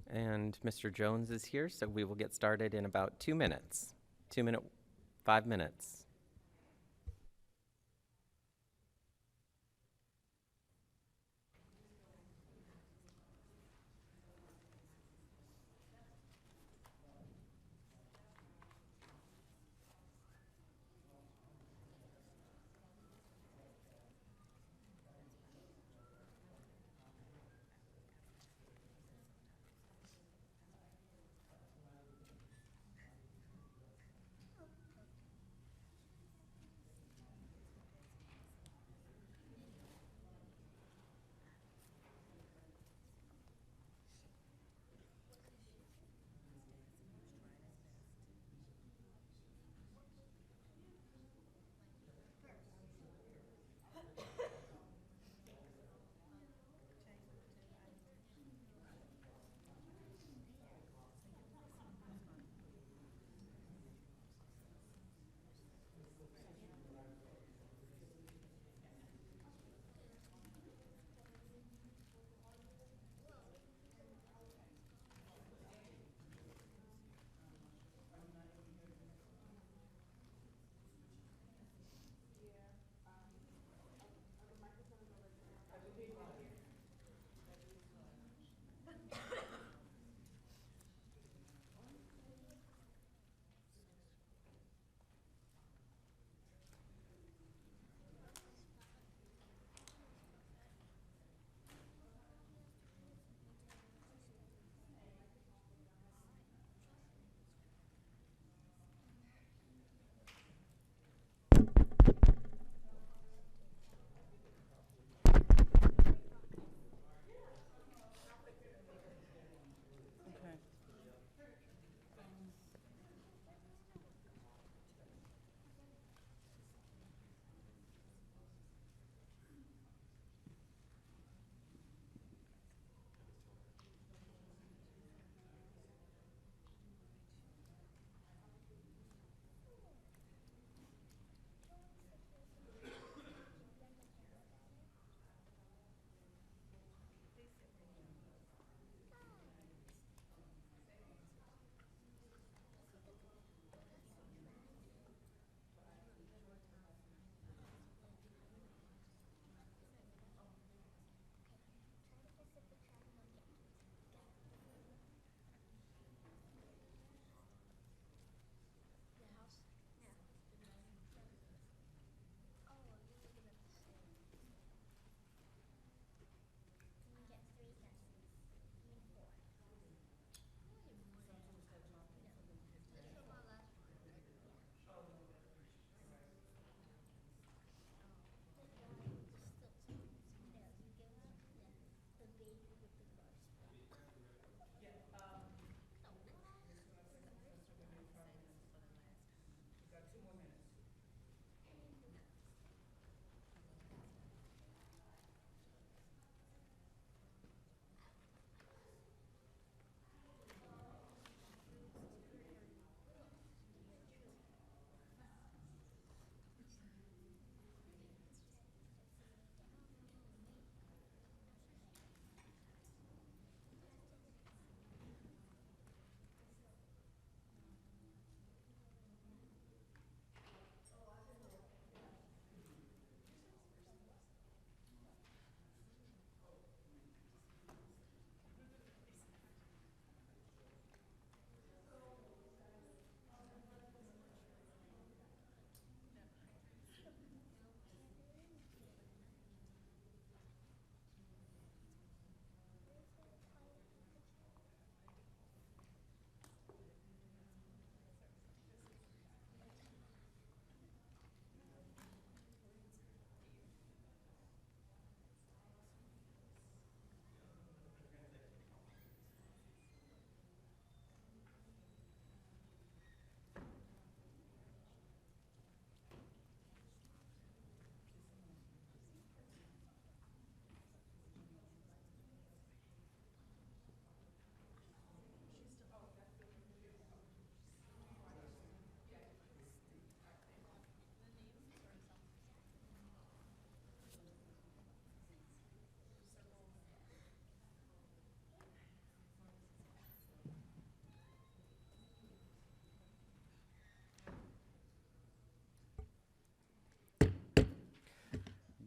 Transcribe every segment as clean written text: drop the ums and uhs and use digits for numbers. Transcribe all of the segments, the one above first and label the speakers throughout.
Speaker 1: And Mr. Jones is here, so we will get started in about 2 minutes. 5 minutes.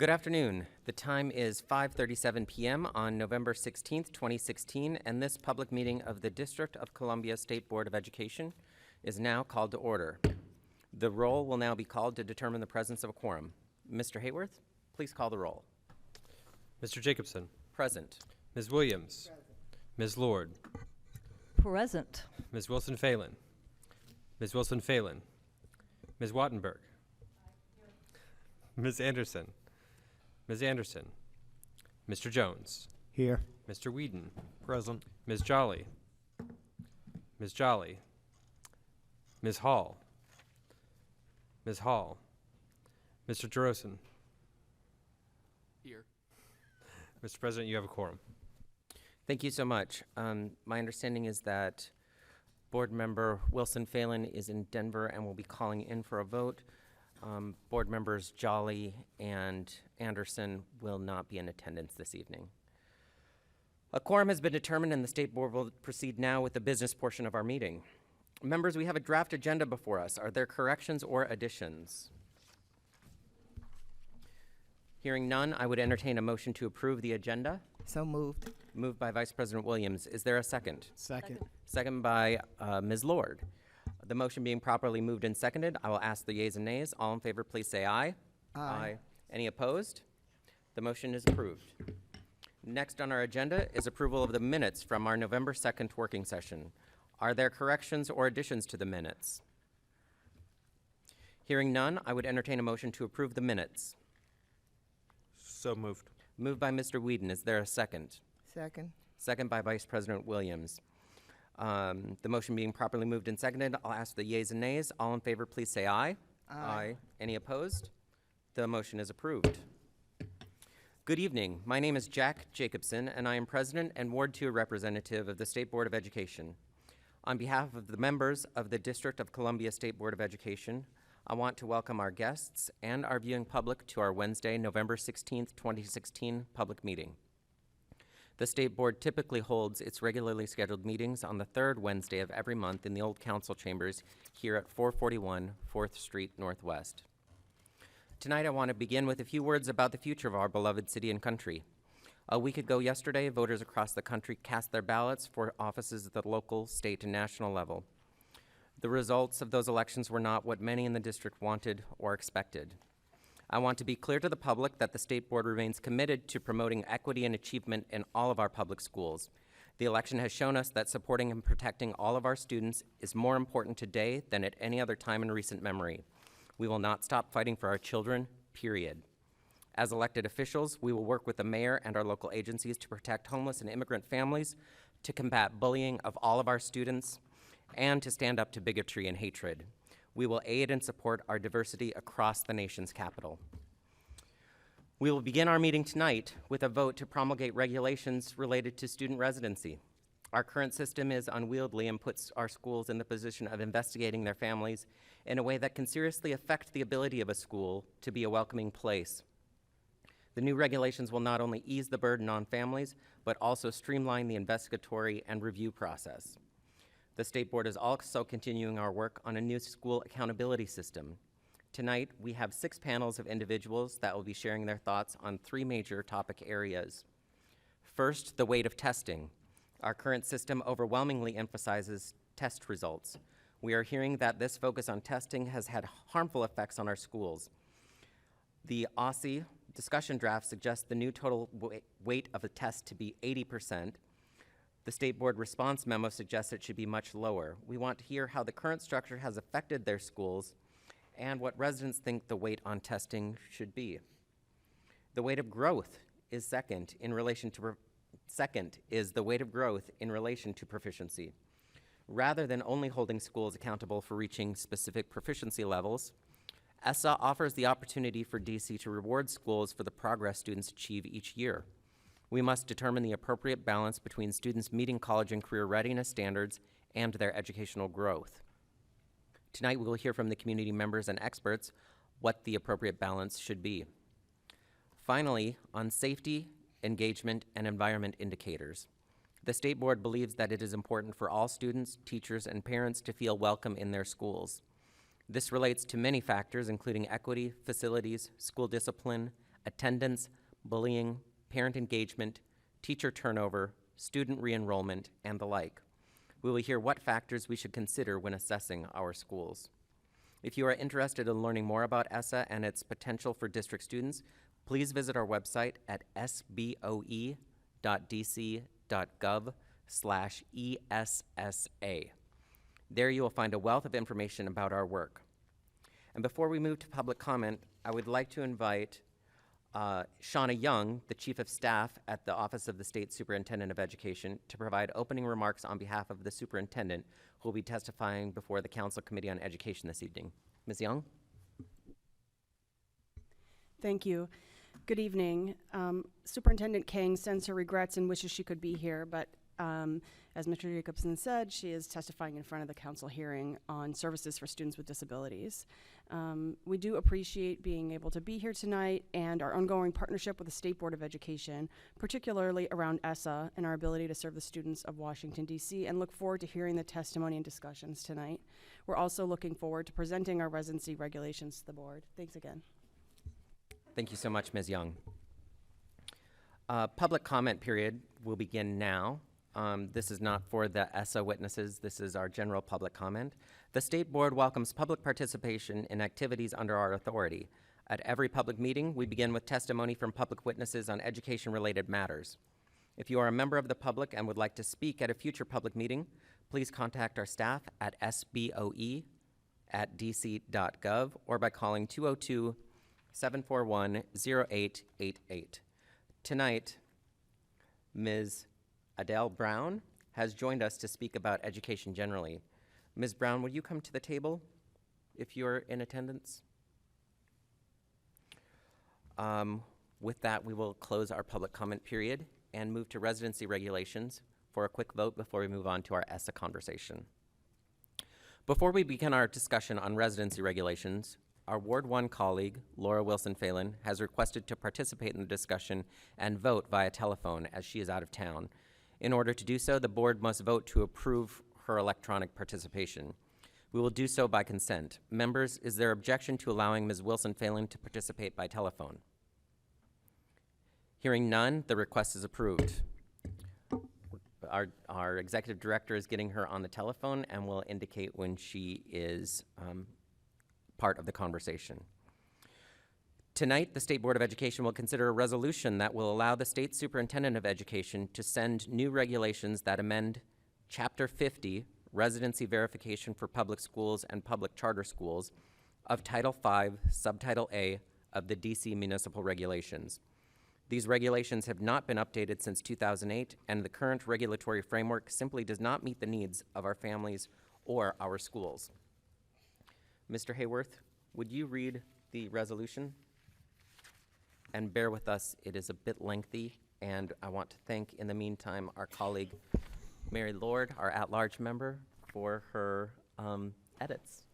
Speaker 1: Good afternoon. The time is 5:37 p.m. on November 16th, 2016, and this public meeting of the District of Columbia State Board of Education is now called to order. The roll will now be called to determine the presence of a quorum. Mr. Hayworth, please call the roll.
Speaker 2: Mr. Jacobson.
Speaker 1: Present.
Speaker 2: Ms. Williams. Ms. Lord.
Speaker 3: Present.
Speaker 2: Ms. Wilson-Phelan. Ms. Wilson-Phelan. Ms. Wattenberg. Ms. Anderson. Ms. Anderson. Mr. Jones.
Speaker 4: Here.
Speaker 2: Mr. Whedon.
Speaker 4: Present.
Speaker 2: Ms. Jolly. Ms. Jolly. Ms. Hall. Ms. Hall. Mr. Jerosen.
Speaker 4: Here.
Speaker 2: Mr. President, you have a quorum.
Speaker 1: Thank you so much. My understanding is that Board Member Wilson-Phelan is in Denver and will be calling in for a vote. Board members Jolly and Anderson will not be in attendance this evening. A quorum has been determined and the State Board will proceed now with the business portion of our meeting. Members, we have a draft agenda before us. Are there corrections or additions? Hearing none, I would entertain a motion to approve the agenda.
Speaker 3: So moved.
Speaker 1: Moved by Vice President Williams. Is there a second?
Speaker 4: Second.
Speaker 1: Second by Ms. Lord. The motion being properly moved and seconded, I will ask the yeas and nays. All in favor, please say aye.
Speaker 3: Aye.
Speaker 1: Any opposed? The motion is approved. Next on our agenda is approval of the minutes from our November 2nd working session. Are there corrections or additions to the minutes? Hearing none, I would entertain a motion to approve the minutes.
Speaker 4: So moved.
Speaker 1: Moved by Mr. Whedon. Is there a second?
Speaker 3: Second.
Speaker 1: Second by Vice President Williams. The motion being properly moved and seconded, I'll ask the yeas and nays. All in favor, please say aye.
Speaker 3: Aye.
Speaker 1: Any opposed? The motion is approved. Good evening. My name is Jack Jacobson, and I am President and Ward 2 representative of the State Board of Education. On behalf of the members of the District of Columbia State Board of Education, I want to welcome our guests and our viewing public to our Wednesday, November 16th, 2016 public meeting. The State Board typically holds its regularly scheduled meetings on the third Wednesday of every month in the old council chambers here at 441 4th Street Northwest. Tonight I want to begin with a few words about the future of our beloved city and country. A week ago yesterday, voters across the country cast their ballots for offices at the local, state, and national level. The results of those elections were not what many in the district wanted or expected. I want to be clear to the public that the State Board remains committed to promoting equity and achievement in all of our public schools. The election has shown us that supporting and protecting all of our students is more important today than at any other time in recent memory. We will not stop fighting for our children, period. As elected officials, we will work with the mayor and our local agencies to protect homeless and immigrant families, to combat bullying of all of our students, and to stand up to bigotry and hatred. We will aid and support our diversity across the nation's capital. We will begin our meeting tonight with a vote to promulgate regulations related to student residency. Our current system is unwieldy and puts our schools in the position of investigating their families in a way that can seriously affect the ability of a school to be a welcoming place. The new regulations will not only ease the burden on families, but also streamline the investigatory and review process. The State Board is also continuing our work on a new school accountability system. Tonight, we have 6 panels of individuals that will be sharing their thoughts on 3 major topic areas. First, the weight of testing. Our current system overwhelmingly emphasizes test results. We are hearing that this focus on testing has had harmful effects on our schools. The OSSE discussion draft suggests the new total weight of a test to be 80%. The State Board response memo suggests it should be much lower. We want to hear how the current structure has affected their schools and what residents think the weight on testing should be. The weight of growth is second is the weight of growth in relation to proficiency. Rather than only holding schools accountable for reaching specific proficiency levels, ESSA offers the opportunity for DC to reward schools for the progress students achieve each year. We must determine the appropriate balance between students meeting college and career readiness standards and their educational growth. Tonight, we will hear from the community members and experts what the appropriate balance should be. Finally, on safety, engagement, and environment indicators. The State Board believes that it is important for all students, teachers, and parents to feel welcome in their schools. This relates to many factors, including equity, facilities, school discipline, attendance, bullying, parent engagement, teacher turnover, student re-enrollment, and the like. We will hear what factors we should consider when assessing our schools. If you are interested in learning more about ESSA and its potential for district students, please visit our website at sboe.dc.gov/ESSA. There you will find a wealth of information about our work. And before we move to public comment, I would like to invite Shauna Young, the Chief of Staff at the Office of the State Superintendent of Education, to provide opening remarks on behalf of the Superintendent, who will be testifying before the Council Committee on Education this evening. Ms. Young?
Speaker 5: Thank you. Good evening. Superintendent King sends her regrets and wishes she could be here, but as Mr. Jacobson said, she is testifying in front of the council hearing on services for students with disabilities. We do appreciate being able to be here tonight and our ongoing partnership with the State Board of Education, particularly around ESSA and our ability to serve the students of Washington, D.C., and look forward to hearing the testimony and discussions tonight. We're also looking forward to presenting our residency regulations to the board. Thanks again.
Speaker 1: Thank you so much, Ms. Young. Public comment period will begin now. This is not for the ESSA witnesses. This is our general public comment. The State Board welcomes public participation in activities under our authority. At every public meeting, we begin with testimony from public witnesses on education-related matters. If you are a member of the public and would like to speak at a future public meeting, please contact our staff at sboe@dc.gov or by calling 202-741-0888. Tonight, Ms. Adele Brown has joined us to speak about education generally. Ms. Brown, would you come to the table if you're in attendance? With that, we will close our public comment period and move to residency regulations for a quick vote before we move on to our ESSA conversation. Before we begin our discussion on residency regulations, our Ward 1 colleague, Laura Wilson-Phelan, has requested to participate in the discussion and vote via telephone as she is out of town. In order to do so, the board must vote to approve her electronic participation. We will do so by consent. Members, is there objection to allowing Ms. Wilson-Phelan to participate by telephone? Hearing none, the request is approved. Our executive director is getting her on the telephone and will indicate when she is part of the conversation. Tonight, the State Board of Education will consider a resolution that will allow the State Superintendent of Education to send new regulations that amend Chapter 50, Residency Verification for Public Schools and Public Charter Schools, of Title V, Subtitle A of the DC Municipal Regulations. These regulations have not been updated since 2008, and the current regulatory framework simply does not meet the needs of our families or our schools. Mr. Hayworth, would you read the resolution? And bear with us, it is a bit lengthy, and I want to thank, in the meantime, our colleague, Mary Lord, our at-large member, for her edits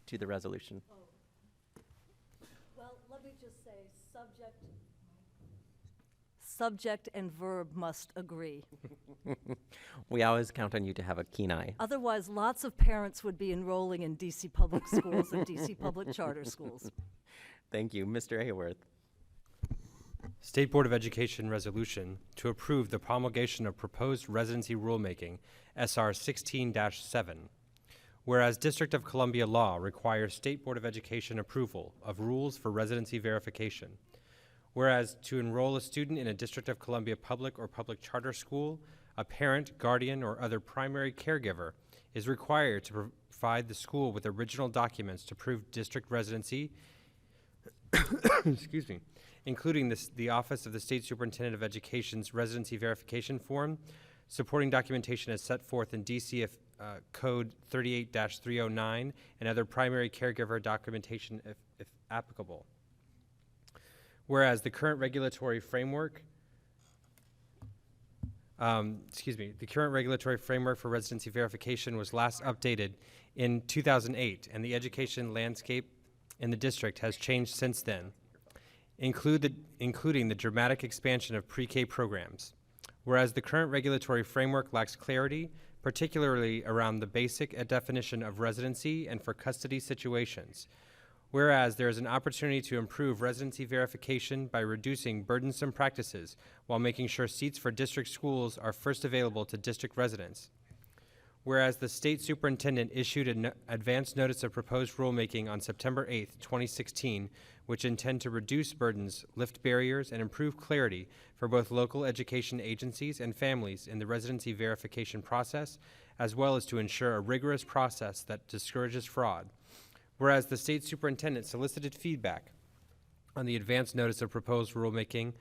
Speaker 1: to the resolution.
Speaker 3: Well, let me just say, subject and verb must agree.
Speaker 1: We always count on you to have a keen eye.
Speaker 3: Otherwise, lots of parents would be enrolling in DC public schools and DC public charter schools.
Speaker 1: Thank you. Mr. Hayworth.
Speaker 2: State Board of Education resolution to approve the promulgation of proposed residency rulemaking, SR 16-7. Whereas District of Columbia law requires State Board of Education approval of rules for residency verification. Whereas to enroll a student in a District of Columbia public or public charter school, a parent, guardian, or other primary caregiver is required to provide the school with original documents to prove district residency, excuse me, including the Office of the State Superintendent of Education's residency verification form, supporting documentation as set forth in DC Code 38-309, and other primary caregiver documentation if applicable. Whereas the current regulatory framework, the current regulatory framework for residency verification was last updated in 2008, and the education landscape in the district has changed since then, including the dramatic expansion of pre-K programs. Whereas the current regulatory framework lacks clarity, particularly around the basic definition of residency and for custody situations. Whereas there is an opportunity to improve residency verification by reducing burdensome practices while making sure seats for district schools are first available to district residents. Whereas the state superintendent issued an advance notice of proposed rulemaking on September 8, 2016, which intend to reduce burdens, lift barriers, and improve clarity for both local education agencies and families in the residency verification process, as well as to ensure a rigorous process that discourages fraud. Whereas the state superintendent solicited feedback on the advance notice of proposed rulemaking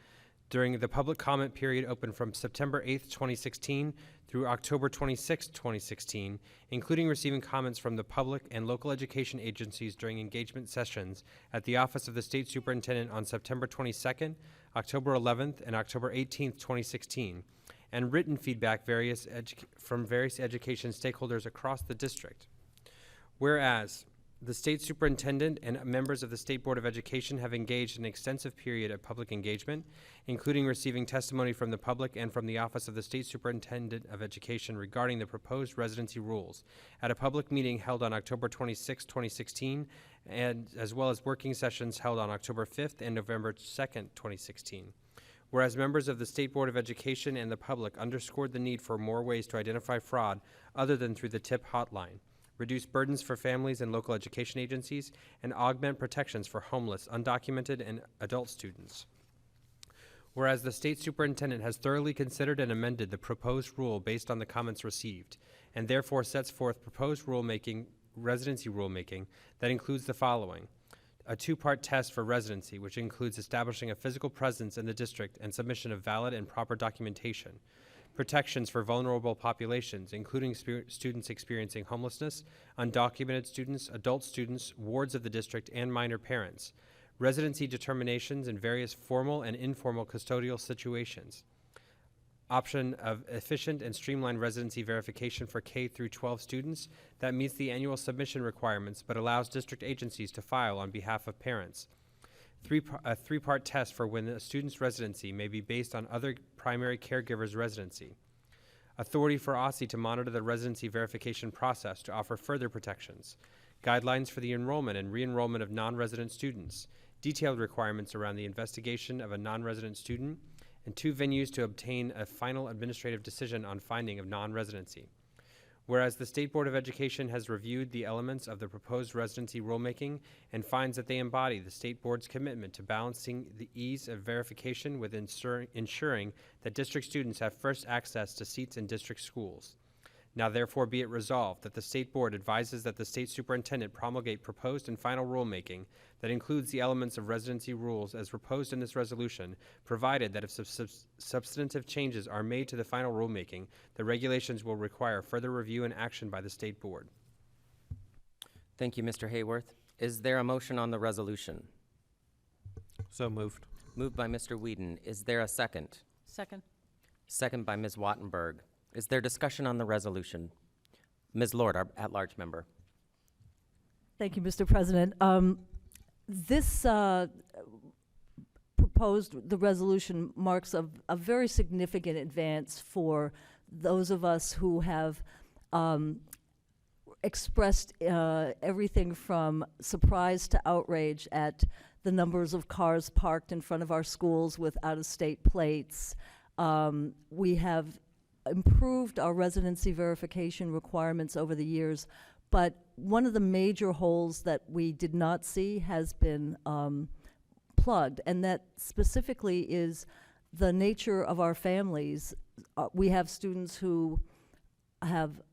Speaker 2: during the public comment period open from September 8, 2016 through October 26, 2016, including receiving comments from the public and local education agencies during engagement sessions at the Office of the State Superintendent on September 22nd, October 11th, and October 18th, 2016, and written feedback from various education stakeholders across the district. Whereas the state superintendent and members of the State Board of Education have engaged in an extensive period of public engagement, including receiving testimony from the public and from the Office of the State Superintendent of Education regarding the proposed residency rules at a public meeting held on October 26, 2016, and as well as working sessions held on October 5th and November 2nd, 2016. Whereas members of the State Board of Education and the public underscored the need for more ways to identify fraud other than through the TIP hotline, reduce burdens for families and local education agencies, and augment protections for homeless, undocumented, and adult students. Whereas the state superintendent has thoroughly considered and amended the proposed rule based on the comments received, and therefore sets forth proposed residency rulemaking that includes the following: a two-part test for residency, which includes establishing a physical presence in the district and submission of valid and proper documentation; protections for vulnerable populations, including students experiencing homelessness, undocumented students, adult students, wards of the district, and minor parents; residency determinations in various formal and informal custodial situations; option of efficient and streamlined residency verification for K through 12 students that meets the annual submission requirements but allows district agencies to file on behalf of parents; a three-part test for when a student's residency may be based on other primary caregiver's residency; authority for OSSI to monitor the residency verification process to offer further protections; guidelines for the enrollment and re-enrollment of non-resident students; detailed requirements around the investigation of a non-resident student; and 2 venues to obtain a final administrative decision on finding of non-residency. Whereas the State Board of Education has reviewed the elements of the proposed residency rulemaking and finds that they embody the State Board's commitment to balancing the ease of verification with ensuring that district students have first access to seats in district schools. Now therefore be it resolved that the State Board advises that the State Superintendent promulgate proposed and final rulemaking that includes the elements of residency rules as proposed in this resolution, provided that if substantive changes are made to the final rulemaking, the regulations will require further review and action by the State Board.
Speaker 1: Thank you, Mr. Hayworth. Is there a motion on the resolution?
Speaker 4: So moved.
Speaker 1: Moved by Mr. Whedon. Is there a second?
Speaker 3: Second.
Speaker 1: Second by Ms. Wattenberg. Is there discussion on the resolution? Ms. Lord, our at-large member.
Speaker 3: Thank you, Mr. President. This the resolution marks a very significant advance for those of us who have expressed everything from surprise to outrage at the numbers of cars parked in front of our schools with out-of-state plates. We have improved our residency verification requirements over the years, but one of the major holes that we did not see has been plugged, and that specifically is the nature of our families. We have students who have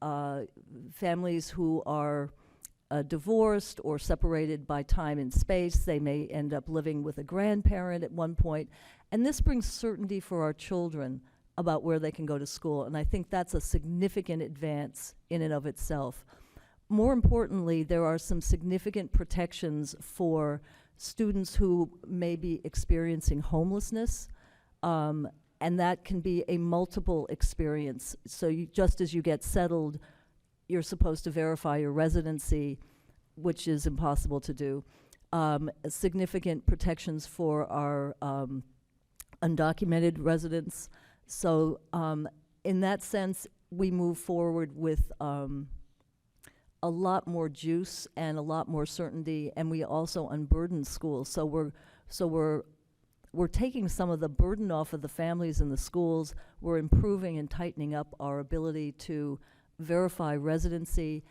Speaker 3: families who are divorced or separated by time and space. They may end up living with a grandparent at one point, and this brings certainty for our children about where they can go to school, and I think that's a significant advance in and of itself. More importantly, there are some significant protections for students who may be experiencing homelessness, and that can be a multiple experience. So just as you get settled, you're supposed to verify your residency, which is impossible to do. Significant protections for our undocumented residents. So in that sense, we move forward with a lot more juice and a lot more certainty, and we also unburden schools. So we're taking some of the burden off of the families and the schools. We're improving and tightening up our ability to verify residency.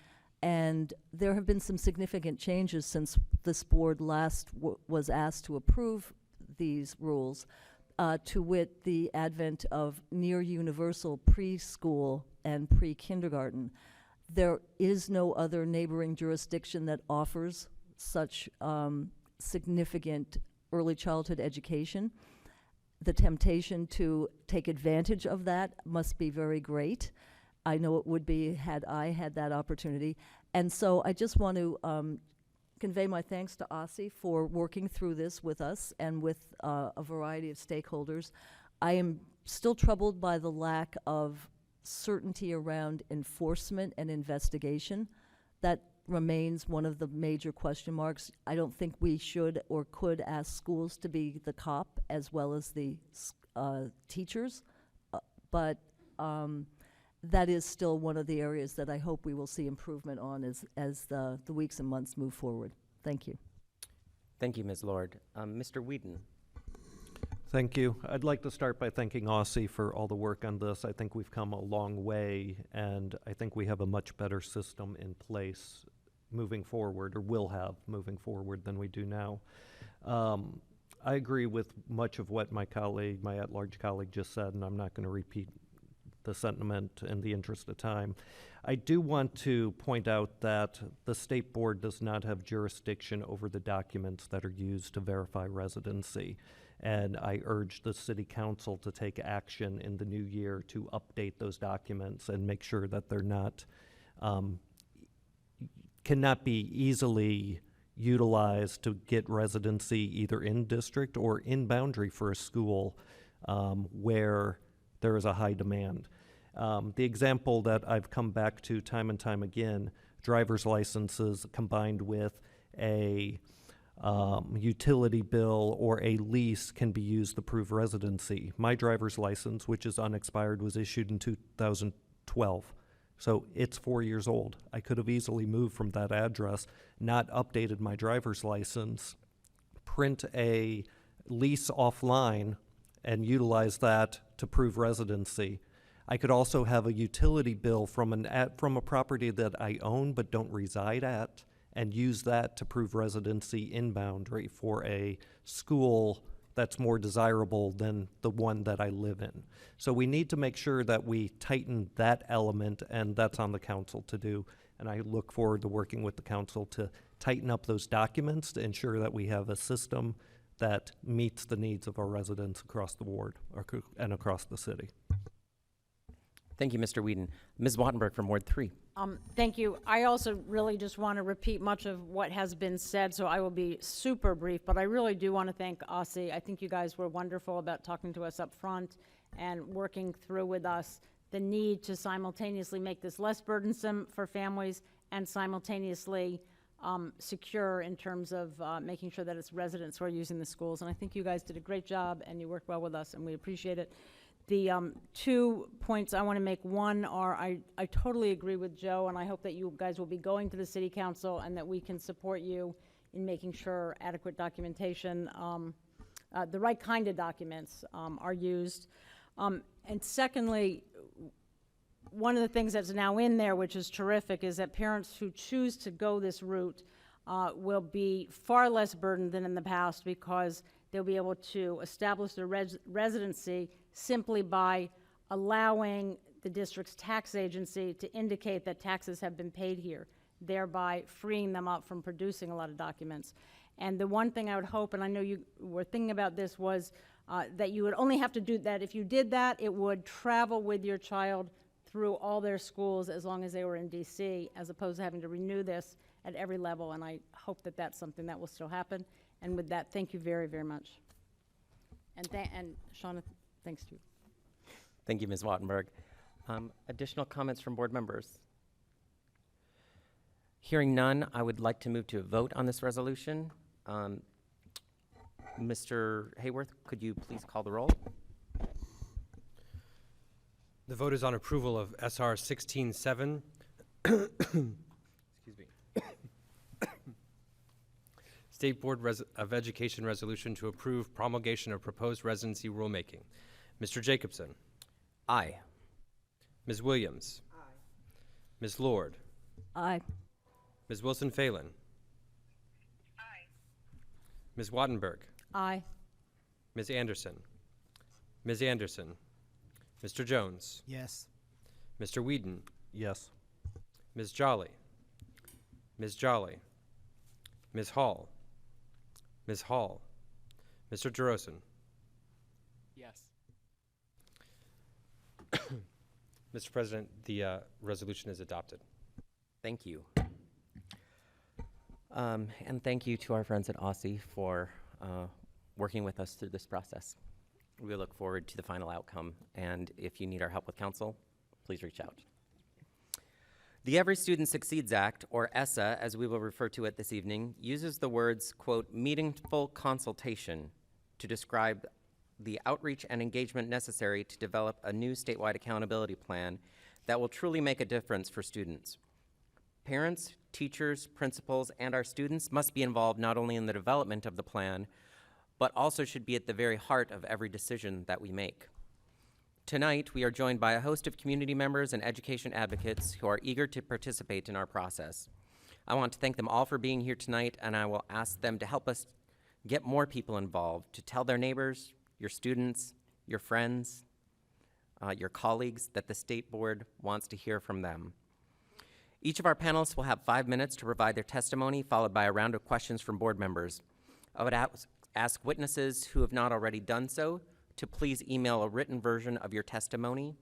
Speaker 3: And there have been some significant changes since this board last was asked to approve these rules, to wit the advent of near universal preschool and pre-kindergarten. There is no other neighboring jurisdiction that offers such significant early childhood education. The temptation to take advantage of that must be very great. I know it would be had I had that opportunity. And so I just want to convey my thanks to OSSI for working through this with us and with a variety of stakeholders. I am still troubled by the lack of certainty around enforcement and investigation. That remains one of the major question marks. I don't think we should or could ask schools to be the cop as well as the teachers, but that is still one of the areas that I hope we will see improvement on as the weeks and months move forward. Thank you.
Speaker 1: Thank you, Ms. Lord. Mr. Whedon.
Speaker 4: Thank you. I'd like to start by thanking OSSI for all the work on this. I think we've come a long way, and I think we have a much better system in place moving forward, or will have moving forward, than we do now. I agree with much of what my at-large colleague just said, and I'm not going to repeat the sentiment in the interest of time. I do want to point out that the State Board does not have jurisdiction over the documents that are used to verify residency. And I urge the City Council to take action in the new year to update those documents and make sure that they're not, cannot be easily utilized to get residency either in district or in boundary for a school where there is a high demand. The example that I've come back to time and time again, driver's licenses combined with a utility bill or a lease can be used to prove residency. My driver's license, which is unexpired, was issued in 2012. So it's 4 years old. I could have easily moved from that address, not updated my driver's license, print a lease offline, and utilize that to prove residency. I could also have a utility bill from a property that I own but don't reside at, and use that to prove residency in boundary for a school that's more desirable than the one that I live in. So we need to make sure that we tighten that element, and that's on the council to do. And I look forward to working with the council to tighten up those documents to ensure that we have a system that meets the needs of our residents across the ward and across the city.
Speaker 1: Thank you, Mr. Whedon. Ms. Wattenberg from Ward 3.
Speaker 6: Thank you. I also really just want to repeat much of what has been said, so I will be super brief, but I really do want to thank OSSI. I think you guys were wonderful about talking to us up front and working through with us the need to simultaneously make this less burdensome for families and simultaneously secure in terms of making sure that it's residents who are using the schools. And I think you guys did a great job, and you worked well with us, and we appreciate it. The 2 points I want to make, one are I totally agree with Joe, and I hope that you guys will be going to the City Council and that we can support you in making sure adequate documentation, the right kind of documents are used. And secondly, one of the things that's now in there, which is terrific, is that parents who choose to go this route will be far less burdened than in the past, because they'll be able to establish their residency simply by allowing the district's tax agency to indicate that taxes have been paid here, thereby freeing them up from producing a lot of documents. And the one thing I would hope, and I know you were thinking about this, was that you would only have to do that. If you did that, it would travel with your child through all their schools as long as they were in DC, as opposed to having to renew this at every level. And I hope that that's something that will still happen. And with that, thank you very, very much. And Shauna, thanks to you.
Speaker 1: Thank you, Ms. Wattenberg. Additional comments from board members? Hearing none, I would like to move to a vote on this resolution. Mr. Hayworth, could you please call the roll?
Speaker 2: The vote is on approval of SR 16-7. Excuse State Board of Education resolution to approve promulgation of proposed residency rulemaking. Mr. Jacobson.
Speaker 1: Aye.
Speaker 2: Ms. Williams. Aye. Ms. Lord.
Speaker 3: Aye.
Speaker 2: Ms. Wilson Phelan.
Speaker 7: Aye.
Speaker 2: Ms. Wattenberg.
Speaker 6: Aye.
Speaker 2: Ms. Anderson. Ms. Anderson. Mr. Jones.
Speaker 8: Yes.
Speaker 2: Mr. Whedon.
Speaker 4: Yes.
Speaker 2: Ms. Jolly. Ms. Jolly. Ms. Hall. Ms. Hall. Mr. Jerosen.
Speaker 8: Yes.
Speaker 2: Mr. President, the resolution is adopted.
Speaker 1: Thank you. And thank you to our friends at OSSI for working with us through this process. We look forward to the final outcome, and if you need our help with counsel, please reach out. The Every Student Succeeds Act, or ESSA, as we will refer to it this evening, uses the words, quote, meaningful consultation to describe the outreach and engagement necessary to develop a new statewide accountability plan that will truly make a difference for students. Parents, teachers, principals, and our students must be involved not only in the development of the plan, but also should be at the very heart of every decision that we make. Tonight, we are joined by a host of community members and education advocates who are eager to participate in our process. I want to thank them all for being here tonight, and I will ask them to help us get more people involved, to tell their neighbors, your students, your friends, your colleagues that the State Board wants to hear from them. Each of our panelists will have 5 minutes to provide their testimony, followed by a round of questions from board members. I would ask witnesses who have not already done so to please email a written version of your testimony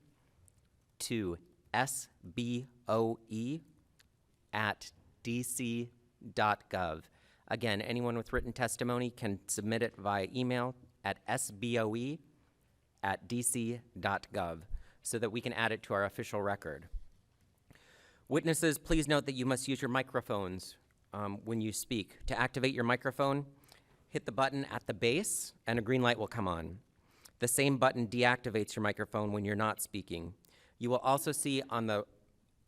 Speaker 1: to sboe@dc.gov. Again, anyone with written testimony can submit it via email at sboe@dc.gov so that we can add it to our official record. Witnesses, please note that you must use your microphones when you speak. To activate your microphone, hit the button at the base and a green light will come on. The same button deactivates your microphone when you're not speaking. You will also see on the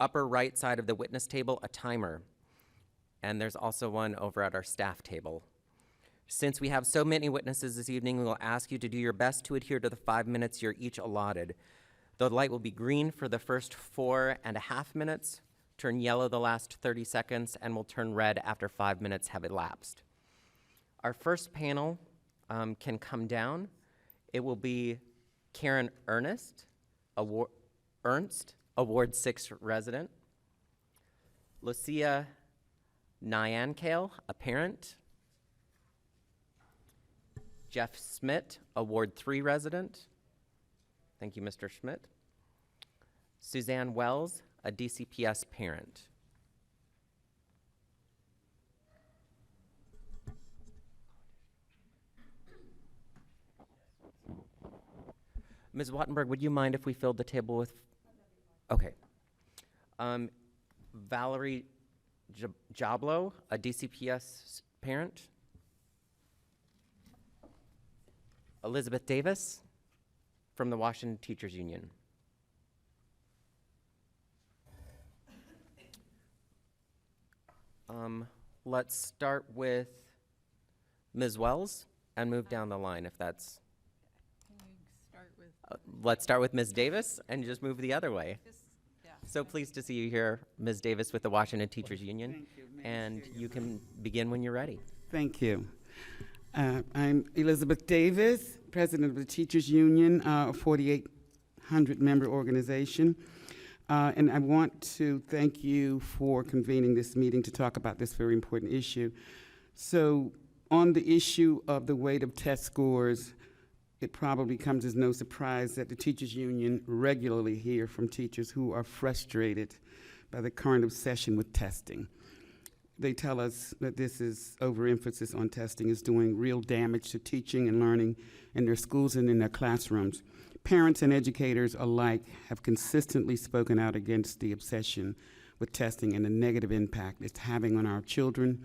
Speaker 1: upper right side of the witness table a timer, and there's also one over at our staff table. Since we have so many witnesses this evening, we will ask you to do your best to adhere to the 5 minutes you're each allotted. The light will be green for the first 4.5 minutes, turn yellow the last 30 seconds, and will turn red after 5 minutes have elapsed. Our first panel can come down. It will be Karen Ernst, Award 6 resident, Lucia Nyankale, a parent, Jeff Schmidt, Award 3 resident. Thank you, Mr. Schmidt. Suzanne Wells, a DCPS parent. Ms. Wattenberg, would you mind if we filled the table with? Okay. Valerie Jablo, a DCPS parent. Elizabeth Davis from the Washington Teachers Union. Let's start with Ms. Wells and move down the line if that's. Let's start with Ms. Davis and just move the other way. So pleased to see you here, Ms. Davis with the Washington Teachers Union.
Speaker 9: Thank you,
Speaker 1: And you can begin when you're ready.
Speaker 9: Thank you. I'm Elizabeth Davis, President of the Teachers Union, a 4,800-member organization. And I want to thank you for convening this meeting to talk about this very important issue. So on the issue of the weight of test scores, it probably comes as no surprise that the Teachers Union regularly hear from teachers who are frustrated by the current obsession with testing. They tell us that this is overemphasis on testing is doing real damage to teaching and learning in their schools and in their classrooms. Parents and educators alike have consistently spoken out against the obsession with testing and the negative impact it's having on our children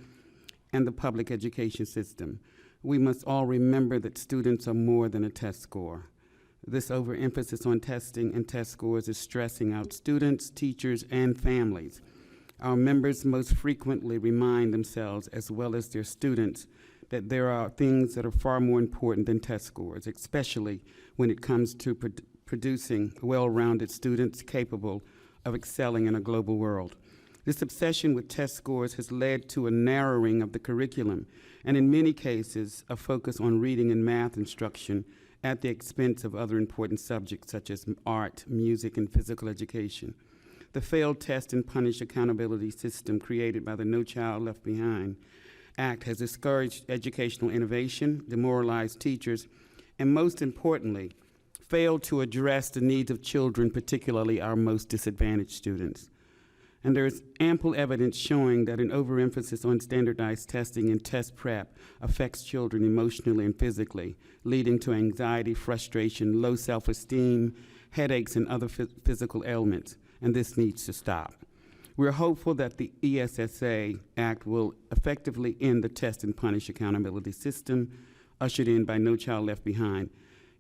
Speaker 9: and the public education system. We must all remember that students are more than a test score. This overemphasis on testing and test scores is stressing out students, teachers, and families. Our members most frequently remind themselves, as well as their students, that there are things that are far more important than test scores, especially when it comes to producing well-rounded students capable of excelling in a global world. This obsession with test scores has led to a narrowing of the curriculum, and in many cases, a focus on reading and math instruction at the expense of other important subjects such as art, music, and physical education. The failed test and punish accountability system created by the No Child Left Behind Act has discouraged educational innovation, demoralized teachers, and most importantly, failed to address the needs of children, particularly our most disadvantaged students. And there is ample evidence showing that an overemphasis on standardized testing and test prep affects children emotionally and physically, leading to anxiety, frustration, low self-esteem, headaches, and other physical ailments, and this needs to stop. We're hopeful that the ESSA Act will effectively end the test and punish accountability system ushered in by No Child Left Behind,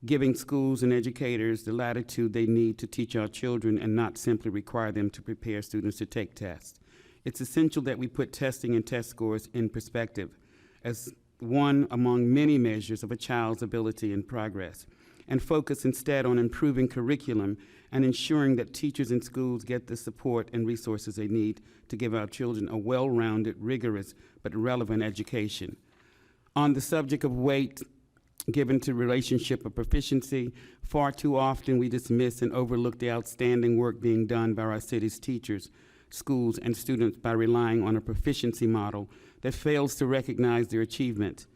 Speaker 9: giving schools and educators the latitude they need to teach our children and not simply require them to prepare students to take tests. It's essential that we put testing and test scores in perspective as one among many measures of a child's ability and progress, and focus instead on improving curriculum and ensuring that teachers in schools get the support and resources they need to give our children a well-rounded, rigorous, but relevant education. On the subject of weight given to relationship of proficiency, far too often we dismiss and overlook the outstanding work being done by our city's teachers, schools, and students by relying on a proficiency model that fails to recognize their achievement.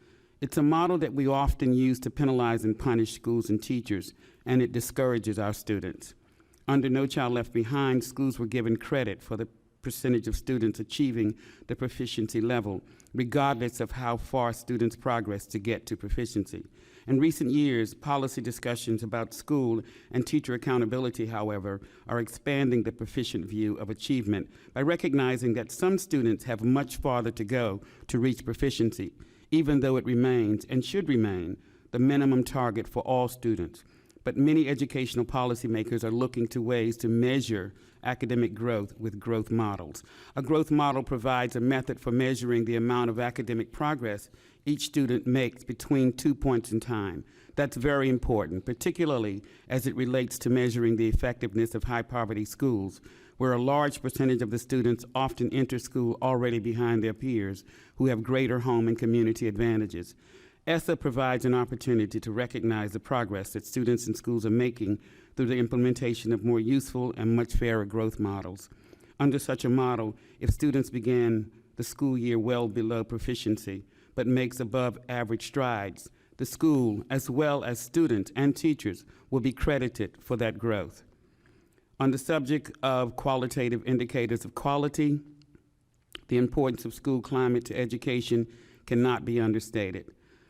Speaker 9: It's a model that we often use to penalize and punish schools and teachers, and it discourages our students. Under No Child Left Behind, schools were given credit for the percentage of students achieving the proficiency level, regardless of how far students progress to get to proficiency. In recent years, policy discussions about school and teacher accountability, however, are expanding the proficient view of achievement by recognizing that some students have much farther to go to reach proficiency, even though it remains, and should remain, the minimum target for all students. But many educational policymakers are looking to ways to measure academic growth with growth models. A growth model provides a method for measuring the amount of academic progress each student makes between 2 points in time. That's very important, particularly as it relates to measuring the effectiveness of high-poverty schools, where a large percentage of the students often enter school already behind their peers who have greater home and community advantages. ESSA provides an opportunity to recognize the progress that students and schools are making through the implementation of more useful and much fairer growth models. Under such a model, if students begin the school year well below proficiency, but makes above average strides, the school, as well as students and teachers, will be credited for that growth. On the subject of qualitative indicators of quality, the importance of school climate to education cannot be understated.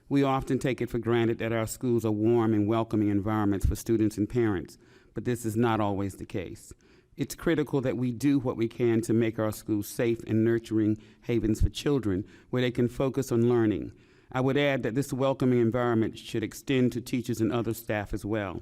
Speaker 9: We often take it for granted that our schools are warm and welcoming environments for students and parents, but this is not always the case. It's critical that we do what we can to make our schools safe and nurturing havens for children where they can focus on learning. I would add that this welcoming environment should extend to teachers and other staff as well.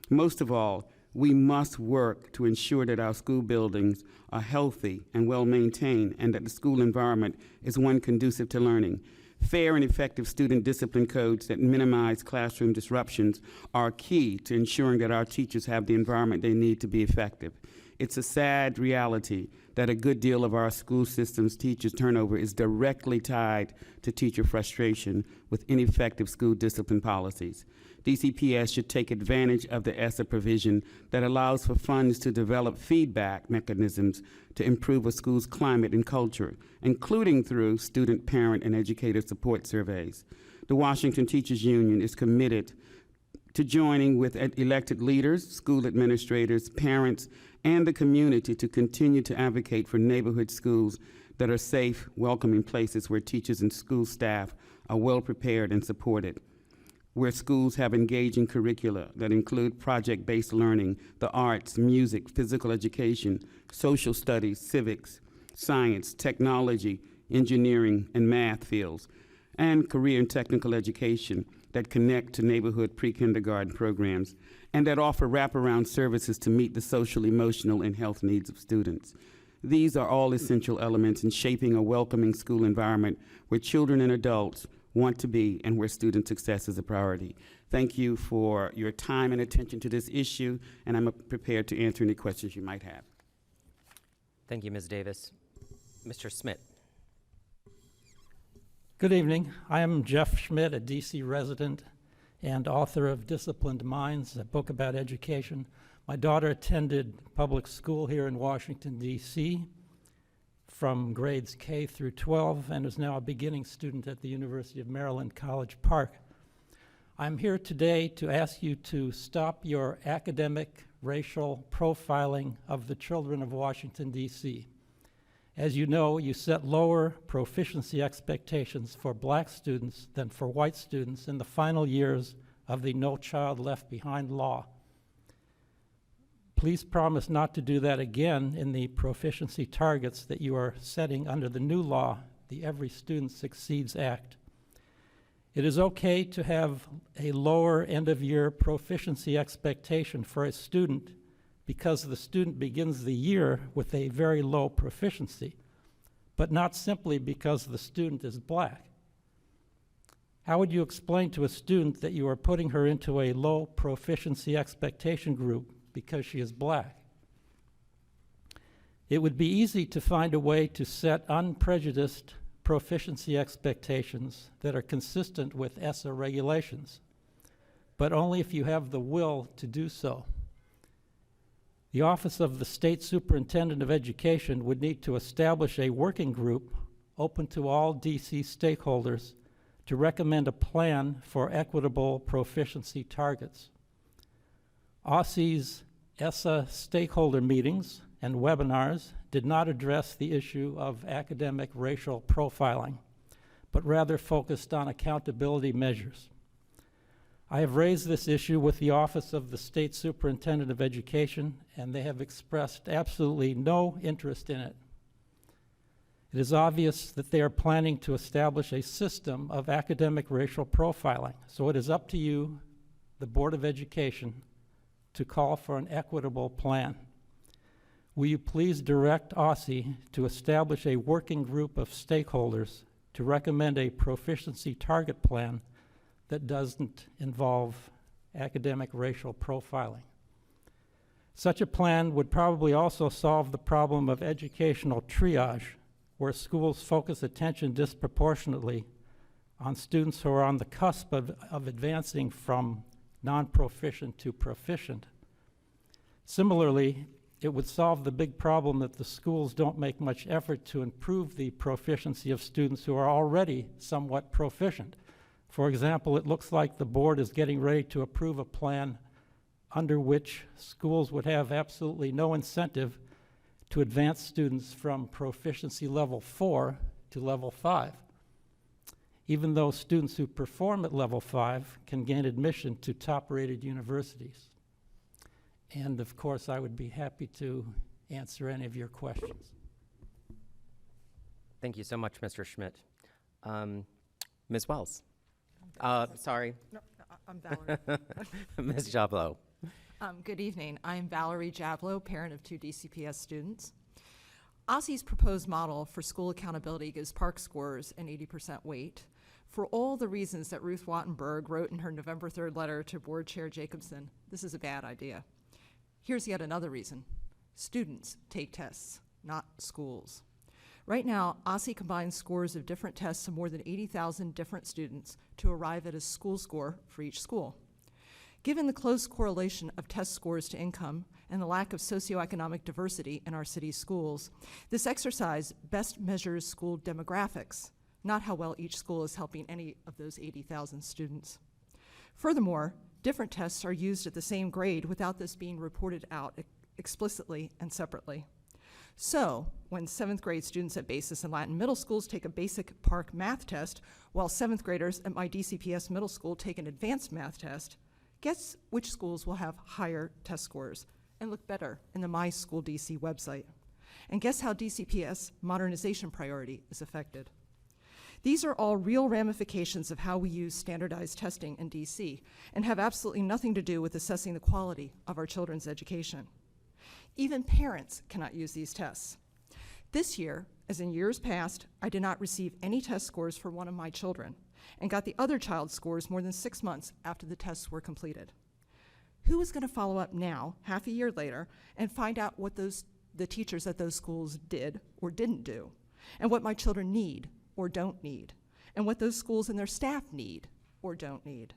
Speaker 9: Most of all, we must work to ensure that our school buildings are healthy and well-maintained and that the school environment is one conducive to learning. Fair and effective student discipline codes that minimize classroom disruptions are key to ensuring that our teachers have the environment they need to be effective. It's a sad reality that a good deal of our school system's teachers' turnover is directly tied to teacher frustration with ineffective school discipline policies. DCPS should take advantage of the ESSA provision that allows for funds to develop feedback mechanisms to improve a school's climate and culture, including through student, parent, and educator support surveys. The Washington Teachers Union is committed to joining with elected leaders, school administrators, parents, and the community to continue to advocate for neighborhood schools that are safe, welcoming places where teachers and school staff are well prepared and supported, where schools have engaging curricula that include project-based learning, the arts, music, physical education, social studies, civics, science, technology, engineering, and math fields, and career and technical education that connect to neighborhood pre-kindergarten programs, and that offer wraparound services to meet the social, emotional, and health needs of students. These are all essential elements in shaping a welcoming school environment where children and adults want to be and where student success is a priority. Thank you for your time and attention to this issue, and I'm prepared to answer any questions you might have.
Speaker 1: Thank you, Ms. Davis. Mr. Schmidt.
Speaker 10: Good evening. I am Jeff Schmidt, a DC resident and author of Disciplined Minds, a book about education. My daughter attended public school here in Washington, D.C. from grades K through 12 and is now a beginning student at the University of Maryland, College Park. I'm here today to ask you to stop your academic racial profiling of the children of Washington, D.C. As you know, you set lower proficiency expectations for black students than for white students in the final years of the No Child Left Behind law. Please promise not to do that again in the proficiency targets that you are setting under the new law, the Every Student Succeeds Act. It is okay to have a lower end-of-year proficiency expectation for a student because the student begins the year with a very low proficiency, but not simply because the student is black. How would you explain to a student that you are putting her into a low proficiency expectation group because she is black? It would be easy to find a way to set unprejudiced proficiency expectations that are consistent with ESSA regulations, but only if you have the will to do so. The Office of the State Superintendent of Education would need to establish a working group open to all DC stakeholders to recommend a plan for equitable proficiency targets. OSSE's ESSA stakeholder meetings and webinars did not address the issue of academic racial profiling, but rather focused on accountability measures. I have raised this issue with the Office of the State Superintendent of Education, and they have expressed absolutely no interest in it. It is obvious that they are planning to establish a system of academic racial profiling, so it is up to you, the Board of Education, to call for an equitable plan. Will you please direct OSSE to establish a working group of stakeholders to recommend a proficiency target plan that doesn't involve academic racial profiling? Such a plan would probably also solve the problem of educational triage, where schools focus attention disproportionately on students who are on the cusp of advancing from non-proficient to proficient. Similarly, it would solve the big problem that the schools don't make much effort to improve the proficiency of students who are already somewhat proficient. For example, it looks like the board is getting ready to approve a plan under which schools would have absolutely no incentive to advance students from proficiency level 4 to level 5, even though students who perform at level 5 can gain admission to top-rated universities. And of course, I would be happy to answer any of your questions.
Speaker 1: Thank you so much, Mr. Schmidt. Ms. Wells. Sorry.
Speaker 11: No, I'm Valerie.
Speaker 1: Ms. Jablow.
Speaker 11: Good evening. I'm Valerie Jablow, parent of 2 DCPS students. OSSE's proposed model for school accountability gives PARCC scores an 80% weight. For all the reasons that Ruth Wattenberg wrote in her November 3rd letter to Board Chair Jacobson, this is a bad idea. Here's yet another reason. Students take tests, not schools. Right now, OSSE combines scores of different tests of more than 80,000 different students to arrive at a school score for each school. Given the close correlation of test scores to income and the lack of socioeconomic diversity in our city's schools, this exercise best measures school demographics, not how well each school is helping any of those 80,000 students. Furthermore, different tests are used at the same grade without this being reported out explicitly and separately. So, when 7th grade students at Basis and Latin middle schools take a basic PARCC math test, while 7th graders at my DCPS middle school take an advanced math test, guess which schools will have higher test scores and look better in the My School DC website? And guess how DCPS modernization priority is affected? These are all real ramifications of how we use standardized testing in DC and have absolutely nothing to do with assessing the quality of our children's education. Even parents cannot use these tests. This year, as in years past, I did not receive any test scores for one of my children and got the other child's scores more than 6 months after the tests were completed. Who is going to follow up now, half a year later, and find out what the teachers at those schools did or didn't do, and what my children need or don't need, and what those schools and their staff need or don't need?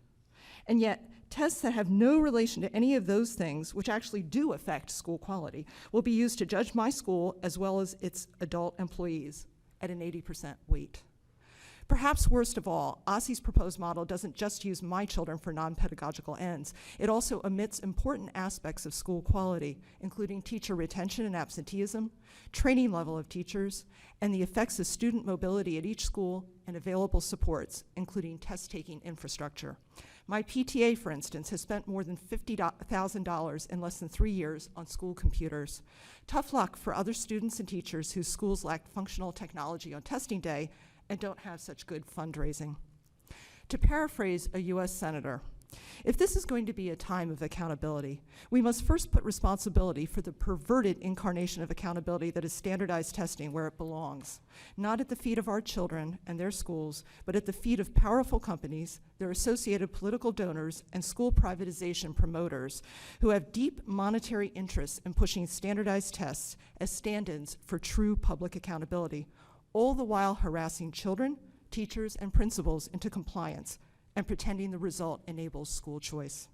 Speaker 11: And yet, tests that have no relation to any of those things, which actually do affect school quality, will be used to judge my school as well as its adult employees at an 80% weight. Perhaps worst of all, OSSE's proposed model doesn't just use my children for non-pedagogical ends. It also omits important aspects of school quality, including teacher retention and absenteeism, training level of teachers, and the effects of student mobility at each school and available supports, including test-taking infrastructure. My PTA, for instance, has spent more than $50,000 in less than 3 years on school computers. Tough luck for other students and teachers whose schools lack functional technology on testing day and don't have such good fundraising. To paraphrase a US senator, if this is going to be a time of accountability, we must first put responsibility for the perverted incarnation of accountability that is standardized testing where it belongs, not at the feet of our children and their schools, but at the feet of powerful companies, their associated political donors, and school privatization promoters who have deep monetary interests in pushing standardized tests as stand-ins for true public accountability, all the while harassing children, teachers, and principals into compliance and pretending the result enables school choice.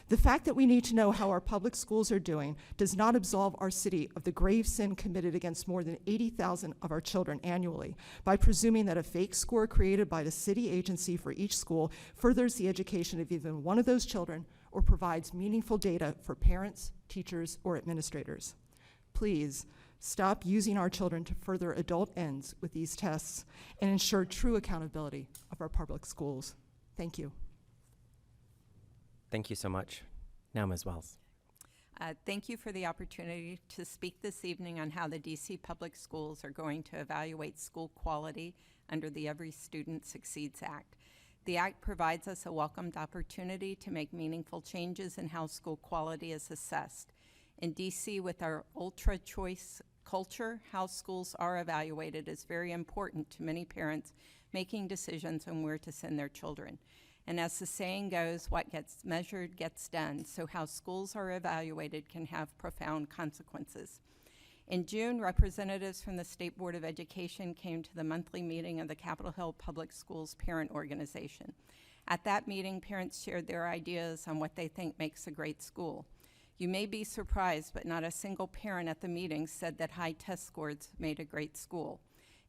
Speaker 11: The fact that we need to know how our public schools are doing does not absolve our city of the grave sin committed against more than 80,000 of our children annually by presuming that a fake score created by the city agency for each school furthers the education of even one of those children or provides meaningful data for parents, teachers, or administrators. Please, stop using our children to further adult ends with these tests and ensure true accountability of our public schools. Thank you.
Speaker 1: Thank you so much. Now, Ms. Wells.
Speaker 12: Thank you for the opportunity to speak this evening on how the DC Public Schools are going to evaluate school quality under the Every Student Succeeds Act. The Act provides us a welcomed opportunity to make meaningful changes in how school quality is assessed. In DC, with our ultra-choice culture, how schools are evaluated is very important to many parents making decisions on where to send their children. And as the saying goes, what gets measured gets done, so how schools are evaluated can have profound consequences. In June, representatives from the State Board of Education came to the monthly meeting of the Capitol Hill Public Schools Parent Organization. At that meeting, parents shared their ideas on what they think makes a great school. You may be surprised, but not a single parent at the meeting said that high test scores made a great school.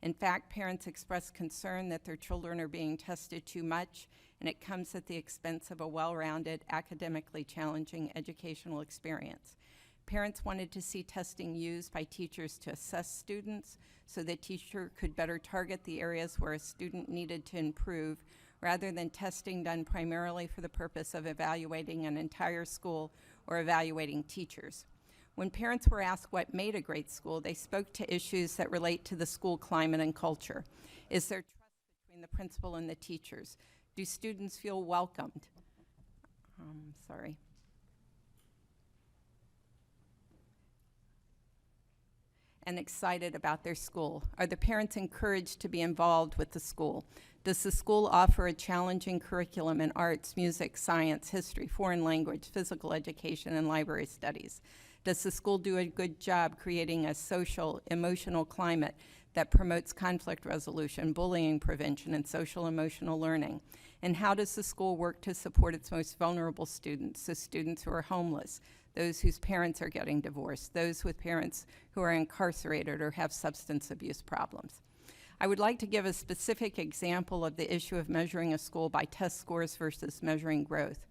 Speaker 12: In fact, parents expressed concern that their children are being tested too much, and it comes at the expense of a well-rounded, academically challenging educational experience. Parents wanted to see testing used by teachers to assess students so the teacher could better target the areas where a student needed to improve, rather than testing done primarily for the purpose of evaluating an entire school or evaluating teachers. When parents were asked what made a great school, they spoke to issues that relate to the school climate and culture. Is there trust between the principal and the teachers? Do students feel welcomed? And excited about their school? Are the parents encouraged to be involved with the school? Does the school offer a challenging curriculum in arts, music, science, history, foreign language, physical education, and library studies? Does the school do a good job creating a social, emotional climate that promotes conflict resolution, bullying prevention, and social emotional learning? And how does the school work to support its most vulnerable students, the students who are homeless, those whose parents are getting divorced, those with parents who are incarcerated or have substance abuse problems? I would like to give a specific example of the issue of measuring a school by test scores versus measuring growth.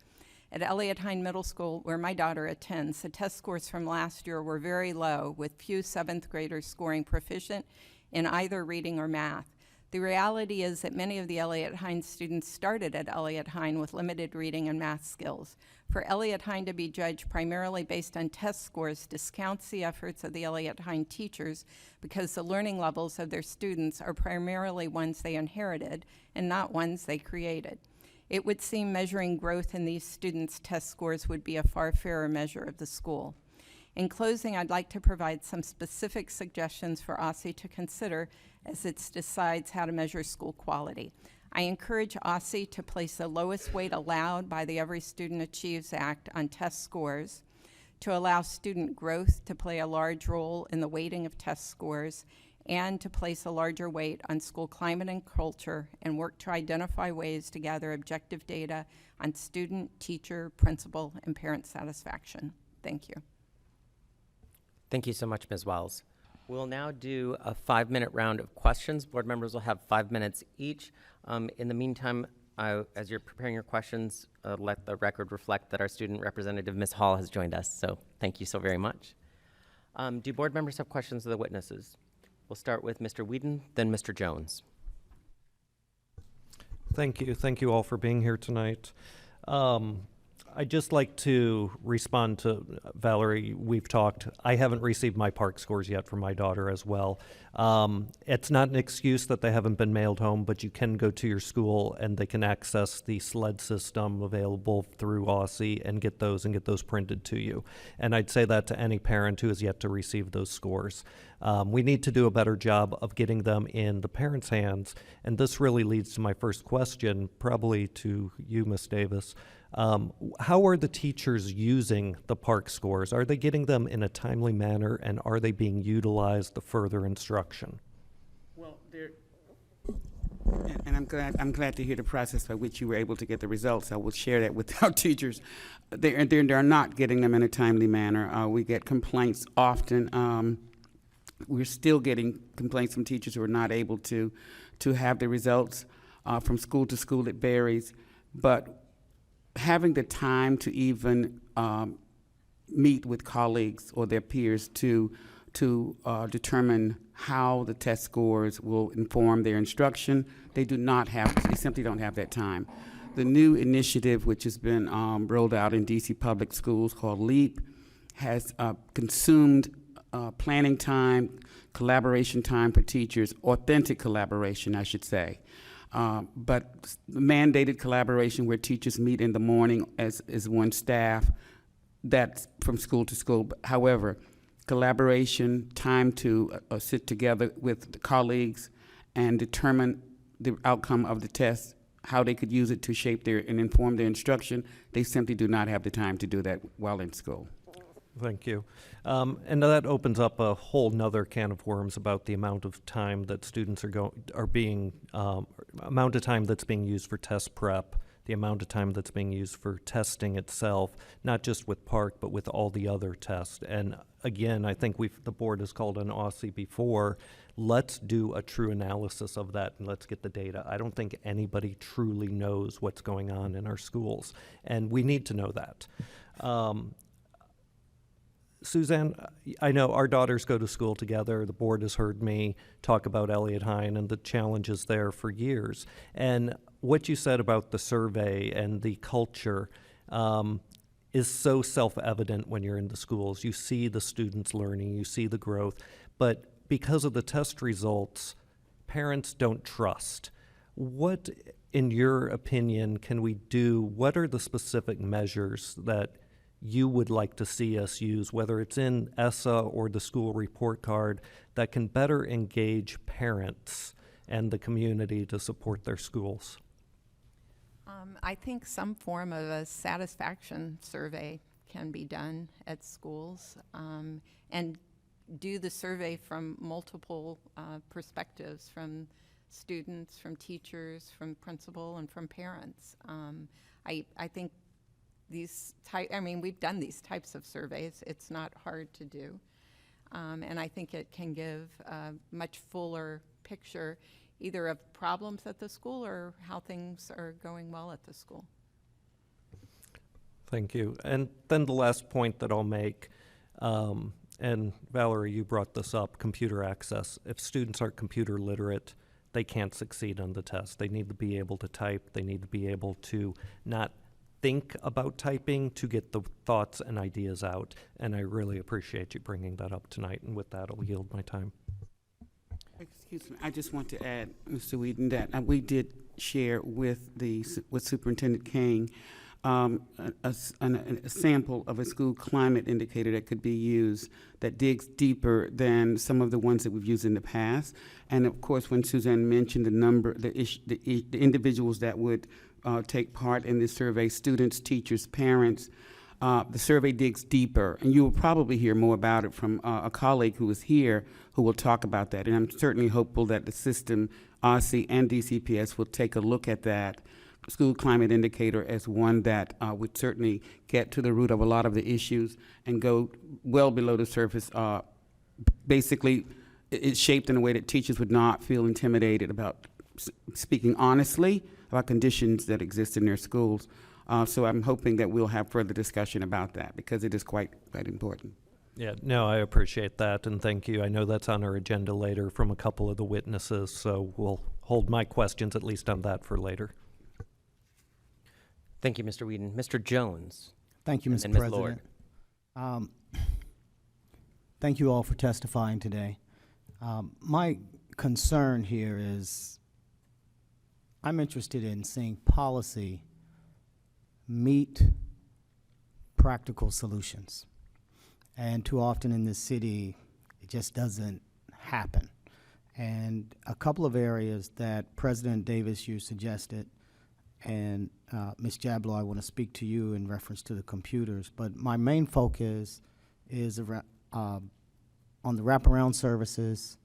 Speaker 12: At Elliott Hine Middle School, where my daughter attends, the test scores from last year were very low, with few 7th graders scoring proficient in either reading or math. The reality is that many of the Elliott Hine students started at Elliott Hine with limited reading and math skills. For Elliott Hine to be judged primarily based on test scores discounts the efforts of the Elliott Hine teachers, because the learning levels of their students are primarily ones they inherited and not ones they created. It would seem measuring growth in these students' test scores would be a far fairer measure of the school. In closing, I'd like to provide some specific suggestions for OSSE to consider as it decides how to measure school quality. I encourage OSSE to place the lowest weight allowed by the Every Student Achieves Act on test scores, to allow student growth to play a large role in the weighting of test scores, and to place a larger weight on school climate and culture, and work to identify ways to gather objective data on student, teacher, principal, and parent satisfaction. Thank you.
Speaker 1: Thank you so much, Ms. Wells. We'll now do a 5-minute round of questions. Board members will have 5 minutes each. In the meantime, as you're preparing your questions, let the record reflect that our student representative, Ms. Hall, has joined us. So thank you so very much. Do board members have questions of the witnesses? We'll start with Mr. Whedon, then Mr. Jones.
Speaker 4: Thank you. Thank you all for being here tonight. I'd just like to respond to Valerie. We've talked. I haven't received my park scores yet from my daughter as well. It's not an excuse that they haven't been mailed home, but you can go to your school and they can access the SLED system available through OSSE and get those printed to you. And I'd say that to any parent who has yet to receive those scores. We need to do a better job of getting them in the parents' hands. And this really leads to my first question, probably to you, Ms. Davis. How are the teachers using the park scores? Are they getting them in a timely manner, and are they being utilized to further instruction?
Speaker 9: Well, and I'm glad to hear the process by which you were able to get the results. I will share that with our teachers. They're not getting them in a timely manner. We get complaints often. We're still getting complaints from teachers who are not able to have the results. From school to school, it varies. But having the time to even meet with colleagues or their peers to determine how the test scores will inform their instruction, they simply don't have that time. The new initiative, which has been rolled out in DC public schools called LEAP, has consumed planning time, collaboration time for teachers, authentic collaboration, I should say. But mandated collaboration where teachers meet in the morning as one staff, that's from school to school. However, collaboration, time to sit together with the colleagues and determine the outcome of the test, how they could use it to shape and inform their instruction, they simply do not have the time to do that while in school.
Speaker 4: Thank you. And that opens up a whole nother can of worms about the amount of time that students amount of time that's being used for test prep, the amount of time that's being used for testing itself, not just with PARCC, but with all the other tests. And again, I think the board has called on OSSE before. Let's do a true analysis of that and let's get the data. I don't think anybody truly knows what's going on in our schools, and we need to know that. Suzanne, I know our daughters go to school together. The board has heard me talk about Elliott Hine and the challenges there for years. And what you said about the survey and the culture is so self-evident when you're in the schools. You see the students learning, you see the growth, but because of the test results, parents don't trust. What, in your opinion, can we do? What are the specific measures that you would like to see us use, whether it's in ESSA or the school report card, that can better engage parents and the community to support their schools?
Speaker 12: I think some form of a satisfaction survey can be done at schools, and do the survey from multiple perspectives, from students, from teachers, from principal, and from parents. I think we've done these types of surveys. It's not hard to do. And I think it can give a much fuller picture either of problems at the school or how things are going well at the school.
Speaker 4: Thank you. And then the last point that I'll make, and Valerie, you brought this up, computer access. If students aren't computer literate, they can't succeed on the test. They need to be able to type. They need to be able to not think about typing to get the thoughts and ideas out. And I really appreciate you bringing that up tonight. And with that, I'll yield my time.
Speaker 9: Excuse me, I just want to add, Mr. Whedon, that we did share with Superintendent King a sample of a school climate indicator that could be used that digs deeper than some of the ones that we've used in the past. And of course, when Suzanne mentioned the individuals that would take part in this survey, students, teachers, parents, the survey digs deeper, and you will probably hear more about it from a colleague who is here who will talk about that. And I'm certainly hopeful that the system, OSSI and DCPS, will take a look at that school climate indicator as one that would certainly get to the root of a lot of the issues and go well below the surface. Basically, it's shaped in a way that teachers would not feel intimidated about speaking honestly about conditions that exist in their schools. So I'm hoping that we'll have further discussion about that because it is quite important.
Speaker 4: Yeah, no, I appreciate that, and thank you. I know that's on our agenda later from a couple of the witnesses, so we'll hold my questions at least on that for later.
Speaker 1: Thank you, Mr. Whedon. Mr. Jones.
Speaker 13: Thank you, Mr.
Speaker 1: And Ms.
Speaker 13: President. Thank you all for testifying today. My concern here is I'm interested in seeing policy meet practical solutions. And too often in this city, it just doesn't happen. And a couple of areas that President Davis, you suggested, and Ms. Jablow, I want to speak to you in reference to the computers, but my main focus is on the wraparound services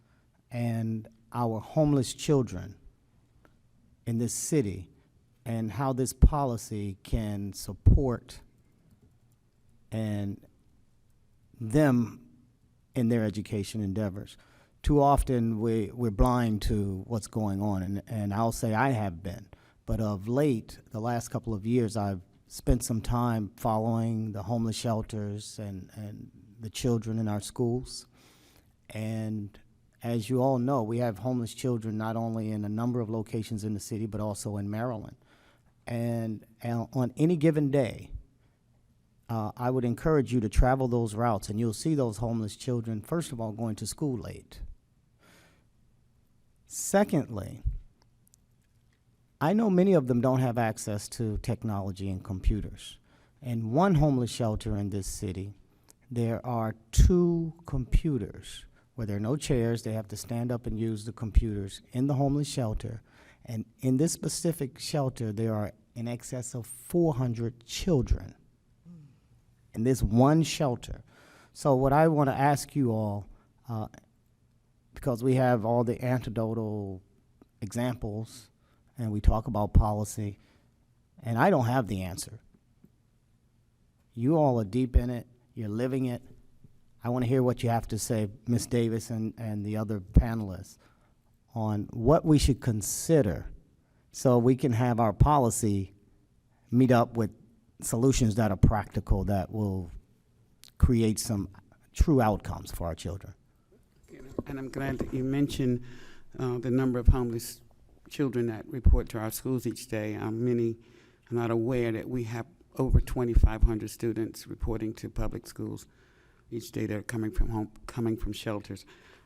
Speaker 13: and our homeless children in this city and how this policy can support and them in their education endeavors. Too often we're blind to what's going on, and I'll say I have been. But of late, the last couple of years, I've spent some time following the homeless shelters and the children in our schools. And as you all know, we have homeless children not only in a number of locations in the city, but also in Maryland. And on any given day, I would encourage you to travel those routes, and you'll see those homeless children, first of all, going to school late. Secondly, I know many of them don't have access to technology and computers. In one homeless shelter in this city, there are 2 computers where there are no chairs. They have to stand up and use the computers in the homeless shelter. And in this specific shelter, there are in excess of 400 children in this one shelter. So what I want to ask you all, because we have all the anecdotal examples, and we talk about policy, and I don't have the answer. You all are deep in it. You're living it. I want to hear what you have to say, Ms. Davis and the other panelists, on what we should consider so we can have our policy meet up with solutions that are practical, that will create some true outcomes for our children.
Speaker 9: And I'm glad that you mentioned the number of homeless children that report to our schools each day. Many are not aware that we have over 2,500 students reporting to public schools each day that are coming from shelters.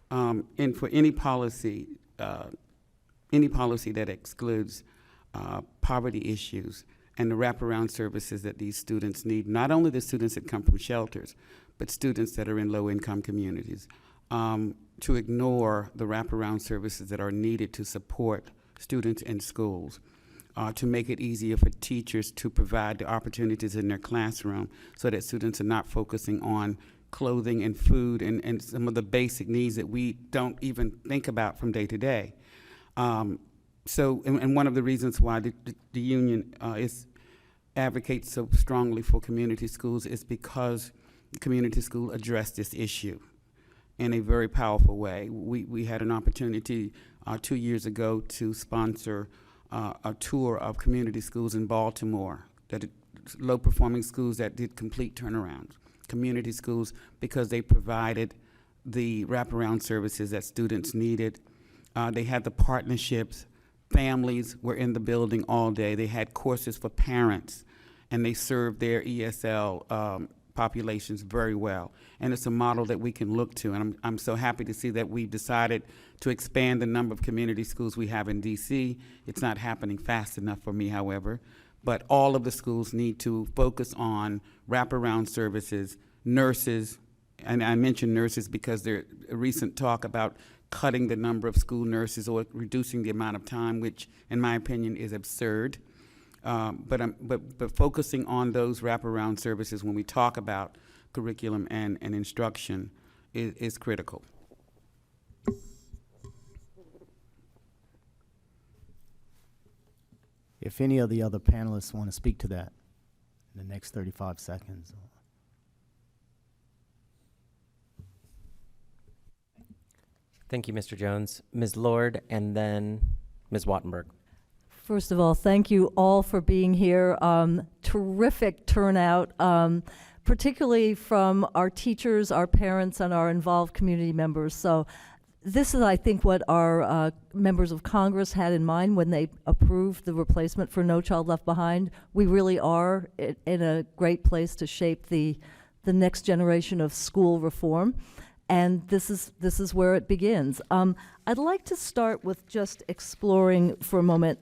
Speaker 9: And for any policy that excludes poverty issues and the wraparound services that these students need, not only the students that come from shelters, but students that are in low-income communities, to ignore the wraparound services that are needed to support students in schools, to make it easier for teachers to provide the opportunities in their classroom so that students are not focusing on clothing and food and some of the basic needs that we don't even think about from day to day. So one of the reasons why the union advocates so strongly for community schools is because community school addressed this issue in a very powerful way. We had an opportunity 2 years ago to sponsor a tour of community schools in Baltimore, low-performing schools that did complete turnarounds, community schools, because they provided the wraparound services that students needed. They had the partnerships. Families were in the building all day. They had courses for parents, and they served their ESL populations very well. And it's a model that we can look to. And I'm so happy to see that we've decided to expand the number of community schools we have in DC. It's not happening fast enough for me, however, but all of the schools need to focus on wraparound services, nurses, and I mention nurses because there's a recent talk about cutting the number of school nurses or reducing the amount of time, which in my opinion is absurd. But focusing on those wraparound services when we talk about curriculum and instruction is critical.
Speaker 13: If any of the other panelists want to speak to that in the next 35 seconds.
Speaker 1: Thank you, Mr. Jones. Ms. Lord, and then Ms. Wattenberg.
Speaker 3: First of all, thank you all for being here. Terrific turnout, particularly from our teachers, our parents, and our involved community members. So this is, I think, what our members of Congress had in mind when they approved the replacement for No Child Left Behind. We really are in a great place to shape the next generation of school reform. And this is where it begins. I'd like to start with just exploring for a moment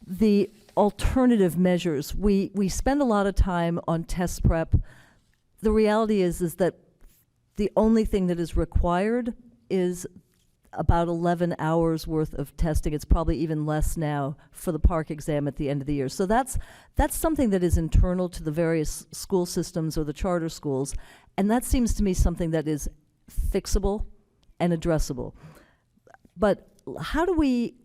Speaker 3: the alternative measures. We spend a lot of time on test prep. The reality is that the only thing that is required is about 11 hours worth of testing. It's probably even less now for the PARCC exam at the end of the year. So that's something that is internal to the various school systems or the charter schools. And that seems to me something that is fixable and addressable. But how do we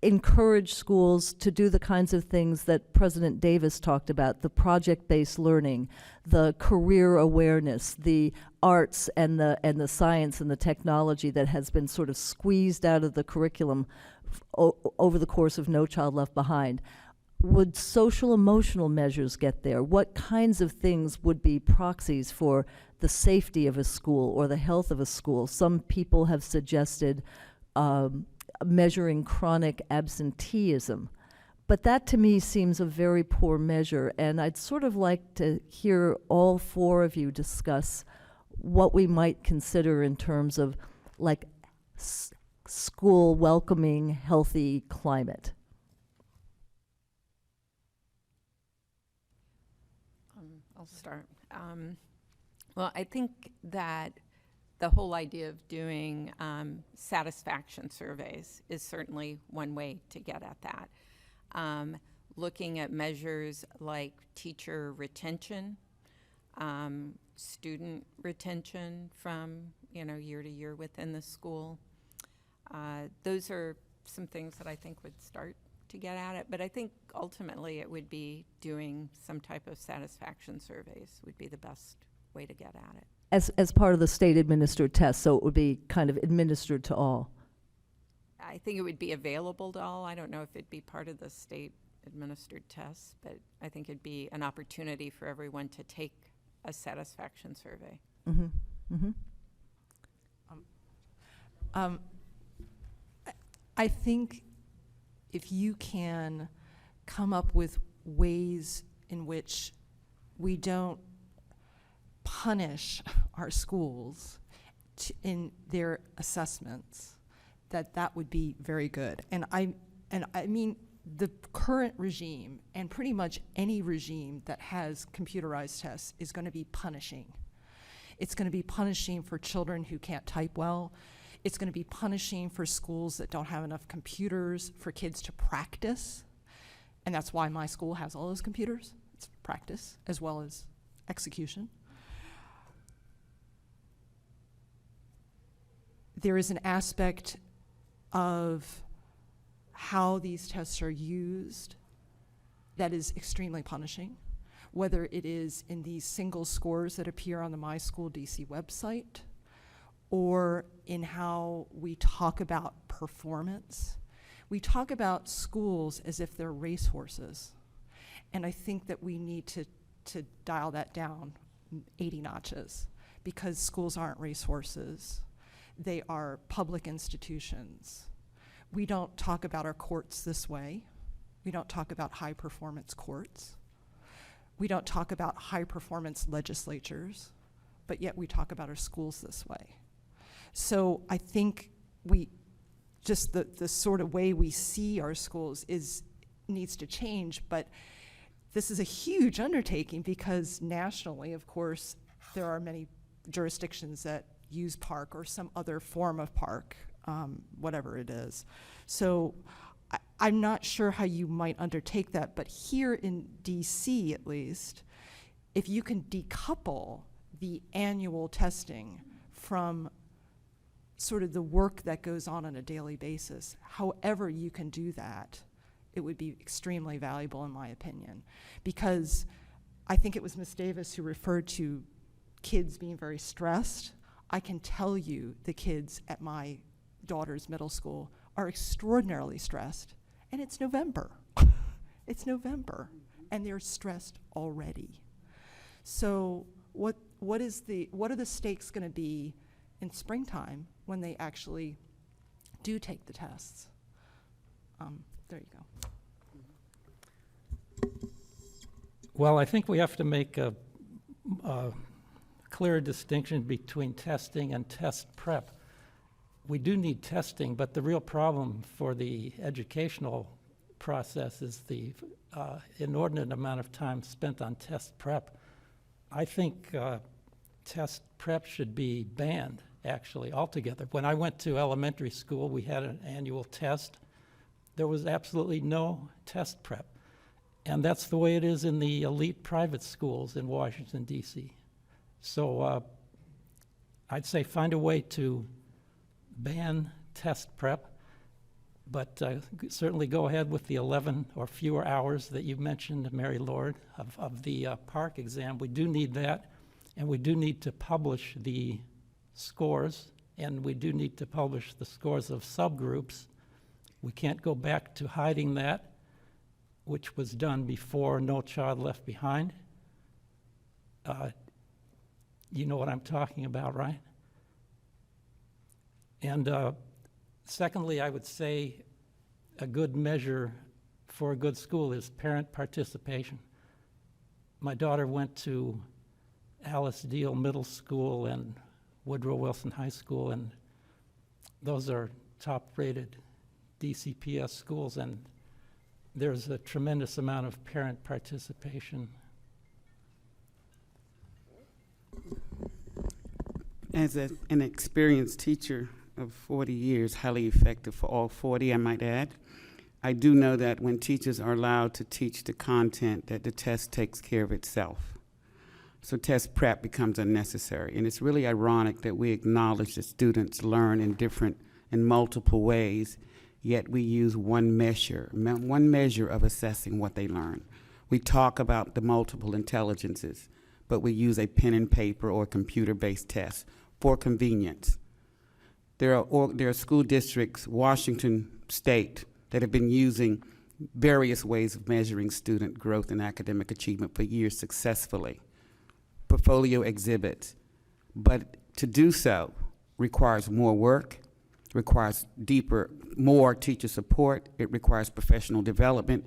Speaker 3: encourage schools to do the kinds of things that President Davis talked about, the project-based learning, the career awareness, the arts and the science and the technology that has been sort of squeezed out of the curriculum over the course of No Child Left Behind? Would social emotional measures get there? What kinds of things would be proxies for the safety of a school or the health of a school? Some people have suggested measuring chronic absenteeism. But that to me seems a very poor measure, and I'd sort of like to hear all four of you discuss what we might consider in terms of like school welcoming, healthy climate.
Speaker 12: I'll start. Well, I think that the whole idea of doing satisfaction surveys is certainly one way to get at that. Looking at measures like teacher retention, student retention from year to year within the school. Those are some things that I think would start to get at it, but I think ultimately it would be doing some type of satisfaction surveys would be the best way to get at it.
Speaker 3: As part of the state-administered test, so it would be kind of administered to all.
Speaker 12: I think it would be available to all. I don't know if it'd be part of the state-administered test, but I think it'd be an opportunity for everyone to take a satisfaction survey.
Speaker 3: Mm-hmm. Mm-hmm.
Speaker 11: I think if you can come up with ways in which we don't punish our schools in their assessments, that would be very good. And I mean, the current regime and pretty much any regime that has computerized tests is going to be punishing. It's going to be punishing for children who can't type well. It's going to be punishing for schools that don't have enough computers for kids to practice. And that's why my school has all those computers. It's practice as well as execution. There is an aspect of how these tests are used that is extremely punishing, whether it is in these single scores that appear on the My School DC website, or in how we talk about performance. We talk about schools as if they're racehorses, and I think that we need to dial that down 80 notches, because schools aren't racehorses. They are public institutions. We don't talk about our courts this way. We don't talk about high-performance courts. We don't talk about high-performance legislatures, but yet we talk about our schools this way. So I think the sort of way we see our schools is needs to change, but this is a huge undertaking because nationally, of course, there are many jurisdictions that use park or some other form of park, whatever it is. So I'm not sure how you might undertake that, but here in DC at least, if you can decouple the annual testing from sort of the work that goes on a daily basis, however you can do that, it would be extremely valuable in my opinion. Because I think it was Ms. Davis who referred to kids being very stressed. I can tell you the kids at my daughter's middle school are extraordinarily stressed, and it's November. It's November, and they're stressed already. So what are the stakes going to be in springtime when they actually do take the tests? There you go.
Speaker 10: Well, I think we have to make a clear distinction between testing and test prep. We do need testing, but the real problem for the educational process is the inordinate amount of time spent on test prep. I think test prep should be banned, actually, altogether. When I went to elementary school, we had an annual test. There was absolutely no test prep. And that's the way it is in the elite private schools in Washington, D.C. So I'd say find a way to ban test prep, but certainly go ahead with the 11 or fewer hours that you mentioned, Mary Lord, of the park exam. We do need that, and we do need to publish the scores, and we do need to publish the scores of subgroups. We can't go back to hiding that, which was done before No Child Left Behind. You know what I'm talking about, right? And secondly, I would say a good measure for a good school is parent participation. My daughter went to Alice Deal Middle School and Woodrow Wilson High School, and those are top-rated DCPS schools, and there's a tremendous amount of parent participation.
Speaker 9: As an experienced teacher of 40 years, highly effective for all 40, I might add, I do know that when teachers are allowed to teach the content, that the test takes care of itself. So test prep becomes unnecessary. And it's really ironic that we acknowledge that students learn in multiple ways, yet we use one measure of assessing what they learn. We talk about the multiple intelligences, but we use a pen and paper or computer-based test for convenience. There are school districts, Washington State, that have been using various ways of measuring student growth and academic achievement for years successfully. Portfolio exhibits. But to do so requires more work, requires more teacher support, it requires professional development,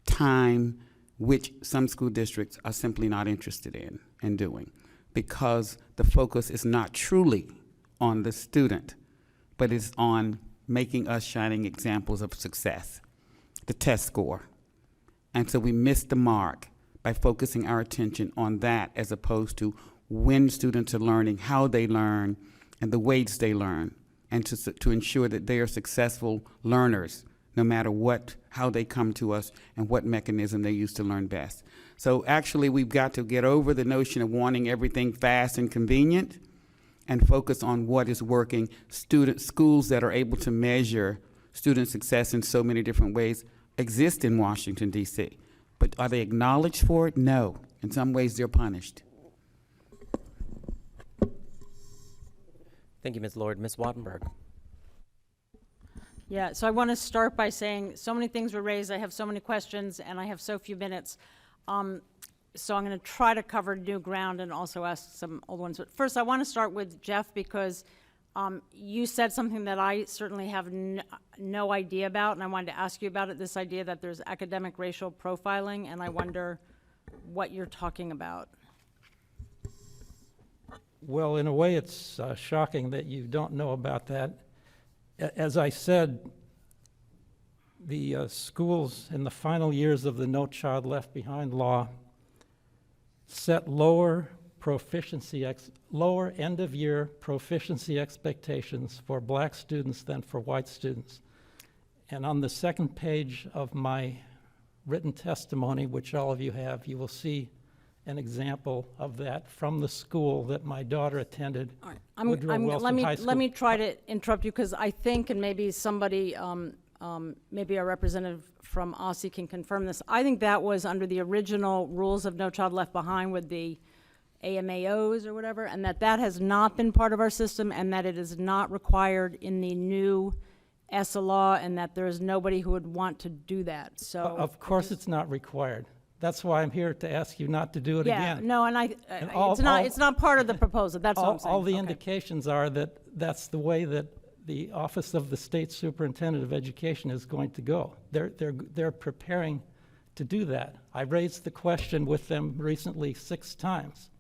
Speaker 9: time, which some school districts are simply not interested in doing, because the focus is not truly on the student, but is on making us shining examples of success, the test score. And so we miss the mark by focusing our attention on that as opposed to when students are learning, how they learn, and the ways they learn, and to ensure that they are successful learners, no matter how they come to us and what mechanism they use to learn best. So actually, we've got to get over the notion of wanting everything fast and convenient and focus on what is working. Schools that are able to measure student success in so many different ways exist in Washington, D.C. But are they acknowledged for it? No. In some ways, they're punished.
Speaker 1: Thank you, Ms. Lord. Ms. Wattenberg.
Speaker 6: Yeah, so I want to start by saying so many things were raised, I have so many questions, and I have so few minutes. So I'm going to try to cover new ground and also ask some old ones. But first, I want to start with Jeff because you said something that I certainly have no idea about, and I wanted to ask you about it, this idea that there's academic racial profiling, and I wonder what you're talking about.
Speaker 10: Well, in a way, it's shocking that you don't know about that. As I said, the schools in the final years of the No Child Left Behind law set lower end-of-year proficiency expectations for black students than for white students. And on the second page of my written testimony, which all of you have, you will see an example of that from the school that my daughter attended,
Speaker 6: All right.
Speaker 10: Woodrow Wilson High School.
Speaker 6: Let me try to interrupt you, because I think, and maybe somebody, maybe a representative from OSSI can confirm this. I think that was under the original rules of No Child Left Behind with the AMAOs or whatever, and that has not been part of our system, and that it is not required in the new ESSA law, and that there is nobody who would want to do that. So
Speaker 10: Of course it's not required. That's why I'm here to ask you not to do it
Speaker 6: yeah,
Speaker 10: again.
Speaker 6: no, and it's not part of the proposal. That's all I'm saying.
Speaker 10: All the
Speaker 6: Okay.
Speaker 10: indications are that that's the way that the Office of the State Superintendent of Education is going to go. They're preparing to do that. I raised the question with them recently 6 times.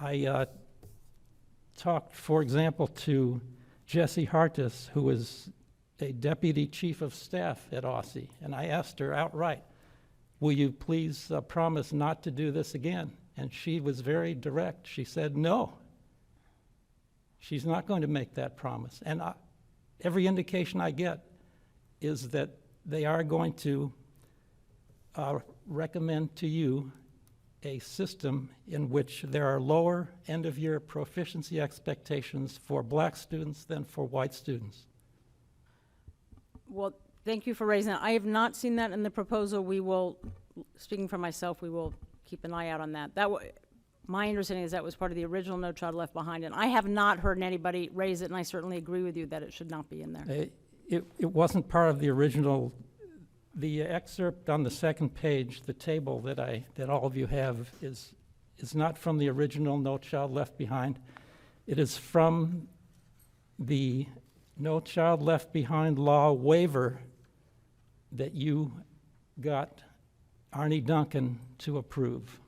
Speaker 10: I talked, for example, to Jessie Hartis, who is a deputy chief of staff at OSSI, and I asked her outright, will you please promise not to do this again? And she was very direct. She said no. She's not going to make that promise. And every indication I get is that they are going to recommend to you a system in which there are lower end-of-year proficiency expectations for black students than for white students.
Speaker 6: Well, thank you for raising that. I have not seen that in the proposal. We will, speaking for myself, we will keep an eye out on that. My understanding is that was part of the original No Child Left Behind, and I have not heard anybody raise it, and I certainly agree with you that it should not be in there.
Speaker 10: It wasn't part of the original. The excerpt on the second page, the table that all of you have, is not from the original No Child Left Behind. It is from the No Child Left Behind law waiver that you got Arnie Duncan to approve.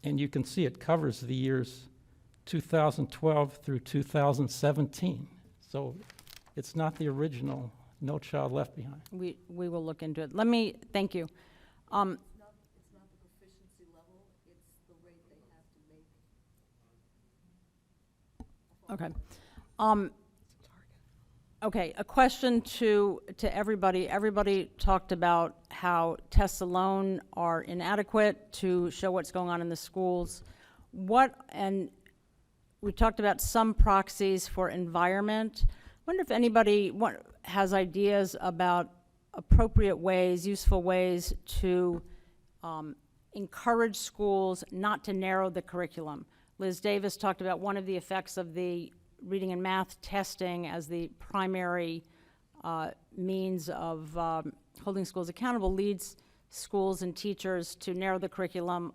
Speaker 10: And you can see it covers the years 2012 through 2017. So it's not the original No Child Left Behind.
Speaker 6: We will look into it. Thank you.
Speaker 3: It's not the proficiency level, it's the rate they have to make.
Speaker 6: Okay. Okay, a question to everybody. Everybody talked about how tests alone are inadequate to show what's going on in the schools. And we talked about some proxies for environment. I wonder if anybody has ideas about appropriate ways, useful ways to encourage schools not to narrow the curriculum. Liz Davis talked about one of the effects of the reading and math testing as the primary means of holding schools accountable leads schools and teachers to narrow the curriculum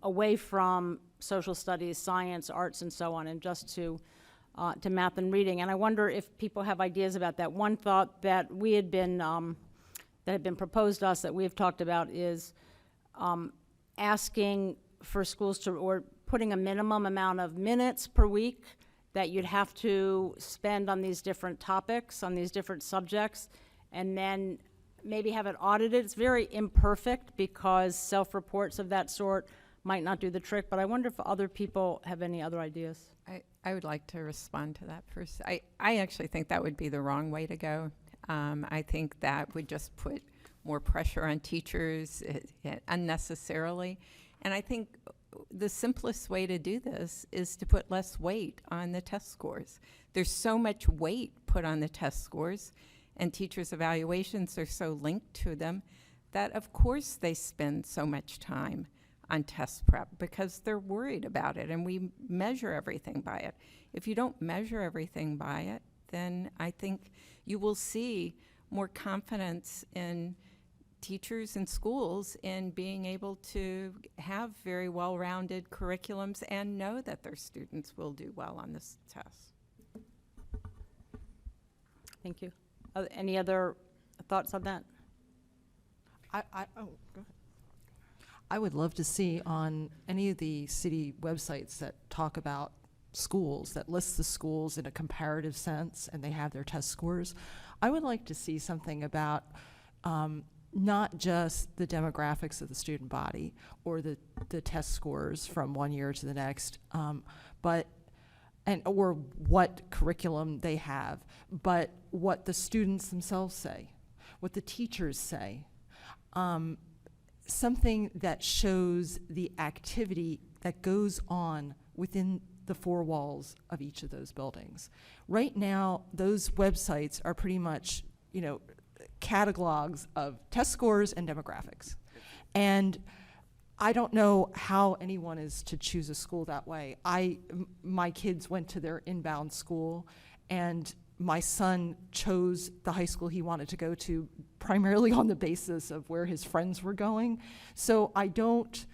Speaker 6: away from social studies, science, arts, and so on, and just to math and reading. And I wonder if people have ideas about that. One thought that we had been, that had been proposed to us that we have talked about is asking for schools to, or putting a minimum amount of minutes per week that you'd have to spend on these different topics, on these different subjects, and then maybe have it audited. It's very imperfect because self-reports of that sort might not do the trick, but I wonder if other people have any other ideas.
Speaker 12: I would like to respond to that first. I actually think that would be the wrong way to go. I think that would just put more pressure on teachers unnecessarily. And I think the simplest way to do this is to put less weight on the test scores. There's so much weight put on the test scores, and teachers' evaluations are so linked to them that of course they spend so much time on test prep because they're worried about it, and we measure everything by it. If you don't measure everything by it, then I think you will see more confidence in teachers and schools in being able to have very well-rounded curriculums and know that their students will do well on this test.
Speaker 6: Thank you. Any other thoughts on that?
Speaker 11: Oh, go ahead. I would love to see on any of the city websites that talk about schools, that lists the schools in a comparative sense, and they have their test scores. I would like to see something about not just the demographics of the student body or the test scores from one year to the next, or what curriculum they have, but what the students themselves say, what the teachers say. Something that shows the activity that goes on within the four walls of each of those buildings. Right now, those websites are pretty much, catalogs of test scores and demographics. And I don't know how anyone is to choose a school that way. My kids went to their inbound school, and my son chose the high school he wanted to go to primarily on the basis of where his friends were going. So I don't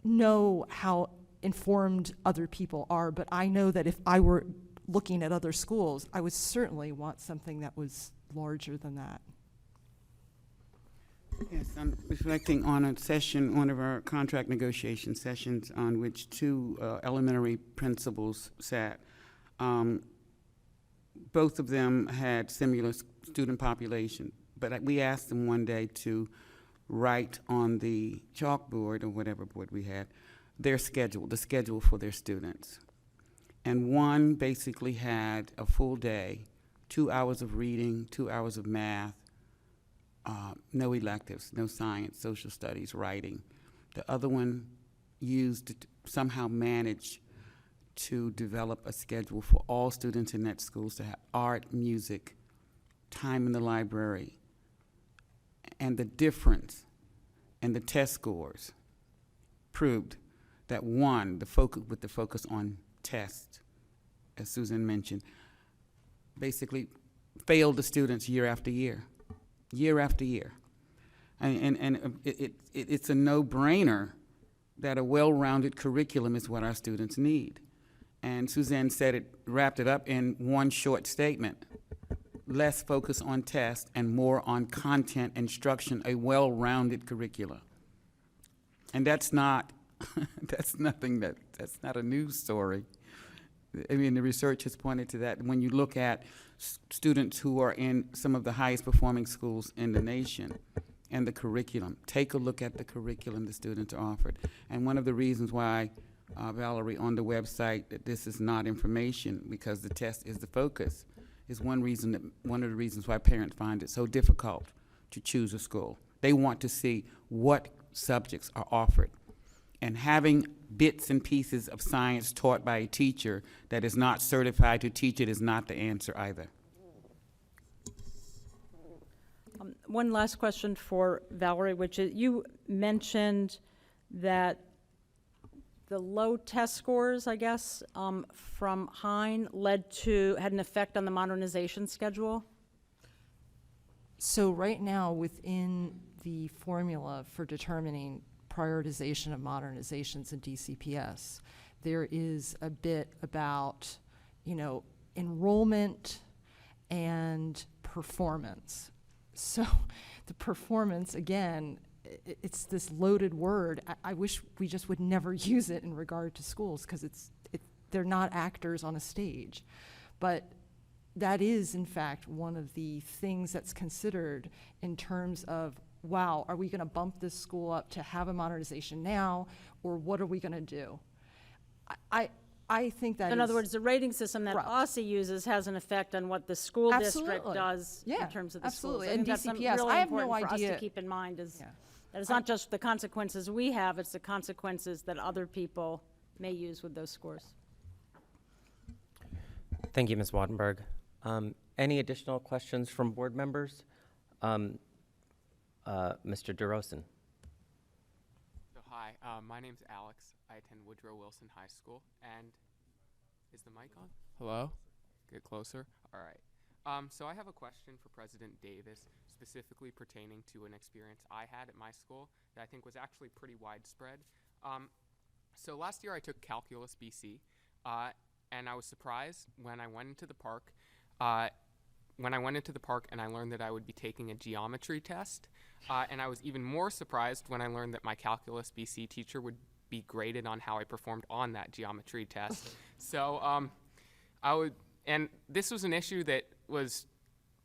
Speaker 11: know how informed other people are, but I know that if I were looking at other schools, I would certainly want something that was larger than that.
Speaker 9: Yes, I'm reflecting on a session, one of our contract negotiation sessions, on which two elementary principals sat. Both of them had similar student population, but we asked them one day to write on the chalkboard, or whatever board we had, their schedule, the schedule for their students. And one basically had a full day, 2 hours of reading, 2 hours of math, no electives, no science, social studies, writing. The other one somehow managed to develop a schedule for all students in that school to have art, music, time in the library. And the difference in the test scores proved that one, with the focus on tests, as Susan mentioned, basically failed the students year after year. Year after year. And it's a no-brainer that a well-rounded curriculum is what our students need. And Suzanne wrapped it up in one short statement: less focus on tests and more on content instruction, a well-rounded curricula. And that's not, that's not a news story. I mean, the research has pointed to that. When you look at students who are in some of the highest performing schools in the nation and the curriculum, take a look at the curriculum the students are offered. And one of the reasons why, Valerie, on the website, that this is not information because the test is the focus, is one of the reasons why parents find it so difficult to choose a school. They want to see what subjects are offered. And having bits and pieces of science taught by a teacher that is not certified to teach it is not the answer either.
Speaker 6: One last question for Valerie, which is, you mentioned that the low test scores, I guess, from Hein had an effect on the modernization schedule?
Speaker 11: So right now, within the formula for determining prioritization of modernizations in DCPS, there is a bit about, enrollment and performance. So the performance, again, it's this loaded word. I wish we just would never use it in regard to schools, because they're not actors on a stage. But that is, in fact, one of the things that's considered in terms of, wow, are we going to bump this school up to have a modernization now, or what are we going to do? I think that
Speaker 6: In other words, the rating system that
Speaker 11: Correct.
Speaker 6: OSSE uses has an effect on what the school district
Speaker 11: Absolutely.
Speaker 6: does
Speaker 11: Yeah,
Speaker 6: in terms of the
Speaker 11: absolutely.
Speaker 6: schools. I
Speaker 11: And
Speaker 6: think that's something
Speaker 11: DCPS,
Speaker 6: really
Speaker 11: I have no
Speaker 6: important for us
Speaker 11: idea-
Speaker 6: to keep in mind is
Speaker 11: Yeah.
Speaker 6: that it's not just the consequences we have, it's the consequences that other people may use with those scores.
Speaker 1: Thank you, Ms. Wattenberg. Any additional questions from board members? Mr. DeRosen.
Speaker 8: So hi, my name's Alex. I attend Woodrow Wilson High School, and is the mic on? Hello? Get closer. All right. So I have a question for President Davis, specifically pertaining to an experience I had at my school that I think was actually pretty widespread. So last year I took Calculus BC, and I was surprised when I went into the park. And I learned that I would be taking a geometry test, and I was even more surprised when I learned that my Calculus BC teacher would be graded on how I performed on that geometry test. So and this was an issue that was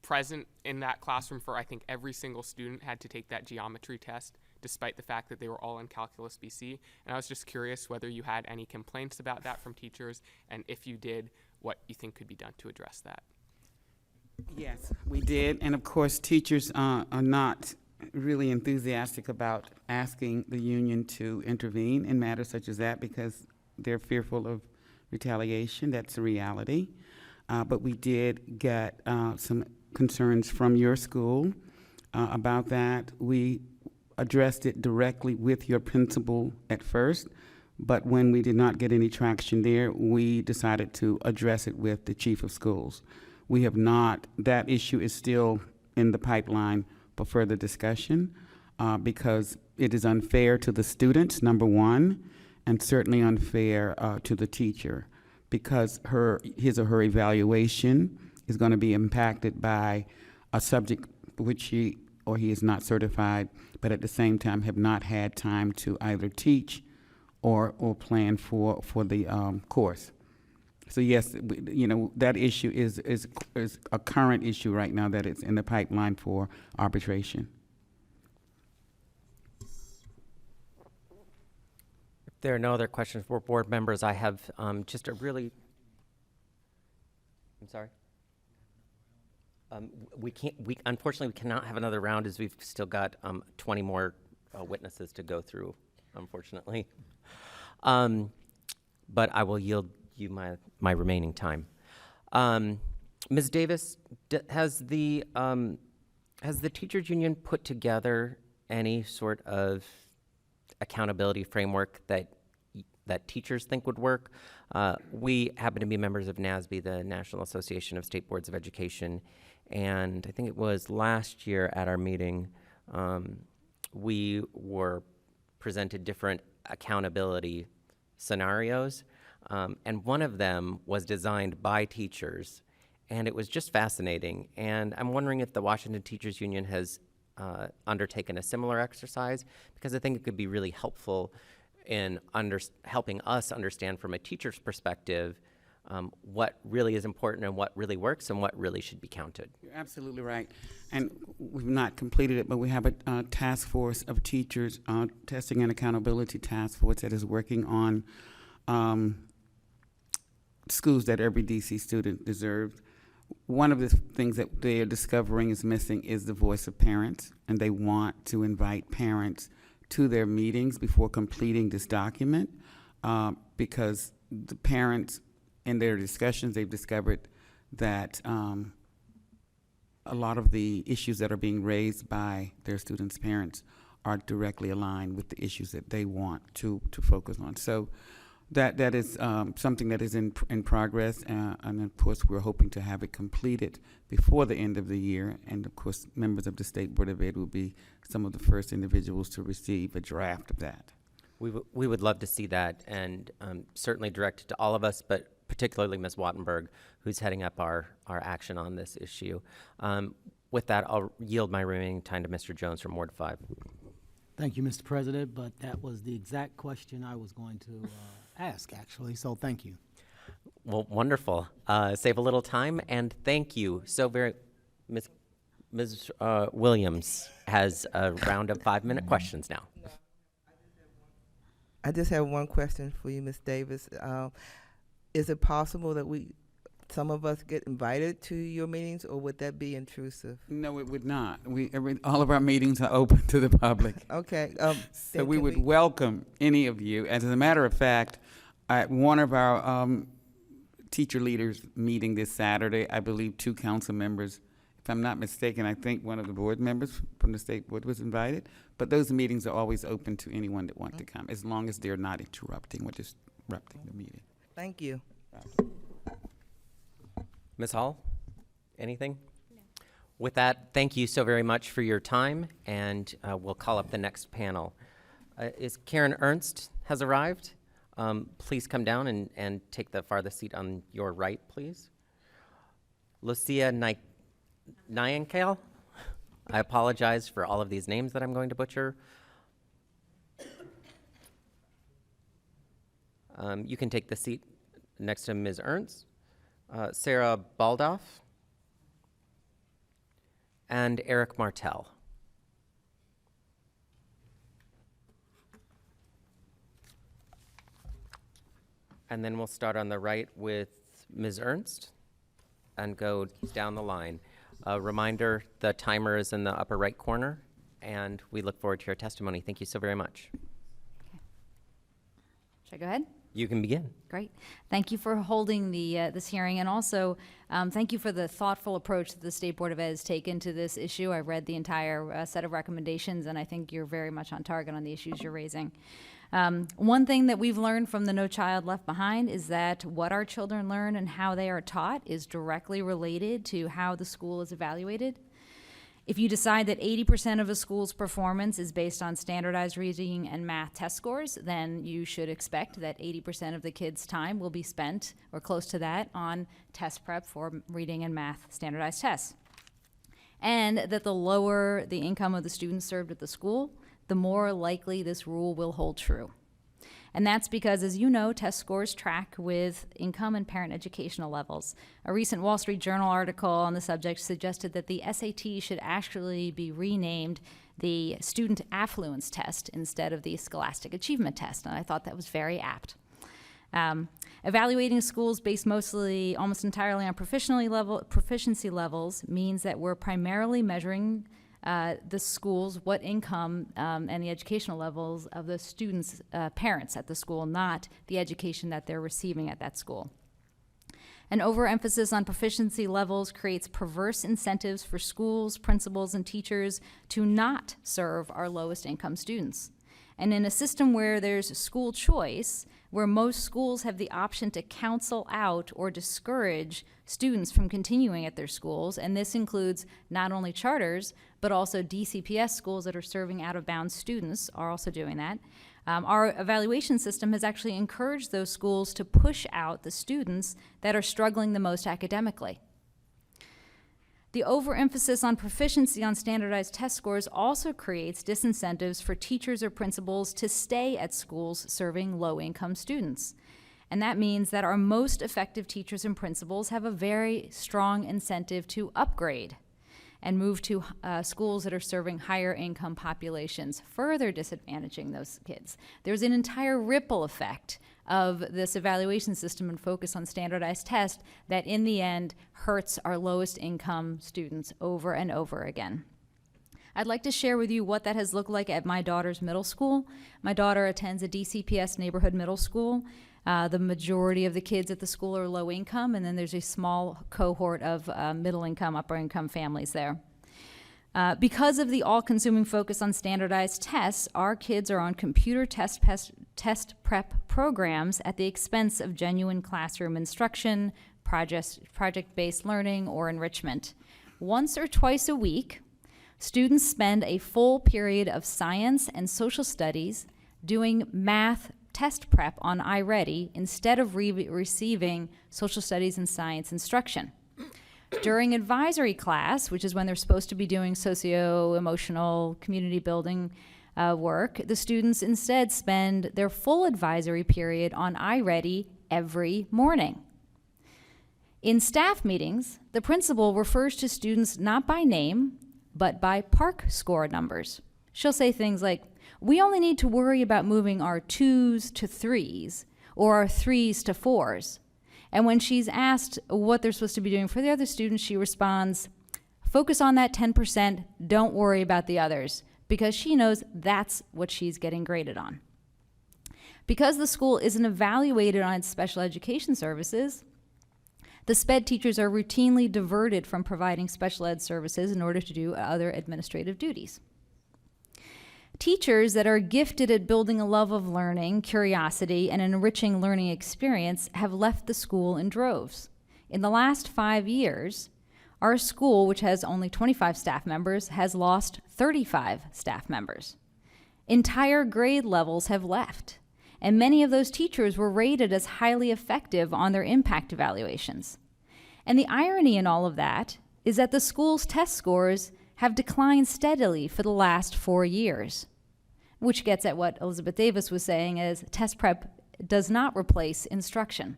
Speaker 8: present in that classroom for I think every single student had to take that geometry test, despite the fact that they were all in Calculus BC. And I was just curious whether you had any complaints about that from teachers, and if you did, what you think could be done to address that.
Speaker 9: Yes, we did, and of course, teachers are not really enthusiastic about asking the union to intervene in matters such as that because they're fearful of retaliation. That's a reality. But we did get some concerns from your school about that. We addressed it directly with your principal at first, but when we did not get any traction there, we decided to address it with the chief of schools. We have not, that issue is still in the pipeline for further discussion because it is unfair to the students, number one, and certainly unfair to the teacher because his or her evaluation is going to be impacted by a subject which he or he is not certified, but at the same time have not had time to either teach or plan for the course. So yes, that issue is a current issue right now that it's in the pipeline for arbitration.
Speaker 1: If there are no other questions for board members, I have just a really, I'm sorry? Unfortunately, we cannot have another round as we've still got 20 more witnesses to go through, unfortunately. But I will yield you my remaining time. Ms. Davis, has the teachers union put together any sort of accountability framework that teachers think would work? We happen to be members of NASB, the National Association of State Boards of Education, and I think it was last year at our meeting, we were presented different accountability scenarios, and one of them was designed by teachers, and it was just fascinating. And I'm wondering if the Washington Teachers Union has undertaken a similar exercise, because I think it could be really helpful in helping us understand from a teacher's perspective what really is important and what really works and what really should be counted.
Speaker 9: You're absolutely right. And we've not completed it, but we have a task force of teachers, testing and accountability task force that is working on schools that every DC student deserves. One of the things that they are discovering is missing is the voice of parents, and they want to invite parents to their meetings before completing this document because the parents, in their discussions, they've discovered that a lot of the issues that are being raised by their students' parents are directly aligned with the issues that they want to focus on. So that is something that is in progress, and of course we're hoping to have it completed before the end of the year. And of course, members of the State Board of Ed will be some of the first individuals to receive a draft of that.
Speaker 1: We would love to see that, and certainly directed to all of us, but particularly Ms. Wattenberg, who's heading up our action on this issue. With that, I'll yield my remaining time to Mr. Jones from Ward 5.
Speaker 13: Thank you, Mr. President, but that was the exact question I was going to ask, actually, so thank you.
Speaker 1: Well, wonderful. Save a little time, and thank you so very Ms. Williams has a round of 5-minute questions now.
Speaker 14: I just have one question for you, Ms. Davis. Is it possible that some of us get invited to your meetings, or would that be intrusive?
Speaker 9: No, it would not. All of our meetings are open to the public.
Speaker 14: Okay.
Speaker 9: So we would welcome any of you. As a matter of fact, at one of our teacher leaders meeting this Saturday, I believe 2 council members, if I'm not mistaken, I think one of the board members from the state board was invited. But those meetings are always open to anyone that wants to come, as long as they're not interrupting or disrupting the meeting.
Speaker 14: Thank you.
Speaker 1: Ms. Hall, anything? No. With that, thank you so very much for your time, and we'll call up the next panel. Is Karen Ernst has arrived? Please come down and take the farthest seat on your right, please. Lucia Nyankale, I apologize for all of these names that I'm going to butcher. You can take the seat next to Ms. Ernst, Sarah Baldoff, and Eric Martell. And then we'll start on the right with Ms. Ernst and go down the line. A reminder, the timer is in the upper right corner, and we look forward to your testimony. Thank you so very much.
Speaker 15: Should I go ahead?
Speaker 1: You can begin.
Speaker 15: Great. Thank you for holding the this hearing, and also thank you for the thoughtful approach that the State Board of Ed has taken to this issue. I read the entire set of recommendations, and I think you're very much on target on the issues you're raising. One thing that we've learned from the No Child Left Behind is that what our children learn and how they are taught is directly related to how the school is evaluated. If you decide that 80% of a school's performance is based on standardized reading and math test scores, then you should expect that 80% of the kids' time will be spent, or close to that, on test prep for reading and math standardized tests. And that the lower the income of the students served at the school, the more likely this rule will hold true. And that's because, as you know, test scores track with income and parent educational levels. A recent Wall Street Journal article on the subject suggested that the SAT should actually be renamed the Student Affluence Test instead of the Scholastic Achievement Test, and I thought that was very apt. Evaluating schools based almost entirely on proficiency levels means that we're primarily measuring the schools, what income and the educational levels of the students' parents at the school, not the education that they're receiving at that school. An overemphasis on proficiency levels creates perverse incentives for schools, principals, and teachers to not serve our lowest income students. And in a system where there's school choice, where most schools have the option to counsel out or discourage students from continuing at their schools, and this includes not only charters, but also DCPS schools that are serving out-of-bounds students are also doing that. Our evaluation system has actually encouraged those schools to push out the students that are struggling the most academically. The overemphasis on proficiency on standardized test scores also creates disincentives for teachers or principals to stay at schools serving low-income students. And that means that our most effective teachers and principals have a very strong incentive to upgrade and move to schools that are serving higher income populations, further disadvantaging those kids. There's an entire ripple effect of this evaluation system and focus on standardized tests that in the end hurts our lowest income students over and over again. I'd like to share with you what that has looked like at my daughter's middle school. My daughter attends a DCPS neighborhood middle school. The majority of the kids at the school are low income, and then there's a small cohort of middle income, upper income families there. Because of the all-consuming focus on standardized tests, our kids are on computer test prep programs at the expense of genuine classroom instruction, project-based learning, or enrichment. Once or twice a week, students spend a full period of science and social studies doing math test prep on iReady instead of receiving social studies and science instruction. During advisory class, which is when they're supposed to be doing socio-emotional community building work, the students instead spend their full advisory period on iReady every morning. In staff meetings, the principal refers to students not by name, but by PARCC score numbers. She'll say things like, "We only need to worry about moving our 2s to 3s or our 3s to 4s. And when she's asked what they're supposed to be doing for the other students, she responds, "Focus on that 10%, don't worry about the others," because she knows that's what she's getting graded on. Because the school isn't evaluated on its special education services, the SPED teachers are routinely diverted from providing special ed services in order to do other administrative duties. Teachers that are gifted at building a love of learning, curiosity, and an enriching learning experience have left the school in droves. In the last 5 years, our school, which has only 25 staff members, has lost 35 staff members. Entire grade levels have left, and many of those teachers were rated as highly effective on their impact evaluations. And the irony in all of that is that the school's test scores have declined steadily for the last 4 years, which gets at what Elizabeth Davis was saying as test prep does not replace instruction.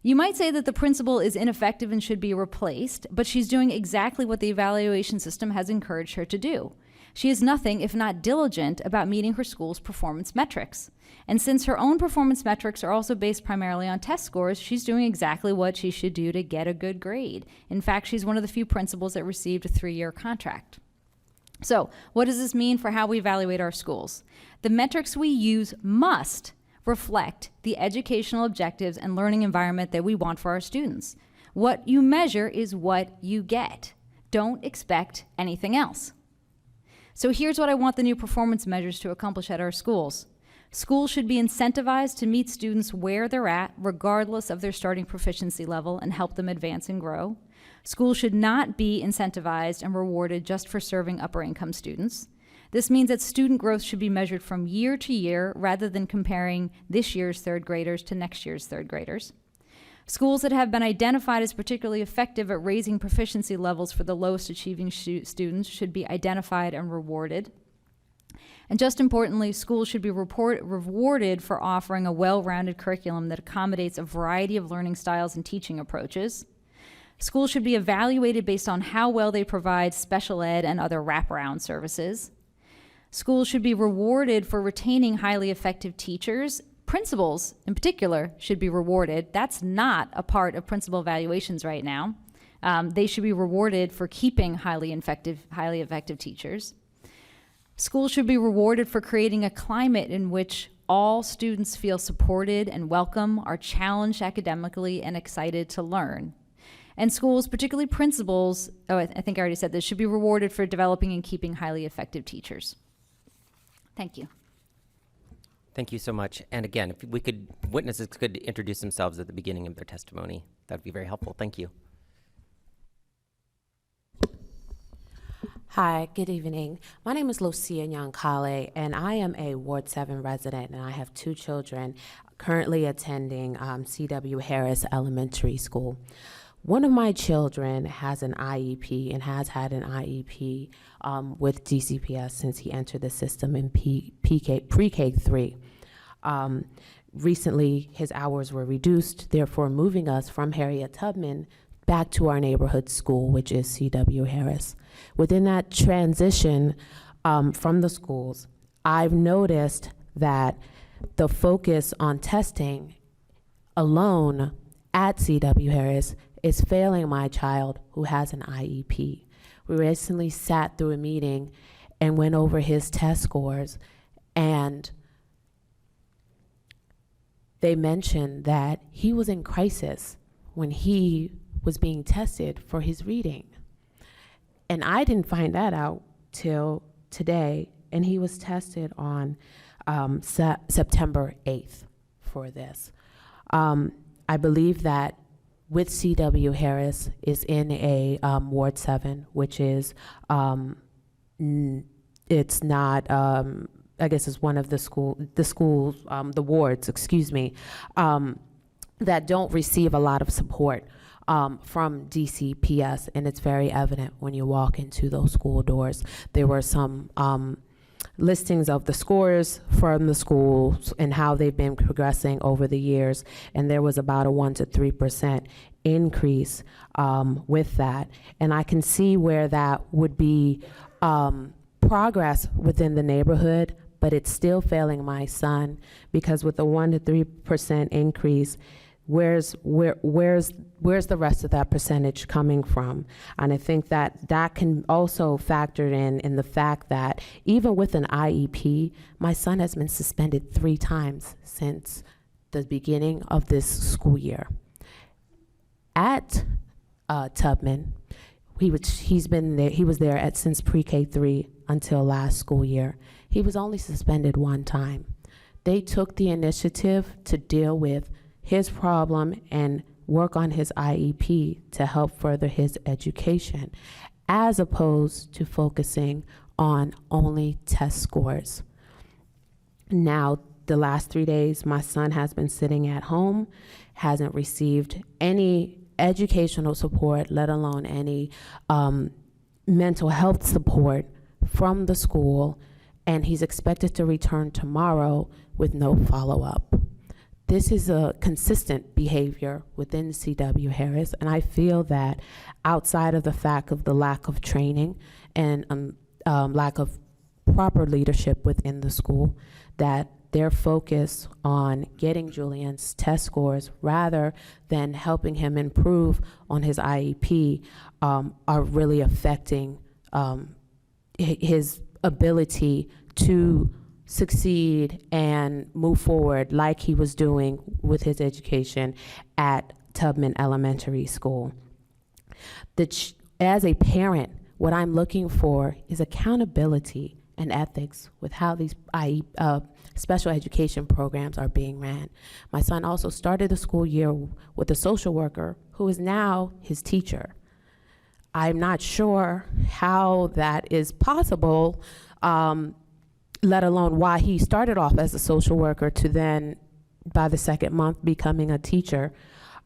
Speaker 15: You might say that the principal is ineffective and should be replaced, but she's doing exactly what the evaluation system has encouraged her to do. She is nothing if not diligent about meeting her school's performance metrics. And since her own performance metrics are also based primarily on test scores, she's doing exactly what she should do to get a good grade. In fact, she's one of the few principals that received a 3-year contract. So, what does this mean for how we evaluate our schools? The metrics we use must reflect the educational objectives and learning environment that we want for our students. What you measure is what you get. Don't expect anything else. So here's what I want the new performance measures to accomplish at our schools. Schools should be incentivized to meet students where they're at, regardless of their starting proficiency level, and help them advance and grow. Schools should not be incentivized and rewarded just for serving upper income students. This means that student growth should be measured from year to year rather than comparing this year's third graders to next year's third graders. Schools that have been identified as particularly effective at raising proficiency levels for the lowest achieving students should be identified and rewarded. And just importantly, schools should be rewarded for offering a well-rounded curriculum that accommodates a variety of learning styles and teaching approaches. Schools should be evaluated based on how well they provide special ed and other wraparound services. Schools should be rewarded for retaining highly effective teachers. Principals, in particular, should be rewarded. That's not a part of principal evaluations right now. They should be rewarded for keeping highly effective teachers. Schools should be rewarded for creating a climate in which all students feel supported and welcome, are challenged academically, and excited to learn. And schools, particularly principals, I think I already said this, should be rewarded for developing and keeping highly effective teachers. Thank you.
Speaker 1: Thank you so much. And again, if we could, witnesses could introduce themselves at the beginning of their testimony. That would be very helpful. Thank you.
Speaker 16: Hi, good evening. My name is Lucia Nyankale, and I am a Ward 7 resident, and I have 2 children currently attending C.W. Harris Elementary School. One of my children has an IEP and has had an IEP with DCPS since he entered the system in pre-K3. Recently, his hours were reduced, therefore moving us from Harriet Tubman back to our neighborhood school, which is C.W. Harris. Within that transition from the schools, I've noticed that the focus on testing alone at C.W. Harris is failing my child who has an IEP. We recently sat through a meeting and went over his test scores, and they mentioned that he was in crisis when he was being tested for his reading. And I didn't find that out till today, and he was tested on September 8th for this. I believe that with C.W. Harris is in a Ward 7, which is, it's not, I guess it's one of the wards, excuse me, that don't receive a lot of support from DCPS, and it's very evident when you walk into those school doors. There were some listings of the scores from the schools and how they've been progressing over the years, and there was about a 1 to 3% increase with that. And I can see where that would be progress within the neighborhood, but it's still failing my son, because with a 1 to 3% increase, where's the rest of that percentage coming from? And I think that can also factor in the fact that even with an IEP, my son has been suspended 3 times since the beginning of this school year. At Tubman, he was there since pre-K3 until last school year. He was only suspended 1 time. They took the initiative to deal with his problem and work on his IEP to help further his education, as opposed to focusing on only test scores. Now, the last 3 days, my son has been sitting at home, hasn't received any educational support, let alone any mental health support from the school, and he's expected to return tomorrow with no follow-up. this is a consistent behavior within C.W. Harris, and I feel that outside of the fact of the lack of training and lack of proper leadership within the school, that their focus on getting Julian's test scores rather than helping him improve on his IEP are really affecting his ability to succeed and move forward like he was doing with his education at Tubman Elementary School. As a parent, what I'm looking for is accountability and ethics with how these special education programs are being ran. My son also started the school year with a social worker who is now his teacher. I'm not sure how that is possible, let alone why he started off as a social worker to then, by the second month, becoming a teacher.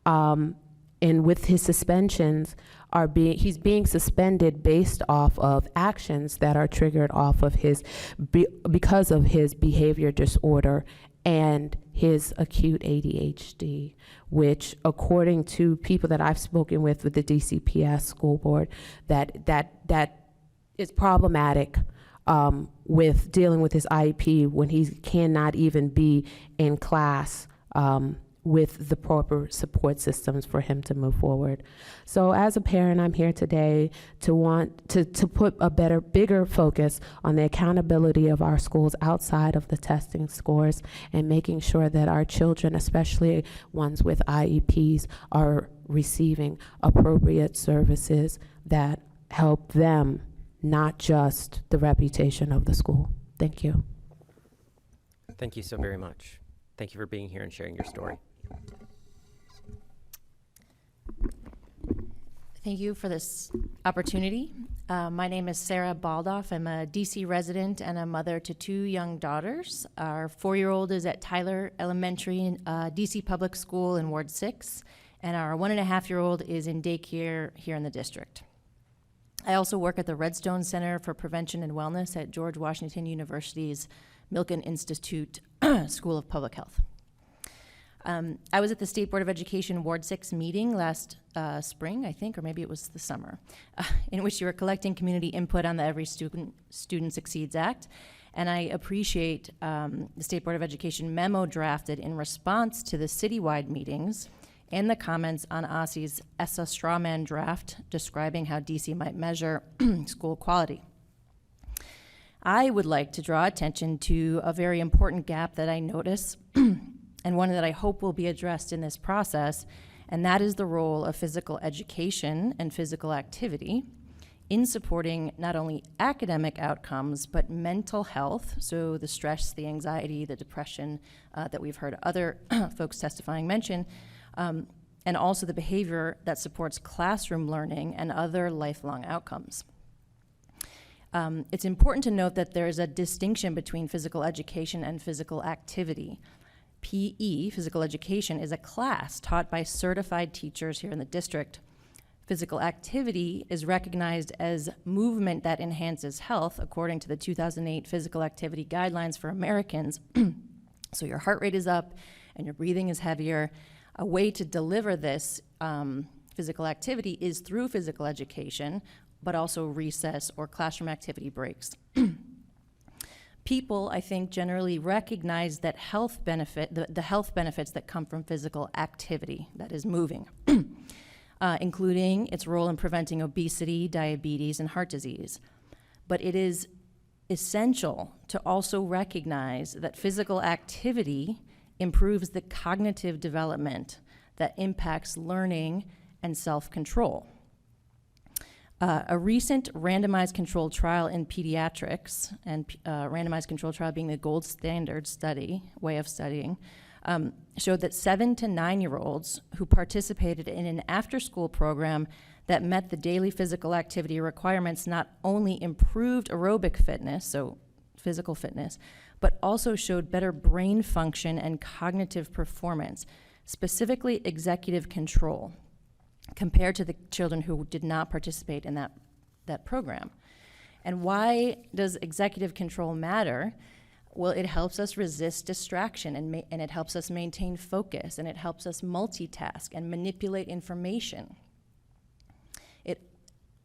Speaker 16: And with his suspensions, he's being suspended based off of actions that are triggered off of because of his behavior disorder and his acute ADHD, which, according to people that I've spoken with the DCPS school board, that is problematic with dealing with his IEP when he cannot even be in class with the proper support systems for him to move forward. So as a parent, I'm here today to want to put a bigger focus on the accountability of our schools outside of the testing scores and making sure that our children, especially ones with IEPs, are receiving appropriate services that help them, not just the reputation of the school. Thank you.
Speaker 1: Thank you so very much. Thank you for being here and sharing your story.
Speaker 17: Thank you for this opportunity. My name is Sarah Baldoff. I'm a DC resident and a mother to 2 young daughters. Our 4-year-old is at Tyler Elementary, DC Public School in Ward 6, and our 1.5-year-old is in daycare here in the district. I also work at the Redstone Center for Prevention and Wellness at George Washington University's Milken Institute School of Public Health. I was at the State Board of Education Ward 6 meeting last spring, I think, or maybe it was the summer, in which you were collecting community input on the Every Student Succeeds Act. And I appreciate the State Board of Education memo drafted in response to the citywide meetings and the comments on OSSI's ESSA strawman draft describing how DC might measure school quality. I would like to draw attention to a very important gap that I notice and one that I hope will be addressed in this process, and that is the role of physical education and physical activity in supporting not only academic outcomes, but mental health, so the stress, the anxiety, the depression that we've heard other folks testifying mention, and also the behavior that supports classroom learning and other lifelong outcomes. It's important to note that there is a distinction between physical education and physical activity. PE, physical education, is a class taught by certified teachers here in the district. Physical activity is recognized as movement that enhances health according to the 2008 Physical Activity Guidelines for Americans. So your heart rate is up and your breathing is heavier. A way to deliver this physical activity is through physical education, but also recess or classroom activity breaks. People, I think, generally recognize that the health benefits that come from physical activity, that is moving, including its role in preventing obesity, diabetes, and heart disease. But it is essential to also recognize that physical activity improves the cognitive development that impacts learning and self-control. A recent randomized controlled trial in pediatrics, and randomized controlled trial being the gold standard way of studying, showed that 7 to 9-year-olds who participated in an after-school program that met the daily physical activity requirements not only improved aerobic fitness, so physical fitness, but also showed better brain function and cognitive performance, specifically executive control, compared to the children who did not participate in that program. And why does executive control matter? Well, it helps us resist distraction, and it helps us maintain focus, and it helps us multitask and manipulate information.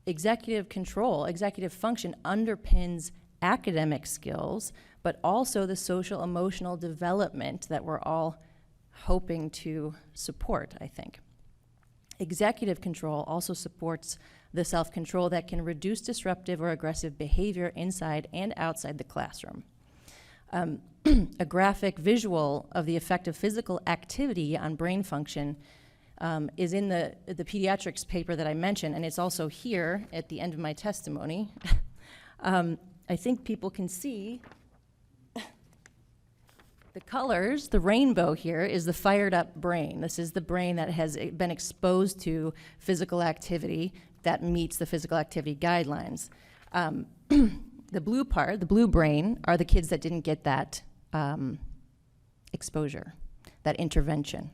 Speaker 17: Executive control, executive function underpins academic skills, but also the social emotional development that we're all hoping to support, I think. Executive control also supports the self-control that can reduce disruptive or aggressive behavior inside and outside the classroom. A graphic visual of the effect of physical activity on brain function is in the pediatrics paper that I mentioned, and it's also here at the end of my testimony. I think people can see the colors. The rainbow here is the fired up brain. This is the brain that has been exposed to physical activity that meets the physical activity guidelines. The blue part, the blue brain, are the kids that didn't get that exposure, that intervention.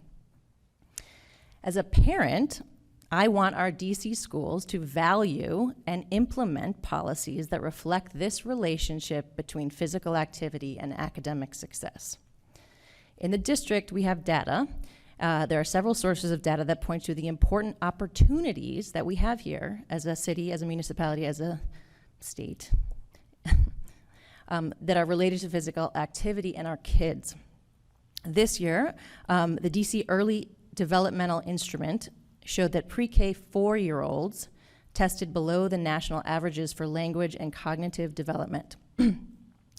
Speaker 17: As a parent, I want our DC schools to value and implement policies that reflect this relationship between physical activity and academic success. In the district, we have data. There are several sources of data that point to the important opportunities that we have here as a city, as a municipality, as a state, that are related to physical activity and our kids. This year, the DC Early Developmental Instrument showed that pre-K 4-year-olds tested below the national averages for language and cognitive development. And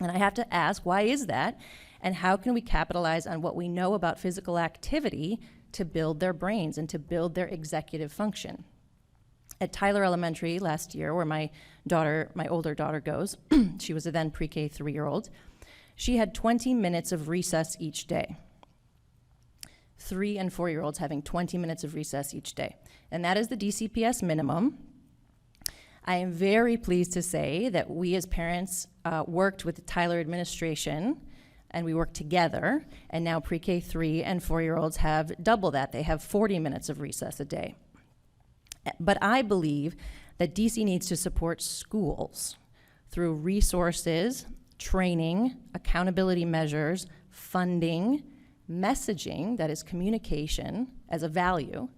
Speaker 17: I have to ask, why is that? And how can we capitalize on what we know about physical activity to build their brains and to build their executive function? At Tyler Elementary last year, where my older daughter goes, she was a then pre-K 3-year-old, she had 20 minutes of recess each day. 3 and 4-year-olds having 20 minutes of recess each day. And that is the DCPS minimum. I am very pleased to say that we as parents worked with the Tyler administration, and we worked together, and now pre-K 3 and 4-year-olds have double that. They have 40 minutes of recess a day. But I believe that DC needs to support schools through resources, training, accountability measures, funding, messaging, that is communication as a value,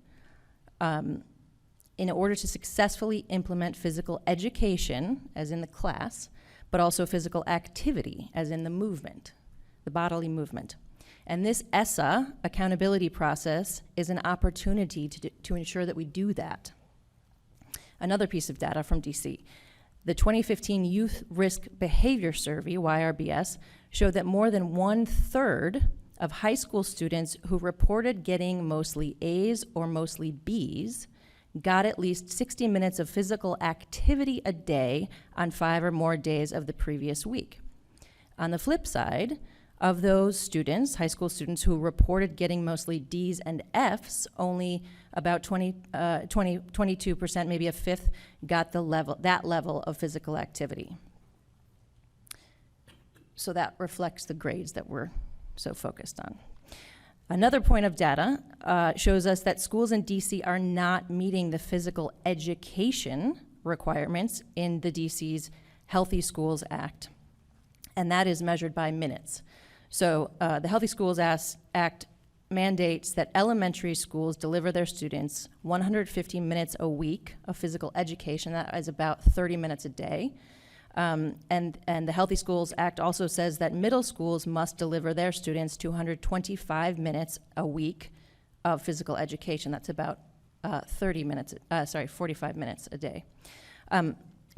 Speaker 17: in order to successfully implement physical education, as in the class, but also physical activity, as in the movement, the bodily movement. And this ESSA accountability process is an opportunity to ensure that we do that. Another piece of data from DC. The 2015 Youth Risk Behavior Survey, YRBS, showed that more than 1/3 of high school students who reported getting mostly A's or mostly B's got at least 60 minutes of physical activity a day on 5 or more days of the previous week. On the flip side, of those students, high school students who reported getting mostly D's and F's, only about 22%, maybe a fifth, got that level of physical activity. So that reflects the grades that we're so focused on. Another point of data shows us that schools in DC are not meeting the physical education requirements in the DC's Healthy Schools Act, and that is measured by minutes. So the Healthy Schools Act mandates that elementary schools deliver their students 150 minutes a week of physical education. That is about 30 minutes a day. And the Healthy Schools Act also says that middle schools must deliver their students 225 minutes a week of physical education. That's about 45 minutes a day.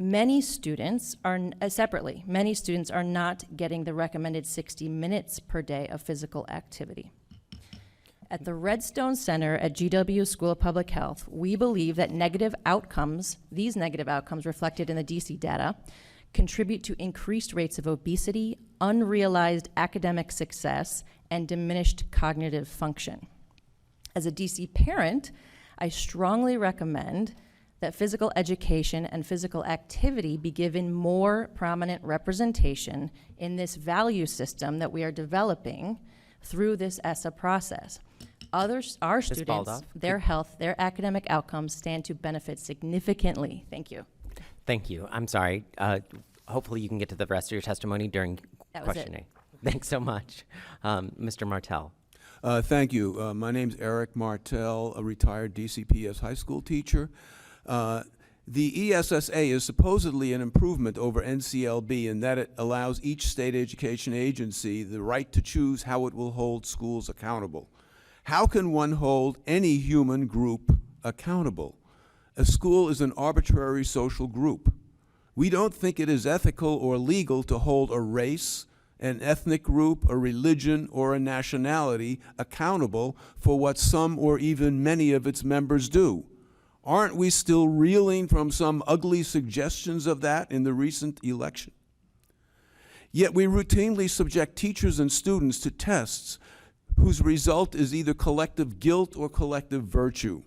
Speaker 17: Many students are, separately, many students are not getting the recommended 60 minutes per day of physical activity. At the Redstone Center at GW School of Public Health, we believe that negative outcomes, these negative outcomes reflected in the DC data, contribute to increased rates of obesity, unrealized academic success, and diminished cognitive function. As a DC parent, I strongly recommend that physical education and physical activity be given more prominent representation in this value system that we are developing through this ESSA process. Our students, their health, their academic outcomes stand to benefit significantly. Thank you.
Speaker 1: Thank you. I'm sorry. Hopefully you can get to the rest of your testimony during
Speaker 17: That was
Speaker 1: questioning. Thanks so much. Mr. Martell.
Speaker 18: Thank you. My name's Eric Martell, a retired DCPS high school teacher. The ESSA is supposedly an improvement over NCLB in that it allows each state education agency the right to choose how it will hold schools accountable. How can one hold any human group accountable? A school is an arbitrary social group. We don't think it is ethical or legal to hold a race, an ethnic group, a religion, or a nationality accountable for what some or even many of its members do. Aren't we still reeling from some ugly suggestions of that in the recent election? Yet we routinely subject teachers and students to tests whose result is either collective guilt or collective virtue.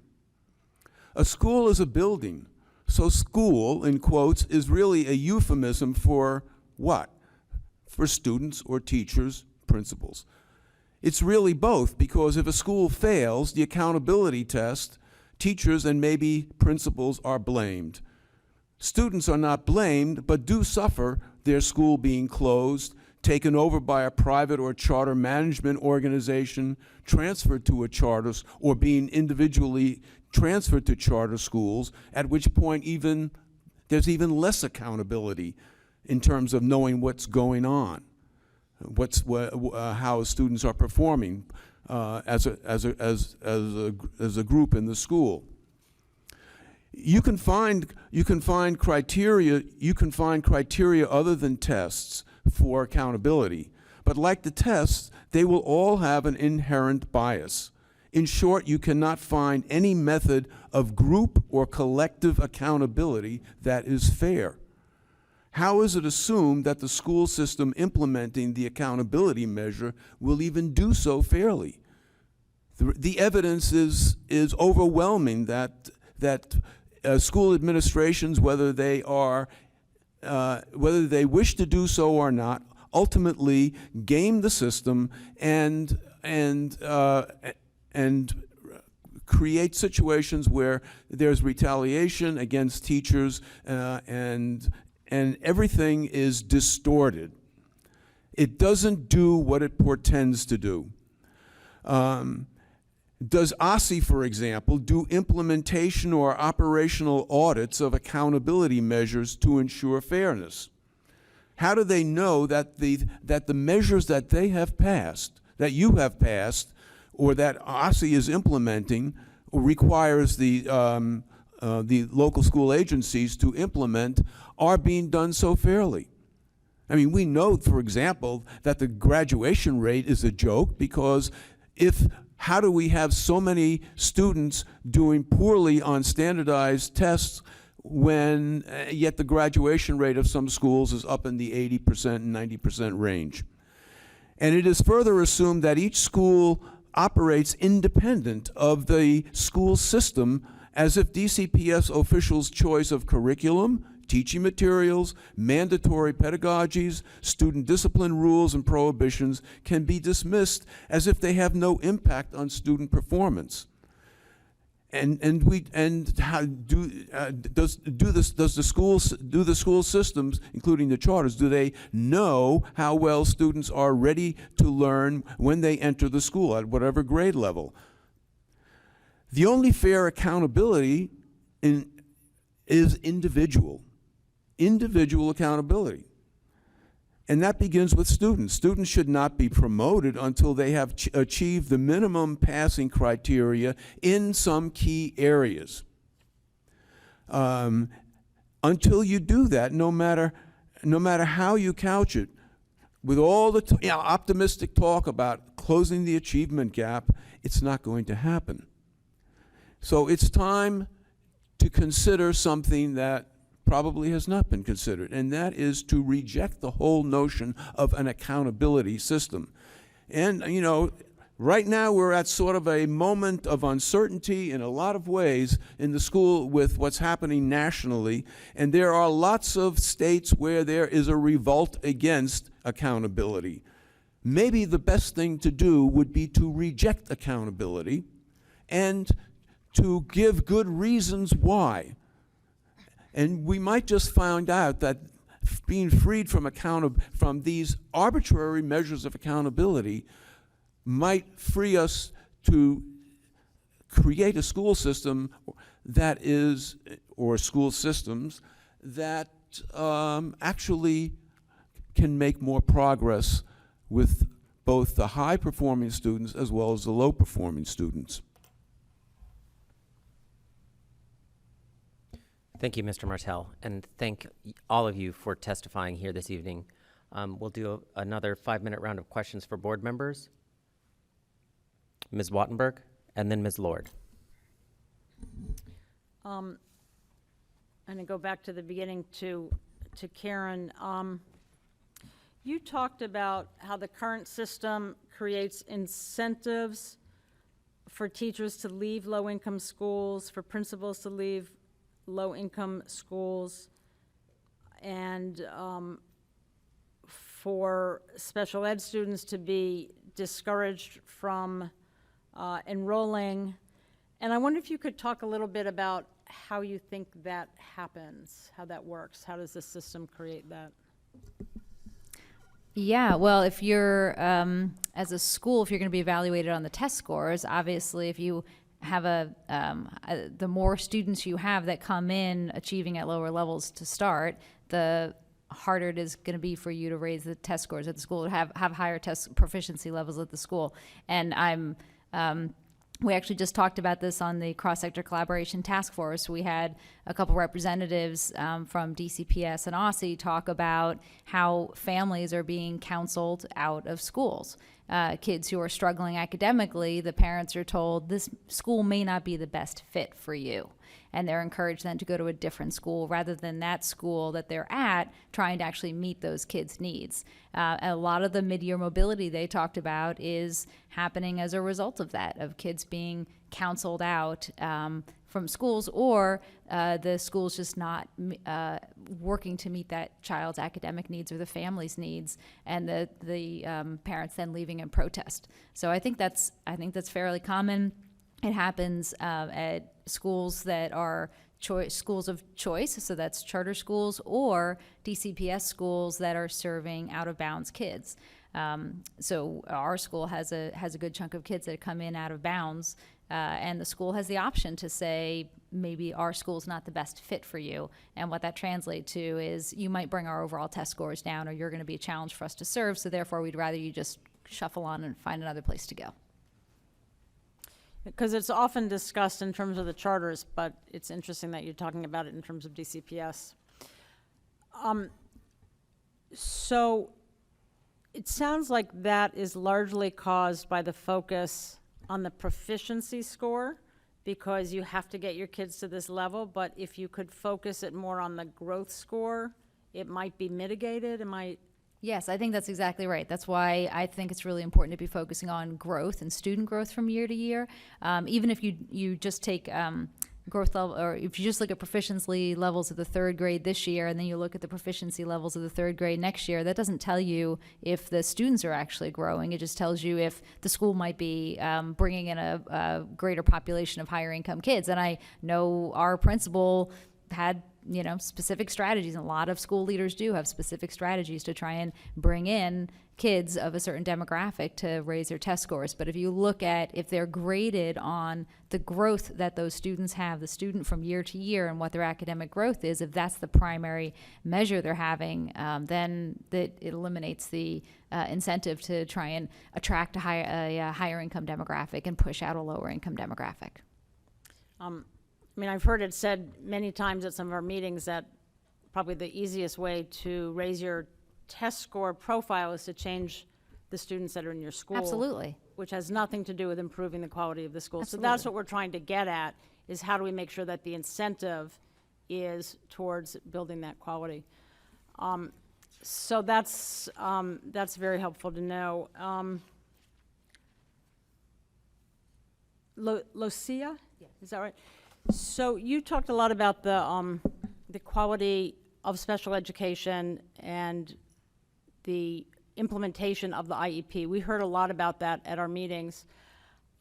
Speaker 18: A school is a building, so school, in quotes, is really a euphemism for what? For students or teachers, principals. It's really both, because if a school fails the accountability test, teachers and maybe principals are blamed. Students are not blamed, but do suffer their school being closed, taken over by a private or charter management organization, transferred to a charter, or being individually transferred to charter schools, at which point there's even less accountability in terms of knowing what's going on, how students are performing as a group in the school. You can find criteria other than tests for accountability, but like the tests, they will all have an inherent bias. In short, you cannot find any method of group or collective accountability that is fair. How is it assumed that the school system implementing the accountability measure will even do so fairly? The evidence is overwhelming that school administrations, whether they wish to do so or not, ultimately game the system and create situations where there's retaliation against teachers and everything is distorted. It doesn't do what it portends to do. Does OSSI, for example, do implementation or operational audits of accountability measures to ensure fairness? How do they know that the measures that they have passed, that you have passed, or that OSSI is implementing, or requires the local school agencies to implement, are being done so fairly? I mean, we know, for example, that the graduation rate is a joke, because how do we have so many students doing poorly on standardized tests when yet the graduation rate of some schools is up in the 80% and 90% range? And it is further assumed that each school operates independent of the school system, as if DCPS officials' choice of curriculum, teaching materials, mandatory pedagogies, student discipline rules, and prohibitions can be dismissed as if they have no impact on student performance. And how do the school systems, including the charters, do they know how well students are ready to learn when they enter the school at whatever grade level? The only fair accountability is individual accountability. And that begins with students. Students should not be promoted until they have achieved the minimum passing criteria in some key areas. Until you do that, no matter how you couch it, with all the optimistic talk about closing the achievement gap, it's not going to happen. So it's time to consider something that probably has not been considered, and that is to reject the whole notion of an accountability system. And, you know, right now we're at sort of a moment of uncertainty in a lot of ways in the school with what's happening nationally, and there are lots of states where there is a revolt against accountability. Maybe the best thing to do would be to reject accountability and to give good reasons why. And we might just find out that being freed from these arbitrary measures of accountability might free us to create a school system that is, or school systems that actually can make more progress with both the high-performing students as well as the low-performing students.
Speaker 1: Thank you, Mr. Martell, and thank all of you for testifying here this evening. We'll do another 5-minute round of questions for board members. Ms. Wattenberg, and then Ms. Lord.
Speaker 6: And to go back to the beginning to Karen, you talked about how the current system creates incentives for teachers to leave low-income schools, for principals to leave low-income schools, and for special ed students to be discouraged from enrolling. And I wonder if you could talk a little bit about how you think that happens, how that works. How does the system create that?
Speaker 15: Yeah, well, if you're, as a school, if you're going to be evaluated on the test scores, obviously if you have the more students you have that come in achieving at lower levels to start, the harder it is going to be for you to raise the test scores at the school, to have higher test proficiency levels at the school. And we actually just talked about this on the cross-sector collaboration task force. We had a couple representatives from DCPS and OSSE talk about how families are being counseled out of schools. Kids who are struggling academically, the parents are told this school may not be the best fit for you. And they're encouraged then to go to a different school rather than that school that they're at, trying to actually meet those kids' needs. A lot of the mid-year mobility they talked about is happening as a result of that, of kids being counseled out from schools, or the school's just not working to meet that child's academic needs or the family's needs, and the parents then leaving in protest. So I think that's fairly common. It happens at schools that are schools of choice, so that's charter schools, or DCPS schools that are serving out-of-bounds kids. So our school has a good chunk of kids that come in out of bounds, and the school has the option to say, maybe our school's not the best fit for you. And what that translates to is you might bring our overall test scores down, or you're going to be a challenge for us to serve, so therefore we'd rather you just shuffle on and find another place to go.
Speaker 6: Because it's often discussed in terms of the charters, but it's interesting that you're talking about it in terms of DCPS. So it sounds like that is largely caused by the focus on the proficiency score, because you have to get your kids to this level, but if you could focus it more on the growth score, it might be mitigated.
Speaker 15: Yes, I think that's exactly right. That's why I think it's really important to be focusing on growth and student growth from year to year. Even if you just take growth level, or if you just look at proficiency levels of the third grade this year, and then you look at the proficiency levels of the third grade next year, that doesn't tell you if the students are actually growing. It just tells you if the school might be bringing in a greater population of higher income kids. And I know our principal had specific strategies, and a lot of school leaders do have specific strategies to try and bring in kids of a certain demographic to raise their test scores. But if you look at if they're graded on the growth that those students have, the student from year to year, and what their academic growth is, if that's the primary measure they're having, then it eliminates the incentive to try and attract a higher income demographic and push out a lower income demographic.
Speaker 6: I've heard it said many times at some of our meetings that probably the easiest way to raise your test score profile is to change the students that are in your school.
Speaker 15: Absolutely.
Speaker 6: Which has nothing to do with improving the quality of the school.
Speaker 15: Absolutely.
Speaker 6: So that's what we're trying to get at, is how do we make sure that the incentive is towards building that quality. So that's very helpful to know. Lucia? Yes. Is that right? So you talked a lot about the quality of special education and the implementation of the IEP. We heard a lot about that at our meetings.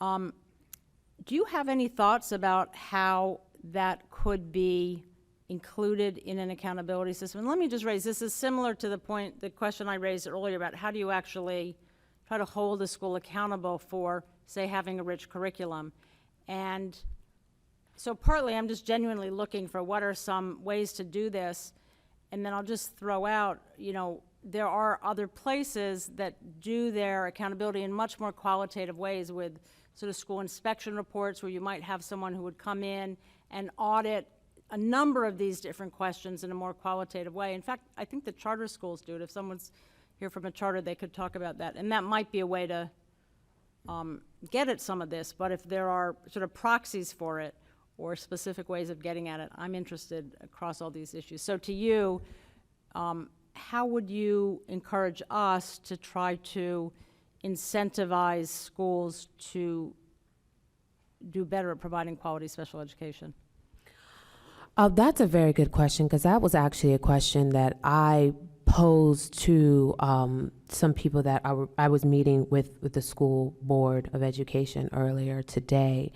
Speaker 6: Do you have any thoughts about how that could be included in an accountability system? And let me just raise, this is similar to the question I raised earlier about how do you actually try to hold a school accountable for, say, having a rich curriculum. And so partly I'm just genuinely looking for what are some ways to do this. And then I'll just throw out, you know, there are other places that do their accountability in much more qualitative ways with sort of school inspection reports where you might have someone who would come in and audit a number of these different questions in a more qualitative way. In fact, I think the charter schools do it. If someone's here from a charter, they could talk about that. And that might be a way to get at some of this. But if there are sort of proxies for it or specific ways of getting at it, I'm interested across all these issues. So to you, how would you encourage us to try to incentivize schools to do better at providing quality special education?
Speaker 16: That's a very good question, because that was actually a question that I posed to some people that I was meeting with the School Board of Education earlier today,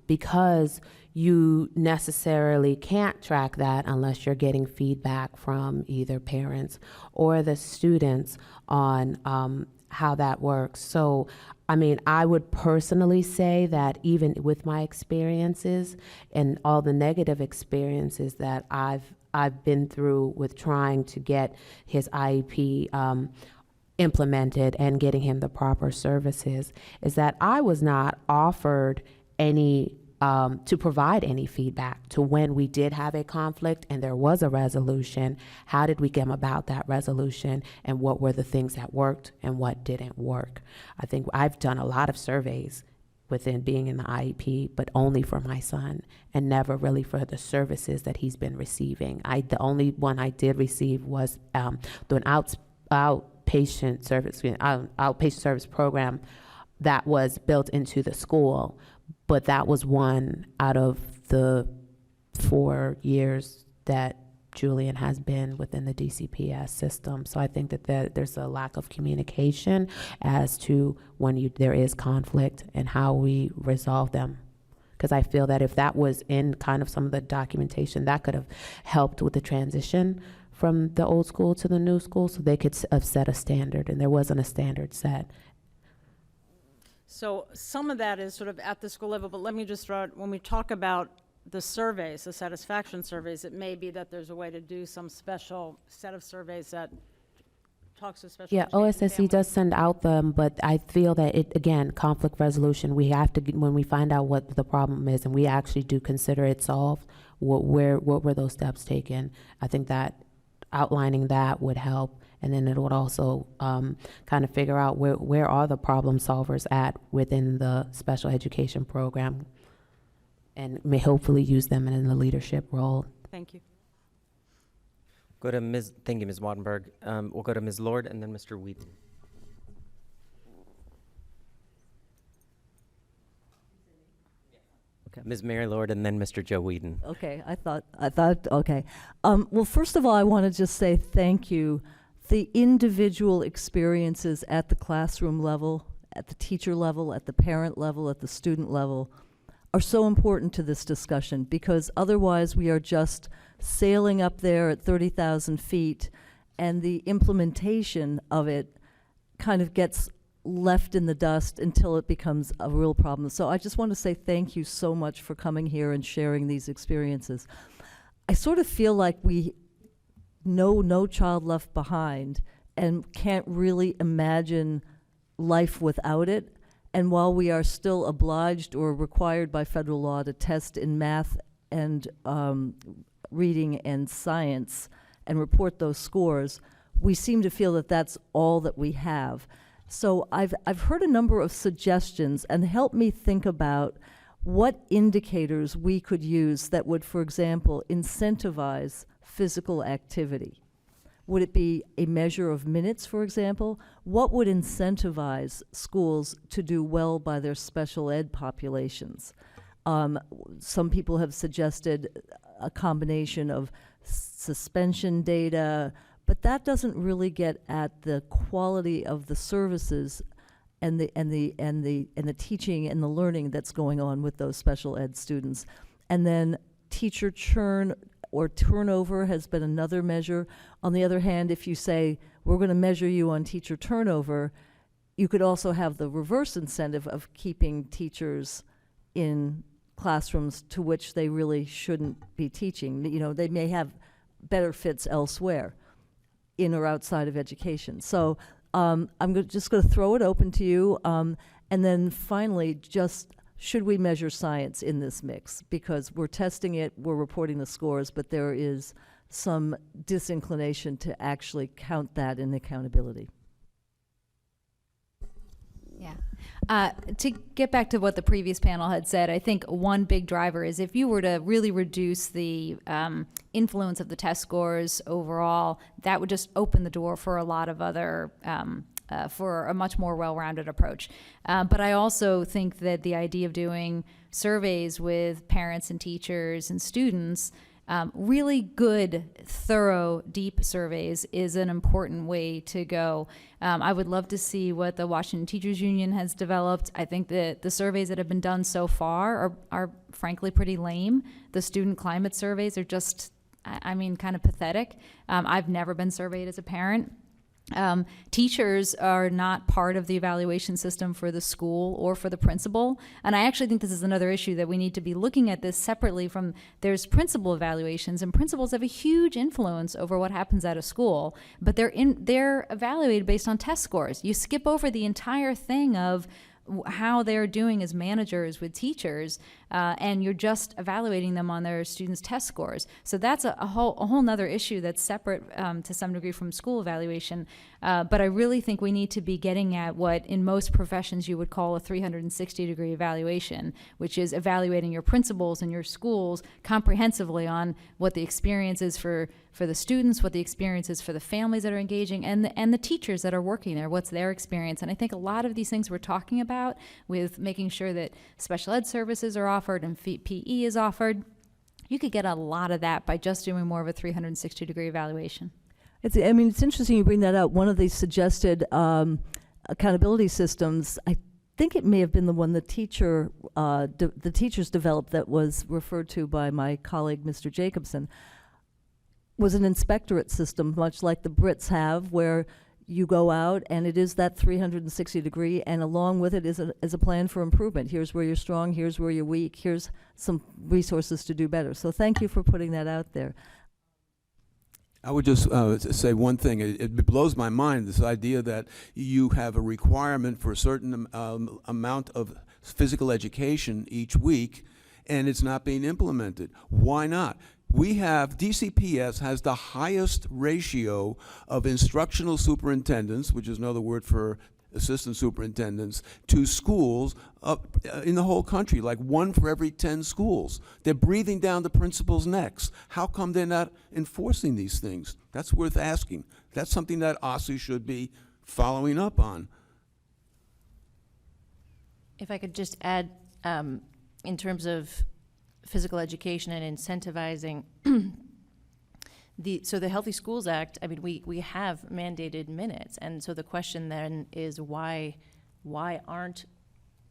Speaker 16: because you necessarily can't track that unless you're getting feedback from either parents or the students on how that works. So, I mean, I would personally say that even with my experiences and all the negative experiences that I've been through with trying to get his IEP implemented and getting him the proper services, is that I was not offered any to provide any feedback to when we did have a conflict and there was a resolution. How did we get about that resolution, and what were the things that worked and what didn't work? I think I've done a lot of surveys within being in the IEP, but only for my son and never really for the services that he's been receiving. The only one I did receive was through an outpatient service program that was built into the school. But that was one out of the 4 years that Julian has been within the DCPS system. So I think that there's a lack of communication as to when there is conflict and how we resolve them. Because I feel that if that was in kind of some of the documentation, that could have helped with the transition from the old school to the new school, so they could have set a standard, and there wasn't a standard set.
Speaker 6: So some of that is sort of at the school level, but let me just throw out, when we talk about the surveys, the satisfaction surveys, it may be that there's a way to do some special set of surveys that talks to special education
Speaker 16: OSSE
Speaker 6: families.
Speaker 16: does send out them, but I feel that again, conflict resolution, we have to, when we find out what the problem is and we actually do consider it solved, what were those steps taken? I think that outlining that would help. And then it would also kind of figure out where are the problem solvers at within the special education program, and may hopefully use them in the leadership role.
Speaker 6: Thank you.
Speaker 1: Thank you, Ms. Wattenberg. We'll go to Ms. Lord and then Mr. Wheaton.
Speaker 3: Okay.
Speaker 1: Ms. Mary Lord and then Mr. Joe Whedon.
Speaker 3: Okay, I thought, okay. Well, first of all, I want to just say thank you. The individual experiences at the classroom level, at the teacher level, at the parent level, at the student level are so important to this discussion, because otherwise we are just sailing up there at 30,000 feet and the implementation of it kind of gets left in the dust until it becomes a real problem. So I just want to say thank you so much for coming here and sharing these experiences. I sort of feel like we know No Child Left Behind and can't really imagine life without it. And while we are still obliged or required by federal law to test in math and reading and science and report those scores, we seem to feel that that's all that we have. So I've heard a number of suggestions, and help me think about what indicators we could use that would, for example, incentivize physical activity. Would it be a measure of minutes, for example? What would incentivize schools to do well by their special ed populations? Some people have suggested a combination of suspension data, but that doesn't really get at the quality of the services and the teaching and the learning that's going on with those special ed students. And then teacher churn or turnover has been another measure. On the other hand, if you say, we're going to measure you on teacher turnover, you could also have the reverse incentive of keeping teachers in classrooms to which they really shouldn't be teaching. You know, they may have better fits elsewhere, in or outside of education. So I'm just going to throw it open to you. And then finally, just should we measure science in this mix? Because we're testing it, we're reporting the scores, but there is some disinclination to actually count that in accountability.
Speaker 15: Yeah. To get back to what the previous panel had said, I think one big driver is if you were to really reduce the influence of the test scores overall, that would just open the door for a lot of other for a much more well-rounded approach. But I also think that the idea of doing surveys with parents and teachers and students, really good, thorough, deep surveys is an important way to go. I would love to see what the Washington Teachers Union has developed. I think that the surveys that have been done so far are frankly pretty lame. The student climate surveys are just, I mean, kind of pathetic. I've never been surveyed as a parent. Teachers are not part of the evaluation system for the school or for the principal. And I actually think this is another issue that we need to be looking at this separately from, there's principal evaluations, and principals have a huge influence over what happens at a school, but they're evaluated based on test scores. You skip over the entire thing of how they're doing as managers with teachers, and you're just evaluating them on their students' test scores. So that's a whole nother issue that's separate to some degree from school evaluation. But I really think we need to be getting at what in most professions you would call a 360-degree evaluation, which is evaluating your principals and your schools comprehensively on what the experience is for the students, what the experience is for the families that are engaging, and the teachers that are working there, what's their experience. And I think a lot of these things we're talking about with making sure that special ed services are offered and PE is offered, you could get a lot of that by just doing more of a 360-degree evaluation.
Speaker 3: It's interesting you bring that up. One of the suggested accountability systems, I think it may have been the one the teachers developed that was referred to by my colleague, Mr. Jacobson, was an inspectorate system, much like the Brits have, where you go out and it is that 360 degree, and along with it is a plan for improvement. Here's where you're strong, here's where you're weak, here's some resources to do better. So thank you for putting that out there.
Speaker 18: I would just say one thing. It blows my mind, this idea that you have a requirement for a certain amount of physical education each week, and it's not being implemented. Why not? DCPS has the highest ratio of instructional superintendents, which is another word for assistant superintendents, to schools in the whole country, like 1 for every 10 schools. They're breathing down the principals' necks. How come they're not enforcing these things? That's worth asking. That's something that OSSE should be following up on.
Speaker 17: If I could just add, in terms of physical education and incentivizing the Healthy Schools Act, I mean, we have mandated minutes, and so the question then is why aren't,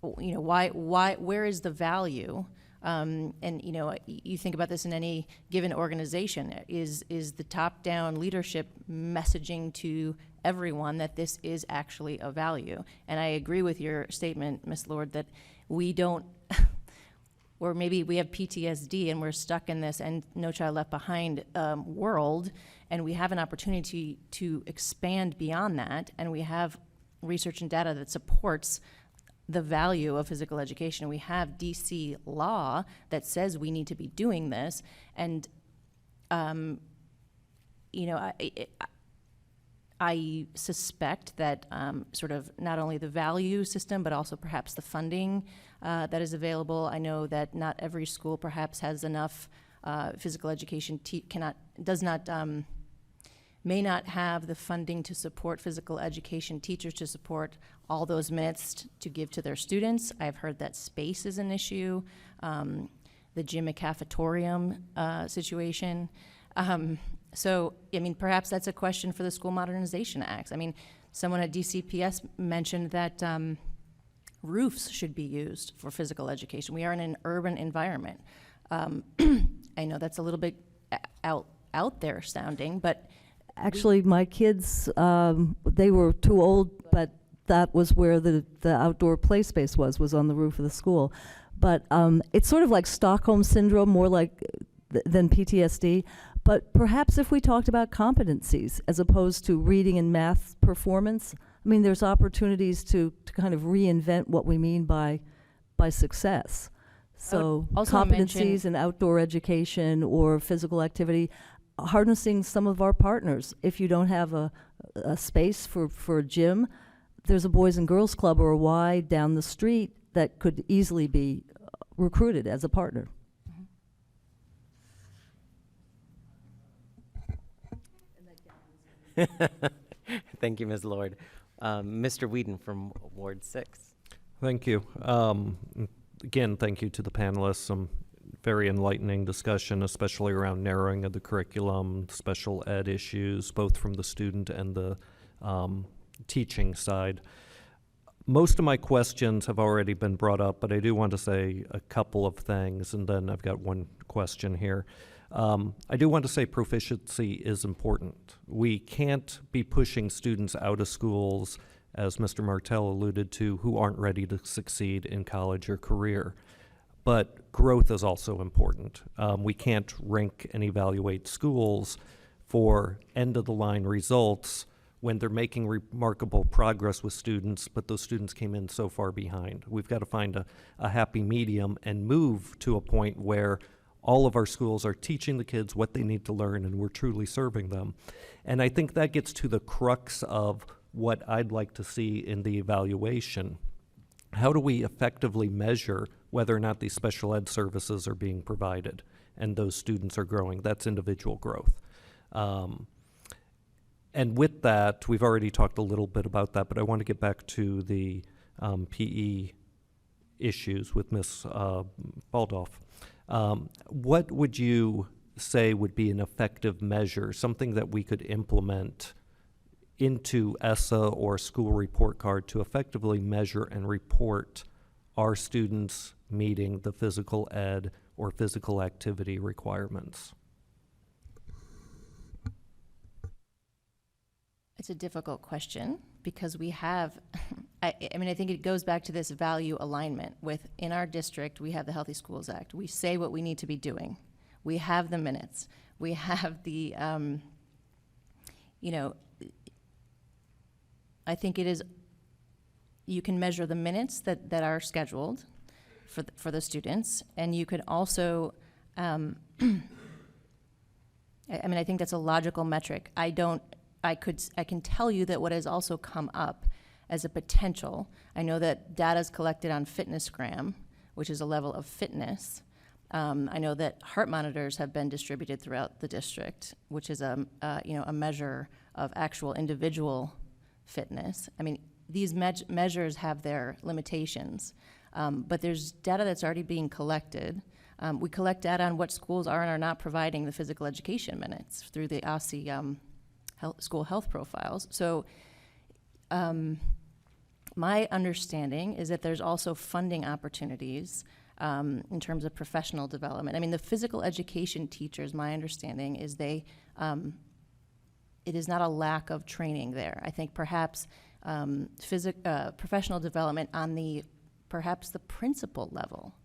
Speaker 17: where is the value? And you think about this in any given organization, is the top-down leadership messaging to everyone that this is actually a value? And I agree with your statement, Ms. Lord, that we don't, or maybe we have PTSD and we're stuck in this and No Child Left Behind world, and we have an opportunity to expand beyond that, and we have research and data that supports the value of physical education. We have DC law that says we need to be doing this, and I suspect that sort of not only the value system, but also perhaps the funding that is available. I know that not every school perhaps has enough physical education, may not have the funding to support physical education teachers, to support all those minutes to give to their students. I've heard that space is an issue, the gym and cafetorium situation. So, I mean, perhaps that's a question for the School Modernization Act. I mean, someone at DCPS mentioned that roofs should be used for physical education. We are in an urban environment. I know that's a little bit out there sounding, but
Speaker 3: Actually, my kids, they were too old, but that was where the outdoor play space was on the roof of the school. But it's sort of like Stockholm Syndrome, more like than PTSD. But perhaps if we talked about competencies as opposed to reading and math performance, I mean, there's opportunities to kind of reinvent what we mean by success. So
Speaker 17: also
Speaker 3: competencies
Speaker 17: mention-
Speaker 3: in outdoor education or physical activity, harnessing some of our partners. If you don't have a space for a gym, there's a Boys and Girls Club or a Y down the street that could easily be recruited as a partner.
Speaker 1: Thank you, Ms. Lord. Mr. Whedon from Ward 6.
Speaker 4: Thank you. Again, thank you to the panelists. Some very enlightening discussion, especially around narrowing of the curriculum, special ed issues, both from the student and the teaching side. Most of my questions have already been brought up, but I do want to say a couple of things, and then I've got one question here. I do want to say proficiency is important. We can't be pushing students out of schools, as Mr. Martell alluded to, who aren't ready to succeed in college or career. But growth is also important. We can't rank and evaluate schools for end-of-the-line results when they're making remarkable progress with students, but those students came in so far behind. We've got to find a happy medium and move to a point where all of our schools are teaching the kids what they need to learn, and we're truly serving them. And I think that gets to the crux of what I'd like to see in the evaluation. How do we effectively measure whether or not these special ed services are being provided and those students are growing? That's individual growth. And with that, we've already talked a little bit about that, but I want to get back to the PE issues with Ms. Baldoff. What would you say would be an effective measure, something that we could implement into ESSA or school report card to effectively measure and report our students meeting the physical ed or physical activity requirements?
Speaker 17: It's a difficult question because we have, I mean, I think it goes back to this value alignment with, in our district, we have the Healthy Schools Act. We say what we need to be doing. We have the minutes. We have the, you know, I think it is, you can measure the minutes that are scheduled for the students, and you could also, I mean, I think that's a logical metric. I can tell you that what has also come up as a potential, I know that data is collected on FitnessGram, which is a level of fitness. I know that heart monitors have been distributed throughout the district, which is a measure of actual individual fitness. I mean, these measures have their limitations, but there's data that's already being collected. We collect data on what schools are and are not providing the physical education minutes through the OSCE school health profiles. So my understanding is that there's also funding opportunities in terms of professional development. I mean, the physical education teachers, my understanding is it is not a lack of training there. I think perhaps professional development on perhaps the principal level,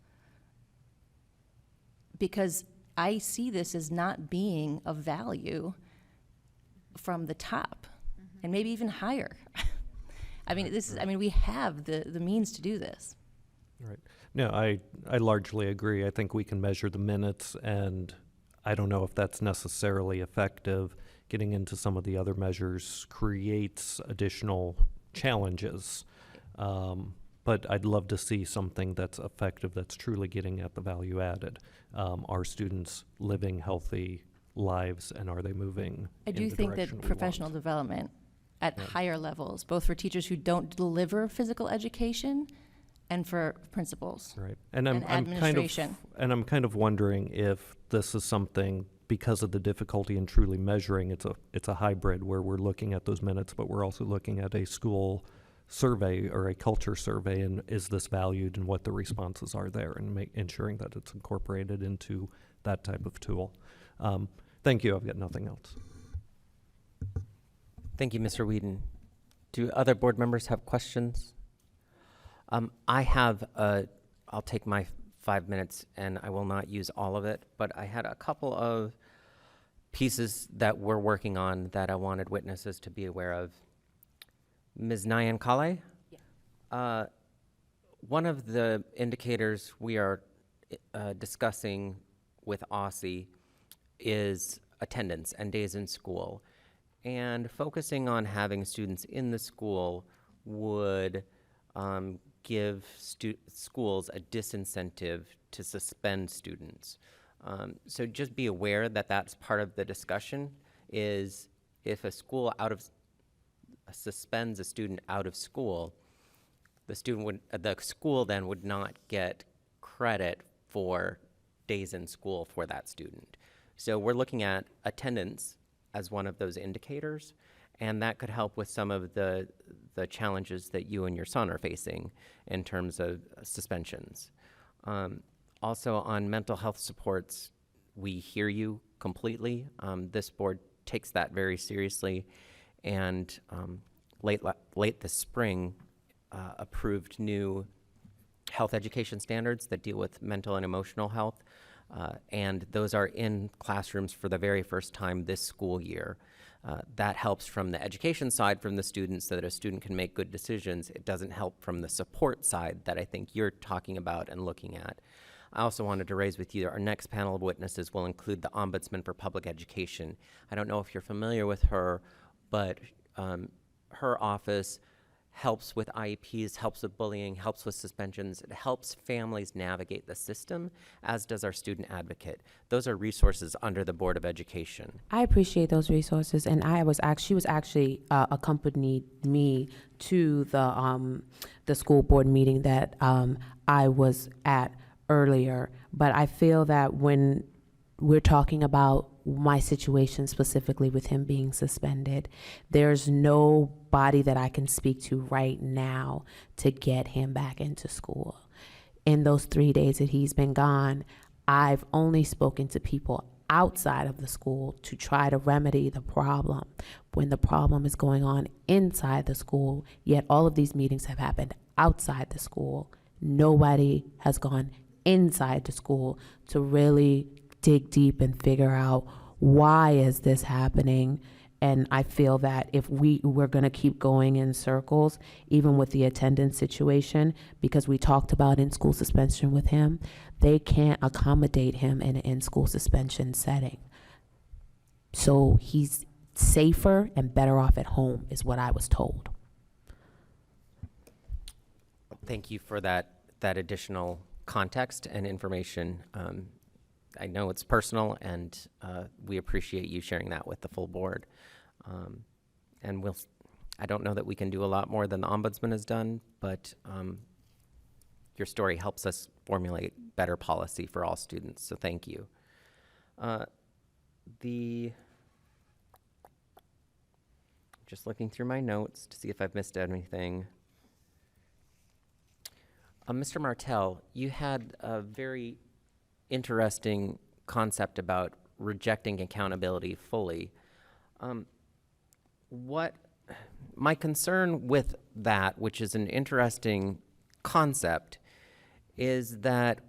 Speaker 17: because I see this as not being of value from the top, and maybe even higher. I mean, we have the means to do this.
Speaker 4: Right. No, I largely agree. I think we can measure the minutes, and I don't know if that's necessarily effective. Getting into some of the other measures creates additional challenges. But I'd love to see something that's effective, that's truly getting at the value added. Are students living healthy lives, and are they moving?
Speaker 17: I do think that professional development at higher levels, both for teachers who don't deliver physical education and for principals,
Speaker 4: right,
Speaker 17: and administration.
Speaker 4: I'm kind of wondering if this is something, because of the difficulty in truly measuring, it's a hybrid where we're looking at those minutes, but we're also looking at a school survey or a culture survey, and is this valued and what the responses are there, and ensuring that it's incorporated into that type of tool. Thank you. I've got nothing else.
Speaker 1: Thank you, Mr. Whedon. Do other board members have questions? I have, I'll take my 5 minutes and I will not use all of it, but I had a couple of pieces that we're working on that I wanted witnesses to be aware of. Ms. Nyan Kale? Yeah. One of the indicators we are discussing with OSSI is attendance and days in school. And focusing on having students in the school would give schools a disincentive to suspend students. So just be aware that that's part of the discussion, is if a school suspends a student out of school, the school then would not get credit for days in school for that student. So we're looking at attendance as one of those indicators, and that could help with some of the challenges that you and your son are facing in terms of suspensions. Also on mental health supports, we hear you completely. This board takes that very seriously, and late this spring approved new health education standards that deal with mental and emotional health, and those are in classrooms for the very first time this school year. That helps from the education side from the students so that a student can make good decisions. It doesn't help from the support side that I think you're talking about and looking at. I also wanted to raise with you, our next panel of witnesses will include the Ombudsman for Public Education. I don't know if you're familiar with her, but her office helps with IEPs, helps with bullying, helps with suspensions. It helps families navigate the system, as does our student advocate. Those are resources under the Board of Education.
Speaker 16: I appreciate those resources, and she was actually accompanied me to the school board meeting that I was at earlier. But I feel that when we're talking about my situation specifically with him being suspended, there's nobody that I can speak to right now to get him back into school. In those 3 days that he's been gone, I've only spoken to people outside of the school to try to remedy the problem when the problem is going on inside the school, yet all of these meetings have happened outside the school. Nobody has gone inside the school to really dig deep and figure out why is this happening. And I feel that if we're going to keep going in circles, even with the attendance situation, because we talked about in-school suspension with him, they can't accommodate him in an in-school suspension setting. So he's safer and better off at home, is what I was told.
Speaker 1: Thank you for that additional context and information. I know it's personal, and we appreciate you sharing that with the full board. And I don't know that we can do a lot more than the Ombudsman has done, but your story helps us formulate better policy for all students, so thank you. Just looking through my notes to see if I've missed anything. Mr. Martell, you had a very interesting concept about rejecting accountability fully. My concern with that, which is an interesting concept, is that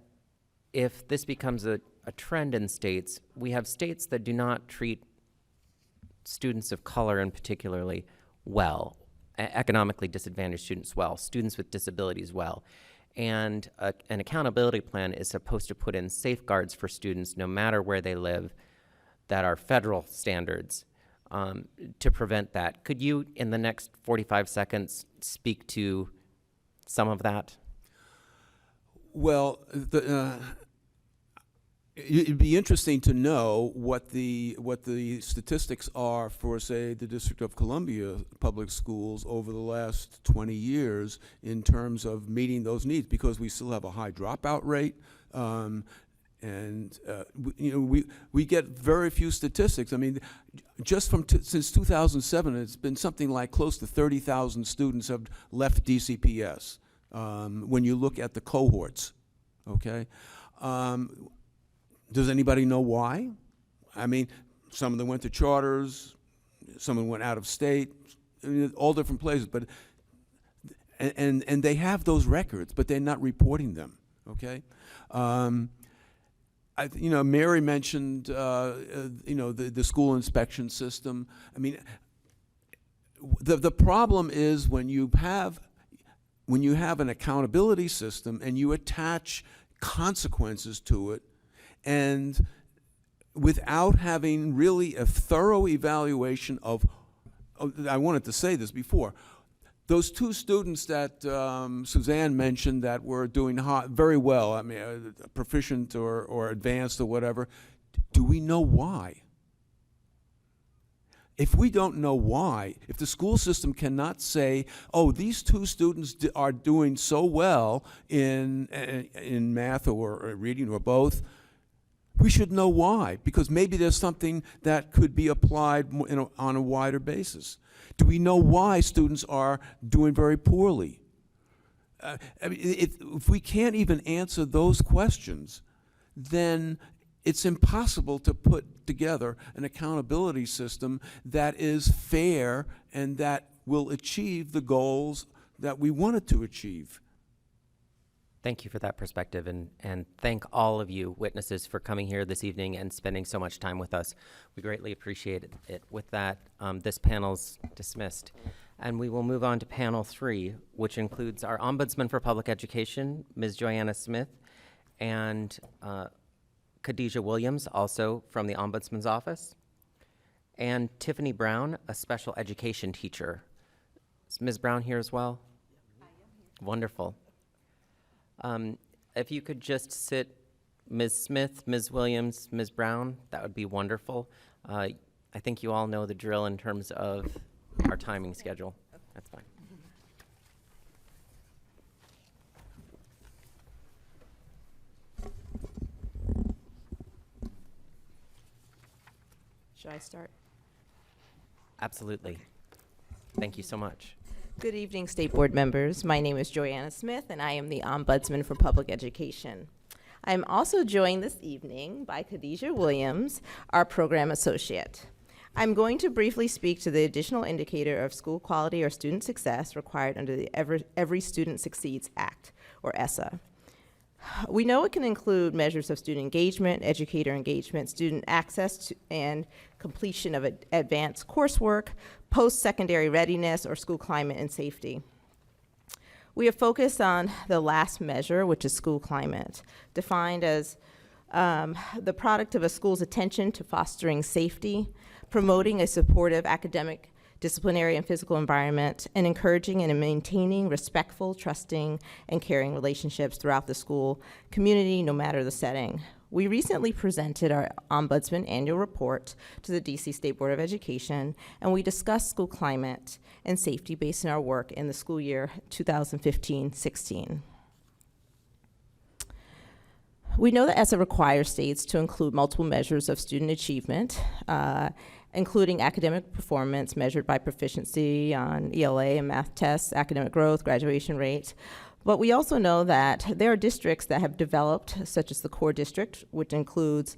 Speaker 1: if this becomes a trend in states, we have states that do not treat students of color in particularly well, economically disadvantaged students well, students with disabilities well. And an accountability plan is supposed to put in safeguards for students no matter where they live that are federal standards to prevent that. Could you, in the next 45 seconds, speak to some of that?
Speaker 18: Well, it'd be interesting to know what the statistics are for, say, the District of Columbia public schools over the last 20 years in terms of meeting those needs, because we still have a high dropout rate. We get very few statistics. I mean, just since 2007, it's been something like close to 30,000 students have left DCPS when you look at the cohorts, okay? Does anybody know why? I mean, some of them went to charters, some of them went out of state, I mean, all different places, but, and they have those records, but they're not reporting them, okay? You know, Mary mentioned, you know, the school inspection system. I mean, the problem is when you have an accountability system and you attach consequences to it, and without having really a thorough evaluation of, I wanted to say this before, those two students that Suzanne mentioned that were doing very well, I mean, proficient or advanced or whatever, do we know why? If we don't know why, if the school system cannot say, oh, these two students are doing so well in math or reading or both, we should know why, because maybe there's something that could be applied on a wider basis. Do we know why students are doing very poorly? I mean, if we can't even answer those questions, then it's impossible to put together an accountability system that is fair and that will achieve the goals that we wanted to achieve.
Speaker 1: Thank you for that perspective, and thank all of you witnesses for coming here this evening and spending so much time with us. We greatly appreciate it. With that, this panel's dismissed. And we will move on to panel 3, which includes our Ombudsman for Public Education, Ms. Joanna Smith, and Khadijah Williams, also from the Ombudsman's Office, and Tiffany Brown, a special education teacher. Is Ms. Brown here as well? I am here. Wonderful. If you could just sit, Ms. Smith, Ms. Williams, Ms. Brown, that would be wonderful. I think you all know the drill in terms of our timing schedule. That's fine.
Speaker 19: Should I start?
Speaker 1: Absolutely. Thank you so much.
Speaker 19: Good evening, State Board members. My name is Joanna Smith, and I am the Ombudsman for Public Education. I am also joined this evening by Khadijah Williams, our Program Associate. I'm going to briefly speak to the additional indicator of school quality or student success required under the Every Student Succeeds Act, or ESSA. We know it can include measures of student engagement, educator engagement, student access to and completion of advanced coursework, post-secondary readiness, or school climate and safety. We have focused on the last measure, which is school climate, defined as the product of a school's attention to fostering safety, promoting a supportive academic, disciplinary, and physical environment, and encouraging and maintaining respectful, trusting, and caring relationships throughout the school community, no matter the setting. We recently presented our Ombudsman annual report to the DC State Board of Education, and we discussed school climate and safety based on our work in the school year 2015-16. We know that ESSA requires states to include multiple measures of student achievement, including academic performance measured by proficiency on ELA and math tests, academic growth, graduation rate. But we also know that there are districts that have developed, such as the core district, which includes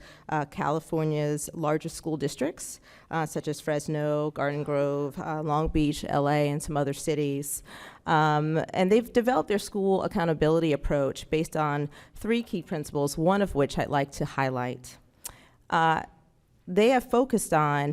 Speaker 19: California's largest school districts, such as Fresno, Garden Grove, Long Beach, LA, and some other cities. And they've developed their school accountability approach based on 3 key principles, one of which I'd like to highlight. They have focused on,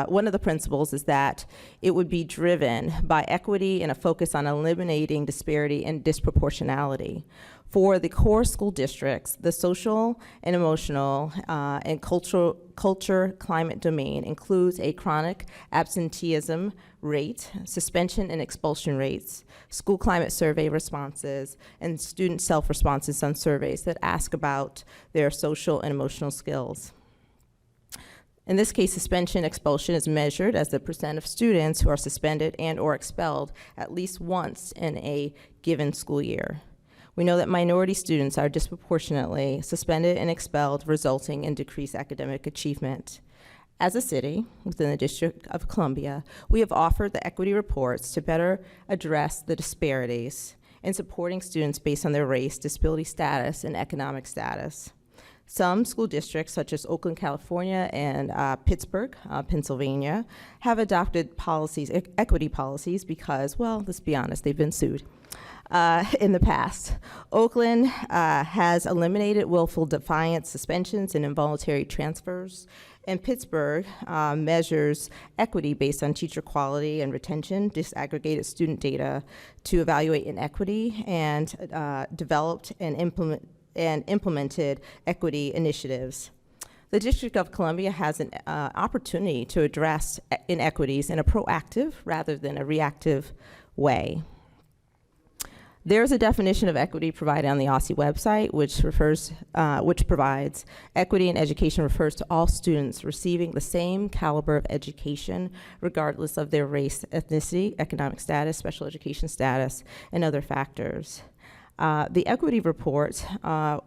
Speaker 19: one of the principles is that it would be driven by equity and a focus on eliminating disparity and disproportionality. For the core school districts, the social and emotional and culture climate domain includes a chronic absenteeism rate, suspension and expulsion rates, school climate survey responses, and student self-responses on surveys that ask about their social and emotional skills. In this case, suspension expulsion is measured as the percent of students who are suspended and or expelled at least once in a given school year. We know that minority students are disproportionately suspended and expelled, resulting in decreased academic achievement. As a city within the District of Columbia, we have offered the equity reports to better address the disparities in supporting students based on their race, disability status, and economic status. Some school districts, such as Oakland, California, and Pittsburgh, Pennsylvania, have adopted policies, equity policies, because, well, let's be honest, they've been sued in the past. Oakland has eliminated willful defiance suspensions and involuntary transfers, and Pittsburgh measures equity based on teacher quality and retention, disaggregated student data to evaluate inequity, and developed and implemented equity initiatives. The District of Columbia has an opportunity to address inequities in a proactive rather than a reactive way. There is a definition of equity provided on the OSSE website, which provides equity in education refers to all students receiving the same caliber of education, regardless of their race, ethnicity, economic status, special education status, and other factors. The equity reports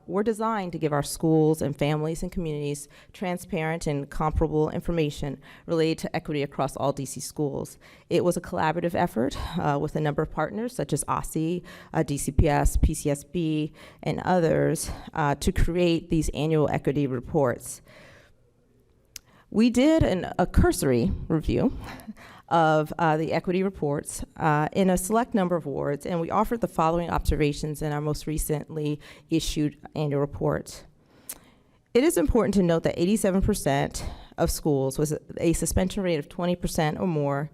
Speaker 19: were designed to give our schools and families and communities transparent and comparable information related to equity across all DC schools. It was a collaborative effort with a number of partners such as OSSE, DCPS, PCSB, and others to create these annual equity reports. We did a cursory review of the equity reports in a select number of wards, and we offered the following observations in our most recently issued annual report. It is important to note that 87% of schools with a suspension rate of 20% or more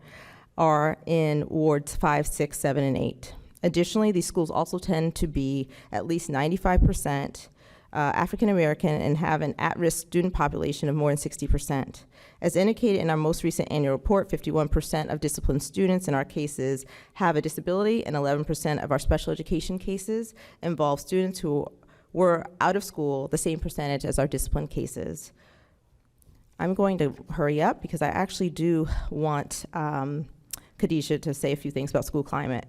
Speaker 19: are in wards 5, 6, 7, and 8. Additionally, these schools also tend to be at least 95% African American and have an at-risk student population of more than 60%. As indicated in our most recent annual report, 51% of disciplined students in our cases have a disability, and 11% of our special education cases involve students who were out of school, the same percentage as our disciplined cases. I'm going to hurry up because I actually do want Khadijah to say a few things about school climate.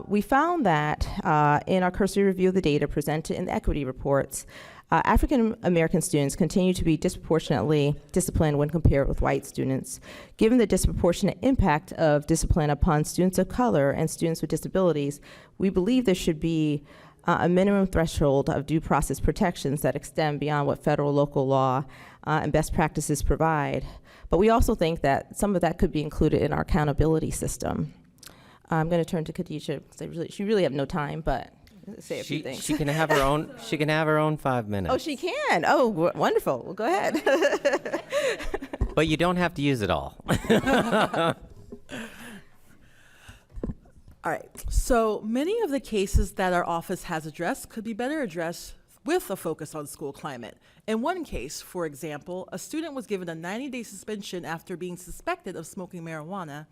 Speaker 19: We found that in our cursory review of the data presented in the equity reports, African American students continue to be disproportionately disciplined when compared with white students. Given the disproportionate impact of discipline upon students of color and students with disabilities, we believe there should be a minimum threshold of due process protections that extend beyond what federal, local law and best practices provide. But we also think that some of that could be included in our accountability system. I'm going to turn to Khadijah because she really have no time, but say a few things.
Speaker 1: She can have her own. She can have her own 5 minutes.
Speaker 19: Oh, she can. Oh, wonderful. Well, go ahead.
Speaker 1: But you don't have to use it all.
Speaker 20: All right. So many of the cases that our office has addressed could be better addressed with a focus on school climate. In one case, for example, a student was given a 90-day suspension after being suspected of smoking marijuana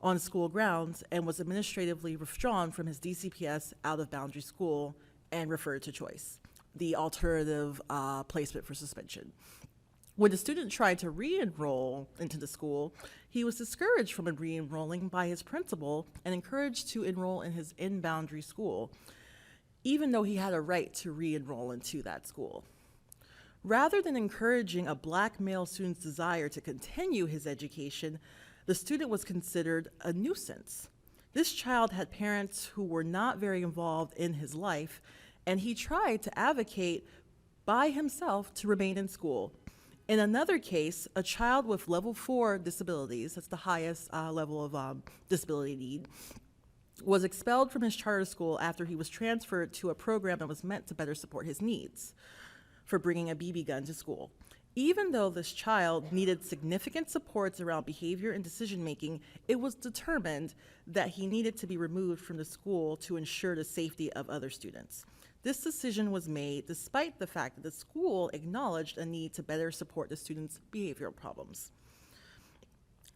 Speaker 20: on school grounds and was administratively withdrawn from his DCPS out-of-boundary school and referred to Choice, the alternative placement for suspension. When the student tried to re-enroll into the school, he was discouraged from re-enrolling by his principal and encouraged to enroll in his in-boundary school, even though he had a right to re-enroll into that school. Rather than encouraging a black male student's desire to continue his education, the student was considered a nuisance. This child had parents who were not very involved in his life, and he tried to advocate by himself to remain in school. In another case, a child with level 4 disabilities, that's the highest level of disability need, was expelled from his charter school after he was transferred to a program that was meant to better support his needs for bringing a BB gun to school. Even though this child needed significant supports around behavior and decision-making, it was determined that he needed to be removed from the school to ensure the safety of other students. This decision was made despite the fact that the school acknowledged a need to better support the student's behavioral problems.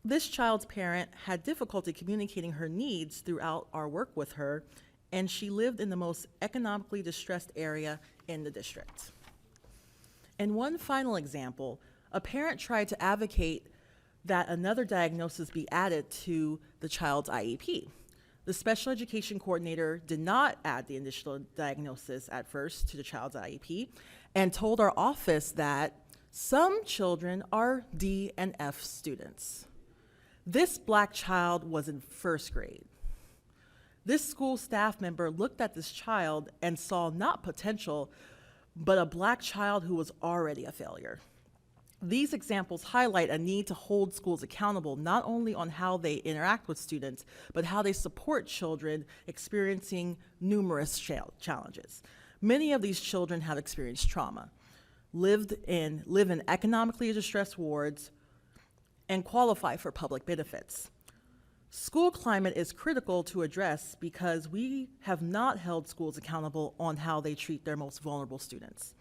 Speaker 20: This child's parent had difficulty communicating her needs throughout our work with her, and she lived in the most economically distressed area in the district. And one final example, a parent tried to advocate that another diagnosis be added to the child's IEP. The special education coordinator did not add the initial diagnosis at first to the child's IEP and told our office that some children are D and F students. This black child was in first grade. This school staff member looked at this child and saw not potential, but a Black child who was already a failure. These examples highlight a need to hold schools accountable not only on how they interact with students, but how they support children experiencing numerous challenges. Many of these children have experienced trauma, live in economically distressed wards, and qualify for public benefits. School climate is critical to address because we have not held schools accountable on how they treat their most vulnerable students.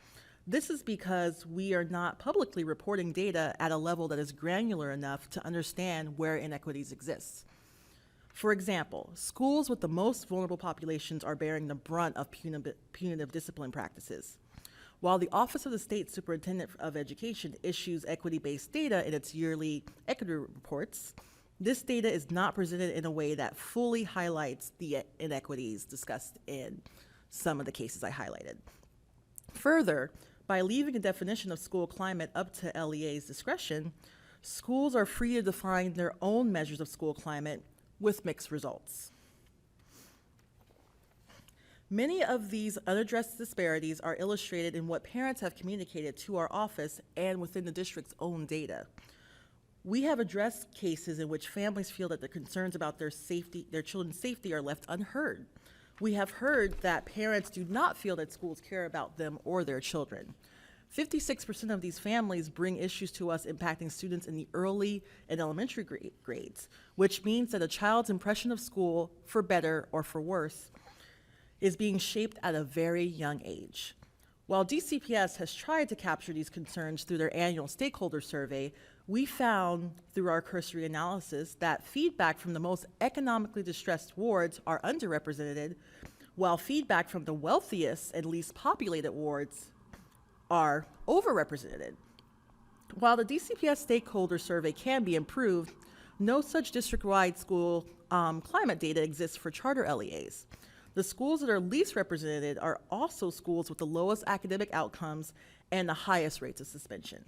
Speaker 20: This is because we are not publicly reporting data at a level that is granular enough to understand where inequities exist. For example, schools with the most vulnerable populations are bearing the brunt of punitive discipline practices. While the Office of the State Superintendent of Education issues equity-based data in its yearly equity reports, this data is not presented in a way that fully highlights the inequities discussed in some of the cases I highlighted. Further, by leaving a definition of school climate up to LEA's discretion, schools are free to define their own measures of school climate with mixed results. Many of these unaddressed disparities are illustrated in what parents have communicated to our office and within the district's own data. We have addressed cases in which families feel that the concerns about their children's safety are left unheard. We have heard that parents do not feel that schools care about them or their children. 56% of these families bring issues to us impacting students in the early and elementary grades, which means that a child's impression of school, for better or for worse, is being shaped at a very young age. While DCPS has tried to capture these concerns through their annual stakeholder survey, we found through our cursory analysis that feedback from the most economically distressed wards are underrepresented, while feedback from the wealthiest and least populated wards are overrepresented. While the DCPS stakeholder survey can be improved, no such district-wide school climate data exists for charter LEAs. The schools that are least represented are also schools with the lowest academic outcomes and the highest rates of suspension.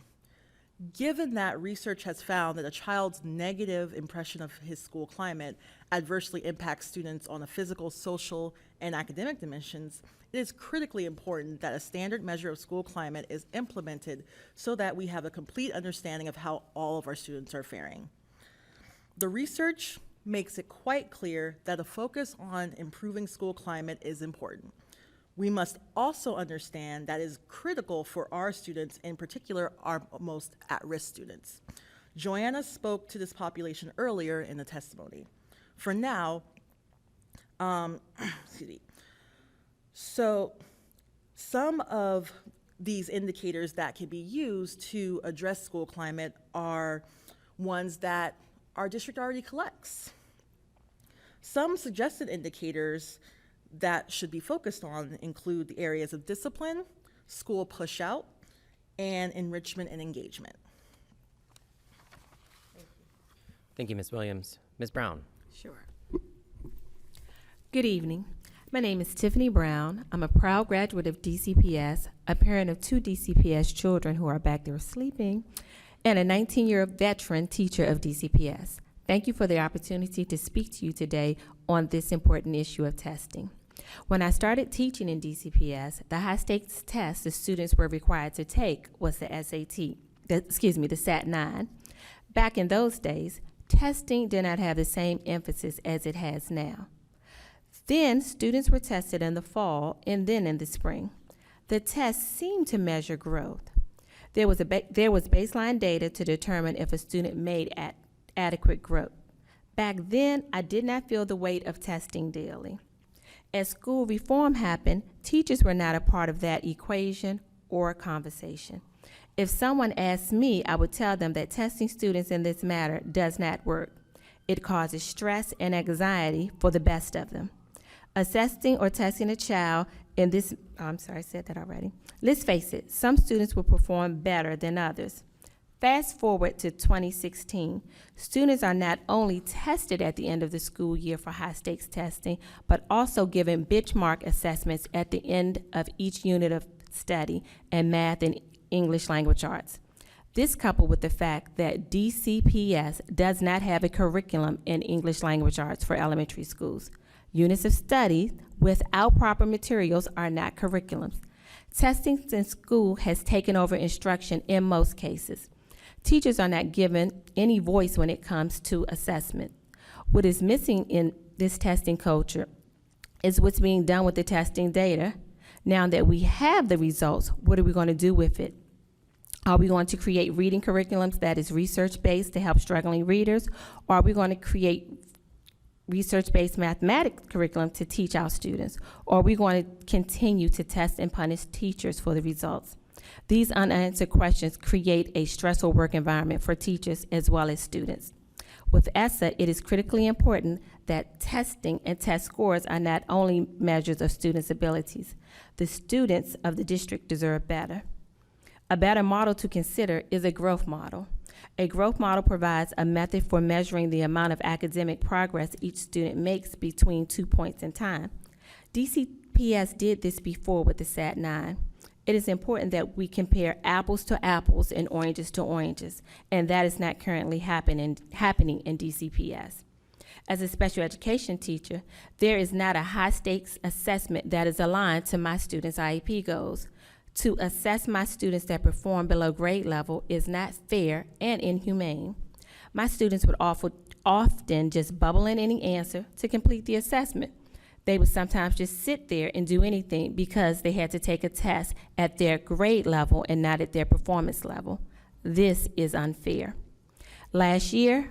Speaker 20: Given that research has found that a child's negative impression of his school climate adversely impacts students on the physical, social, and academic dimensions, it is critically important that a standard measure of school climate is implemented so that we have a complete understanding of how all of our students are faring. The research makes it quite clear that a focus on improving school climate is important. We must also understand that it is critical for our students, in particular our most at-risk students. Joanna spoke to this population earlier in the testimony. For now, excuse me. So some of these indicators that can be used to address school climate are ones that our district already collects. Some suggested indicators that should be focused on include the areas of discipline, school push-out, and enrichment and engagement.
Speaker 1: Thank you, Ms. Williams. Ms. Brown.
Speaker 21: Sure. Good evening. My name is Tiffany Brown. I'm a proud graduate of DCPS, a parent of 2 DCPS children who are back there sleeping, and a 19-year veteran teacher of DCPS. Thank you for the opportunity to speak to you today on this important issue of testing. When I started teaching in DCPS, the high-stakes test the students were required to take was the the SAT-9. Back in those days, testing did not have the same emphasis as it has now. Then, students were tested in the fall and then in the spring. The test seemed to measure growth. There was baseline data to determine if a student made adequate growth. Back then, I did not feel the weight of testing daily. As school reform happened, teachers were not a part of that equation or conversation. If someone asked me, I would tell them that testing students in this matter does not work. It causes stress and anxiety for the best of them. Assessing or testing a child in this, I'm sorry, I said that already. Let's face it, some students will perform better than others. Fast forward to 2016, students are not only tested at the end of the school year for high-stakes testing, but also given benchmark assessments at the end of each unit of study in math and English language arts. This coupled with the fact that DCPS does not have a curriculum in English language arts for elementary schools. Units of study without proper materials are not curriculums. Testing in school has taken over instruction in most cases. Teachers are not given any voice when it comes to assessment. What is missing in this testing culture is what's being done with the testing data. Now that we have the results, what are we going to do with it? Are we going to create reading curriculums that is research-based to help struggling readers? Or are we going to create research-based mathematics curriculum to teach our students? Or are we going to continue to test and punish teachers for the results? These unanswered questions create a stressful work environment for teachers as well as students. With ESSA, it is critically important that testing and test scores are not only measures of students' abilities. The students of the district deserve better. A better model to consider is a growth model. A growth model provides a method for measuring the amount of academic progress each student makes between 2 points in time. DCPS did this before with the SAT-9. It is important that we compare apples to apples and oranges to oranges, and that is not currently happening in DCPS. As a special education teacher, there is not a high-stakes assessment that is aligned to my students' IEP goals. To assess my students that perform below grade level is not fair and inhumane. My students would often just bubble in any answer to complete the assessment. They would sometimes just sit there and do anything because they had to take a test at their grade level and not at their performance level. This is unfair. Last year,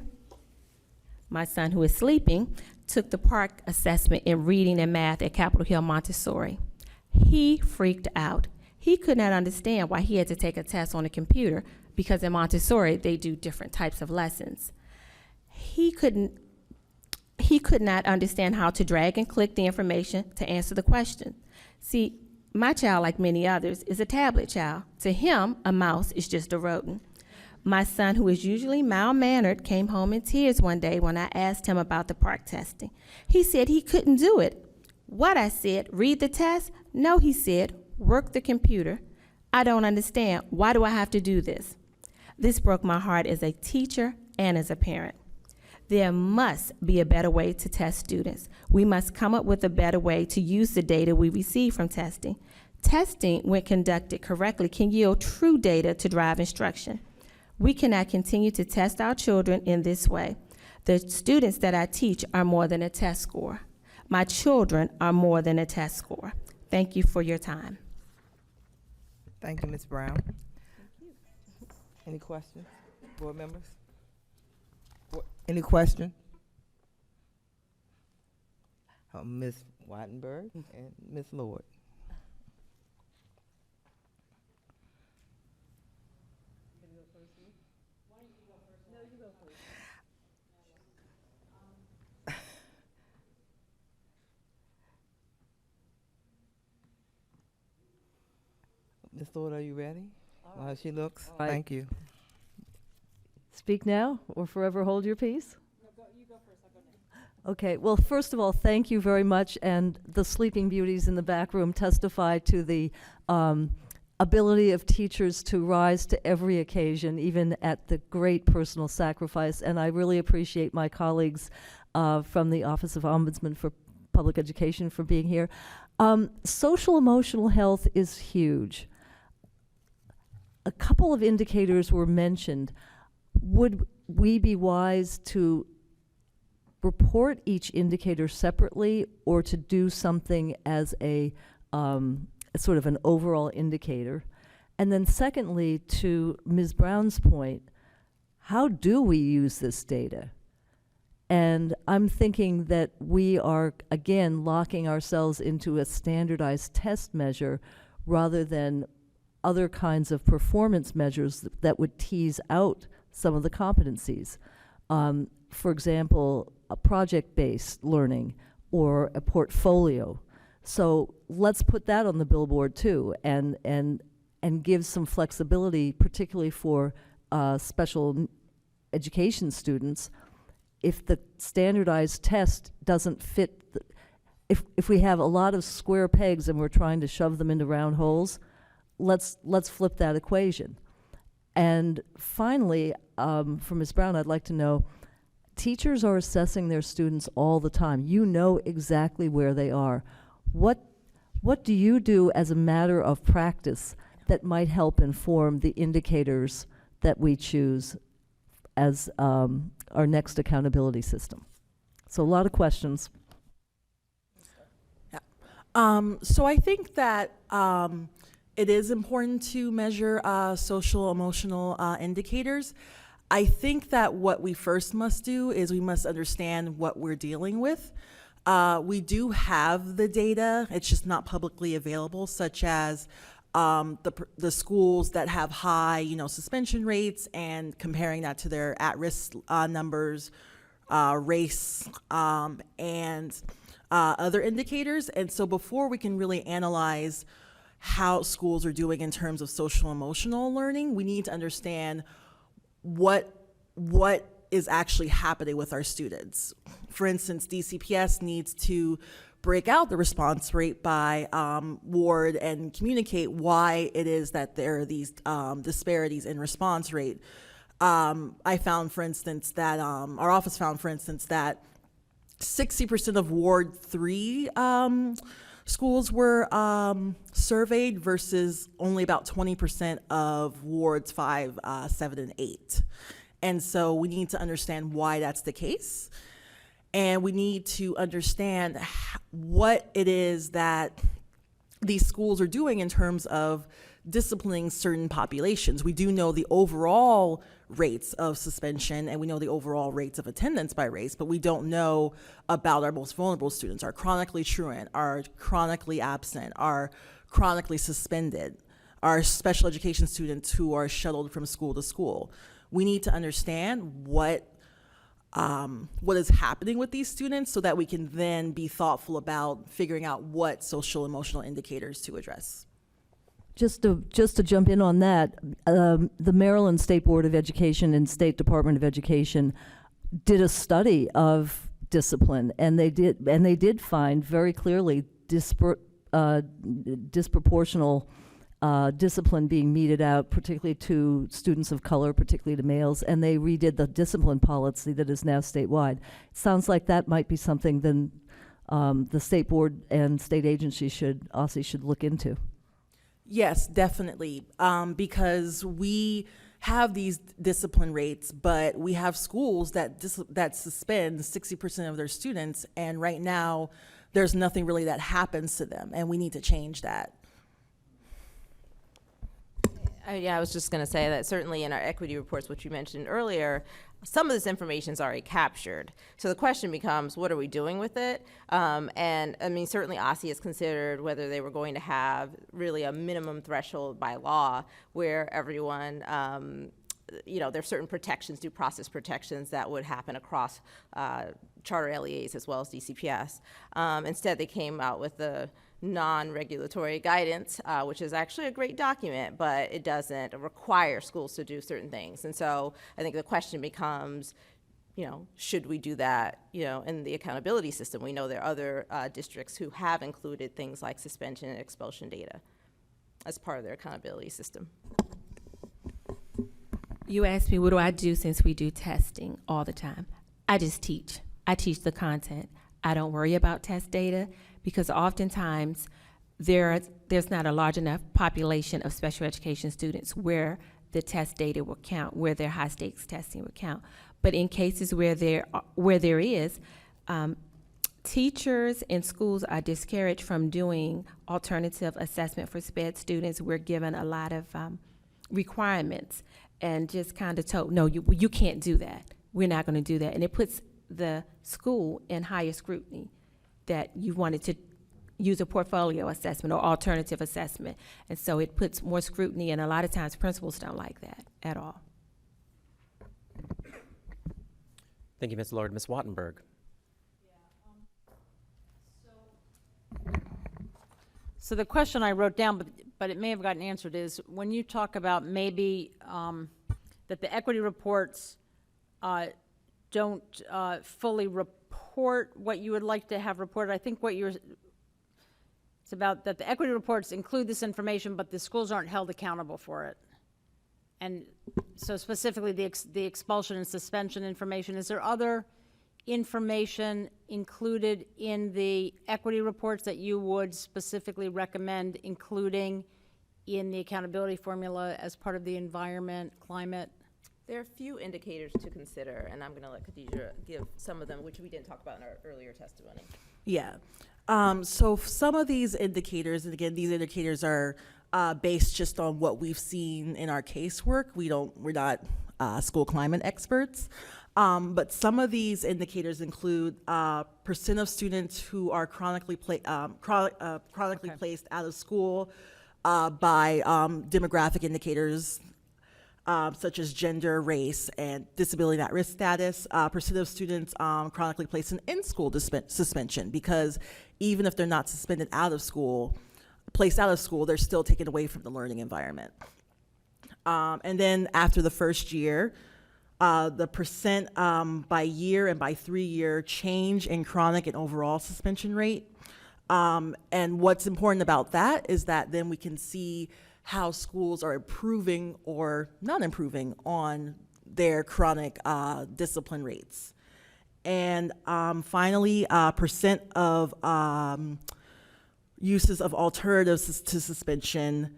Speaker 21: my son, who is sleeping, took the PARCC assessment in reading and math at Capitol Hill Montessori. He freaked out. He could not understand why he had to take a test on a computer because in Montessori, they do different types of lessons. He could not understand how to drag and click the information to answer the question. See, my child, like many others, is a tablet child. To him, a mouse is just a rodent. My son, who is usually mild-mannered, came home in tears one day when I asked him about the PARCC testing. He said he couldn't do it. What? I said, read the test? No, he said, work the computer. I don't understand. Why do I have to do this? This broke my heart as a teacher and as a parent. There must be a better way to test students. We must come up with a better way to use the data we receive from testing. Testing, when conducted correctly, can yield true data to drive instruction. We cannot continue to test our children in this way. The students that I teach are more than a test score. My children are more than a test score. Thank you for your time.
Speaker 14: Thank you, Ms. Brown. Any questions, board members? Any questions? Ms. Wattenberg and Ms. Lord. Ms. Lord, are you ready? While she looks,
Speaker 3: Right.
Speaker 14: Thank you.
Speaker 3: Speak now or forever hold your peace? No, you go first, I'll go next. Okay, well, first of all, thank you very much, and the Sleeping Beauties in the back room testify to the ability of teachers to rise to every occasion, even at the great personal sacrifice, and I really appreciate my colleagues from the Office of Ombudsman for Public Education for being here. Social emotional health is huge. A couple of indicators were mentioned. Would we be wise to report each indicator separately or to do something as a sort of an overall indicator? And then secondly, to Ms. Brown's point, how do we use this data? And I'm thinking that we are, again, locking ourselves into a standardized test measure rather than other kinds of performance measures that would tease out some of the competencies. For example, a project-based learning or a portfolio. So let's put that on the billboard too, and give some flexibility, particularly for special education students. If the standardized test doesn't fit, if we have a lot of square pegs and we're trying to shove them into round holes, let's flip that equation. And finally, for Ms. Brown, I'd like to know, teachers are assessing their students all the time. You know exactly where they are. What What do you do as a matter of practice that might help inform the indicators that we choose as our next accountability system? So a lot of questions.
Speaker 20: So I think that it is important to measure social emotional indicators. I think that what we first must do is we must understand what we're dealing with. We do have the data, it's just not publicly available, such as the schools that have high, suspension rates, and comparing that to their at-risk numbers, race, and other indicators. And so before we can really analyze how schools are doing in terms of social emotional learning, we need to understand what is actually happening with our students. For instance, DCPS needs to break out the response rate by ward and communicate why it is that there are these disparities in response rate. I found, for instance, that our office found, for instance, that 60% of Ward 3 schools were surveyed versus only about 20% of Wards 5, 7, and 8. And so we need to understand why that's the case. And we need to understand what it is that these schools are doing in terms of disciplining certain populations. We do know the overall rates of suspension, and we know the overall rates of attendance by race, but we don't know about our most vulnerable students, our chronically truant, our chronically absent, our chronically suspended, our special education students who are shuttled from school to school. We need to understand what is happening with these students so that we can then be thoughtful about figuring out what social emotional indicators to address.
Speaker 3: Just to jump in on that, the Maryland State Board of Education and State Department of Education did a study of discipline, and they did find very clearly disproportional discipline being meted out, particularly to students of color, particularly to males, and they redid the discipline policy that is now statewide. It sounds like that might be something then the state board and state agencies OSSE should look into.
Speaker 20: Yes, definitely, because we have these discipline rates, but we have schools that suspend 60% of their students, and right now there's nothing really that happens to them, and we need to change that.
Speaker 19: Yeah, I was just going to say that certainly in our equity reports, which you mentioned earlier, some of this information is already captured. So the question becomes, what are we doing with it? And I mean, certainly OSSE has considered whether they were going to have really a minimum threshold by law where everyone, there's certain protections, due process protections that would happen across charter LEAs as well as DCPS. Instead, they came out with the non-regulatory guidance, which is actually a great document, but it doesn't require schools to do certain things. And so I think the question becomes, should we do that, in the accountability system? We know there are other districts who have included things like suspension and expulsion data as part of their accountability system.
Speaker 21: You asked me, what do I do since we do testing all the time? I just teach. I teach the content. I don't worry about test data because oftentimes there's not a large enough population of special education students where the test data will count, where their high stakes testing will count. But in cases where there is, teachers and schools are discouraged from doing alternative assessment for SPED students. We're given a lot of requirements and just kind of told, no, you can't do that. We're not going to do that. And it puts the school in higher scrutiny that you wanted to use a portfolio assessment or alternative assessment. And so it puts more scrutiny, and a lot of times principals don't like that at all.
Speaker 1: Thank you, Ms. Lord. Ms. Wattenberg.
Speaker 6: So the question I wrote down, but it may have gotten answered, is when you talk about maybe that the equity reports don't fully report what you would like to have reported. I think it's about that the equity reports include this information, but the schools aren't held accountable for it. And so specifically the expulsion and suspension information, is there other information included in the equity reports that you would specifically recommend including in the accountability formula as part of the environment, climate?
Speaker 19: There are a few indicators to consider, and I'm going to let Khadijah give some of them, which we didn't talk about in our earlier testimony.
Speaker 20: Yeah. So some of these indicators, and again, these indicators are based just on what we've seen in our casework. We're not school climate experts. But some of these indicators include percent of students who are chronically placed out of school by demographic indicators such as gender, race, and disability at risk status. Percent of students chronically placed in in-school suspension, because even if they're not suspended out of school, placed out of school, they're still taken away from the learning environment. And then after the first year, the percent by year and by 3-year change in chronic and overall suspension rate. And what's important about that is that then we can see how schools are improving or not improving on their chronic discipline rates. And finally, percent of uses of alternatives to suspension,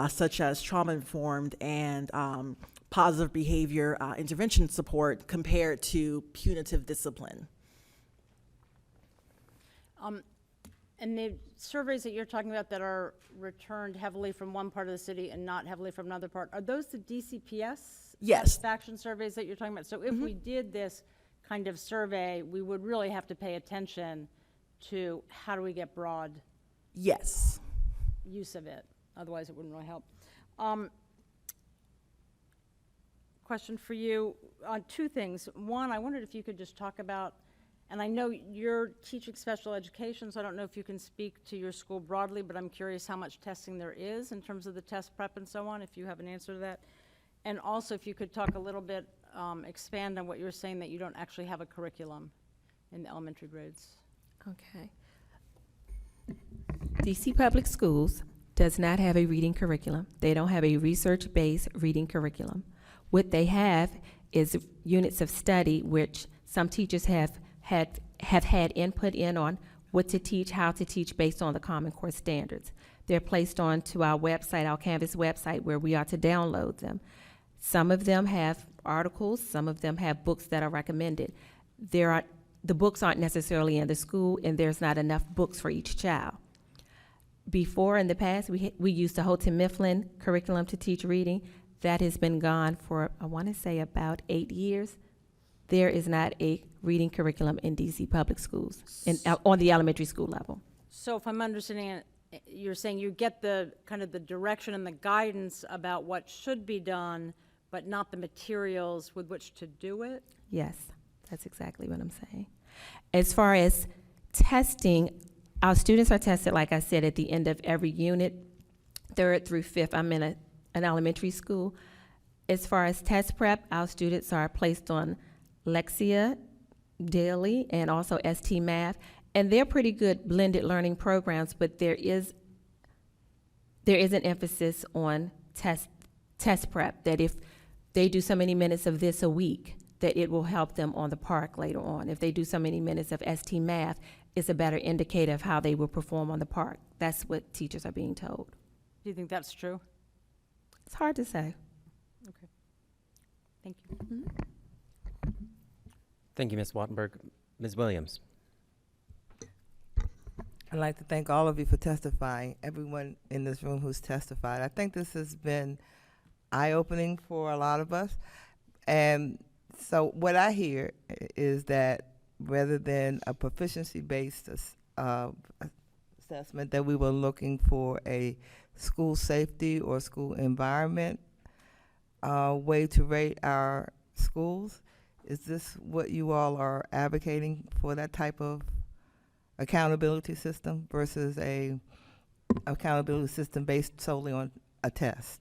Speaker 20: such as trauma-informed and positive behavior intervention support compared to punitive discipline.
Speaker 6: And the surveys that you're talking about that are returned heavily from one part of the city and not heavily from another part, are those the DCPS
Speaker 20: Yes.
Speaker 6: satisfaction surveys that you're talking about? So if we did this kind of survey, we would really have to pay attention to how do we get broad
Speaker 20: Yes.
Speaker 6: use of it. Otherwise, it wouldn't really help. Question for you on 2 things. One, I wondered if you could just talk about, and I know you're teaching special education, so I don't know if you can speak to your school broadly, but I'm curious how much testing there is in terms of the test prep and so on, if you have an answer to that. And also, if you could talk a little bit, expand on what you were saying, that you don't actually have a curriculum in the elementary grades.
Speaker 21: Okay. DC Public Schools does not have a reading curriculum. They don't have a research-based reading curriculum. What they have is units of study which some teachers have had input in on what to teach, how to teach based on the Common Core standards. They're placed onto our website, our Canvas website, where we are to download them. Some of them have articles, some of them have books that are recommended. The books aren't necessarily in the school, and there's not enough books for each child. Before, in the past, we used the Houghton Mifflin curriculum to teach reading. That has been gone for, I want to say, about 8 years. There is not a reading curriculum in DC Public Schools on the elementary school level.
Speaker 6: So if I'm understanding it, you're saying you get the kind of the direction and the guidance about what should be done, but not the materials with which to do it?
Speaker 21: Yes, that's exactly what I'm saying. As far as testing, our students are tested, like I said, at the end of every unit, 3rd through 5th. I'm in an elementary school. As far as test prep, our students are placed on Lexia daily and also ST Math, and they're pretty good blended learning programs, but there is an emphasis on test prep, that if they do so many minutes of this a week, that it will help them on the park later on. If they do so many minutes of ST Math, it's a better indicator of how they will perform on the park. That's what teachers are being told.
Speaker 6: Do you think that's true?
Speaker 21: It's hard to say.
Speaker 6: Okay. Thank you.
Speaker 1: Thank you, Ms. Wattenberg. Ms. Williams.
Speaker 14: I'd like to thank all of you for testifying, everyone in this room who's testified. I think this has been eye-opening for a lot of us. And so what I hear is that rather than a proficiency-based assessment, that we were looking for a school safety or school environment way to rate our schools. Is this what you all are advocating for, that type of accountability system versus a accountability system based solely on a test?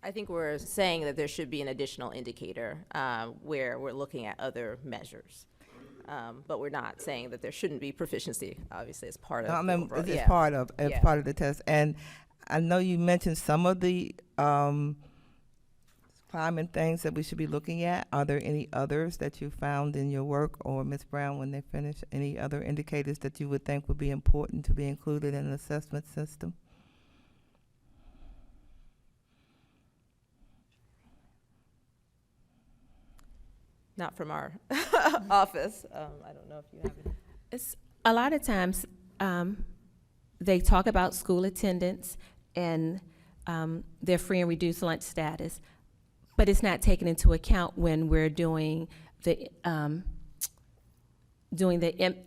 Speaker 19: I think we're saying that there should be an additional indicator where we're looking at other measures. But we're not saying that there shouldn't be proficiency, obviously, as part of the overall.
Speaker 14: It's part of the test. And I know you mentioned some of the common things that we should be looking at? Are there any others that you found in your work, or Ms. Brown, when they finish, any other indicators that you would think would be important to be included in an assessment system?
Speaker 11: Not from our office. I don't know if you have it. It's a lot of times they talk about school attendance and their free and reduced lunch status, but it's not taken into account when we're doing the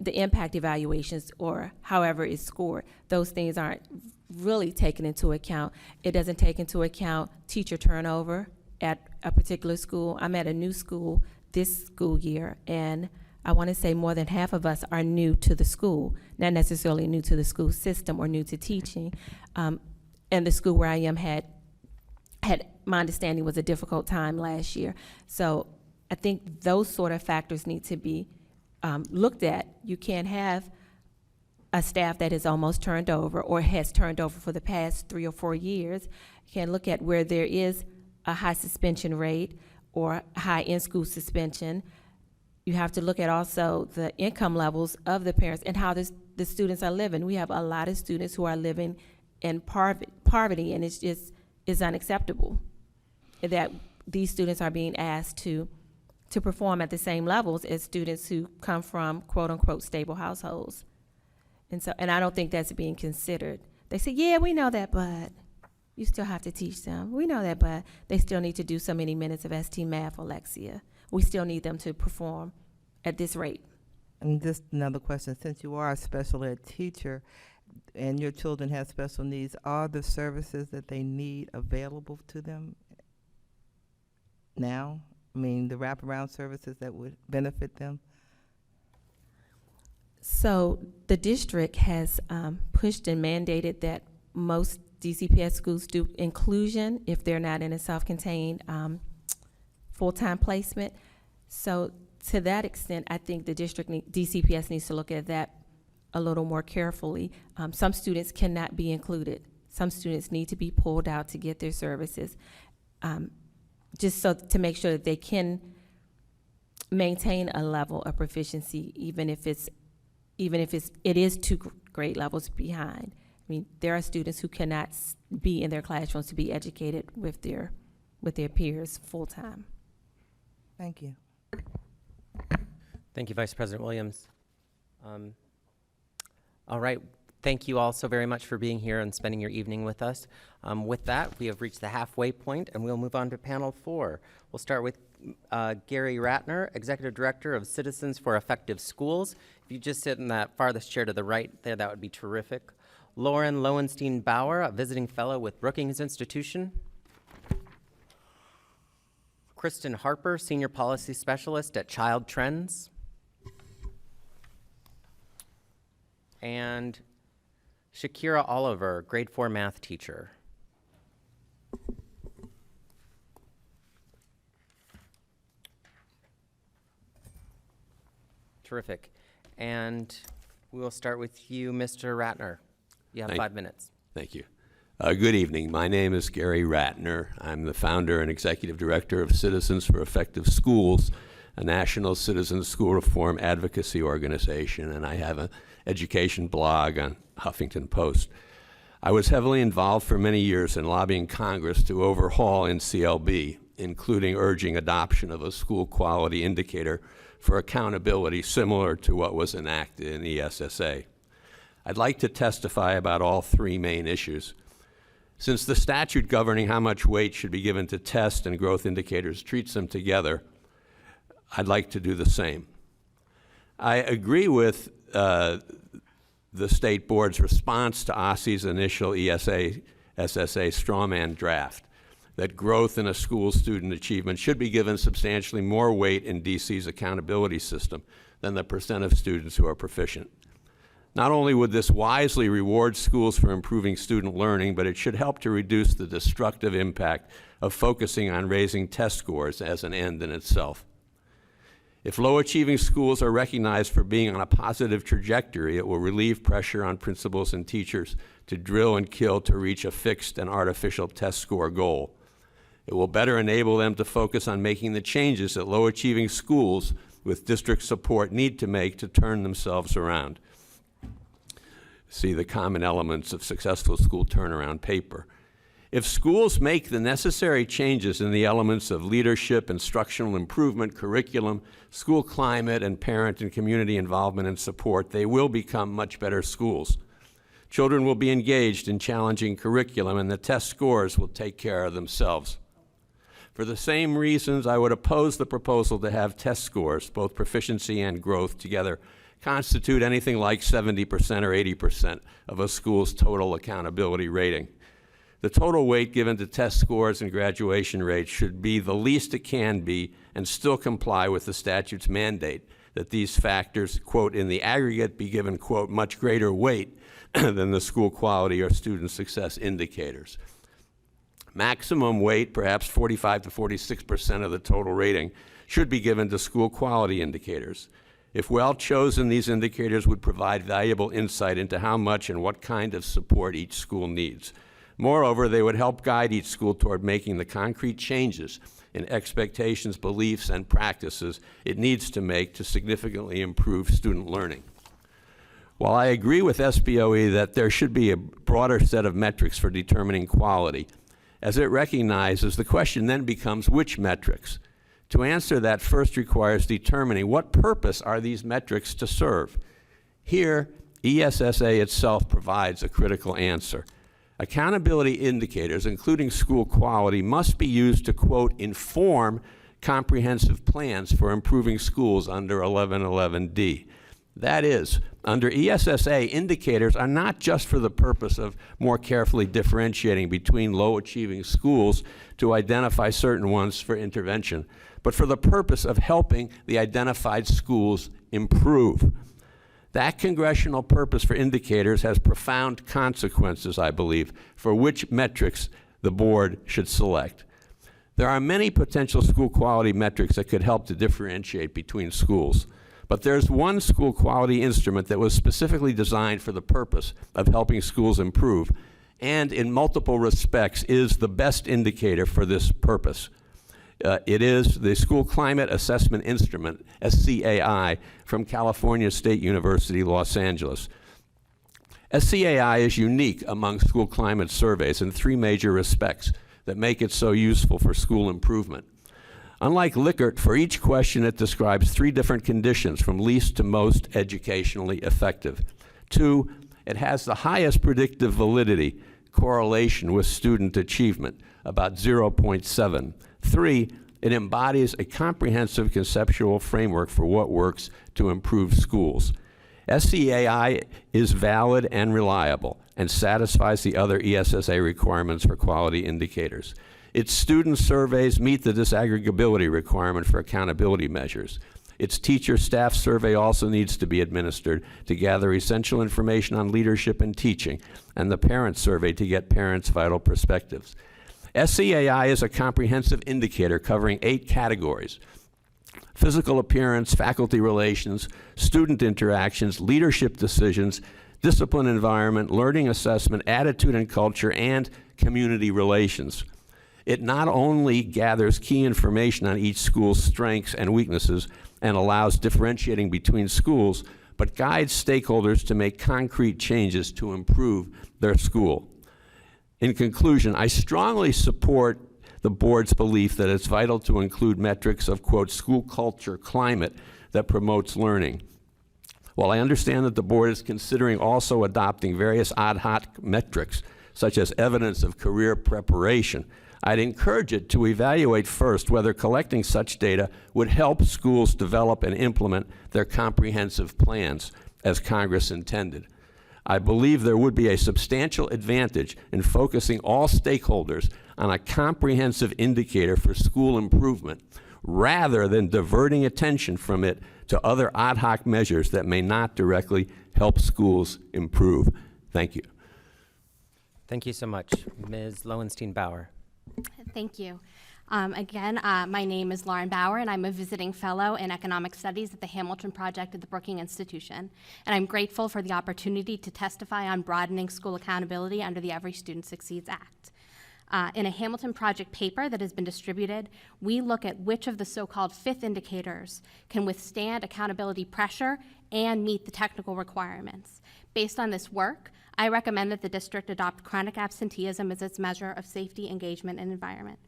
Speaker 11: impact evaluations or however it's scored. Those things aren't really taken into account. It doesn't take into account teacher turnover at a particular school. I'm at a new school this school year, and I want to say more than half of us are new to the school, not necessarily new to the school system or new to teaching. And the school where I am had my understanding was a difficult time last year. So I think those sort of factors need to be looked at. You can't have a staff that is almost turned over or has turned over for the past 3 or 4 years. You can look at where there is a high suspension rate or high in-school suspension. You have to look at also the income levels of the parents and how the students are living. We have a lot of students who are living in poverty, and it's unacceptable that these students are being asked to perform at the same levels as students who come from quote-unquote stable households. And I don't think that's being considered. They say, yeah, we know that, but you still have to teach them. We know that, but they still need to do so many minutes of ST Math or Lexia. We still need them to perform at this rate.
Speaker 14: And just another question, since you are a special ed teacher and your children have special needs, are the services that they need available to them now? I mean, the wraparound services that would benefit them?
Speaker 11: So the district has pushed and mandated that most DCPS schools do inclusion if they're not in a self-contained full-time placement. So to that extent, I think the DCPS needs to look at that a little more carefully. Some students cannot be included. Some students need to be pulled out to get their services, just so to make sure that they can maintain a level of proficiency, even if it is 2 grade levels behind. I mean, there are students who cannot be in their classrooms to be educated with their peers full-time.
Speaker 14: Thank you.
Speaker 1: Thank you, Vice President Williams. All right, thank you all so very much for being here and spending your evening with us. With that, we have reached the halfway point, and we'll move on to panel 4. We'll start with Gary Ratner, Executive Director of Citizens for Effective Schools. If you just sit in that farthest chair to the right there, that would be terrific. Lauren Lowenstein Bauer, a visiting fellow with Brookings Institution. Kristen Harper, Senior Policy Specialist at Child Trends. And Shakira Oliver, Grade 4 Math Teacher. Terrific. And we will start with you, Mr. Ratner. You have 5 minutes.
Speaker 5: Thank you. Good evening. My name is Gary Ratner. I'm the founder and executive director of Citizens for Effective Schools, a national citizen school reform advocacy organization, and I have an education blog on Huffington Post. I was heavily involved for many years in lobbying Congress to overhaul NCLB, including urging adoption of a school quality indicator for accountability similar to what was enacted in ESSA. I'd like to testify about all 3 main issues. Since the statute governing how much weight should be given to test and growth indicators treats them together, I'd like to do the same. I agree with the State Board's response to OSSE's initial SSA strawman draft, that growth in a school's student achievement should be given substantially more weight in DC's accountability system than the percent of students who are proficient. Not only would this wisely reward schools for improving student learning, but it should help to reduce the destructive impact of focusing on raising test scores as an end in itself. If low-achieving schools are recognized for being on a positive trajectory, it will relieve pressure on principals and teachers to drill and kill to reach a fixed and artificial test score goal. It will better enable them to focus on making the changes that low-achieving schools with district support need to make to turn themselves around. See the common elements of successful school turnaround paper. If schools make the necessary changes in the elements of leadership, instructional improvement, curriculum, school climate, and parent and community involvement and support, they will become much better schools. Children will be engaged in challenging curriculum, and the test scores will take care of themselves. For the same reasons, I would oppose the proposal to have test scores, both proficiency and growth together, constitute anything like 70% or 80% of a school's total accountability rating. The total weight given to test scores and graduation rates should be the least it can be and still comply with the statute's mandate that these factors, quote, in the aggregate be given, quote, much greater weight than the school quality or student success indicators. Maximum weight, perhaps 45 to 46% of the total rating, should be given to school quality indicators. If well chosen, these indicators would provide valuable insight into how much and what kind of support each school needs. Moreover, they would help guide each school toward making the concrete changes in expectations, beliefs, and practices it needs to make to significantly improve student learning. While I agree with SBOE that there should be a broader set of metrics for determining quality, as it recognizes, the question then becomes which metrics? To answer that first requires determining what purpose are these metrics to serve. Here, ESSA itself provides a critical answer. Accountability indicators, including school quality, must be used to, quote, inform comprehensive plans for improving schools under 1111D. That is, under ESSA, indicators are not just for the purpose of more carefully differentiating between low-achieving schools to identify certain ones for intervention, but for the purpose of helping the identified schools improve. That congressional purpose for indicators has profound consequences, I believe, for which metrics the board should select. There are many potential school quality metrics that could help to differentiate between schools. But there's one school quality instrument that was specifically designed for the purpose of helping schools improve, and in multiple respects is the best indicator for this purpose. It is the School Climate Assessment Instrument, SCAI, from California State University, Los Angeles. SCAI is unique among school climate surveys in three major respects that make it so useful for school improvement. Unlike Likert, for each question it describes three different conditions from least to most educationally effective. 2, it has the highest predictive validity correlation with student achievement, about 0.7. 3, it embodies a comprehensive conceptual framework for what works to improve schools. SCAI is valid and reliable and satisfies the other ESSA requirements for quality indicators. Its student surveys meet the disaggregability requirement for accountability measures. Its teacher-staff survey also needs to be administered to gather essential information on leadership and teaching, and the parent survey to get parents' vital perspectives. SCAI is a comprehensive indicator covering 8 categories: physical appearance, faculty relations, student interactions, leadership decisions, discipline environment, learning assessment, attitude and culture, and community relations. It not only gathers key information on each school's strengths and weaknesses and allows differentiating between schools, but guides stakeholders to make concrete changes to improve their school. In conclusion, I strongly support the board's belief that it's vital to include metrics of, quote, school culture climate that promotes learning. While I understand that the board is considering also adopting various ad hoc metrics, such as evidence of career preparation, I'd encourage it to evaluate first whether collecting such data would help schools develop and implement their comprehensive plans as Congress intended. I believe there would be a substantial advantage in focusing all stakeholders on a comprehensive indicator for school improvement rather than diverting attention from it to other ad hoc measures that may not directly help schools improve. Thank you.
Speaker 1: Thank you so much. Ms. Lowenstein-Bauer.
Speaker 7: Thank you. Again, my name is Lauren Bauer, and I'm a visiting fellow in economic studies at the Hamilton Project at the Brookings Institution. And I'm grateful for the opportunity to testify on broadening school accountability under the Every Student Succeeds Act. In a Hamilton Project paper that has been distributed, we look at which of the so-called fifth indicators can withstand accountability pressure and meet the technical requirements. Based on this work, I recommend that the district adopt chronic absenteeism as its measure of safety, engagement, and environment.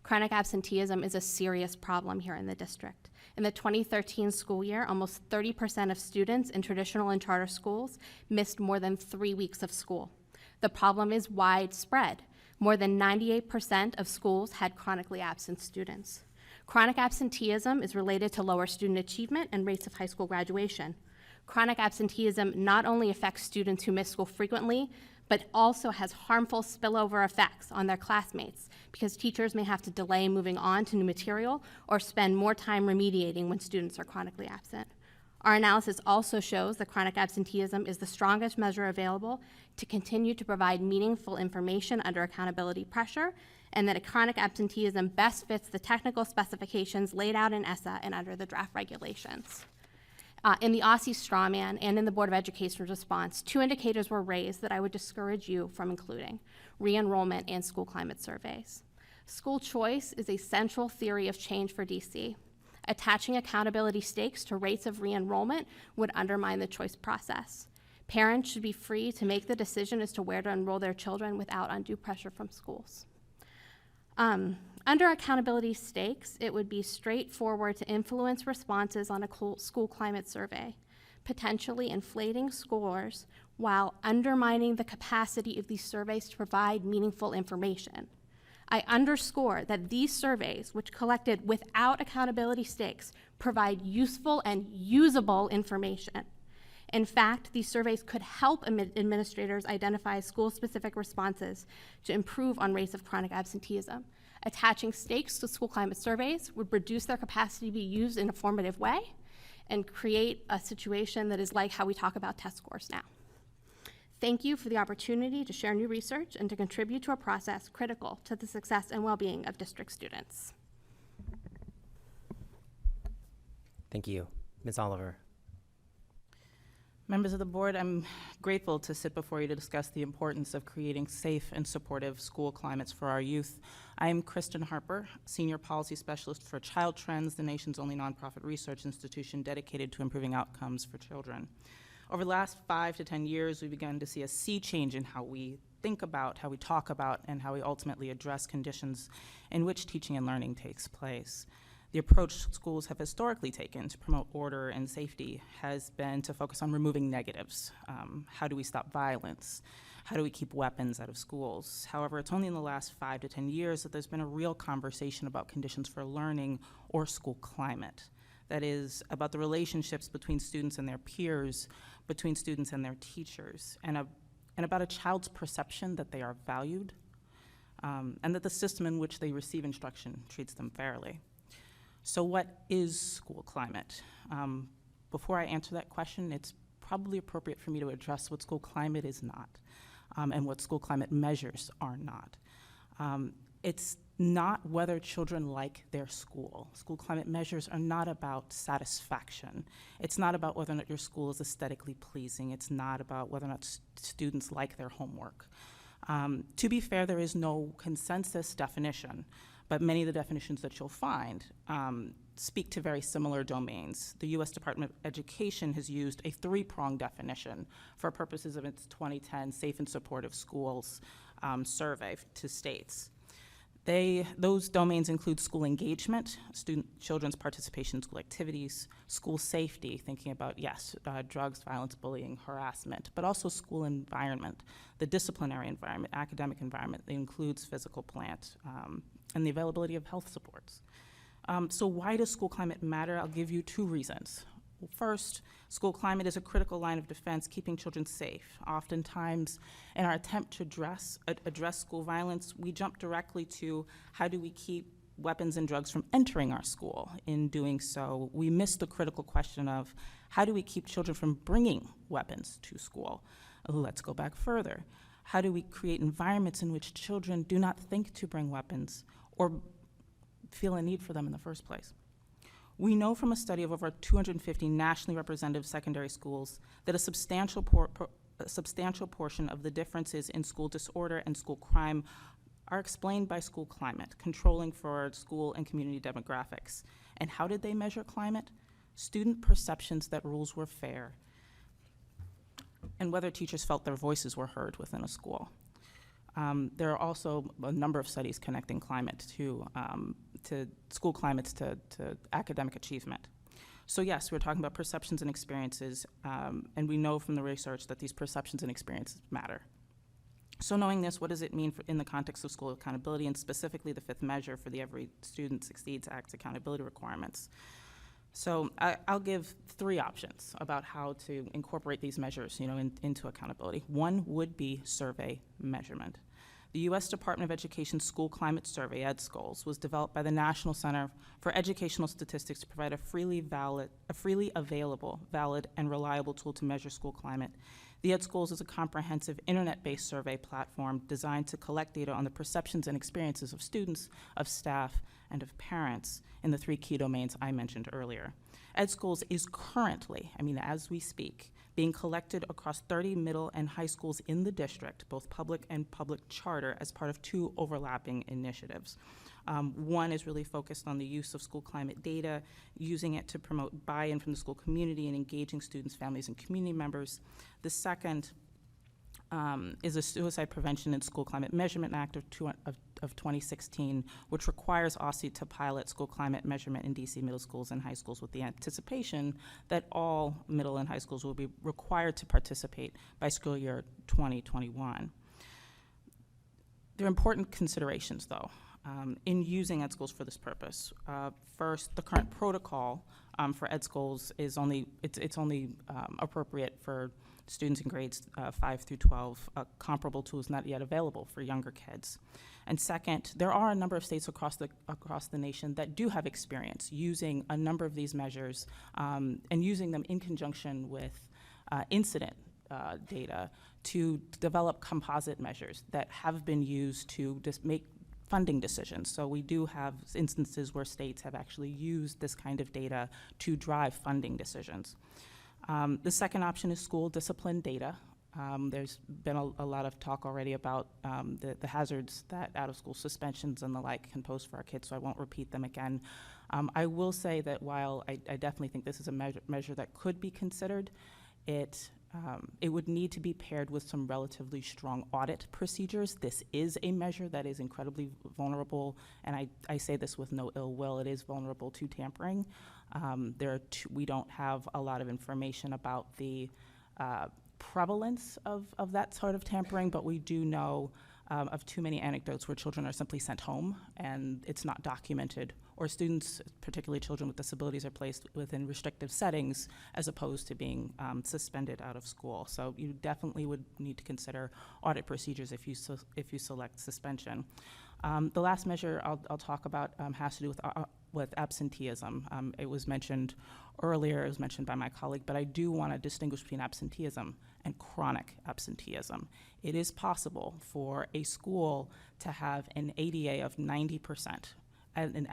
Speaker 7: Chronic absenteeism is a serious problem here in the district. In the 2013 school year, almost 30% of students in traditional and charter schools missed more than 3 weeks of school. The problem is widespread. More than 98% of schools had chronically absent students. Chronic absenteeism is related to lower student achievement and rates of high school graduation. Chronic absenteeism not only affects students who miss school frequently, but also has harmful spillover effects on their classmates because teachers may have to delay moving on to new material or spend more time remediating when students are chronically absent. Our analysis also shows that chronic absenteeism is the strongest measure available to continue to provide meaningful information under accountability pressure, and that a chronic absenteeism best fits the technical specifications laid out in ESSA and under the draft regulations. In the OSSE Strawman and in the Board of Education's response, 2 indicators were raised that I would discourage you from including: re-enrollment and school climate surveys. School choice is a central theory of change for DC. Attaching accountability stakes to rates of re-enrollment would undermine the choice process. Parents should be free to make the decision as to where to enroll their children without undue pressure from schools. Under accountability stakes, it would be straightforward to influence responses on a school climate survey, potentially inflating scores while undermining the capacity of these surveys to provide meaningful information. I underscore that these surveys, which collected without accountability stakes, provide useful and usable information. In fact, these surveys could help administrators identify school-specific responses to improve on rates of chronic absenteeism. Attaching stakes to school climate surveys would reduce their capacity to be used in a formative way and create a situation that is like how we talk about test scores now. Thank you for the opportunity to share new research and to contribute to a process critical to the success and well-being of district students.
Speaker 1: Thank you. Ms. Oliver.
Speaker 2: Members of the board, I'm grateful to sit before you to discuss the importance of creating safe and supportive school climates for our youth. I am Kristen Harper, Senior Policy Specialist for Child Trends, the nation's only nonprofit research institution dedicated to improving outcomes for children. Over the last 5 to 10 years, we've begun to see a sea change in how we think about, how we talk about, and how we ultimately address conditions in which teaching and learning takes place. The approach schools have historically taken to promote order and safety has been to focus on removing negatives. How do we stop violence? How do we keep weapons out of schools? However, it's only in the last 5 to 10 years that there's been a real conversation about conditions for learning or school climate. That is, about the relationships between students and their peers, between students and their teachers, and about a child's perception that they are valued, and that the system in which they receive instruction treats them fairly. So what is school climate? Before I answer that question, it's probably appropriate for me to address what school climate is not, and what school climate measures are not. It's not whether children like their school. School climate measures are not about satisfaction. It's not about whether or not your school is aesthetically pleasing. It's not about whether or not students like their homework. To be fair, there is no consensus definition, but many of the definitions that you'll find speak to very similar domains. The U.S. Department of Education has used a 3-pronged definition for purposes of its 2010 Safe and Supportive Schools survey to states. Those domains include school engagement, children's participation in school activities, school safety, thinking about, yes, drugs, violence, bullying, harassment, but also school environment, the disciplinary environment, academic environment that includes physical plant, and the availability of health supports. So why does school climate matter? I'll give you 2 reasons. First, school climate is a critical line of defense, keeping children safe. Oftentimes, in our attempt to address school violence, we jump directly to how do we keep weapons and drugs from entering our school. In doing so, we miss the critical question of how do we keep children from bringing weapons to school? Let's go back further. How do we create environments in which children do not think to bring weapons or feel a need for them in the first place? We know from a study of over 250 nationally representative secondary schools that a substantial portion of the differences in school disorder and school crime are explained by school climate, controlling for school and community demographics. And how did they measure climate? Student perceptions that rules were fair, and whether teachers felt their voices were heard within a school. There are also a number of studies connecting climate to school climates to academic achievement. So yes, we're talking about perceptions and experiences, and we know from the research that these perceptions and experiences matter. So knowing this, what does it mean in the context of school accountability, and specifically the fifth measure for the Every Student Succeeds Act's accountability requirements? So I'll give three options about how to incorporate these measures, into accountability. One would be survey measurement. The U.S. Department of Education School Climate Survey, EdSCOLS, was developed by the National Center for Educational Statistics to provide a freely available, valid, and reliable tool to measure school climate. The EdSCOLS is a comprehensive internet-based survey platform designed to collect data on the perceptions and experiences of students, of staff, and of parents in the three key domains I mentioned earlier. EdSCOLS is currently, as we speak, being collected across 30 middle and high schools in the district, both public and public charter, as part of two overlapping initiatives. One is really focused on the use of school climate data, using it to promote buy-in from the school community and engaging students, families, and community members. The second is a Suicide Prevention and School Climate Measurement Act of 2016, which requires OSSI to pilot school climate measurement in DC middle schools and high schools, with the anticipation that all middle and high schools will be required to participate by school year 2021. There are important considerations, though, in using EdSCOLS for this purpose. First, the current protocol for EdSCOLS is only appropriate for students in grades 5 through 12. Comparable tools not yet available for younger kids. And second, there are a number of states across the nation that do have experience using a number of these measures and using them in conjunction with incident data to develop composite measures that have been used to just make funding decisions. So we do have instances where states have actually used this kind of data to drive funding decisions. The second option is school discipline data. There's been a lot of talk already about the hazards that out-of-school suspensions and the like can pose for our kids, so I won't repeat them again. I will say that while I definitely think this is a measure that could be considered, it would need to be paired with some relatively strong audit procedures. This is a measure that is incredibly vulnerable, and I say this with no ill will. It is vulnerable to tampering. We don't have a lot of information about the prevalence of that sort of tampering, but we do know of too many anecdotes where children are simply sent home and it's not documented, or students, particularly children with disabilities, are placed within restrictive settings as opposed to being suspended out of school. So you definitely would need to consider audit procedures if you select suspension. The last measure I'll talk about has to do with absenteeism. It was mentioned earlier, it was mentioned by my colleague, but I do want to distinguish between absenteeism and chronic absenteeism. It is possible for a school to have an ADA of 90%. And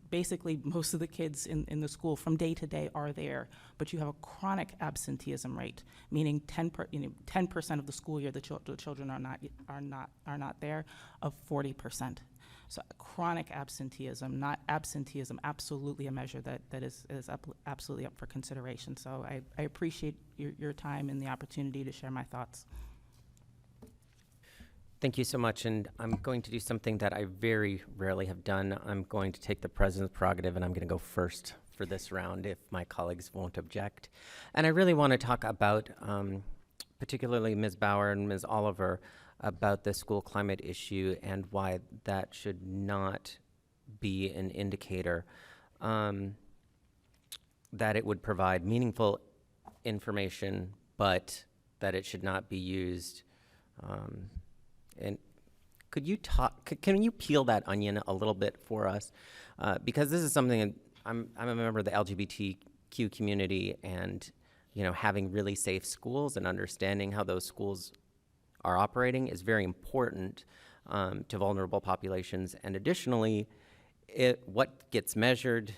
Speaker 2: basically most of the kids in the school from day to day are there, but you have a chronic absenteeism rate, meaning 10% of the school year the children are not there, of 40%. So chronic absenteeism, not absenteeism, absolutely a measure that is absolutely up for consideration. So I appreciate your time and the opportunity to share my thoughts.
Speaker 1: Thank you so much, and I'm going to do something that I very rarely have done. I'm going to take the president's prerogative, and I'm going to go first for this round if my colleagues won't object. And I really want to talk about, particularly Ms. Bauer and Ms. Oliver, about the school climate issue and why that should not be an indicator that it would provide meaningful information, but that it should not be used. And could you can you peel that onion a little bit for us? Because this is something, I'm a member of the LGBTQ community, and having really safe schools and understanding how those schools are operating is very important to vulnerable populations. And additionally, what gets measured,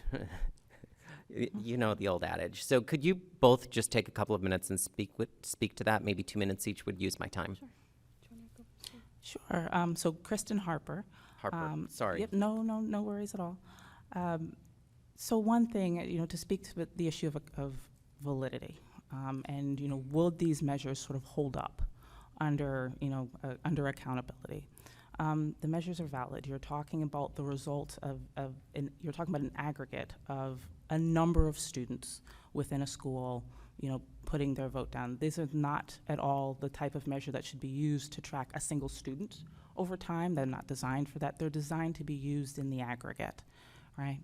Speaker 1: the old adage. So could you both just take a couple of minutes and speak to that? Maybe 2 minutes each would use my time.
Speaker 2: Sure. Sure. So Kristen Harper.
Speaker 1: Harper, sorry.
Speaker 2: Yep, no worries at all. So one thing, to speak to the issue of validity, and, will these measures sort of hold up under, under accountability? The measures are valid. You're talking about the result you're talking about an aggregate of a number of students within a school, putting their vote down. These are not at all the type of measure that should be used to track a single student over time. They're not designed for that. They're designed to be used in the aggregate, right?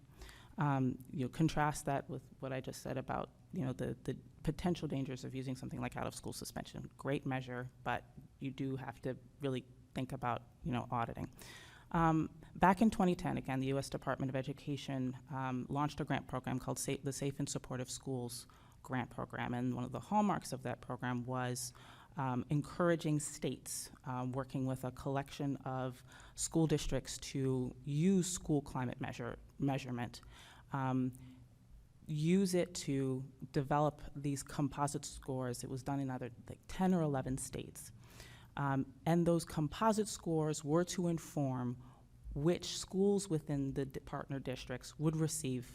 Speaker 2: Contrast that with what I just said about, the potential dangers of using something like out-of-school suspension. Great measure, but you do have to really think about, auditing. Back in 2010, again, the U.S. Department of Education launched a grant program called the Safe and Supportive Schools Grant Program, and one of the hallmarks of that program was encouraging states working with a collection of school districts to use school climate measurement, use it to develop these composite scores. It was done in either 10 or 11 states. And those composite scores were to inform which schools within the partner districts would receive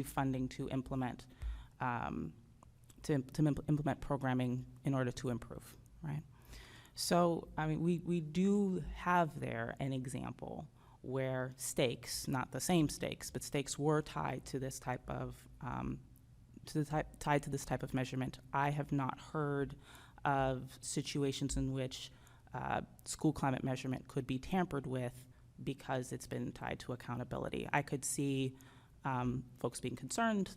Speaker 2: funding to implement implement programming in order to improve, right? So, we do have there an example where stakes, not the same stakes, but stakes were tied to this type of tied to this type of measurement. I have not heard of situations in which school climate measurement could be tampered with because it's been tied to accountability. I could see folks being concerned,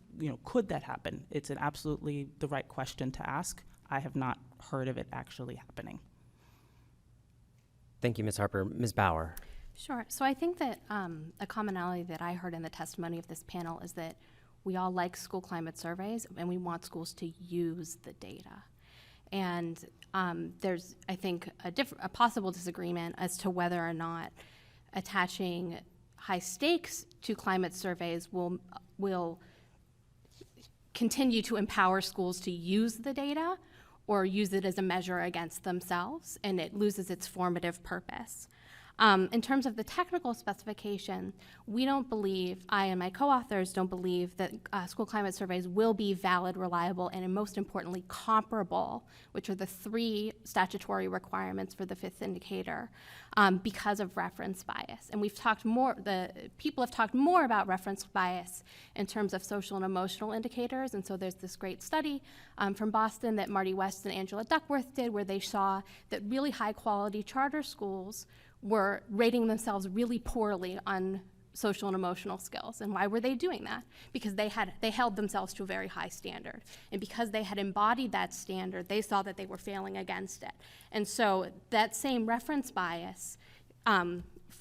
Speaker 2: could that happen? It's absolutely the right question to ask. I have not heard of it actually happening.
Speaker 1: Thank you, Ms. Harper. Ms. Bauer.
Speaker 7: Sure. So I think that a commonality that I heard in the testimony of this panel is that we all like school climate surveys and we want schools to use the data. And there's, I think, a possible disagreement as to whether or not attaching high stakes to climate surveys will continue to empower schools to use the data or use it as a measure against themselves, and it loses its formative purpose. In terms of the technical specification, we don't believe, I and my co-authors don't believe that school climate surveys will be valid, reliable, and most importantly, comparable, which are the 3 statutory requirements for the 5th indicator, because of reference bias. And people have talked more about reference bias in terms of social and emotional indicators, and so there's this great study from Boston that Marty West and Angela Duckworth did where they saw that really high quality charter schools were rating themselves really poorly on social and emotional skills. And why were they doing that? Because they held themselves to a very high standard. And because they had embodied that standard, they saw that they were failing against it. And so that same reference bias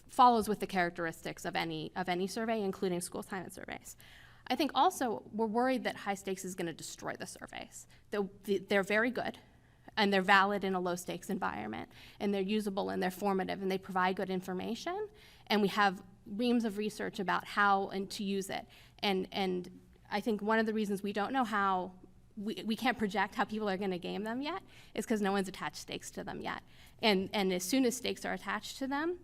Speaker 7: follows with the characteristics of any survey, including school climate surveys. I think also we're worried that high stakes is going to destroy the surveys. They're very good, and they're valid in a low stakes environment, and they're usable and they're formative and they provide good information, and we have reams of research about how and to use it. And I think one of the reasons we don't know how, we can't project how people are gonna game them yet is because no one's attached stakes to them yet. And as soon as stakes are attached to them,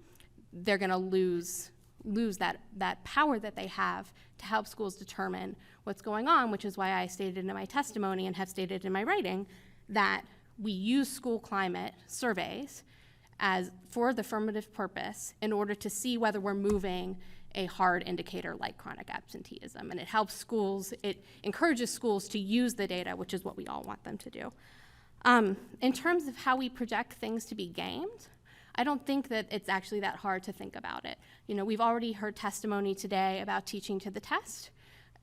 Speaker 7: they're gonna lose that power that they have to help schools determine what's going on, which is why I stated in my testimony and have stated in my writing that we use school climate surveys for the affirmative purpose in order to see whether we're moving a hard indicator like chronic absenteeism. And it helps schools, it encourages schools to use the data, which is what we all want them to do. In terms of how we project things to be gamed, I don't think that it's actually that hard to think about it. We've already heard testimony today about teaching to the test.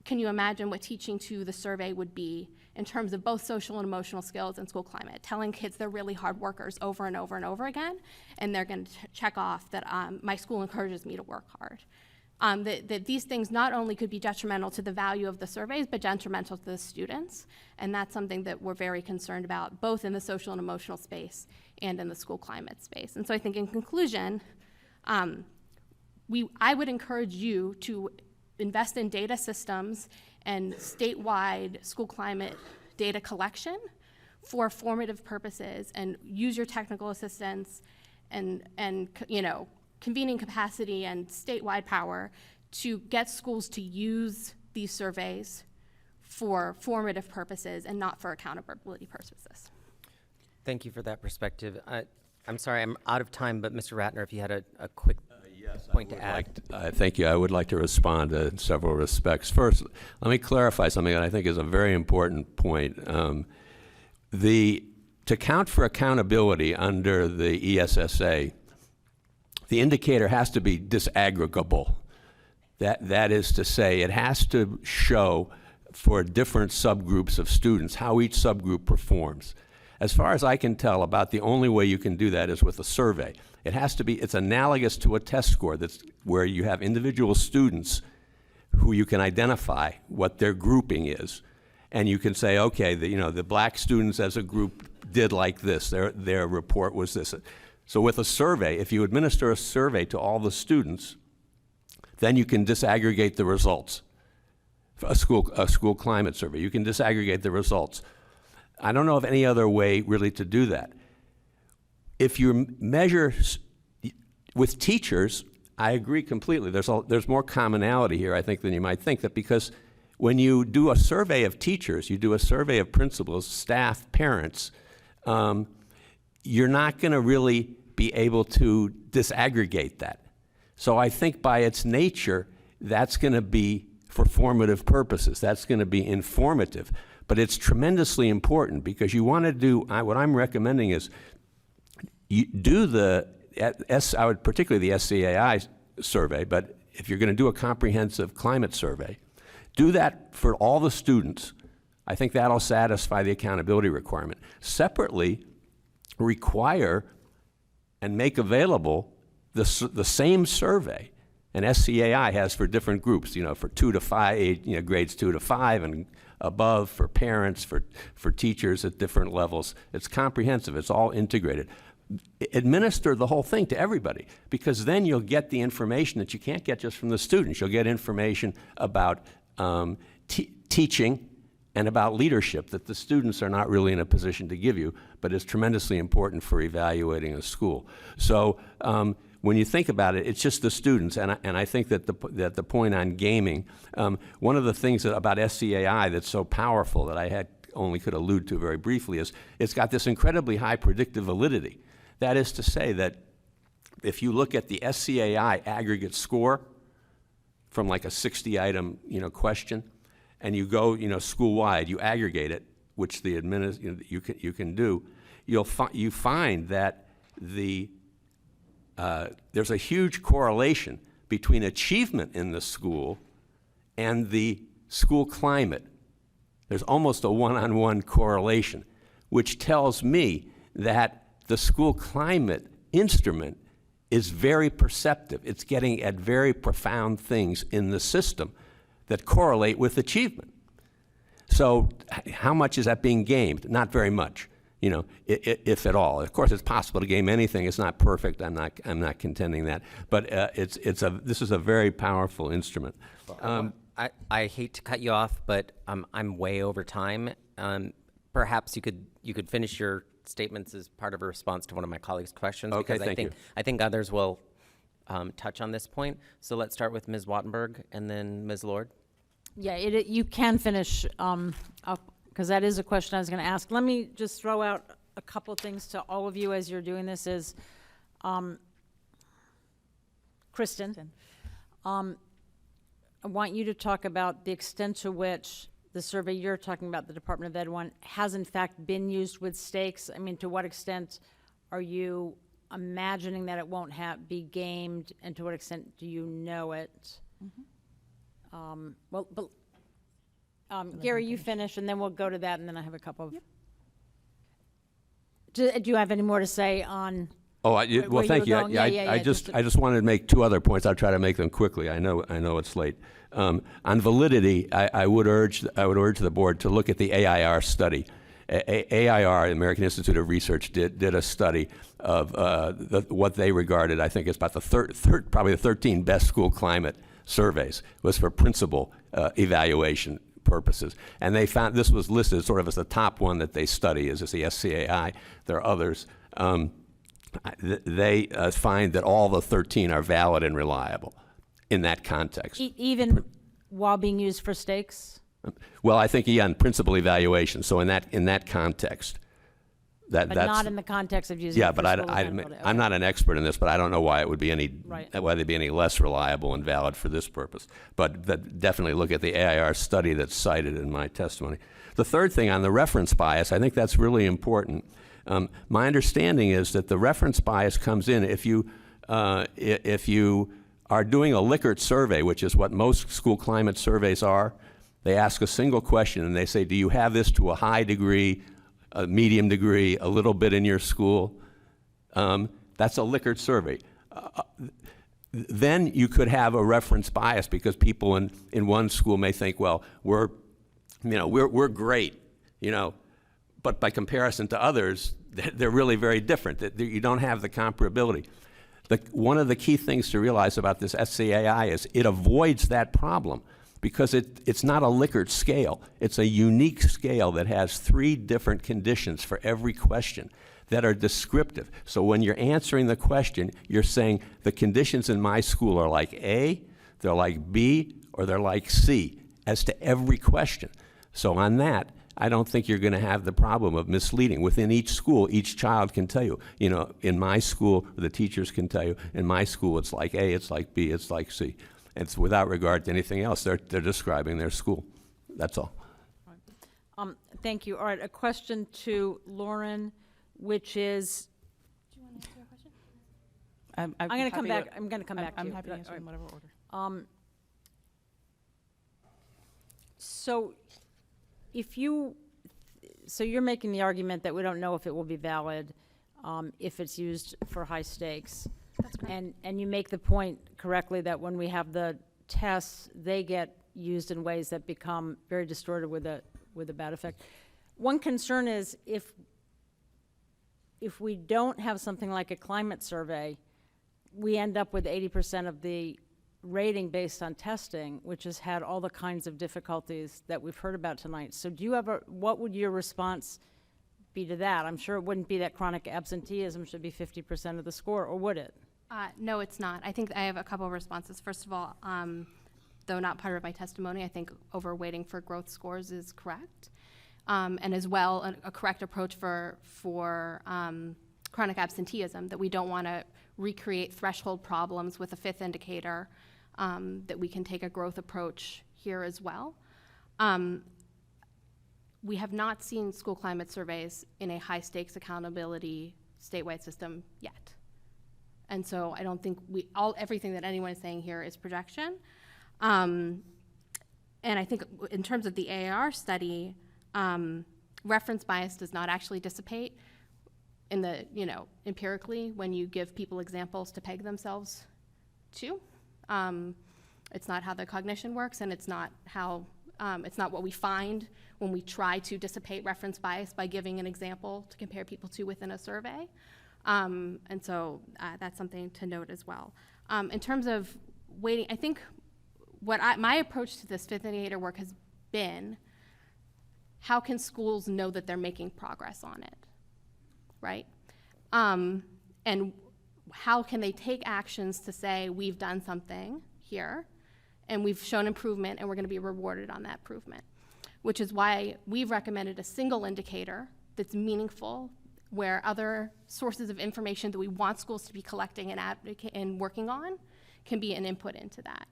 Speaker 7: Can you imagine what teaching to the survey would be in terms of both social and emotional skills and school climate? Telling kids they're really hard workers over and over and over again, and they're going to check off that my school encourages me to work hard. That these things not only could be detrimental to the value of the surveys, but detrimental to the students. And that's something that we're very concerned about, both in the social and emotional space and in the school climate space. And so I think in conclusion, I would encourage you to invest in data systems and statewide school climate data collection for formative purposes, and use your technical assistance convening capacity and statewide power to get schools to use these surveys for formative purposes and not for accountability purposes.
Speaker 1: Thank you for that perspective. I'm sorry, I'm out of time, but Mr. Ratner, if you had a quick point to add.
Speaker 5: Thank you. I would like to respond in several respects. First, let me clarify something that I think is a very important point. To count for accountability under the ESSA, the indicator has to be disaggregable. That is to say, it has to show for different subgroups of students how each subgroup performs. As far as I can tell, about the only way you can do that is with a survey. It has to be, it's analogous to a test score that's where you have individual students who you can identify what their grouping is. And you can say, okay, the black students as a group did like this, their report was this. So with a survey, if you administer a survey to all the students, then you can disaggregate the results. A school climate survey, you can disaggregate the results. I don't know of any other way really to do that. If you measure with teachers, I agree completely. There's more commonality here, I think, than you might think, that because when you do a survey of teachers, you do a survey of principals, staff, parents, you're not going to really be able to disaggregate that. So I think by its nature, that's going to be for formative purposes. That's going to be informative. But it's tremendously important because you want to do, what I'm recommending is you do particularly the SCAI survey, but if you're going to do a comprehensive climate survey, do that for all the students. I think that'll satisfy the accountability requirement. Separately, require and make available the same survey an SCAI has for different groups, for 2 to 5, grades 2 to 5 and above, for parents, for teachers at different levels. It's comprehensive, it's all integrated. Administer the whole thing to everybody, because then you'll get the information that you can't get just from the students. You'll get information about teaching and about leadership that the students are not really in a position to give you, but is tremendously important for evaluating a school. So when you think about it, it's just the students, and I think that the point on gaming, one of the things about SCAI that's so powerful that I only could allude to very briefly is it's got this incredibly high predictive validity. That is to say that if you look at the SCAI aggregate score from like a 60-item question, and you go school-wide, you aggregate it, which the you can do, you find that there's a huge correlation between achievement in the school and the school climate. There's almost a one-on-one correlation, which tells me that the school climate instrument is very perceptive. It's getting at very profound things in the system that correlate with achievement. So how much is that being gamed? Not very much, if at all. Of course, it's possible to game anything. It's not perfect. I'm not contending that. But this is a very powerful instrument.
Speaker 1: I hate to cut you off, but I'm way over time. Perhaps you could finish your statements as part of a response to one of my colleagues' questions.
Speaker 5: Okay,
Speaker 1: because I think others will touch on this point. So let's start with Ms. Wattenberg and then Ms. Lord.
Speaker 6: Yeah, you can finish up, because that is a question I was going to ask. Let me just throw out a couple things to all of you as you're doing this is, Kristen, I want you to talk about the extent to which the survey you're talking about, the Department of Ed one, has in fact been used with stakes. I mean, to what extent are you imagining that it won't be gamed, and to what extent do you know it? Mm-hmm. Gary, you finish, and then we'll go to that, and then I have a couple of. Yep. Do you have any more to say on?
Speaker 5: Oh, well, thank you. I just wanted to make two other points. I'll try to make them quickly. I know it's late. On validity, I would urge the board to look at the AIR study. AIR, the American Institute of Research, did a study of what they regarded. I think it's about probably the 13 best school climate surveys was for principal evaluation purposes, and they found this was listed sort of as the top one that they study, is the SCAI. There are others. they find that all the 13 are valid and reliable in that context.
Speaker 6: Even while being used for stakes?
Speaker 5: Well, I think, yeah, in principal evaluation, so in that context.
Speaker 6: But
Speaker 5: That's
Speaker 6: not in the context of using
Speaker 5: yeah,
Speaker 6: it for
Speaker 5: but
Speaker 6: school accountability.
Speaker 5: I'm not an expert in this, but I don't know why it would be why they'd be any less reliable and valid for this purpose. But definitely look at the AIR study that's cited in my testimony. The third thing on the reference bias, I think that's really important. My understanding is that the reference bias comes in if you are doing a Likert survey, which is what most school climate surveys are. They ask a single question and they say, do you have this to a high degree, a medium degree, a little bit in your school? That's a Likert survey. Then you could have a reference bias because people in one school may think, well, we're great, but by comparison to others, they're really very different. You don't have the comparability. One of the key things to realize about this SCAI is it avoids that problem because it's not a Likert scale. It's a unique scale that has 3 different conditions for every question that are descriptive. So when you're answering the question, you're saying the conditions in my school are like A, they're like B, or they're like C as to every question. So on that, I don't think you're going to have the problem of misleading. Within each school, each child can tell you, in my school, the teachers can tell you, in my school, it's like A, it's like B, it's like C. It's without regard to anything else. They're describing their school. That's all.
Speaker 6: Thank you. All right, a question to Lauren, which is,
Speaker 2: Do you want to ask a question?
Speaker 6: I'm going to come back. I'm going to come back to
Speaker 2: I'm
Speaker 6: you.
Speaker 2: happy to answer in whatever order.
Speaker 6: So you're making the argument that we don't know if it will be valid if it's used for high stakes.
Speaker 7: That's correct.
Speaker 6: And you make the point correctly that when we have the tests, they get used in ways that become very distorted with a bad effect. One concern is if we don't have something like a climate survey, we end up with 80% of the rating based on testing, which has had all the kinds of difficulties that we've heard about tonight. So what would your response be to that? I'm sure it wouldn't be that chronic absenteeism should be 50% of the score, or would it?
Speaker 7: No, it's not. I think I have a couple of responses. First of all, though not part of my testimony, I think overweighting for growth scores is correct. And as well, a correct approach for chronic absenteeism, that we don't want to recreate threshold problems with a 5th indicator, that we can take a growth approach here as well. We have not seen school climate surveys in a high stakes accountability statewide system yet. And so I don't think everything that anyone is saying here is projection. And I think in terms of the AAR study, reference bias does not actually dissipate in the, empirically when you give people examples to peg themselves to. It's not how the cognition works, and it's not what we find when we try to dissipate reference bias by giving an example to compare people to within a survey. And so that's something to note as well. In terms of weighting, I think my approach to this 5th indicator work has been, how can schools know that they're making progress on it, right? And how can they take actions to say, we've done something here, and we've shown improvement, and we're going to be rewarded on that improvement, which is why we've recommended a single indicator that's meaningful, where other sources of information that we want schools to be collecting and working on can be an input into that.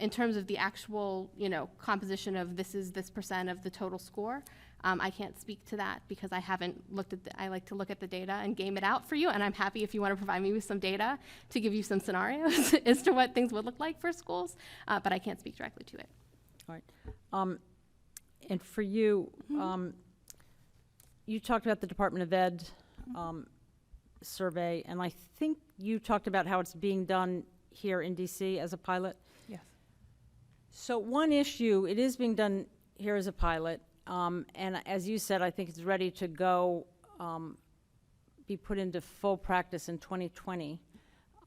Speaker 7: In terms of the actual, composition of this percent of the total score, I can't speak to that because I haven't looked at I like to look at the data and game it out for you, and I'm happy if you want to provide me with some data to give you some scenarios as to what things would look like for schools, but I can't speak directly to it.
Speaker 6: All right. And for you, you talked about the Department of Ed survey, and I think you talked about how it's being done here in DC as a pilot.
Speaker 2: Yes.
Speaker 6: So one issue, it is being done here as a pilot, and as you said, I think it's ready to go, be put into full practice in 2020.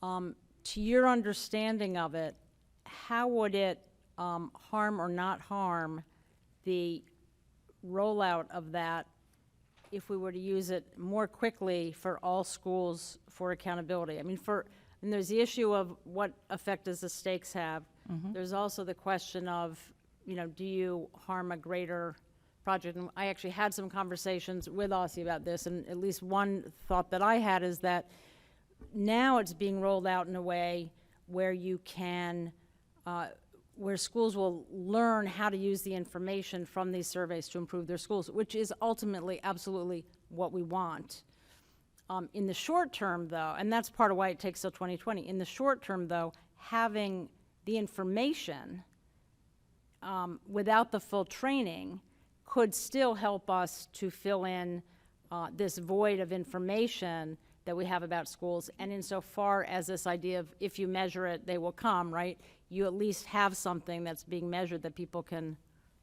Speaker 6: To your understanding of it, how would it harm or not harm the rollout of that if we were to use it more quickly for all schools for accountability. I mean, and there's the issue of what effect does the stakes have. There's also the question of, do you harm a greater project? And I actually had some conversations with Aussie about this, and at least one thought that I had is that now it's being rolled out in a way where you can, where schools will learn how to use the information from these surveys to improve their schools, which is ultimately absolutely what we want. In the short term, though, and that's part of why it takes till 2020, in the short term, though, having the information without the full training could still help us to fill in this void of information that we have about schools. And insofar as this idea of if you measure it, they will come, right? You at least have something that's being measured that people can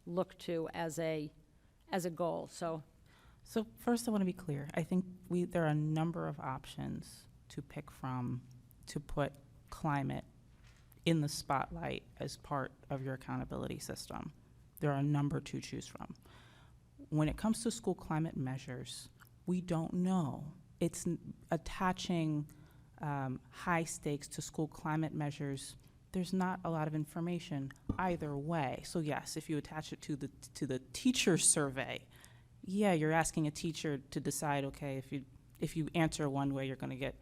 Speaker 6: look to as a goal. So
Speaker 2: first I want to be clear. I think there are a number of options to pick from to put climate in the spotlight as part of your accountability system. There are a number to choose from. When it comes to school climate measures, we don't know. It's attaching high stakes to school climate measures. There's not a lot of information either way. So yes, if you attach it to the teacher survey, yeah, you're asking a teacher to decide, okay, if you answer one way, you're going to get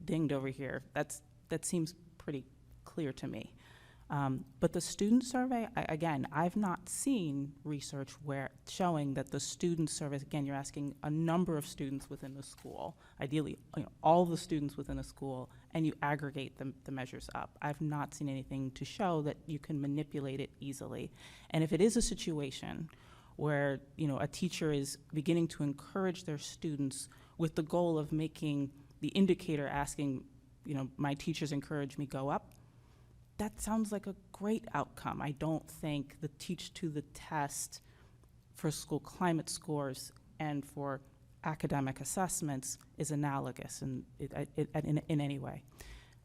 Speaker 2: dinged over here. That seems pretty clear to me. But the student survey, again, I've not seen research showing that the student survey, again, you're asking a number of students within the school, ideally all the students within a school, and you aggregate the measures up. I've not seen anything to show that you can manipulate it easily. And if it is a situation where a teacher is beginning to encourage their students with the goal of making the indicator asking, my teachers encourage me go up, that sounds like a great outcome. I don't think the teach to the test for school climate scores and for academic assessments is analogous in any way.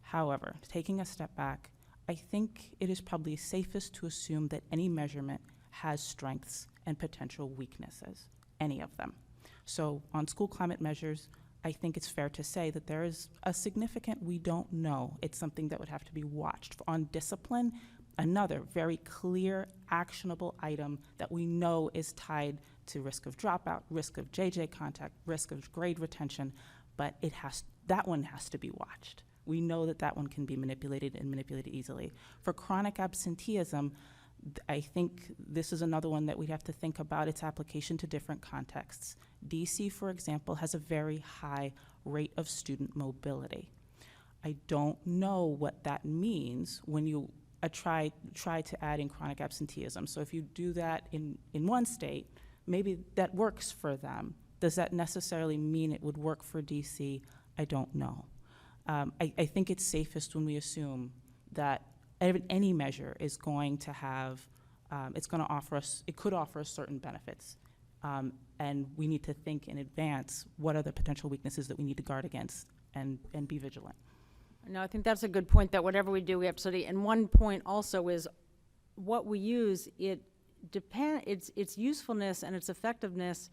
Speaker 2: However, taking a step back, I think it is probably safest to assume that any measurement has strengths and potential weaknesses, any of them. So on school climate measures, I think it's fair to say that there is a significant we don't know. It's something that would have to be watched. On discipline, another very clear, actionable item that we know is tied to risk of dropout, risk of JJ contact, risk of grade retention, but that one has to be watched. We know that one can be manipulated and manipulated easily. For chronic absenteeism, I think this is another one that we have to think about its application to different contexts. DC, for example, has a very high rate of student mobility. I don't know what that means when you try to add in chronic absenteeism. So if you do that in one state, maybe that works for them. Does that necessarily mean it would work for DC? I don't know. I think it's safest when we assume that any measure is going to have, it could offer us certain benefits. And we need to think in advance, what are the potential weaknesses that we need to guard against and be vigilant.
Speaker 6: No, I think that's a good point, that whatever we do, we have to study. And one point also is what we use, its usefulness and its effectiveness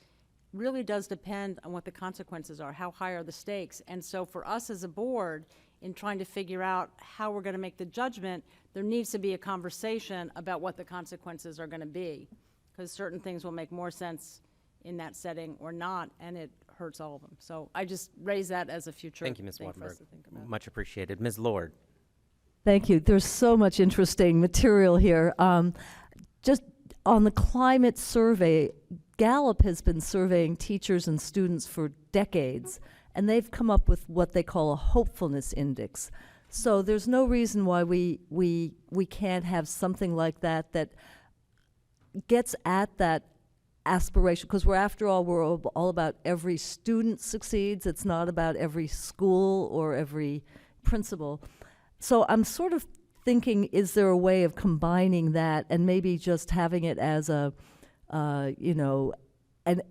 Speaker 6: really does depend on what the consequences are, how high are the stakes. And so for us as a board, in trying to figure out how we're going to make the judgment, there needs to be a conversation about what the consequences are going to be, because certain things will make more sense in that setting or not, and it hurts all of them. So I just raise that as a future
Speaker 1: Thank you, Ms.
Speaker 6: thing for us
Speaker 1: Wattenberg.
Speaker 6: to think about.
Speaker 1: Much appreciated. Ms. Lord.
Speaker 3: Thank you. There's so much interesting material here. Just on the climate survey, Gallup has been surveying teachers and students for decades, and they've come up with what they call a hopefulness index. So there's no reason why we can't have something like that that gets at that aspiration, because we're all about every student succeeds. It's not about every school or every principal. So I'm sort of thinking, is there a way of combining that and maybe just having it as an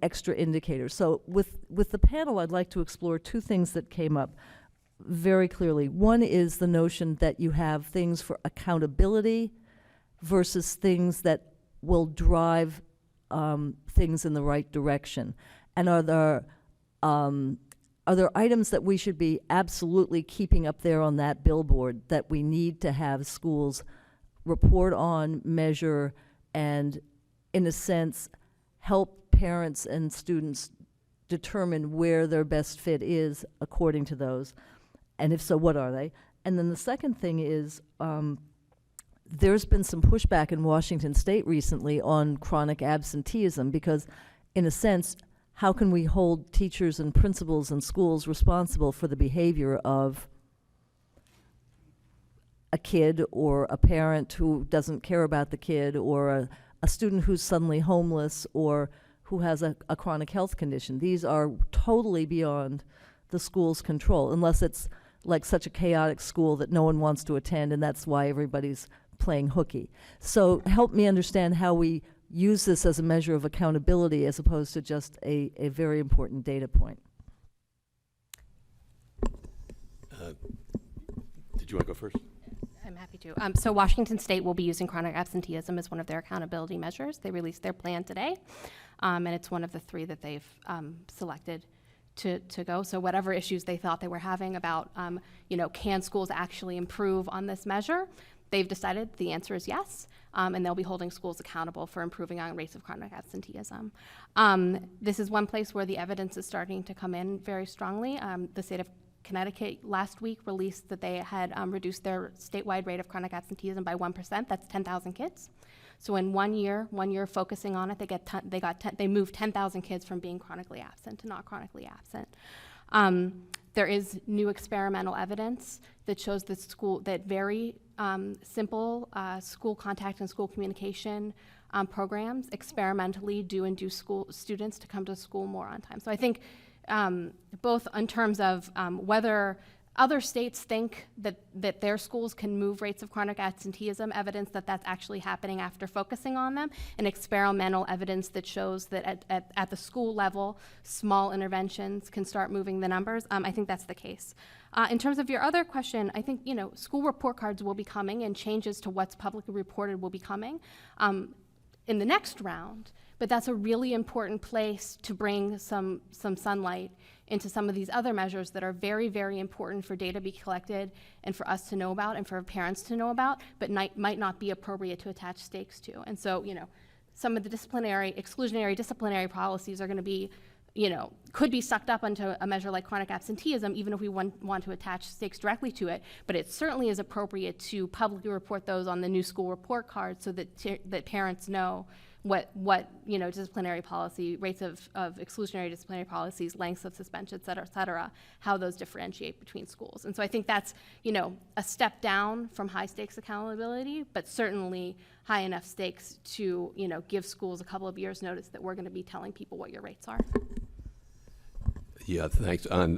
Speaker 3: extra indicator? So with the panel, I'd like to explore two things that came up very clearly. One is the notion that you have things for accountability versus things that will drive things in the right direction. And are there items that we should be absolutely keeping up there on that billboard that we need to have schools report on, measure, and in a sense, help parents and students determine where their best fit is according to those? And if so, what are they? And then the second thing is, there's been some pushback in Washington State recently on chronic absenteeism because, in a sense, how can we hold teachers and principals and schools responsible for the behavior of a kid or a parent who doesn't care about the kid, or a student who's suddenly homeless, or who has a chronic health condition? These are totally beyond the school's control, unless it's like such a chaotic school that no one wants to attend, and that's why everybody's playing hooky. So help me understand how we use this as a measure of accountability as opposed to just a very important data point.
Speaker 5: Did you want to go first?
Speaker 7: I'm happy to. So Washington State will be using chronic absenteeism as one of their accountability measures. They released their plan today, and it's one of the 3 that they've selected to go. So whatever issues they thought they were having about, can schools actually improve on this measure, they've decided the answer is yes, and they'll be holding schools accountable for improving on rates of chronic absenteeism. This is one place where the evidence is starting to come in very strongly. The state of Connecticut last week released that they had reduced their statewide rate of chronic absenteeism by 1%. That's 10,000 kids. So in 1 year focusing on it, they moved 10,000 kids from being chronically absent to not chronically absent. There is new experimental evidence that shows that very simple school contact and school communication programs experimentally do induce students to come to school more on time. So I think both in terms of whether other states think that their schools can move rates of chronic absenteeism, evidence that that's actually happening after focusing on them, and experimental evidence that shows that at the school level, small interventions can start moving the numbers. I think that's the case. In terms of your other question, I think, school report cards will be coming, and changes to what's publicly reported will be coming in the next round. But that's a really important place to bring some sunlight into some of these other measures that are very, very important for data to be collected and for us to know about and for parents to know about, but might not be appropriate to attach stakes to. And so, some of the exclusionary disciplinary policies are going to be, could be sucked up into a measure like chronic absenteeism, even if we want to attach stakes directly to it. But it certainly is appropriate to publicly report those on the new school report card so that parents know what disciplinary policy, rates of exclusionary disciplinary policies, lengths of suspension, et cetera, how those differentiate between schools. And so I think that's, a step down from high stakes accountability, but certainly high enough stakes to, give schools a couple of years notice that we're going to be telling people what your rates are.
Speaker 5: Yeah, thanks. On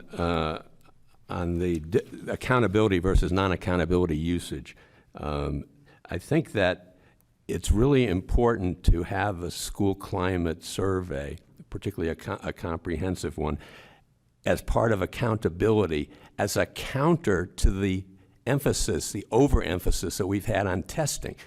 Speaker 5: the accountability versus non-accountability usage, I think that it's really important to have a school climate survey, particularly a comprehensive one, as part of accountability, as a counter to the emphasis, the overemphasis that we've had on testing.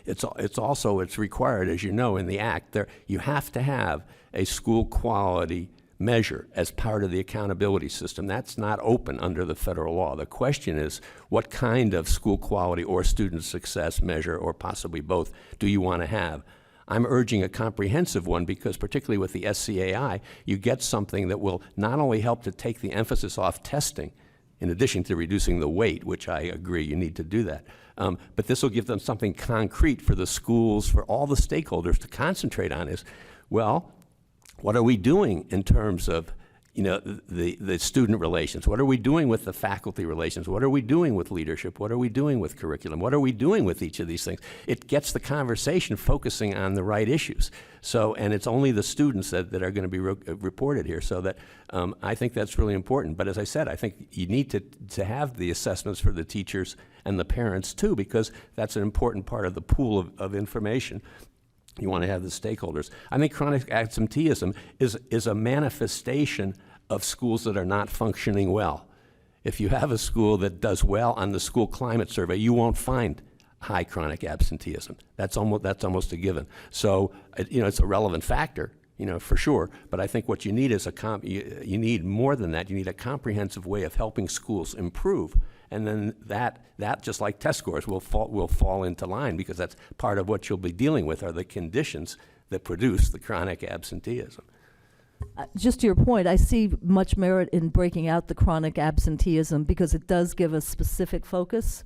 Speaker 5: It's required, as you know, in the Act, you have to have a school quality measure as part of the accountability system. That's not open under the federal law. The question is, what kind of school quality or student success measure, or possibly both, do you want to have? I'm urging a comprehensive one because, particularly with the SCAI, you get something that will not only help to take the emphasis off testing, in addition to reducing the weight, which I agree you need to do that, but this will give them something concrete for the schools, for all the stakeholders to concentrate on is, well, what are we doing in terms of, the student relations? What are we doing with the faculty relations? What are we doing with leadership? What are we doing with curriculum? What are we doing with each of these things? It gets the conversation focusing on the right issues. So, and it's only the students that are going to be reported here. So that I think that's really important. But as I said, I think you need to have the assessments for the teachers and the parents too, because that's an important part of the pool of information. You want to have the stakeholders. I think chronic absenteeism is a manifestation of schools that are not functioning well. If you have a school that does well on the school climate survey, you won't find high chronic absenteeism. That's almost a given. So, it's a relevant factor. for sure. But I think what you need is you need more than that. You need a comprehensive way of helping schools improve. And then that just like test scores will fall into line, because that's part of what you'll be dealing with are the conditions that produce the chronic absenteeism.
Speaker 3: Just to your point, I see much merit in breaking out the chronic absenteeism because it does give a specific focus.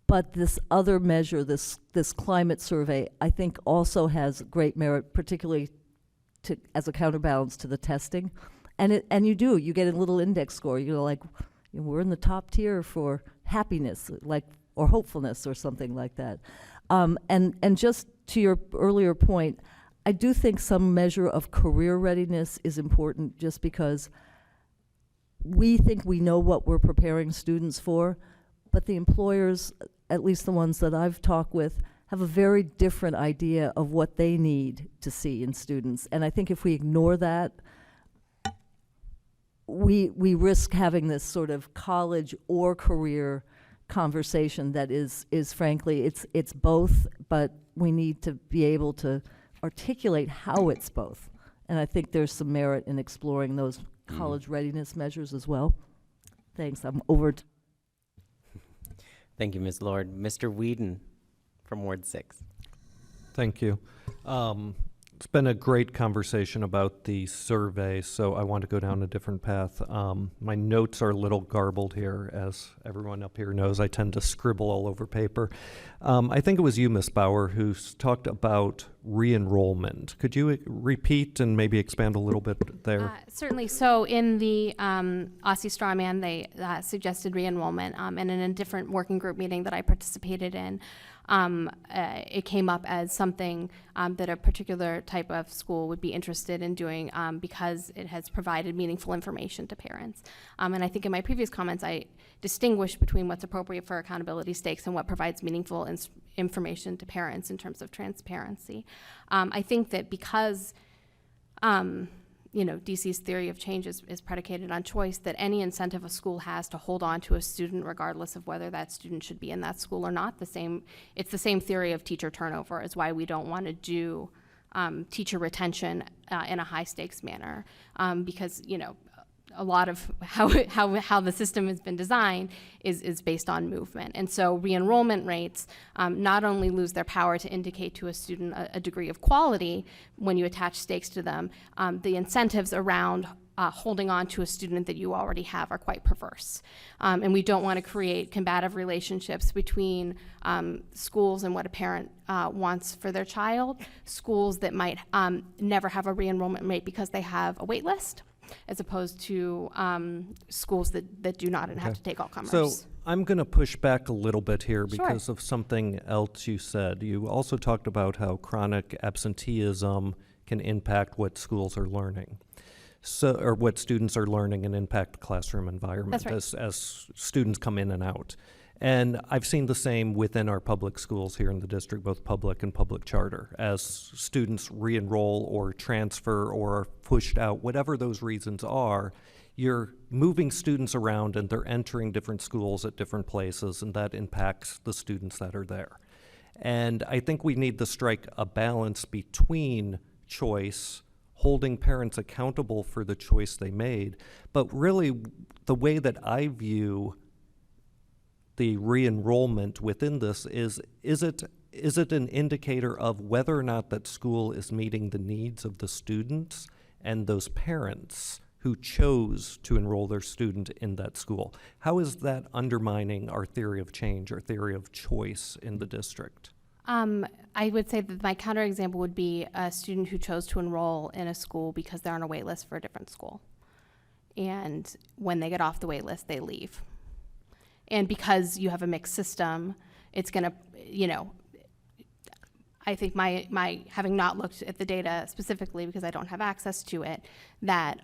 Speaker 3: But this other measure, this climate survey, I think also has great merit, particularly as a counterbalance to the testing. And you get a little index score. We're in the top tier for happiness, or hopefulness or something like that. And just to your earlier point, I do think some measure of career readiness is important, just because we think we know what we're preparing students for, but the employers, at least the ones that I've talked with, have a very different idea of what they need to see in students. And I think if we ignore that, we risk having this sort of college or career conversation that is frankly, it's both, but we need to be able to articulate how it's both. And I think there's some merit in exploring those college readiness measures as well. Thanks, I'm over.
Speaker 1: Thank you, Ms. Lord. Mr. Whedon from Ward 6.
Speaker 4: Thank you. It's been a great conversation about the survey, so I want to go down a different path. My notes are a little garbled here, as everyone up here knows. I tend to scribble all over paper. I think it was you, Ms. Bauer, who talked about re-enrollment. Could you repeat and maybe expand a little bit there?
Speaker 7: Certainly. So in the OSSE Strawman, they suggested re-enrollment, and in a different working group meeting that I participated in, it came up as something that a particular type of school would be interested in doing because it has provided meaningful information to parents. And I think in my previous comments, I distinguished between what's appropriate for accountability stakes and what provides meaningful information to parents in terms of transparency. I think that because DC's theory of change is predicated on choice, that any incentive a school has to hold on to a student regardless of whether that student should be in that school or not, it's the same theory of teacher turnover is why we don't want to do teacher retention in a high stakes manner, because a lot of how the system has been designed is based on movement. And so re-enrollment rates not only lose their power to indicate to a student a degree of quality when you attach stakes to them, the incentives around holding on to a student that you already have are quite perverse. And we don't want to create combative relationships between schools and what a parent wants for their child, schools that might never have a re-enrollment rate because they have a wait list, as opposed to schools that do not and have to take all comers.
Speaker 4: So I'm going to push back a little bit here
Speaker 7: Sure.
Speaker 4: because of something else you said. You also talked about how chronic absenteeism can impact what schools are learning. Or what students are learning and impact the classroom environment.
Speaker 7: That's right.
Speaker 4: as students come in and out. And I've seen the same within our public schools here in the district, both public and public charter. As students re-enroll or transfer or are pushed out, whatever those reasons are, you're moving students around and they're entering different schools at different places, and that impacts the students that are there. And I think we need to strike a balance between choice, holding parents accountable for the choice they made, but really the way that I view the re-enrollment within this is it an indicator of whether or not that school is meeting the needs of the students and those parents who chose to enroll their student in that school? How is that undermining our theory of change, our theory of choice in the district?
Speaker 7: I would say that my counterexample would be a student who chose to enroll in a school because they're on a wait list for a different school. And when they get off the wait list, they leave. And because you have a mixed system, it's going to, I think my having not looked at the data specifically because I don't have access to it, that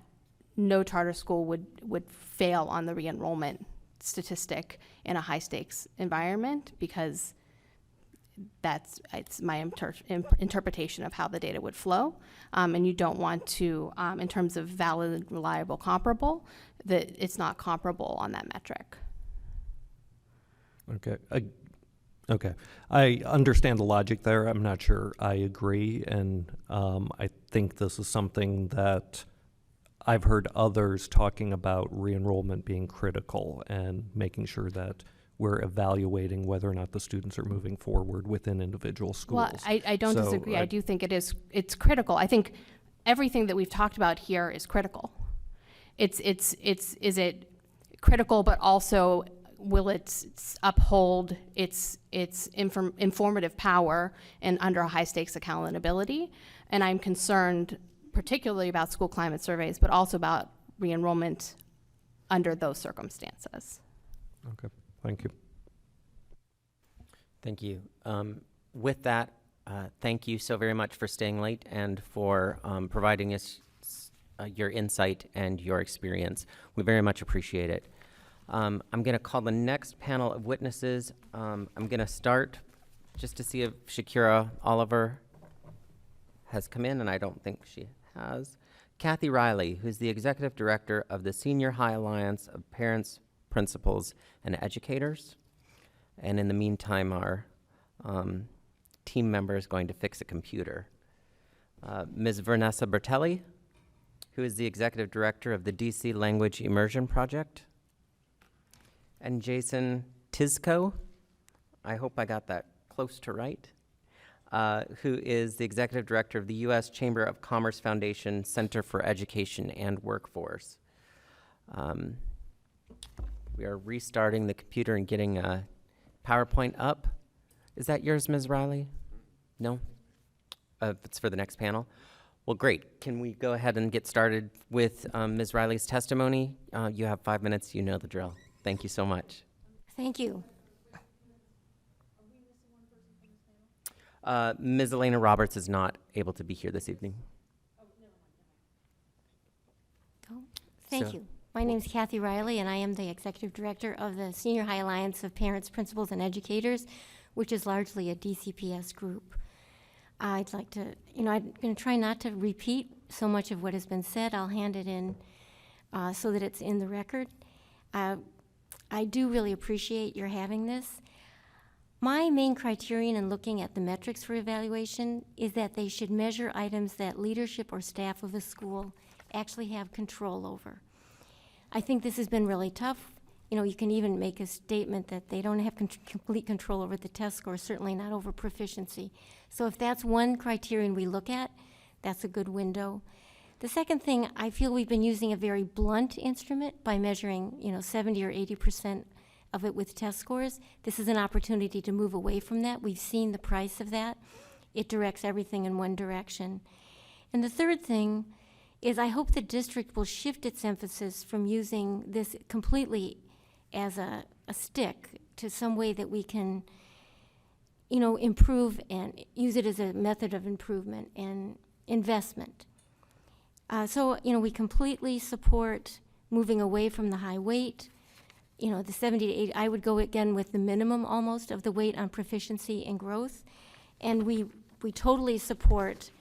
Speaker 7: no charter school would fail on the re-enrollment statistic in a high stakes environment, because it's my interpretation of how the data would flow. And you don't want to, in terms of valid, reliable, comparable, that it's not comparable on that metric. Okay. I understand the logic there. I'm not sure I agree, and I
Speaker 4: think this is something that I've heard others talking about re-enrollment being critical and making sure that we're evaluating whether or not the students are moving forward within individual schools.
Speaker 7: Well, I don't
Speaker 4: So,
Speaker 7: disagree. I do think it's critical. I think everything that we've talked about here is critical. Is it critical, but also will it uphold its informative power and under a high stakes accountability? And I'm concerned particularly about school climate surveys, but also about re-enrollment under those circumstances.
Speaker 4: Okay, thank you.
Speaker 1: Thank you. With that, thank you so very much for staying late and for providing us your insight and your experience. We very much appreciate it. I'm going to call the next panel of witnesses. I'm going to start just to see if Shakira Oliver has come in, and I don't think she has. Kathy Riley, who's the Executive Director of the Senior High Alliance of Parents, Principals, and Educators. And in the meantime, our team member is going to fix a computer. Ms. Vanessa Bertelli, who is the Executive Director of the DC Language Immersion Project. And Jason Tizko, I hope I got that close to right, who is the Executive Director of the U.S. Chamber of Commerce Foundation Center for Education and Workforce. We are restarting the computer and getting a PowerPoint up. Is that yours, Ms. Riley? No? It's for the next panel. Well, great. Can we go ahead and get started with Ms. Riley's testimony? You have 5 minutes. You know the drill. Thank you so much.
Speaker 10: Thank you.
Speaker 1: Ms. Elena Roberts is not able to be here this evening.
Speaker 10: Thank
Speaker 1: So-
Speaker 10: you. My name is Kathy Riley, and I am the Executive Director of the Senior High Alliance of Parents, Principals, and Educators, which is largely a DCPS group. I'd like to, I'm going to try not to repeat so much of what has been said. I'll hand it in so that it's in the record. I do really appreciate your having this. My main criterion in looking at the metrics for evaluation is that they should measure items that leadership or staff of a school actually have control over. I think this has been really tough. You can even make a statement that they don't have complete control over the test score, certainly not over proficiency. So if that's one criterion we look at, that's a good window. The second thing, I feel we've been using a very blunt instrument by measuring, 70 or 80% of it with test scores. This is an opportunity to move away from that. We've seen the price of that. It directs everything in one direction. And the third thing is I hope the district will shift its emphasis from using this completely as a stick to some way that we can, improve and use it as a method of improvement and investment. So we completely support moving away from the high weight. The 70 to 80, I would go again with the minimum almost of the weight on proficiency and growth. And we totally support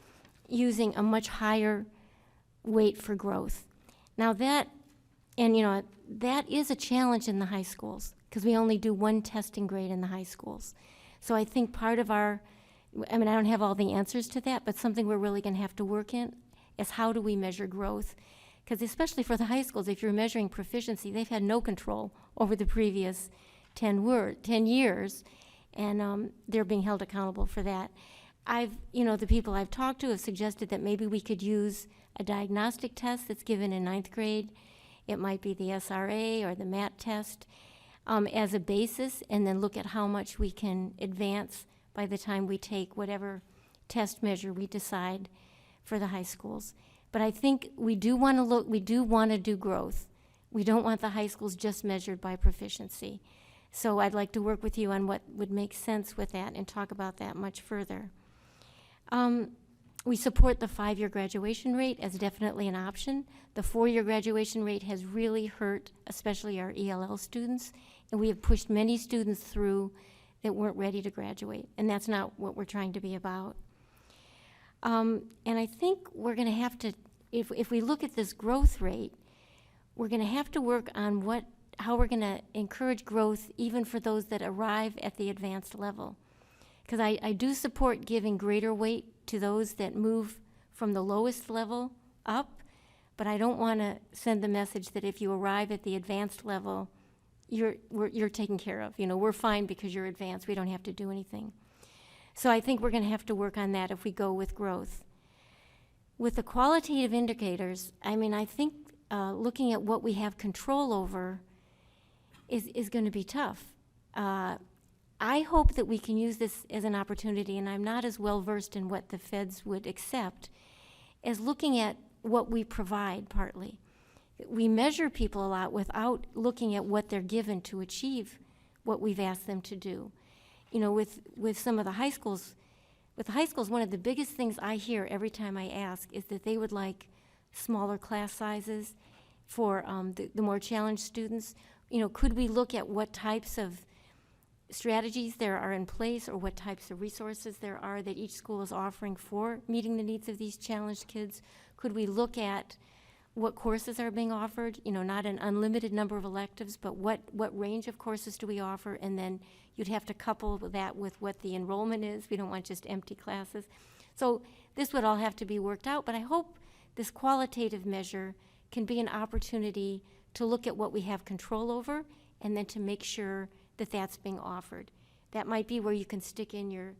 Speaker 10: using a much higher weight for growth. Now that is a challenge in the high schools because we only do one testing grade in the high schools. So I think part of I don't have all the answers to that, but something we're really going to have to work in is how do we measure growth? Because especially for the high schools, if you're measuring proficiency, they've had no control over the previous 10 years, and they're being held accountable for that. The people I've talked to have suggested that maybe we could use a diagnostic test that's given in 9th grade. It might be the SRA or the MAT test as a basis, and then look at how much we can advance by the time we take whatever test measure we decide for the high schools. But I think we do want to do growth. We don't want the high schools just measured by proficiency. So I'd like to work with you on what would make sense with that and talk about that much further. We support the 5-year graduation rate as definitely an option. The 4-year graduation rate has really hurt, especially our ELL students, and we have pushed many students through that weren't ready to graduate, and that's not what we're trying to be about. And I think we're going to have to, if we look at this growth rate, we're going to have to work on how we're going to encourage growth even for those that arrive at the advanced level. Because I do support giving greater weight to those that move from the lowest level up, but I don't want to send the message that if you arrive at the advanced level, you're taken care of. You know, we're fine because you're advanced. We don't have to do anything. So I think we're going to have to work on that if we go with growth. With the qualitative indicators, I mean, I think looking at what we have control over is going to be tough. I hope that we can use this as an opportunity, and I'm not as well versed in what the feds would accept, as looking at what we provide partly. We measure people a lot without looking at what they're given to achieve what we've asked them to do. You know, with some of the high schools, with the high schools, one of the biggest things I hear every time I ask is that they would like smaller class sizes for the more challenged students. You know, could we look at what types of strategies there are in place, or what types of resources there are that each school is offering for meeting the needs of these challenged kids? Could we look at what courses are being offered? You know, not an unlimited number of electives, but what range of courses do we offer? And then you'd have to couple that with what the enrollment is. We don't want just empty classes. So this would all have to be worked out, but I hope this qualitative measure can be an opportunity to look at what we have control over, and then to make sure that that's being offered. That might be where you can stick in your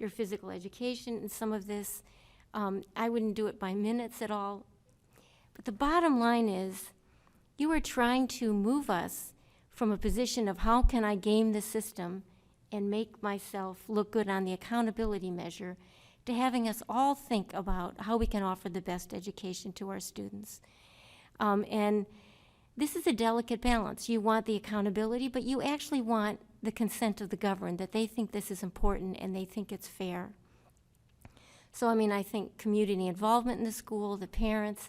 Speaker 10: physical education and some of this. I wouldn't do it by minutes at all. But the bottom line is, you are trying to move us from a position of how can I game the system and make myself look good on the accountability measure, to having us all think about how we can offer the best education to our students. And this is a delicate balance. You want the accountability, but you actually want the consent of the governed, that they think this is important and they think it's fair. So, I mean, I think community involvement in the school, the parents.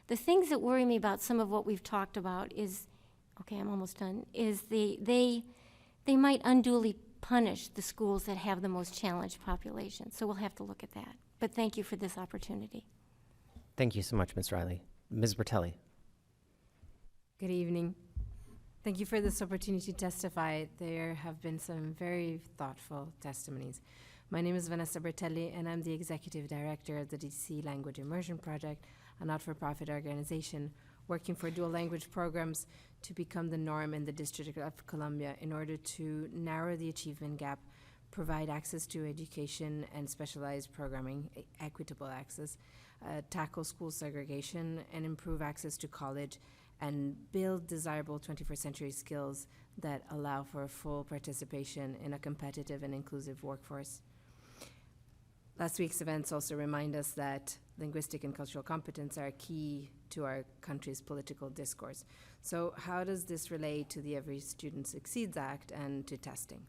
Speaker 10: The things that worry me about some of what we've talked about is, okay, I'm almost done, is they might unduly punish the schools that have the most challenged population. So we'll have to look at that. But thank you for this opportunity.
Speaker 1: Thank you so much, Ms. Riley. Ms. Bertelli.
Speaker 12: Good evening. Thank you for this opportunity to testify. There have been some very thoughtful testimonies. My name is Vanessa Bertelli, and I'm the Executive Director of the DC Language Immersion Project, a not-for-profit organization working for dual language programs to become the norm in the District of Columbia in order to narrow the achievement gap, provide access to education and specialized programming, equitable access, tackle school segregation, and improve access to college, and build desirable 21st century skills that allow for full participation in a competitive and inclusive workforce. Last week's events also remind us that linguistic and cultural competence are key to our country's political discourse. So how does this relate to the Every Student Succeeds Act and to testing?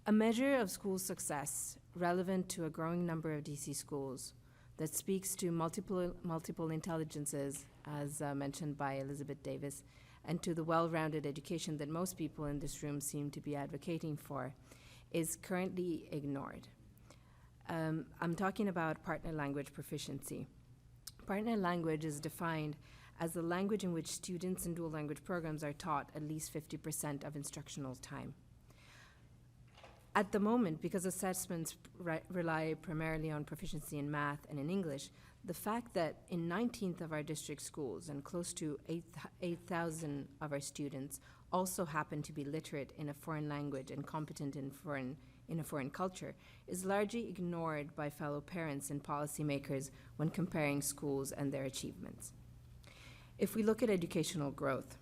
Speaker 12: A measure of school success relevant to a growing number of DC schools that speaks to multiple intelligences, as mentioned by Elizabeth Davis, and to the well-rounded education that most people in this room seem to be advocating for, is currently ignored. I'm talking about partner language proficiency. Partner language is defined as the language in which students in dual language programs are taught at least 50% of instructional time. At the moment, because assessments rely primarily on proficiency in math and in English, the fact that in 19th of our district schools and close to 8,000 of our students also happen to be literate in a foreign language and competent in a foreign culture is largely ignored by fellow parents and policymakers when comparing schools and their achievements. If we look at educational growth,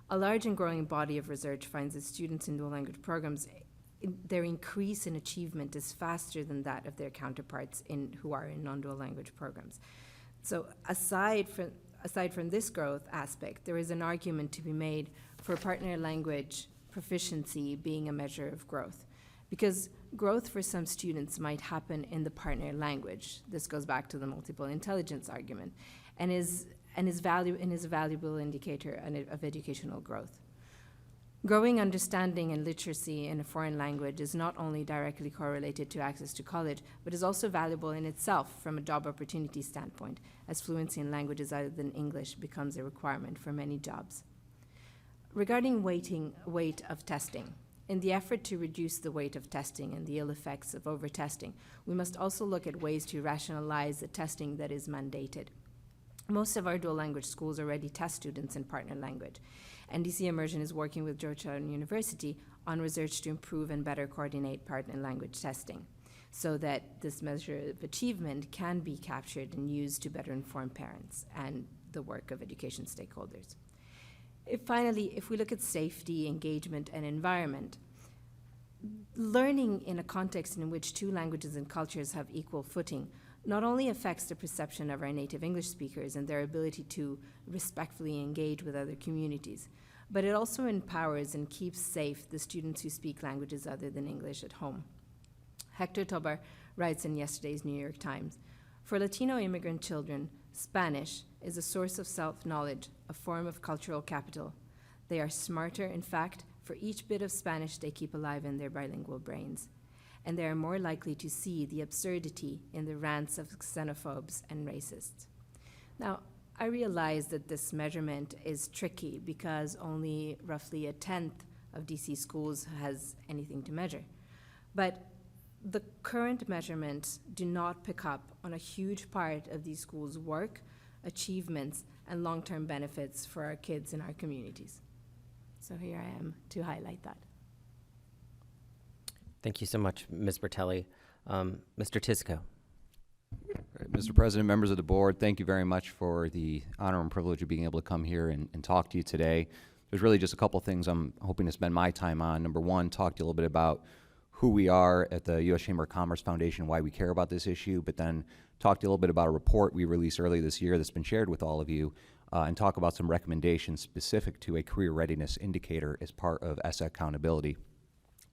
Speaker 12: a large and growing body of research finds that students in dual language programs, their increase in achievement is faster than that of their counterparts who are in non-dual language programs. So aside from this growth aspect, there is an argument to be made for partner language proficiency being a measure of growth, because growth for some students might happen in the partner language. This goes back to the multiple intelligence argument, and is a valuable indicator of educational growth. Growing understanding and literacy in a foreign language is not only directly correlated to access to college, but is also valuable in itself from a job opportunity standpoint, as fluency in languages other than English becomes a requirement for many jobs. Regarding weight of testing, In the effort to reduce the weight of testing and the ill effects of over-testing, we must also look at ways to rationalize the testing that is mandated. Most of our dual language schools already test students in partner language, and DC Immersion is working with Georgetown University on research to improve and better coordinate partner language testing, so that this measure of achievement can be captured and used to better inform parents and the work of education stakeholders. Finally, if we look at safety, engagement, and environment, learning in a context in which two languages and cultures have equal footing not only affects the perception of our native English speakers and their ability to respectfully engage with other communities, but it also empowers and keeps safe the students who speak languages other than English at home. Hector Tobar writes in yesterday's New York Times, "For Latino immigrant children, Spanish is a source of self-knowledge, a form of cultural capital. They are smarter, in fact, for each bit of Spanish they keep alive in their bilingual brains. And they are more likely to see the absurdity in the rants of xenophobes and racists." Now, I realize that this measurement is tricky because only roughly a tenth of DC schools has anything to measure. But the current measurements do not pick up on a huge part of these schools' work, achievements, and long-term benefits for our kids and our communities. So here I am to highlight that.
Speaker 1: Thank you so much, Ms. Bertelli. Mr. Tisco.
Speaker 8: Mr. President, members of the board, thank you very much for the honor and privilege of being able to come here and talk to you today. There's really just a couple things I'm hoping to spend my time on. Number one, talk to you a little bit about who we are at the U.S. Chamber of Commerce Foundation, why we care about this issue, but then talk to you a little bit about a report we released earlier this year that's been shared with all of you, and talk about some recommendations specific to a career readiness indicator as part of ESSA accountability.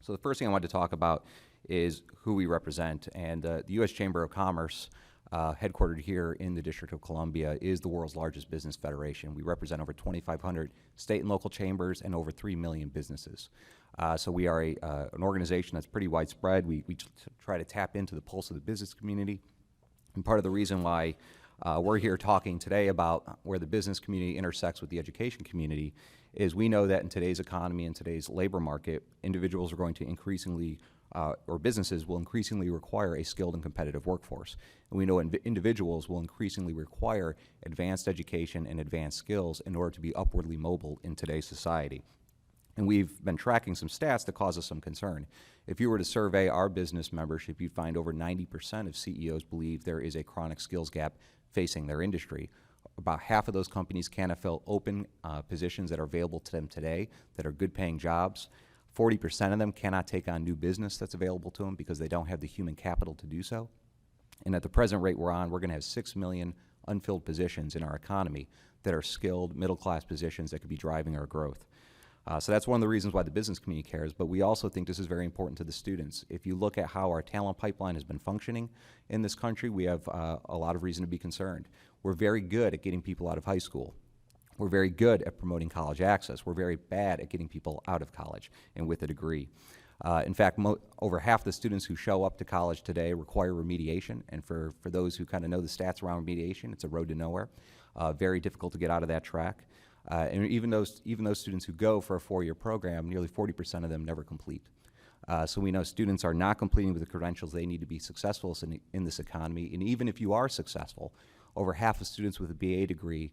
Speaker 8: So the first thing I wanted to talk about is who we represent, and the U.S. Chamber of Commerce, headquartered here in the District of Columbia, is the world's largest business federation. We represent over 2,500 state and local chambers and over 3 million businesses. So we are an organization that's pretty widespread. We try to tap into the pulse of the business community. And part of the reason why we're here talking today about where the business community intersects with the education community is we know that in today's economy and today's labor market, individuals are going to increasingly, or businesses will increasingly require a skilled and competitive workforce. And we know individuals will increasingly require advanced education and advanced skills in order to be upwardly mobile in today's society. And we've been tracking some stats that cause us some concern. If you were to survey our business membership, you'd find over 90% of CEOs believe there is a chronic skills gap facing their industry. About half of those companies cannot fill open positions that are available to them today that are good paying jobs. 40% of them cannot take on new business that's available to them because they don't have the human capital to do so. And at the present rate we're on, we're going to have 6 million unfilled positions in our economy that are skilled, middle-class positions that could be driving our growth. So that's one of the reasons why the business community cares, but we also think this is very important to the students. If you look at how our talent pipeline has been functioning in this country, we have a lot of reason to be concerned. We're very good at getting people out of high school. We're very good at promoting college access. We're very bad at getting people out of college and with a degree. In fact, over half the students who show up to college today require remediation, and for those who kind of know the stats around remediation, it's a road to nowhere. Very difficult to get out of that track. And even those students who go for a 4-year program, nearly 40% of them never complete. So we know students are not completing with the credentials they need to be successful in this economy. And even if you are successful, over half of students with a BA degree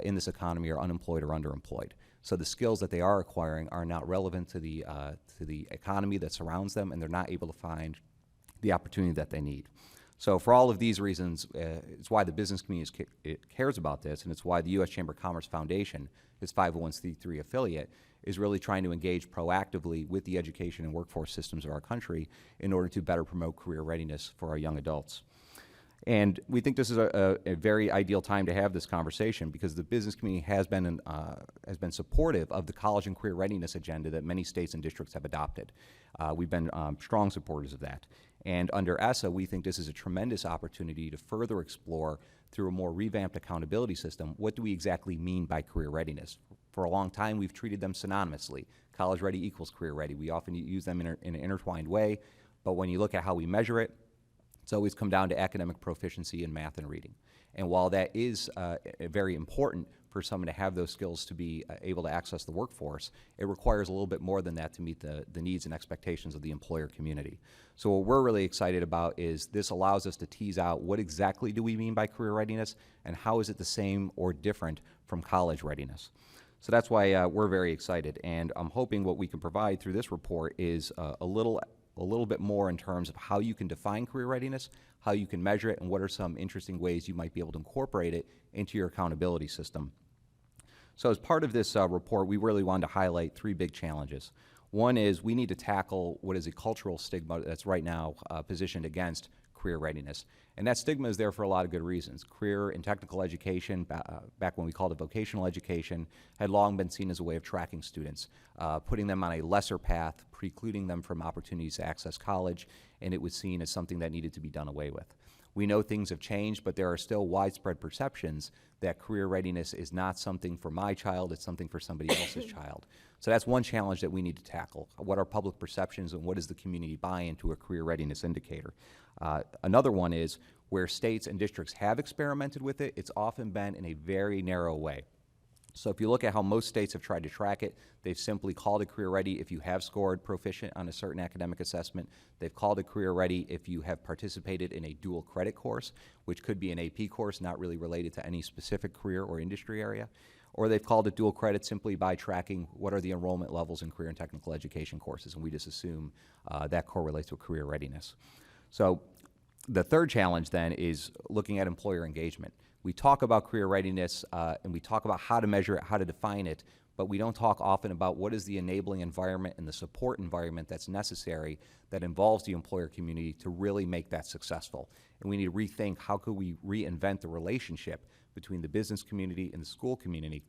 Speaker 8: in this economy are unemployed or underemployed. So the skills that they are acquiring are not relevant to the economy that surrounds them, and they're not able to find the opportunity that they need. So for all of these reasons, it's why the business community cares about this, and it's why the U.S. Chamber of Commerce Foundation, its 501c3 affiliate, is really trying to engage proactively with the education and workforce systems of our country in order to better promote career readiness for our young adults. And we think this is a very ideal time to have this conversation because the business community has been supportive of the college and career readiness agenda that many states and districts have adopted. We've been strong supporters of that. And under ESSA, we think this is a tremendous opportunity to further explore through a more revamped accountability system, what do we exactly mean by career readiness? For a long time, we've treated them synonymously. College ready equals career ready. We often use them in an intertwined way, but when you look at how we measure it, it's always come down to academic proficiency in math and reading. And while that is very important for someone to have those skills to be able to access the workforce, it requires a little bit more than that to meet the needs and expectations of the employer community. So what we're really excited about is this allows us to tease out what exactly do we mean by career readiness and how is it the same or different from college readiness. So that's why we're very excited, and I'm hoping what we can provide through this report is a little bit more in terms of how you can define career readiness, how you can measure it, and what are some interesting ways you might be able to incorporate it into your accountability system. So as part of this report, we really wanted to highlight 3 big challenges. One is we need to tackle what is a cultural stigma that's right now positioned against career readiness. And that stigma is there for a lot of good reasons. Career and technical education, back when we called it vocational education, had long been seen as a way of tracking students, putting them on a lesser path, precluding them from opportunities to access college, and it was seen as something that needed to be done away with. We know things have changed, but there are still widespread perceptions that career readiness is not something for my child, it's something for somebody else's child. So that's one challenge that we need to tackle. What are public perceptions and what is the community buy-in to a career readiness indicator? Another one is where states and districts have experimented with it, it's often been in a very narrow way. So if you look at how most states have tried to track it, they've simply called it career ready if you have scored proficient on a certain academic assessment. They've called it career ready if you have participated in a dual credit course, which could be an AP course not really related to any specific career or industry area. Or they've called it dual credit simply by tracking what are the enrollment levels in career and technical education courses, and we just assume that correlates with career readiness. So the third challenge then is looking at employer engagement. We talk about career readiness and we talk about how to measure it, how to define it, but we don't talk often about what is the enabling environment and the support environment that's necessary that involves the employer community to really make that successful. And we need to rethink how could we reinvent the relationship between the business community and the school community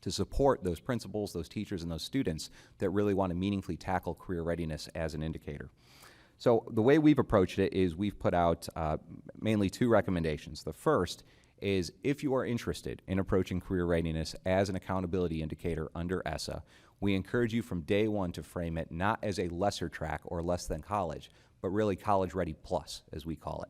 Speaker 8: to support those principals, those teachers, and those students that really want to meaningfully tackle career readiness as an indicator. So the way we've approached it is we've put out mainly 2 recommendations. The first is if you are interested in approaching career readiness as an accountability indicator under ESSA, we encourage you from day one to frame it not as a lesser track or less than college, but really college ready plus, as we call it.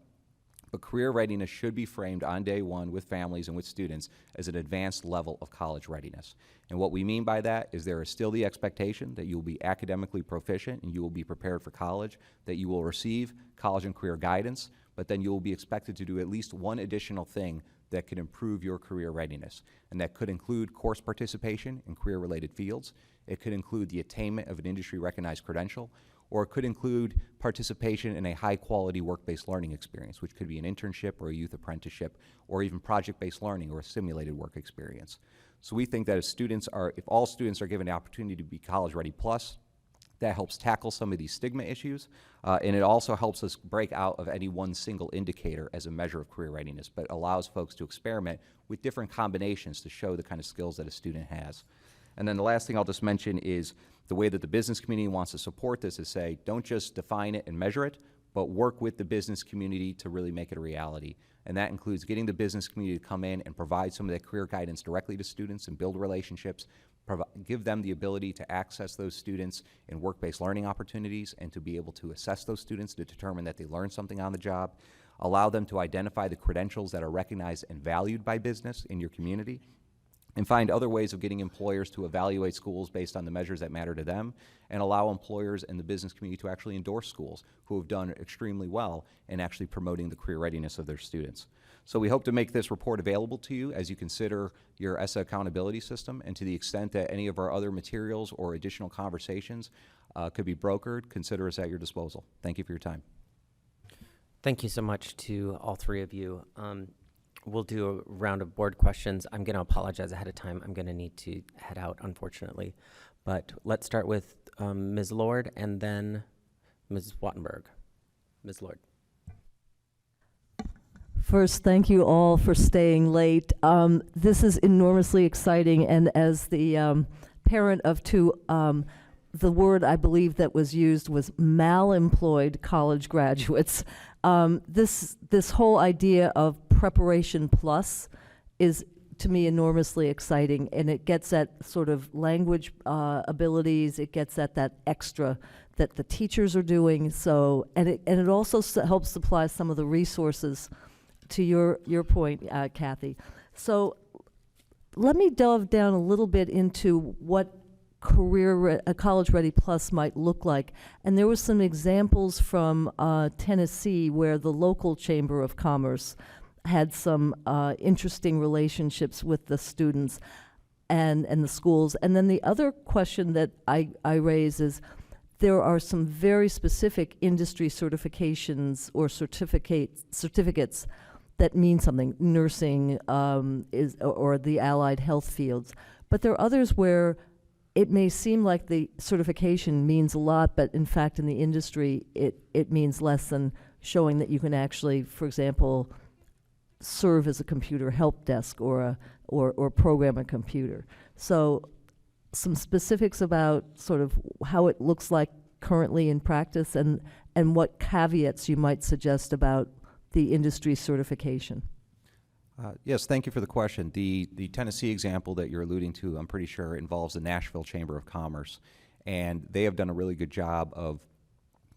Speaker 8: But career readiness should be framed on day one with families and with students as an advanced level of college readiness. And what we mean by that is there is still the expectation that you will be academically proficient and you will be prepared for college, that you will receive college and career guidance, but then you will be expected to do at least one additional thing that could improve your career readiness. And that could include course participation in career-related fields. It could include the attainment of an industry-recognized credential, or it could include participation in a high-quality work-based learning experience, which could be an internship or a youth apprenticeship, or even project-based learning or a simulated work experience. So we think that if all students are given the opportunity to be College Ready Plus, that helps tackle some of these stigma issues, and it also helps us break out of any one single indicator as a measure of career readiness, but allows folks to experiment with different combinations to show the kind of skills that a student has. And then the last thing I'll just mention is the way that the business community wants to support this is say, don't just define it and measure it, but work with the business community to really make it a reality. And that includes getting the business community to come in and provide some of that career guidance directly to students and build relationships, give them the ability to access those students in work-based learning opportunities and to be able to assess those students to determine that they learned something on the job, allow them to identify the credentials that are recognized and valued by business in your community, and find other ways of getting employers to evaluate schools based on the measures that matter to them, and allow employers and the business community to actually endorse schools who have done extremely well in actually promoting the career readiness of their students. So we hope to make this report available to you as you consider your ESSA accountability system, and to the extent that any of our other materials or additional conversations could be brokered, consider us at your disposal. Thank you for your time.
Speaker 1: Thank you so much to all 3 of you. We'll do a round of board questions. I'm going to apologize ahead of time. I'm going to need to head out, unfortunately. But let's start with Ms. Lord and then Ms. Wattenberg. Ms. Lord.
Speaker 3: First, thank you all for staying late. This is enormously exciting, and as the parent of 2, the word I believe that was used was malemployed college graduates. This whole idea of preparation plus is, to me, enormously exciting, and it gets at sort of language abilities. It gets at that extra that the teachers are doing. So, and it also helps supply some of the resources to your point, Kathy. So let me delve down a little bit into what a College Ready Plus might look like. And there were some examples from Tennessee where the local Chamber of Commerce had some interesting relationships with the students and the schools. And then the other question that I raise is, there are some very specific industry certifications or certificates that mean something, nursing or the allied health fields. But there are others where it may seem like the certification means a lot, but in fact in the industry it means less than showing that you can actually, for example, serve as a computer help desk or program a computer. So some specifics about sort of how it looks like currently in practice and what caveats you might suggest about the industry certification.
Speaker 8: Yes, thank you for the question. The Tennessee example that you're alluding to, I'm pretty sure, involves the Nashville Chamber of Commerce. And they have done a really good job of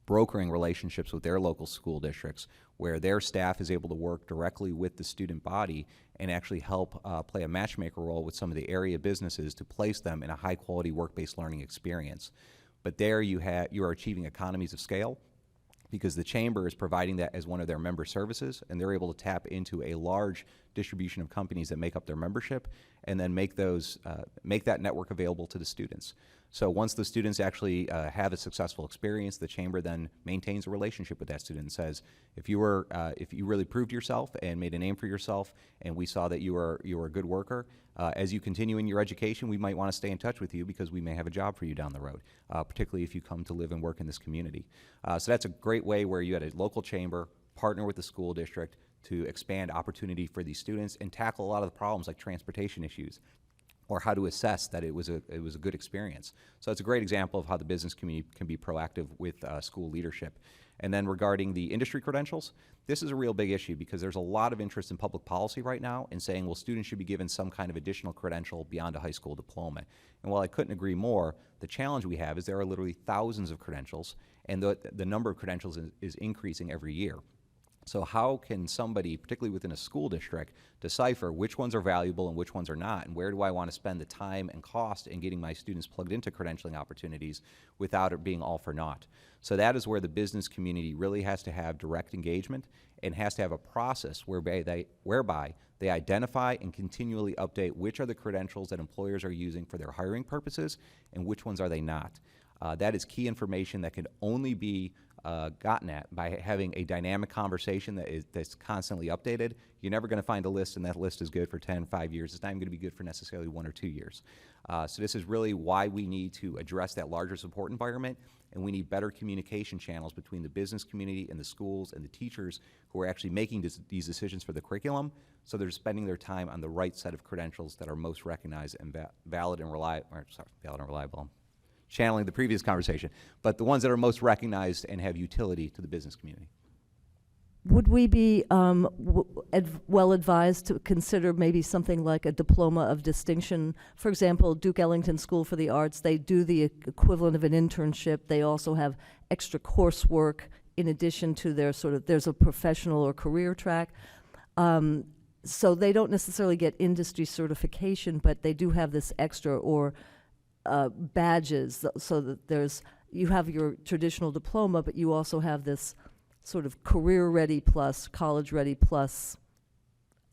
Speaker 8: brokering relationships with their local school districts, where their staff is able to work directly with the student body and actually help play a matchmaker role with some of the area businesses to place them in a high-quality work-based learning experience. But there you are achieving economies of scale, because the chamber is providing that as one of their member services, and they're able to tap into a large distribution of companies that make up their membership, and then make that network available to the students. So once the students actually have a successful experience, the chamber then maintains a relationship with that student and says, if you really proved yourself and made a name for yourself, and we saw that you were a good worker, as you continue in your education, we might want to stay in touch with you because we may have a job for you down the road, particularly if you come to live and work in this community. So that's a great way where you had a local chamber partner with the school district to expand opportunity for these students and tackle a lot of the problems like transportation issues, or how to assess that it was a good experience. So it's a great example of how the business community can be proactive with school leadership. And then regarding the industry credentials, this is a real big issue because there's a lot of interest in public policy right now in saying, well, students should be given some kind of additional credential beyond a high school diploma. And while I couldn't agree more, the challenge we have is there are literally thousands of credentials, and the number of credentials is increasing every year. So how can somebody, particularly within a school district, decipher which ones are valuable and which ones are not, and where do I want to spend the time and cost in getting my students plugged into credentialing opportunities without it being all for naught? So that is where the business community really has to have direct engagement and has to have a process whereby they identify and continually update which are the credentials that employers are using for their hiring purposes and which ones are they not. That is key information that can only be gotten at by having a dynamic conversation that's constantly updated. You're never going to find a list and that list is good for 10, 5 years. It's not even going to be good for necessarily 1 or 2 years. So this is really why we need to address that larger support environment, and we need better communication channels between the business community and the schools and the teachers who are actually making these decisions for the curriculum, so they're spending their time on the right set of credentials that are most recognized and valid and reliable. Channeling the previous conversation, but the ones that are most recognized and have utility to the business community.
Speaker 3: Would we be well advised to consider maybe something like a diploma of distinction? For example, Duke Ellington School for the Arts, they do the equivalent of an internship. They also have extra coursework in addition to their there's a professional or career track. So they don't necessarily get industry certification, but they do have this extra or badges, so that you have your traditional diploma, but you also have this sort of career ready plus, college ready plus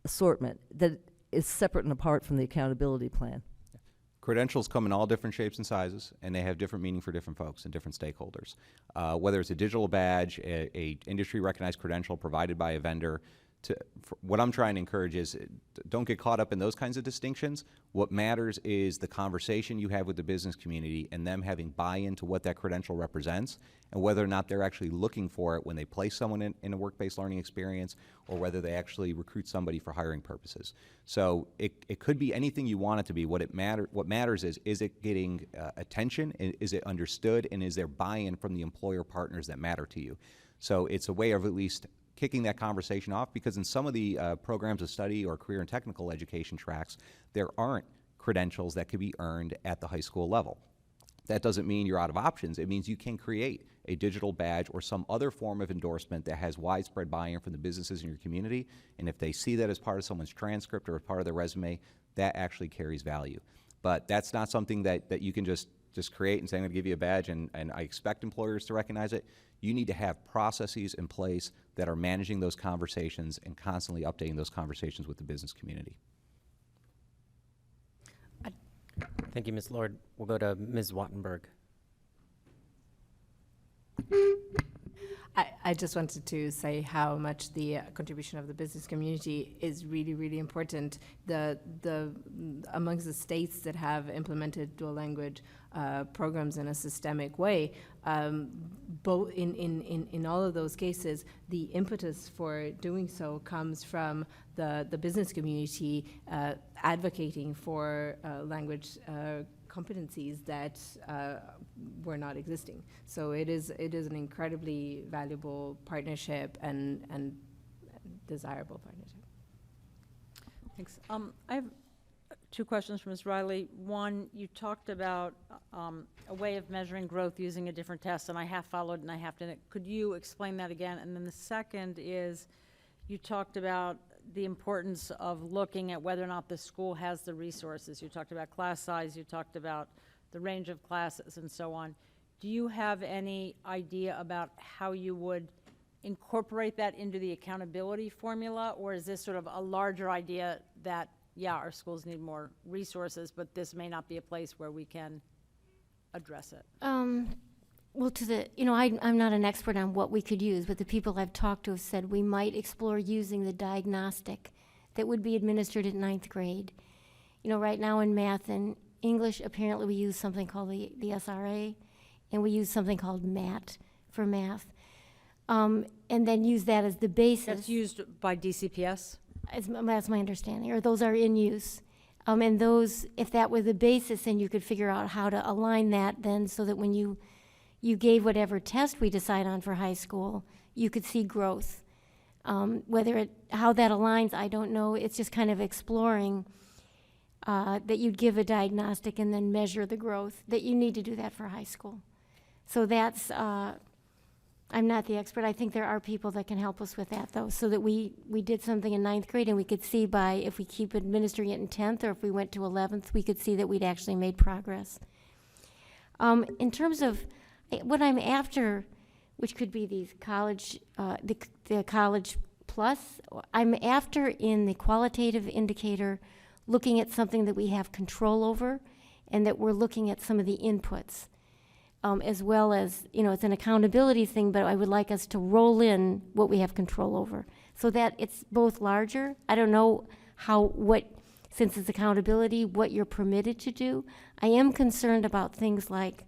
Speaker 3: assortment that is separate and apart from the accountability plan.
Speaker 8: Credentials come in all different shapes and sizes, and they have different meaning for different folks and different stakeholders. Whether it's a digital badge, a industry recognized credential provided by a vendor, what I'm trying to encourage is don't get caught up in those kinds of distinctions. What matters is the conversation you have with the business community and them having buy-in to what that credential represents and whether or not they're actually looking for it when they place someone in a work-based learning experience or whether they actually recruit somebody for hiring purposes. So it could be anything you want it to be. What matters is it getting attention, is it understood, and is there buy-in from the employer partners that matter to you? So it's a way of at least kicking that conversation off, because in some of the programs of study or career and technical education tracks, there aren't credentials that could be earned at the high school level. That doesn't mean you're out of options. It means you can create a digital badge or some other form of endorsement that has widespread buy-in from the businesses in your community, and if they see that as part of someone's transcript or as part of their resume, that actually carries value. But that's not something that you can just create and say, I'm going to give you a badge, and I expect employers to recognize it. You need to have processes in place that are managing those conversations and constantly updating those conversations with the business community.
Speaker 1: Thank you, Ms. Lord. We'll go to Ms. Wattenberg.
Speaker 12: I just wanted to say how much the contribution of the business community is really, really important. Amongst the states that have implemented dual language programs in a systemic way, both in all of those cases, the impetus for doing so comes from the business community advocating for language competencies that were not existing. So it is an incredibly valuable partnership and desirable partnership.
Speaker 6: Thanks. I have two questions for Ms. Riley. One, you talked about a way of measuring growth using a different test, and I half followed and I half didn't. Could you explain that again? And then the second is, you talked about the importance of looking at whether or not the school has the resources. You talked about class size, you talked about the range of classes and so on. Do you have any idea about how you would incorporate that into the accountability formula, or is this sort of a larger idea that, yeah, our schools need more resources, but this may not be a place where we can address it?
Speaker 10: Well, I'm not an expert on what we could use, but the people I've talked to have said we might explore using the diagnostic that would be administered at 9th grade. Right now in math and English, apparently we use something called the SRA, and we use something called MAT for math, and then use that as the basis.
Speaker 6: That's used by DCPS?
Speaker 10: That's my understanding, or those are in use. And those, if that were the basis, then you could figure out how to align that then so that when you gave whatever test we decide on for high school, you could see growth. How that aligns, I don't know. It's just kind of exploring that you'd give a diagnostic and then measure the growth, that you need to do that for high school. So that's, I'm not the expert. I think there are people that can help us with that, though, so that we did something in 9th grade and we could see if we keep administering it in 10th, or if we went to 11th, we could see that we'd actually made progress. In terms of what I'm after, which could be these college, the College Plus, I'm after in the qualitative indicator looking at something that we have control over, and that we're looking at some of the inputs, as well as, it's an accountability thing, but I would like us to roll in what we have control over, so that it's both larger. I don't know since it's accountability, what you're permitted to do. I am concerned about things like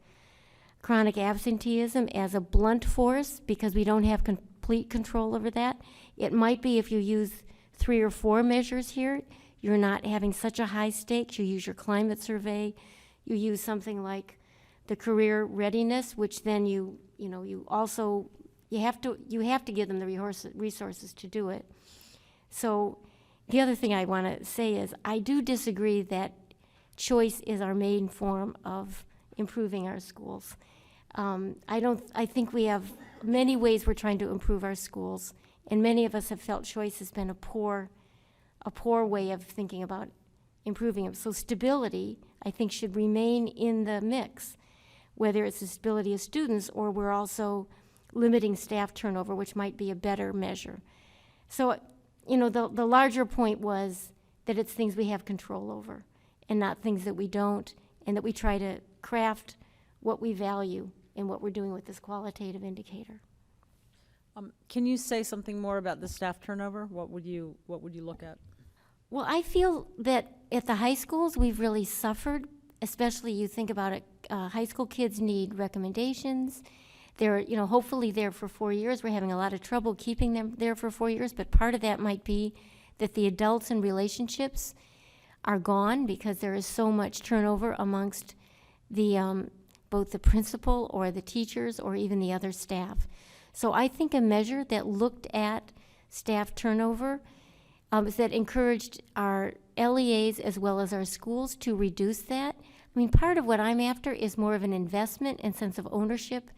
Speaker 10: chronic absenteeism as a blunt force, because we don't have complete control over that. It might be if you use 3 or 4 measures here, you're not having such a high stakes. You use your climate survey, you use something like the career readiness, which then you have to give them the resources to do it. So the other thing I want to say is I do disagree that choice is our main form of improving our schools. I think we have many ways we're trying to improve our schools, and many of us have felt choice has been a poor way of thinking about improving them. So stability, I think, should remain in the mix, whether it's the stability of students or we're also limiting staff turnover, which might be a better measure. So, the larger point was that it's things we have control over and not things that we don't, and that we try to craft what we value in what we're doing with this qualitative indicator.
Speaker 6: Can you say something more about the staff turnover? What would you look at?
Speaker 10: Well, I feel that at the high schools, we've really suffered, especially you think about it, high school kids need recommendations. They're, hopefully there for 4 years. We're having a lot of trouble keeping them there for 4 years, but part of that might be that the adults and relationships are gone because there is so much turnover amongst the both the principal or the teachers or even the other staff. So I think a measure that looked at staff turnover that encouraged our LEAs as well as our schools to reduce that. I mean, part of what I'm after is more of an investment and sense of ownership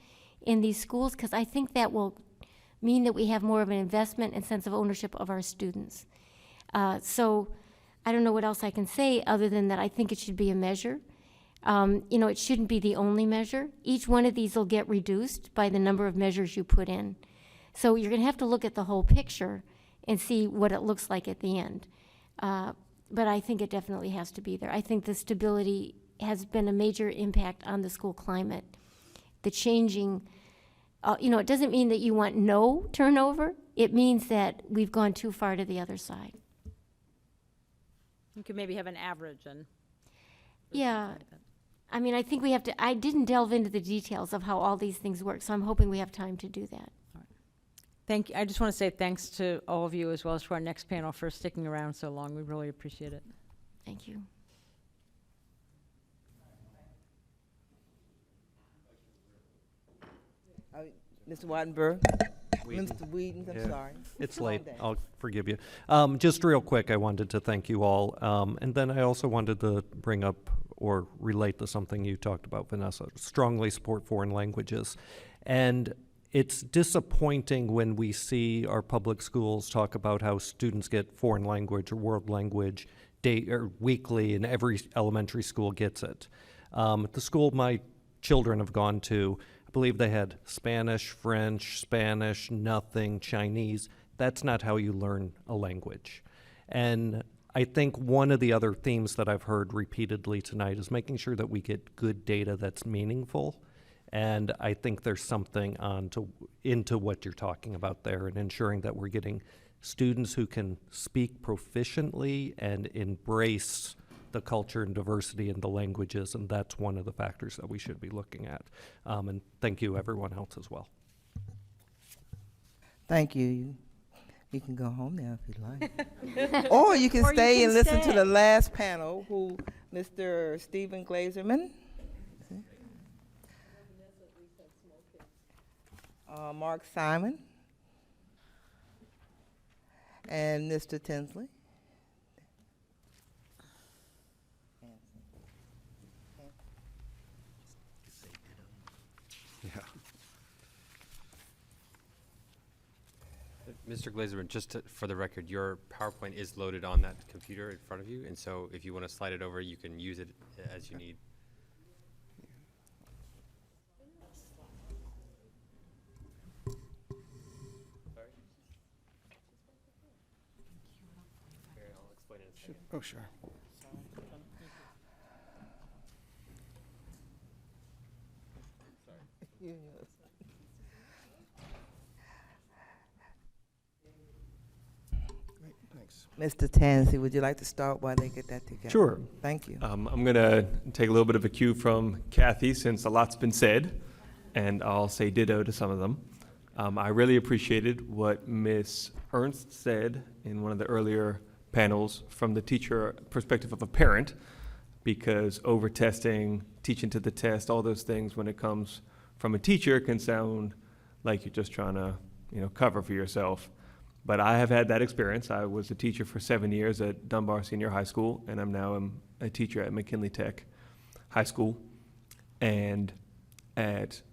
Speaker 10: in these schools, because I think that will mean that we have more of an investment and sense of ownership of our students. So I don't know what else I can say other than that I think it should be a measure. You know, it shouldn't be the only measure. Each one of these will get reduced by the number of measures you put in. So you're going to have to look at the whole picture and see what it looks like at the end. But I think it definitely has to be there. I think the stability has been a major impact on the school climate. The changing, you know, it doesn't mean that you want no turnover. It means that we've gone too far to the other side.
Speaker 6: You could maybe have an average and.
Speaker 10: Yeah. I mean, I think we have to, I didn't delve into the details of how all these things work, so I'm hoping we have time to do that.
Speaker 6: Thank you. I just want to say thanks to all of you as well as to our next panel for sticking around so long. We really appreciate it.
Speaker 10: Thank you.
Speaker 14: Mr. Wattenberg? Mr. Whedon, I'm sorry.
Speaker 4: It's
Speaker 14: Come on
Speaker 4: late.
Speaker 14: down.
Speaker 4: I'll forgive you. Just real quick, I wanted to thank you all. And then I also wanted to bring up or relate to something you talked about, Vanessa. Strongly support foreign languages. And it's disappointing when we see our public schools talk about how students get foreign language or world language or weekly, and every elementary school gets it. At the school my children have gone to, I believe they had Spanish, French, Spanish, nothing, Chinese. That's not how you learn a language. And I think one of the other themes that I've heard repeatedly tonight is making sure that we get good data that's meaningful. And I think there's something into what you're talking about there, and ensuring that we're getting students who can speak proficiently and embrace the culture and diversity in the languages, and that's one of the factors that we should be looking at. And thank you, everyone else, as well.
Speaker 14: Thank you. You can go home now if you like. Or you can stay and listen to the last panel, who Mr. Stephen Glazerman, Mark Simon, and Mr. Tinsley.
Speaker 13: Mr. Glazerman, for the record, your PowerPoint is loaded on that computer in front of you, and so if you want to slide it over, you can use it as you need. I'll explain it in a second.
Speaker 22: Oh, sure.
Speaker 14: Mr. Tansey, would you like to start while they get that together?
Speaker 23: Sure.
Speaker 14: Thank you.
Speaker 23: I'm going to take a little bit of a cue from Kathy, since a lot's been said, and I'll say ditto to some of them. I really appreciated what Ms. Ernst said in one of the earlier panels from the teacher perspective of a parent, because over-testing, teaching to the test, all those things when it comes from a teacher can sound like you're just trying to, cover for yourself. But I have had that experience. I was a teacher for 7 years at Dunbar Senior High School, and I'm now a teacher at McKinley Tech High School. And at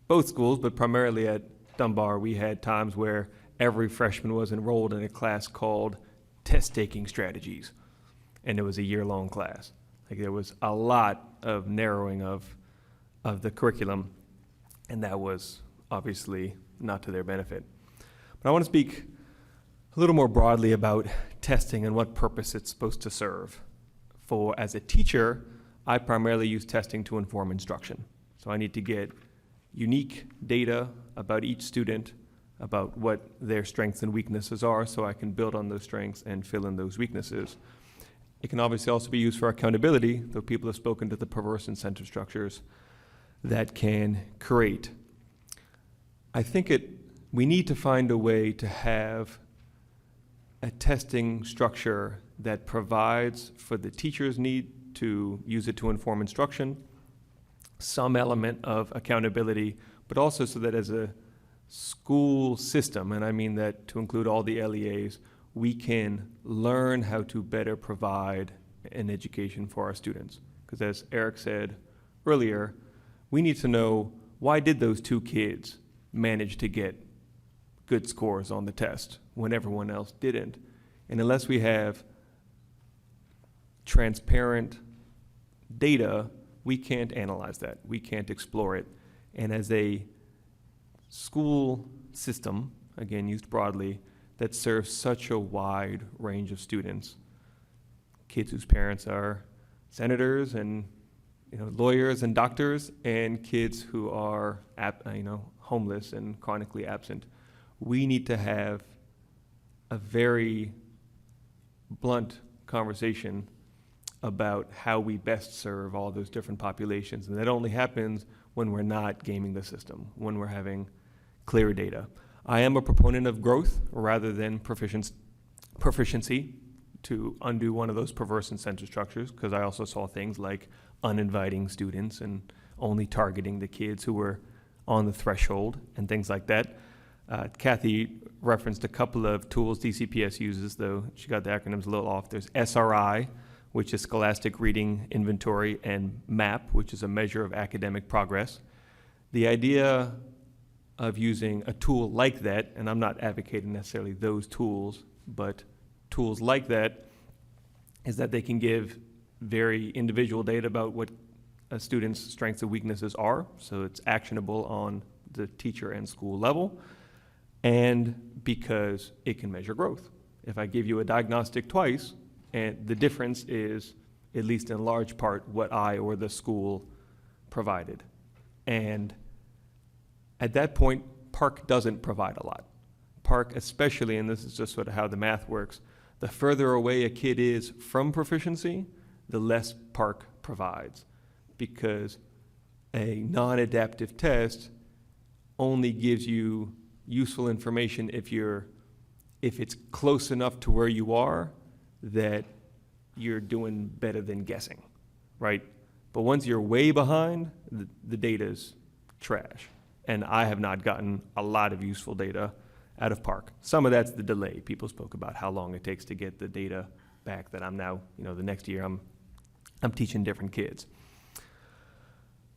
Speaker 23: both schools, but primarily at Dunbar, we had times where every freshman was enrolled in a class called Test-Taking Strategies. And it was a year-long class. Like, there was a lot of narrowing of the curriculum, and that was obviously not to their benefit. But I want to speak a little more broadly about testing and what purpose it's supposed to serve. As a teacher, I primarily use testing to inform instruction. So I need to get unique data about each student, about what their strengths and weaknesses are, so I can build on those strengths and fill in those weaknesses. It can obviously also be used for accountability, though people have spoken to the perverse incentive structures that can create. I think we need to find a way to have a testing structure that provides for the teacher's need to use it to inform instruction, some element of accountability, but also so that as a school system, and I mean that to include all the LEAs, we can learn how to better provide an education for our students. Because as Eric said earlier, we need to know, why did those two kids manage to get good scores on the test when everyone else didn't? And unless we have transparent data, we can't analyze that. We can't explore it. And as a school system, again, used broadly, that serves such a wide range of students, kids whose parents are senators and lawyers and doctors, and kids who are homeless and chronically absent, we need to have a very blunt conversation about how we best serve all those different populations. And that only happens when we're not gaming the system, when we're having clear data. I am a proponent of growth rather than proficiency, to undo one of those perverse incentive structures, because I also saw things like uninviting students and only targeting the kids who were on the threshold and things like that. Kathy referenced a couple of tools DCPS uses, though she got the acronyms a little off. There's SRI, which is Scholastic Reading Inventory, and MAP, which is a measure of academic progress. The idea of using a tool like that, and I'm not advocating necessarily those tools, but tools like that, is that they can give very individual data about what a student's strengths and weaknesses are, so it's actionable on the teacher and school level, and because it can measure growth. If I give you a diagnostic twice, and the difference is, at least in large part, what I or the school provided. And at that point, PARCC doesn't provide a lot. PARCC especially, and this is just sort of how the math works, the further away a kid is from proficiency, the less PARCC provides, because a non-adaptive test only gives you useful information if it's close enough to where you are that you're doing better than guessing, right? But once you're way behind, the data's trash. And I have not gotten a lot of useful data out of PARCC. Some of that's the delay. People spoke about how long it takes to get the data back that I'm now, the next year I'm teaching different kids.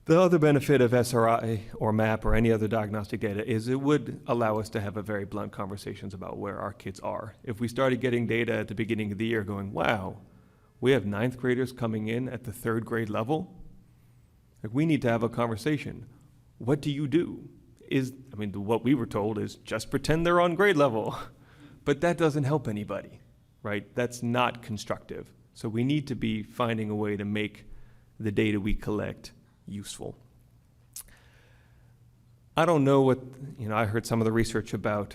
Speaker 23: The other benefit of SRI or MAP or any other diagnostic data is it would allow us to have a very blunt conversations about where our kids are. If we started getting data at the beginning of the year going, wow, we have 9th graders coming in at the 3rd grade level, like, we need to have a conversation. What do you do? What we were told is just pretend they're on grade level, but that doesn't help anybody, right? That's not constructive. So we need to be finding a way to make the data we collect useful. I don't know what, I heard some of the research about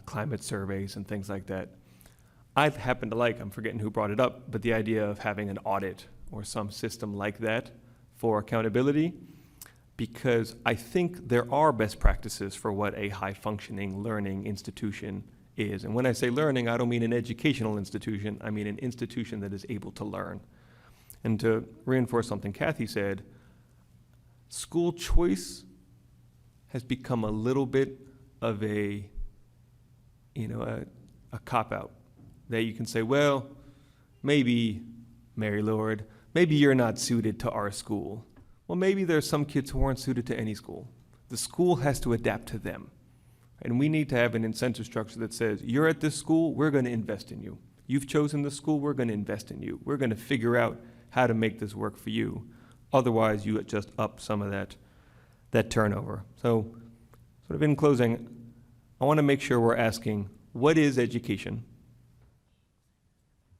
Speaker 23: climate surveys and things like that. I happen to like, I'm forgetting who brought it up, but the idea of having an audit or some system like that for accountability, because I think there are best practices for what a high-functioning learning institution is. And when I say learning, I don't mean an educational institution, I mean an institution that is able to learn. And to reinforce something Kathy said, school choice has become a little bit of a cop-out, that you can say, well, maybe, Mary Lord, maybe you're not suited to our school. Well, maybe there's some kids who aren't suited to any school. The school has to adapt to them. And we need to have an incentive structure that says, you're at this school, we're going to invest in you. You've chosen the school, we're going to invest in you. We're going to figure out how to make this work for you. Otherwise, you just up some of that turnover. So, sort of in closing, I want to make sure we're asking, what is education?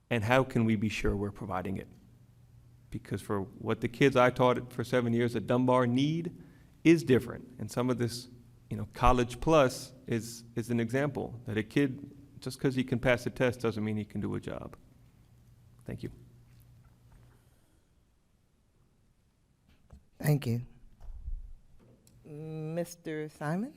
Speaker 23: And how can we be sure we're providing it? Because for what the kids I taught for 7 years at Dunbar need is different. And some of this, College Plus is an example that a kid, just because he can pass a test doesn't mean he can do a job. Thank you.
Speaker 14: Thank you. Mr. Simon?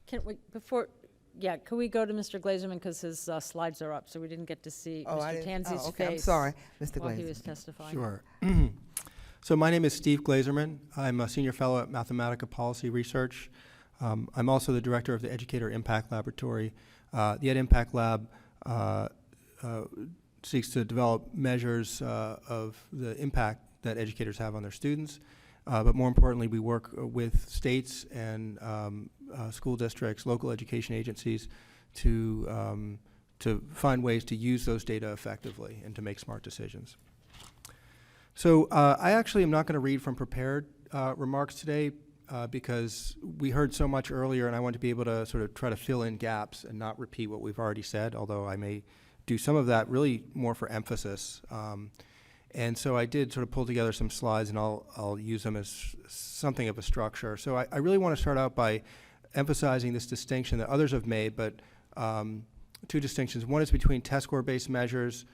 Speaker 6: Can we go to Mr. Glazerman, because his slides are up, so we didn't get to see Mr. Tanzi's face.
Speaker 14: I'm sorry, Mr.
Speaker 6: While he
Speaker 14: Glazerman.
Speaker 6: was testifying.
Speaker 9: Sure. So my name is Steve Glazerman. I'm a senior fellow at Mathematica Policy Research. I'm also the director of the Educator Impact Laboratory. The Ed Impact Lab seeks to develop measures of the impact that educators have on their students. But more importantly, we work with states and school districts, local education agencies to find ways to use those data effectively and to make smart decisions. So I actually am not going to read from prepared remarks today because we heard so much earlier, and I want to be able to sort of try to fill in gaps and not repeat what we've already said, although I may do some of that really more for emphasis. And so I did sort of pull together some slides, and I'll use them as something of a structure. So I really want to start out by emphasizing this distinction that others have made, but two distinctions. One is between test score-based measures,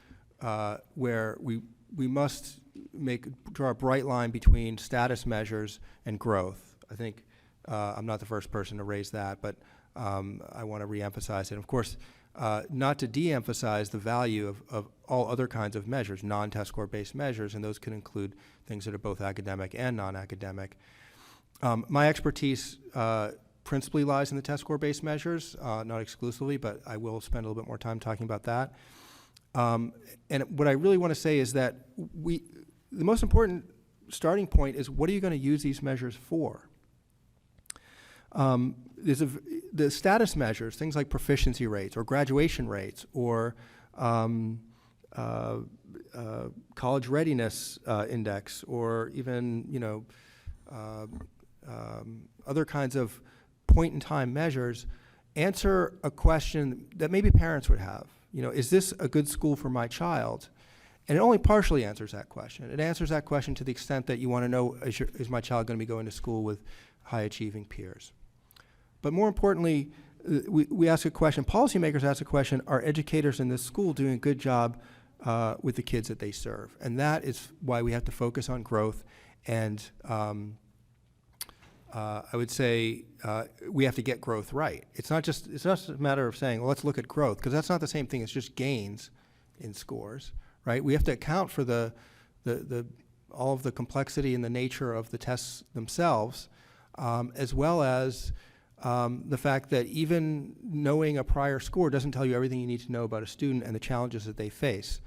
Speaker 9: where we must draw a bright line between status measures and growth. I think I'm not the first person to raise that, but I want to reemphasize it. Of course, not to de-emphasize the value of all other kinds of measures, non-test score-based measures, and those can include things that are both academic and non-academic. My expertise principally lies in the test score-based measures, not exclusively, but I will spend a little bit more time talking about that. And what I really want to say is that the most important starting point is, what are you going to use these measures for? The status measures, things like proficiency rates or graduation rates or college readiness index, or even other kinds of point-in-time measures, answer a question that maybe parents would have. Is this a good school for my child? And it only partially answers that question. It answers that question to the extent that you want to know, is my child going to be going to school with high-achieving peers? But more importantly, we ask a question, policymakers ask a question, are educators in this school doing a good job with the kids that they serve? And that is why we have to focus on growth. And I would say we have to get growth right. It's not just a matter of saying, well, let's look at growth, because that's not the same thing as just gains in scores, right? We have to account for all of the complexity and the nature of the tests themselves, as well as the fact that even knowing a prior score doesn't tell you everything you need to know about a student and the challenges that they face.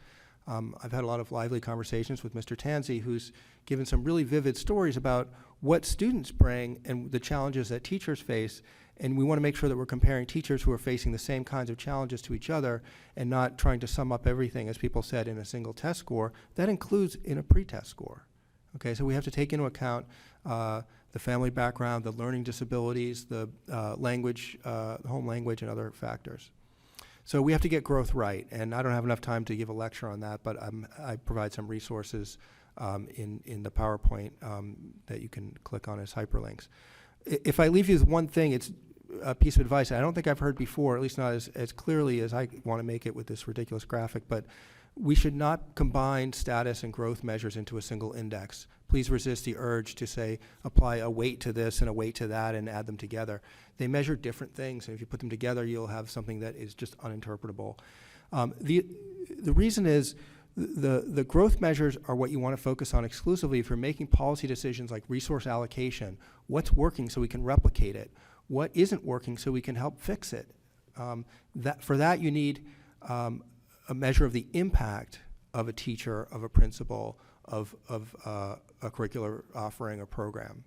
Speaker 9: I've had a lot of lively conversations with Mr. Tanzi, who's given some really vivid stories about what students bring and the challenges that teachers face, and we want to make sure that we're comparing teachers who are facing the same kinds of challenges to each other and not trying to sum up everything, as people said, in a single test score. That includes in a pre-test score. Okay, so we have to take into account the family background, the learning disabilities, the language, the home language, and other factors. So we have to get growth right, and I don't have enough time to give a lecture on that, but I provide some resources in the PowerPoint that you can click on as hyperlinks. If I leave you with one thing, it's a piece of advice I don't think I've heard before, at least not as clearly as I want to make it with this ridiculous graphic, but we should not combine status and growth measures into a single index. Please resist the urge to say, apply a weight to this and a weight to that and add them together. They measure different things, and if you put them together, you'll have something that is just uninterpretable. The reason is the growth measures are what you want to focus on exclusively if you're making policy decisions like resource allocation. What's working so we can replicate it? What isn't working so we can help fix it? For that, you need a measure of the impact of a teacher, of a principal, of a curricular offering or program.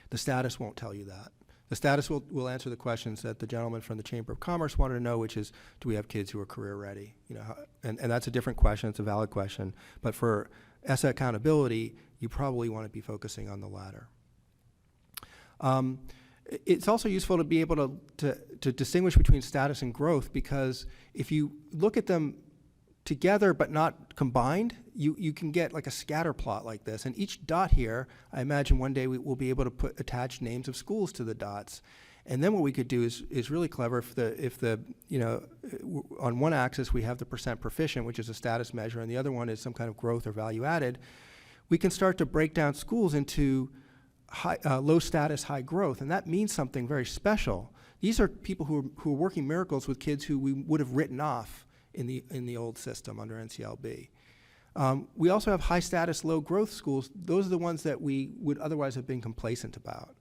Speaker 9: The status won't tell you that. The status will answer the questions that the gentleman from the Chamber of Commerce wanted to know, which is, do we have kids who are career ready? And that's a different question. It's a valid question. But for ESSA accountability, you probably want to be focusing on the latter. It's also useful to be able to distinguish between status and growth, because if you look at them together but not combined, you can get like a scatter plot like this. And each dot here, I imagine one day we will be able to attach names of schools to the dots. And then what we could do is really clever if on one axis we have the percent proficient, which is a status measure, and the other one is some kind of growth or value added. We can start to break down schools into low status, high growth, and that means something very special. These are people who are working miracles with kids who we would have written off in the old system under NCLB. We also have high status, low growth schools. Those are the ones that we would otherwise have been complacent about.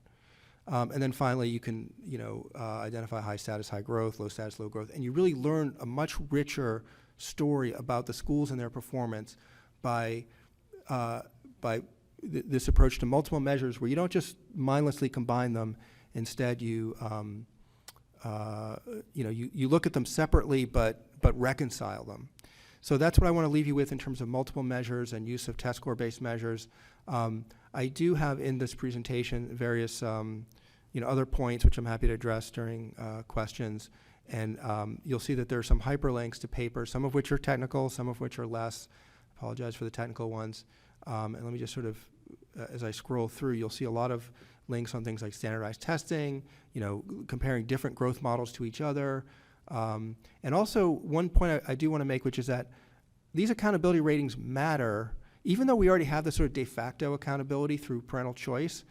Speaker 9: And then finally, you can identify high status, high growth, low status, low growth, and you really learn a much richer story about the schools and their performance by this approach to multiple measures, where you don't just mindlessly combine them. Instead, you you look at them separately, but reconcile them. So that's what I want to leave you with in terms of multiple measures and use of test score-based measures. I do have in this presentation various other points which I'm happy to address during questions. And you'll see that there are some hyperlinks to papers, some of which are technical, some of which are less. Apologize for the technical ones. And let me just sort of, as I scroll through, you'll see a lot of links on things like standardized testing, comparing different growth models to each other. And also one point I do want to make, which is that these accountability ratings matter, even though we already have the sort of de facto accountability through parental choice.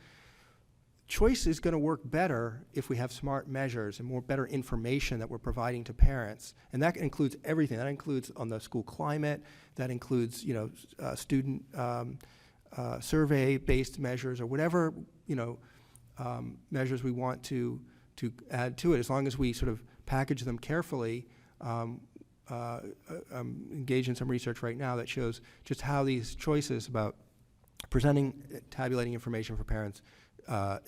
Speaker 9: Choice is going to work better if we have smart measures and more better information that we're providing to parents. And that includes everything. That includes on the school climate. That includes, student survey-based measures or whatever, measures we want to add to it, as long as we sort of package them carefully. Engage in some research right now that shows just how these choices about presenting, tabulating information for parents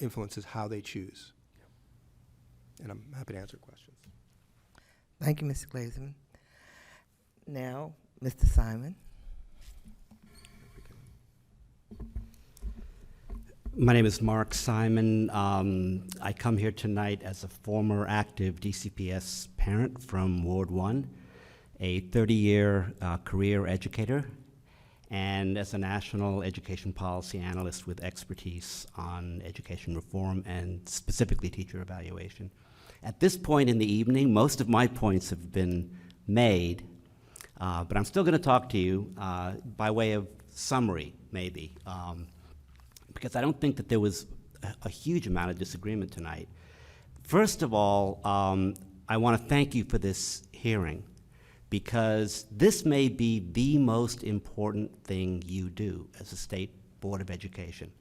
Speaker 9: influences how they choose. And I'm happy to answer questions.
Speaker 14: Thank you, Mr. Glazeman. Now, Mr. Simon.
Speaker 15: My name is Mark Simon. I come here tonight as a former active DCPS parent from Ward 1, a 30-year career educator, and as a national education policy analyst with expertise on education reform and specifically teacher evaluation. At this point in the evening, most of my points have been made, but I'm still going to talk to you by way of summary, maybe, because I don't think that there was a huge amount of disagreement tonight. First of all, I want to thank you for this hearing, because this may be the most important thing you do as a State Board of Education.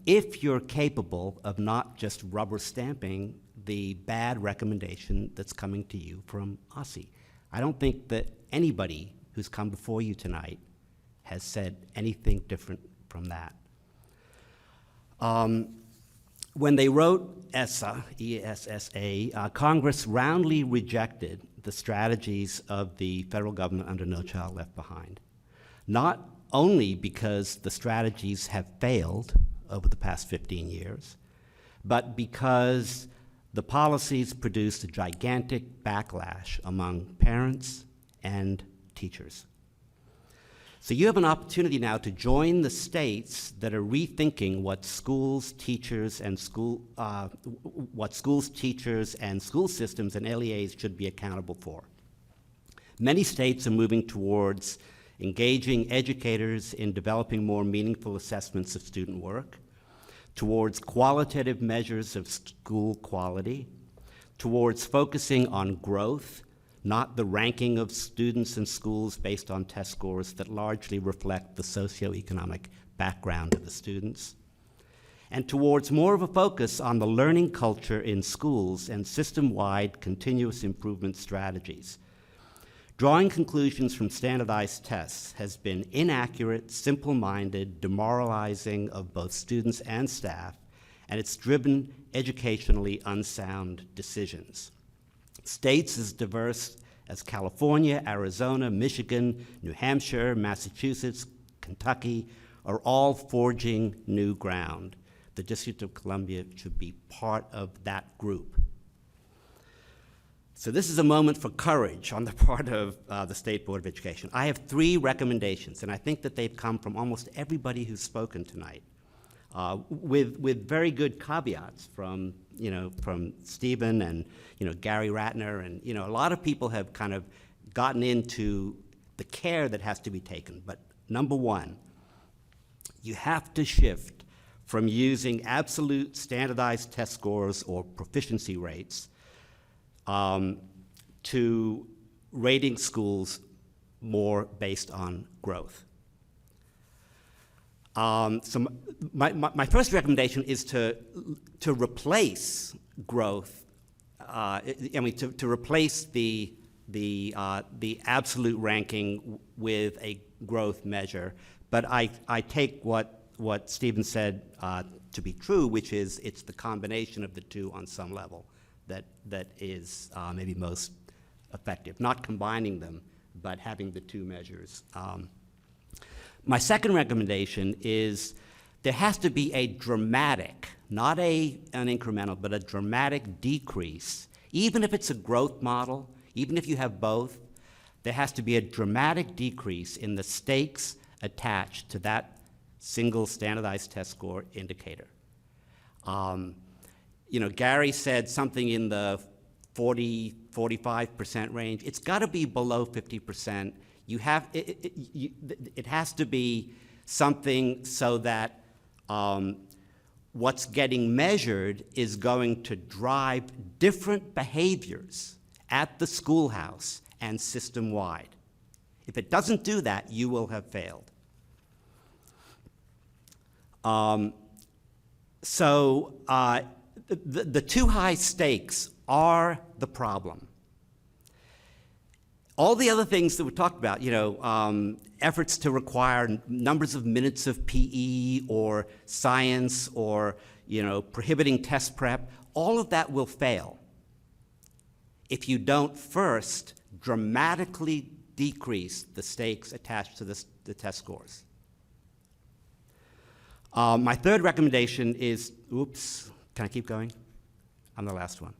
Speaker 15: If you're capable of not just rubber stamping the bad recommendation that's coming to you from OSSE. I don't think that anybody who's come before you tonight has said anything different from that. When they wrote ESSA, E-S-S-A, Congress roundly rejected the strategies of the federal government under No Child Left Behind, not only because the strategies have failed over the past 15 years, but because the policies produced a gigantic backlash among parents and teachers. So you have an opportunity now to join the states that are rethinking what schools, teachers, and school systems and LEAs should be accountable for. Many states are moving towards engaging educators in developing more meaningful assessments of student work, towards qualitative measures of school quality, towards focusing on growth, not the ranking of students in schools based on test scores that largely reflect the socioeconomic background of the students, and towards more of a focus on the learning culture in schools and system-wide continuous improvement strategies. Drawing conclusions from standardized tests has been inaccurate, simple-minded, demoralizing of both students and staff, and it's driven educationally unsound decisions. States as diverse as California, Arizona, Michigan, New Hampshire, Massachusetts, Kentucky are all forging new ground. The District of Columbia should be part of that group. So this is a moment for courage on the part of the State Board of Education. I have 3 recommendations, and I think that they've come from almost everybody who's spoken tonight, with very good caveats from Stephen and Gary Ratner, and a lot of people have kind of gotten into the care that has to be taken. But number 1, you have to shift from using absolute standardized test scores or proficiency rates to rating schools more based on growth. So my first recommendation is to replace growth. To replace the absolute ranking with a growth measure. But I take what Stephen said to be true, which is it's the combination of the two on some level that is maybe most effective, not combining them, but having the two measures. My second recommendation is there has to be a dramatic, not an incremental, but a dramatic decrease. Even if it's a growth model, even if you have both, there has to be a dramatic decrease in the stakes attached to that single standardized test score indicator. You know, Gary said something in the 45% range. It's got to be below 50%. You have, it has to be something so that what's getting measured is going to drive different behaviors at the schoolhouse and system-wide. If it doesn't do that, you will have failed. The too high stakes are the problem. All the other things that we talked about, you know, efforts to require numbers of minutes of PE or science or, you know, prohibiting test prep, all of that will fail if you don't first dramatically decrease the stakes attached to the test scores. My third recommendation is, oops, can I keep going? I'm the last one.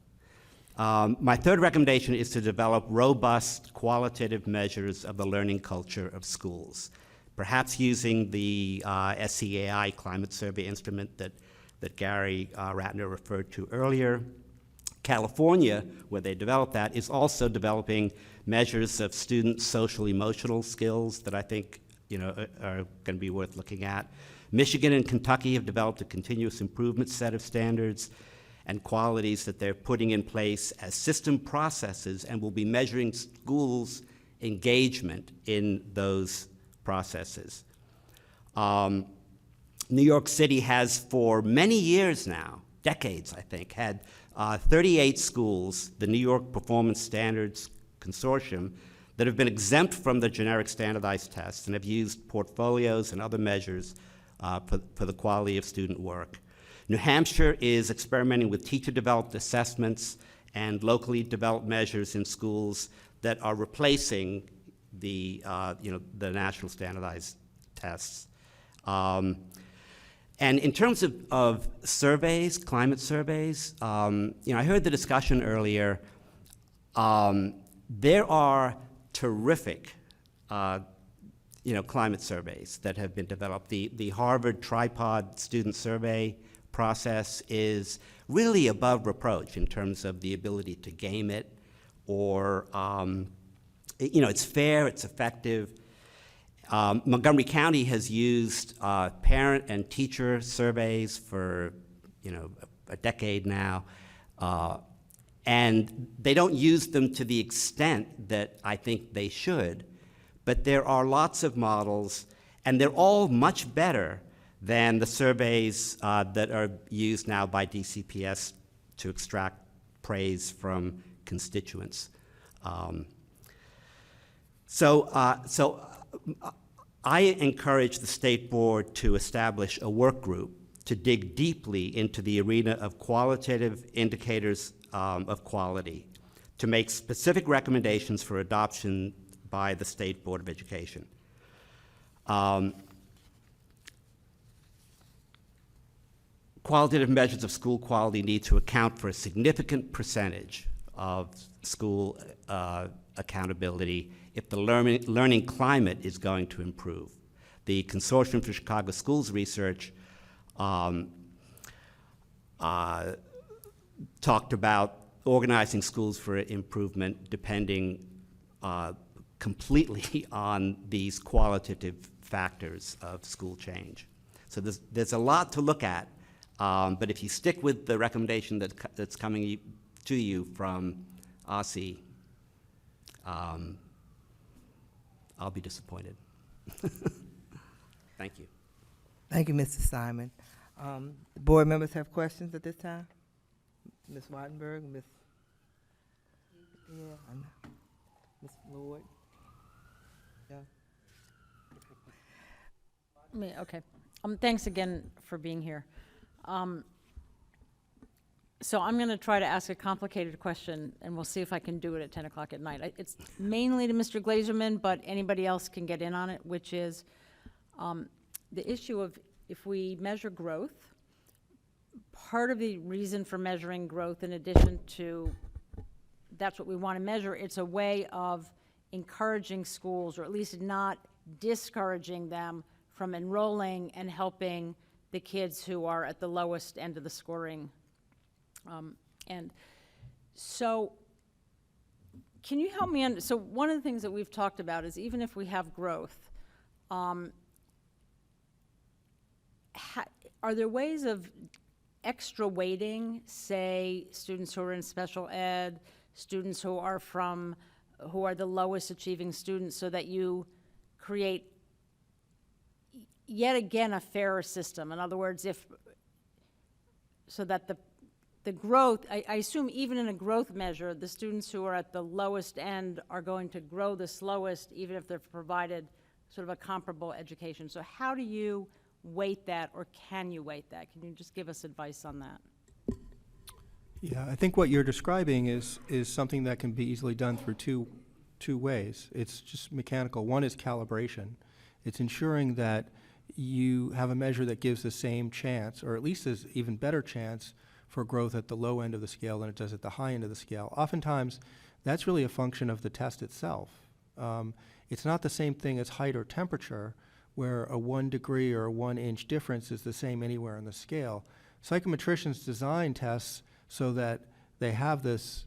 Speaker 15: My third recommendation is to develop robust qualitative measures of the learning culture of schools, perhaps using the SCAI climate survey instrument that Gary Ratner referred to earlier. California, where they developed that, is also developing measures of student social emotional skills that I think, you know, are going to be worth looking at. Michigan and Kentucky have developed a continuous improvement set of standards and qualities that they're putting in place as system processes and will be measuring schools' engagement in those processes. New York City has for many years now, decades I think, had 38 schools, the New York Performance Standards Consortium, that have been exempt from the generic standardized tests and have used portfolios and other measures for the quality of student work. New Hampshire is experimenting with teacher-developed assessments and locally developed measures in schools that are replacing the, the national standardized tests. And in terms of surveys, climate surveys, I heard the discussion earlier. There are terrific climate surveys that have been developed. The Harvard Tripod Student Survey process is really above reproach in terms of the ability to game it, or it's fair, it's effective. Montgomery County has used parent and teacher surveys for a decade now, and they don't use them to the extent that I think they should. But there are lots of models, and they're all much better than the surveys that are used now by DCPS to extract praise from constituents. So I encourage the State Board to establish a work group to dig deeply into the arena of qualitative indicators of quality, to make specific recommendations for adoption by the State Board of Education. Qualitative measures of school quality need to account for a significant percentage of school accountability if the learning climate is going to improve. The Consortium for Chicago Schools Research talked about organizing schools for improvement depending completely on these qualitative factors of school change. So there's a lot to look at, but if you stick with the recommendation that's coming to you from OSSE, I'll be disappointed. Thank you.
Speaker 14: Thank you, Mr. Simon. Board members have questions at this time? Ms. Wattenberg, Ms. Lloyd? Yeah.
Speaker 6: Okay. Thanks again for being here. So I'm going to try to ask a complicated question, and we'll see if I can do it at 10 o'clock at night. It's mainly to Mr. Glazerman, but anybody else can get in on it, which is the issue of if we measure growth, part of the reason for measuring growth, in addition to that's what we want to measure, it's a way of encouraging schools, or at least not discouraging them from enrolling and helping the kids who are at the lowest end of the scoring. And so can you help me so one of the things that we've talked about is even if we have growth, are there ways of extra weighting, say, students who are in special ed, students who are the lowest achieving students, so that you create yet again a fairer system? In other words, so that the growth, I assume even in a growth measure, the students who are at the lowest end are going to grow the slowest, even if they're provided sort of a comparable education. So how do you weight that, or can you weight that? Can you just give us advice on that?
Speaker 9: Yeah, I think what you're describing is something that can be easily done through two ways. It's just mechanical. One is calibration. It's ensuring that you have a measure that gives the same chance, or at least an even better chance, for growth at the low end of the scale than it does at the high end of the scale. Oftentimes, that's really a function of the test itself. It's not the same thing as height or temperature, where a 1 degree or a 1 inch difference is the same anywhere on the scale. Psychometricians design tests so that they have this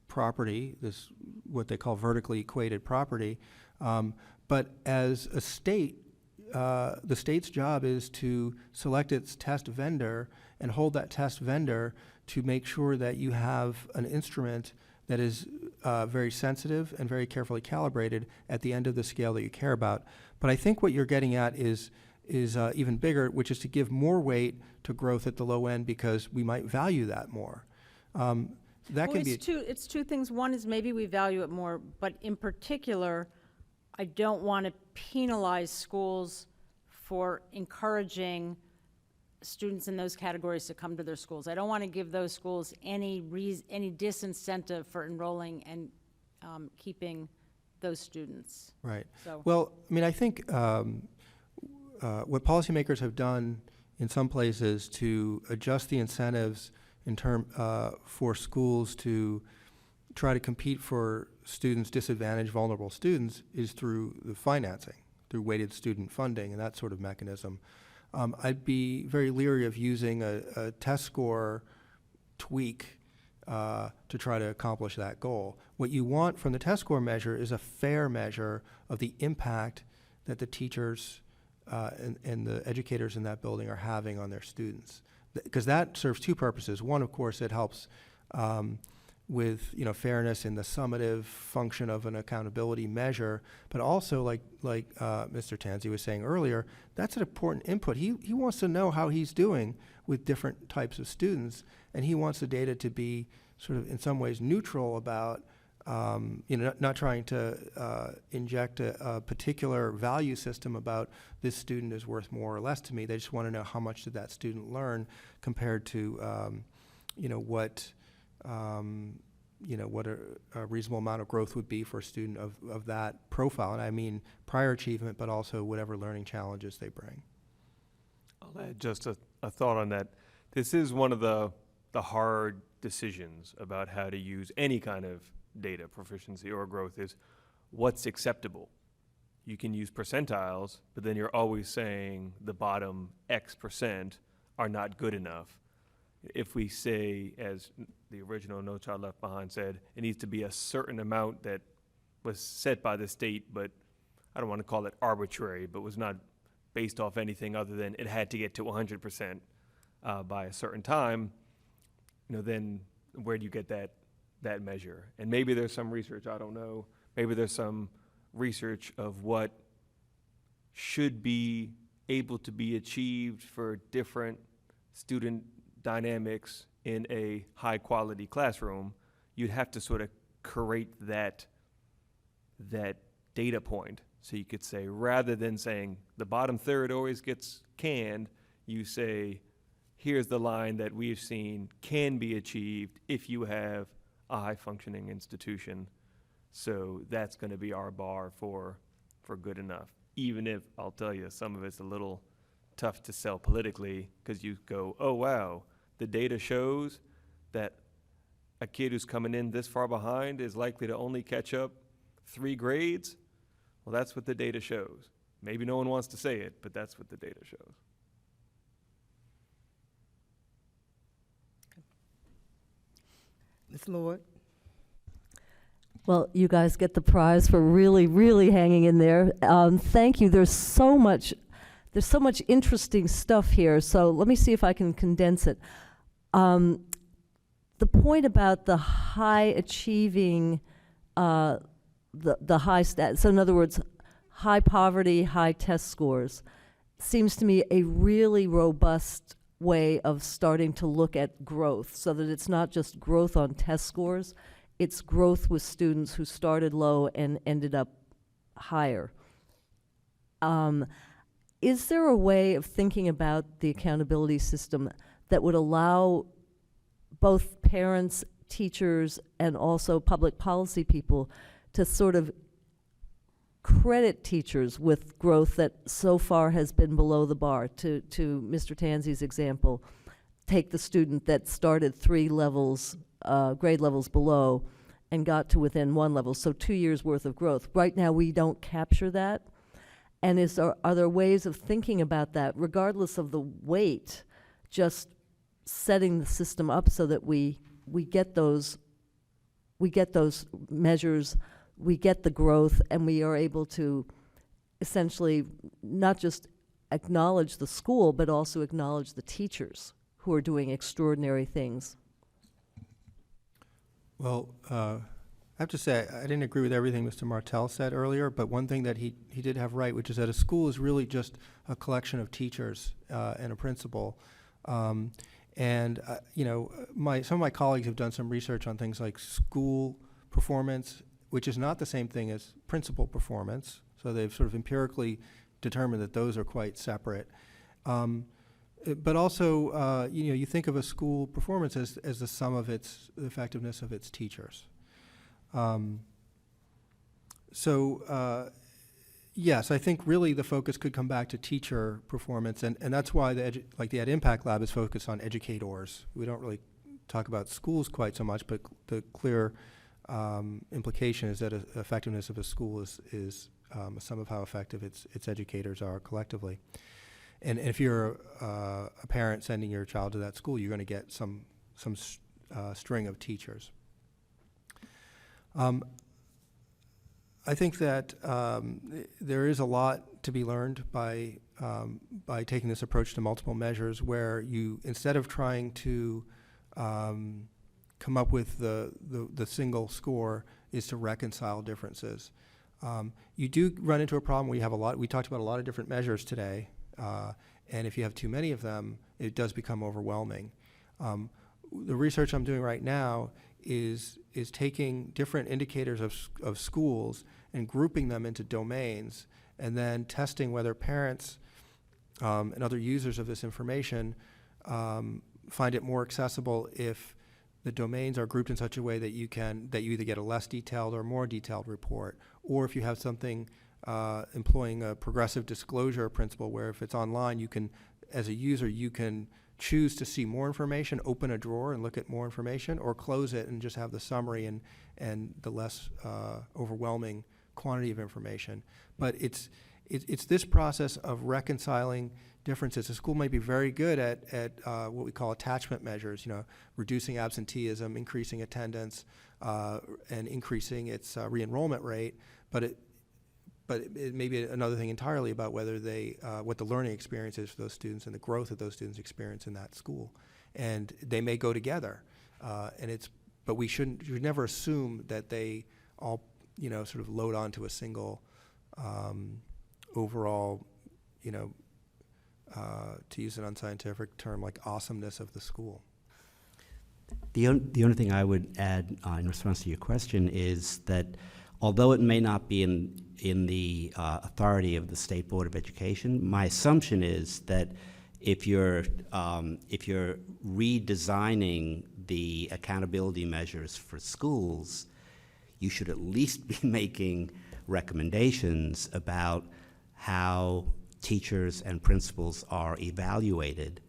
Speaker 9: property, this what they call vertically equated property, but as a state, the state's job is to select its test vendor and hold that test vendor to make sure that you have an instrument that is very sensitive and very carefully calibrated at the end of the scale that you care about. But I think what you're getting at is even bigger, which is to give more weight to growth at the low end because we might value that more.
Speaker 6: It's two things. One is maybe we value it more, but in particular, I don't want to penalize schools for encouraging students in those categories to come to their schools. I don't want to give those schools any disincentive for enrolling and keeping those students.
Speaker 9: Right.
Speaker 6: So.
Speaker 9: Well, I mean, I think what policymakers have done in some places to adjust the incentives for schools to try to compete for students, disadvantaged, vulnerable students, is through the financing, through weighted student funding and that sort of mechanism. I'd be very leery of using a test score tweak to try to accomplish that goal. What you want from the test score measure is a fair measure of the impact that the teachers and the educators in that building are having on their students. Because that serves two purposes. One, of course, it helps with fairness in the summative function of an accountability measure, but also, like Mr. Tanzi was saying earlier, that's an important input. He wants to know how he's doing with different types of students, and he wants the data to be sort of in some ways neutral about not trying to inject a particular value system about this student is worth more or less to me. They just want to know how much did that student learn compared to what a reasonable amount of growth would be for a student of that profile. And I mean prior achievement, but also whatever learning challenges they bring.
Speaker 23: I'll add just a thought on that. This is one of the hard decisions about how to use any kind of data, proficiency or growth, is what's acceptable. You can use percentiles, but then you're always saying the bottom X% are not good enough. If we say, as the original No Child Left Behind said, it needs to be a certain amount that was set by the state, but I don't want to call it arbitrary, but was not based off anything other than it had to get to 100% by a certain time, then where do you get that measure? And maybe there's some research, I don't know, maybe there's some research of what should be able to be achieved for different student dynamics in a high quality classroom. You'd have to sort of curate that data point. So you could say, rather than saying the bottom third always gets canned, you say, here's the line that we've seen can be achieved if you have a high-functioning institution. So that's going to be our bar for good enough. Even if, I'll tell you, some of it's a little tough to sell politically, because you go, oh, wow, the data shows that a kid who's coming in this far behind is likely to only catch up 3 grades. Well, that's what the data shows. Maybe no one wants to say it, but that's what the data shows.
Speaker 14: Ms. Lord?
Speaker 3: Well, you guys get the prize for really, really hanging in there. Thank you. There's so much interesting stuff here. So let me see if I can condense it. The point about the high achieving, the high stat. So in other words, high poverty, high test scores, seems to me a really robust way of starting to look at growth, so that it's not just growth on test scores, it's growth with students who started low and ended up higher. Is there a way of thinking about the accountability system that would allow both parents, teachers, and also public policy people to sort of credit teachers with growth that so far has been below the bar? To Mr. Tanzi's example, take the student that started 3 levels, grade levels below, and got to within 1 level, so 2 years worth of growth. Right now, we don't capture that. And are there ways of thinking about that, regardless of the weight, just setting the system up so that we get those measures, we get the growth, and we are able to essentially not just acknowledge the school, but also acknowledge the teachers who are doing extraordinary things?
Speaker 9: Well, I have to say, I didn't agree with everything Mr. Martell said earlier, but one thing that he did have right, which is that a school is really just a collection of teachers and a principal. You know, some of my colleagues have done some research on things like school performance, which is not the same thing as principal performance. So they've sort of empirically determined that those are quite separate. But also, you know, you think of a school performance as the sum of the effectiveness of its teachers. Yes, I think really the focus could come back to teacher performance, and that's why the Ed Impact Lab is focused on educators. We don't really talk about schools quite so much, but the clear implication is that effectiveness of a school is a sum of how effective its educators are collectively. And if you're a parent sending your child to that school, you're going to get some string of teachers. I think that there is a lot to be learned by taking this approach to multiple measures, where you, instead of trying to come up with the single score, is to reconcile differences. You do run into a problem where you have we talked about a lot of different measures today, and if you have too many of them, it does become overwhelming. The research I'm doing right now is taking different indicators of schools and grouping them into domains, and then testing whether parents and other users of this information find it more accessible if the domains are grouped in such a way that you either get a less detailed or more detailed report, or if you have something employing a progressive disclosure principle, where if it's online, you can, as a user, you can choose to see more information, open a drawer and look at more information, or close it and just have the summary and the less overwhelming quantity of information. But it's this process of reconciling differences. The school might be very good at what we call attachment measures, you know, reducing absenteeism, increasing attendance, and increasing its re-enrollment rate, but it may be another thing entirely about whether what the learning experience is for those students and the growth that those students experience in that school. And they may go together. But we should never assume that they all, you know, sort of load onto a single overall, you know, to use an unscientific term, like awesomeness of the school.
Speaker 15: The only thing I would add in response to your question is that although it may not be in the authority of the State Board of Education, my assumption is that if you're redesigning the accountability measures for schools, you should at least be making recommendations about how teachers and principals are evaluated,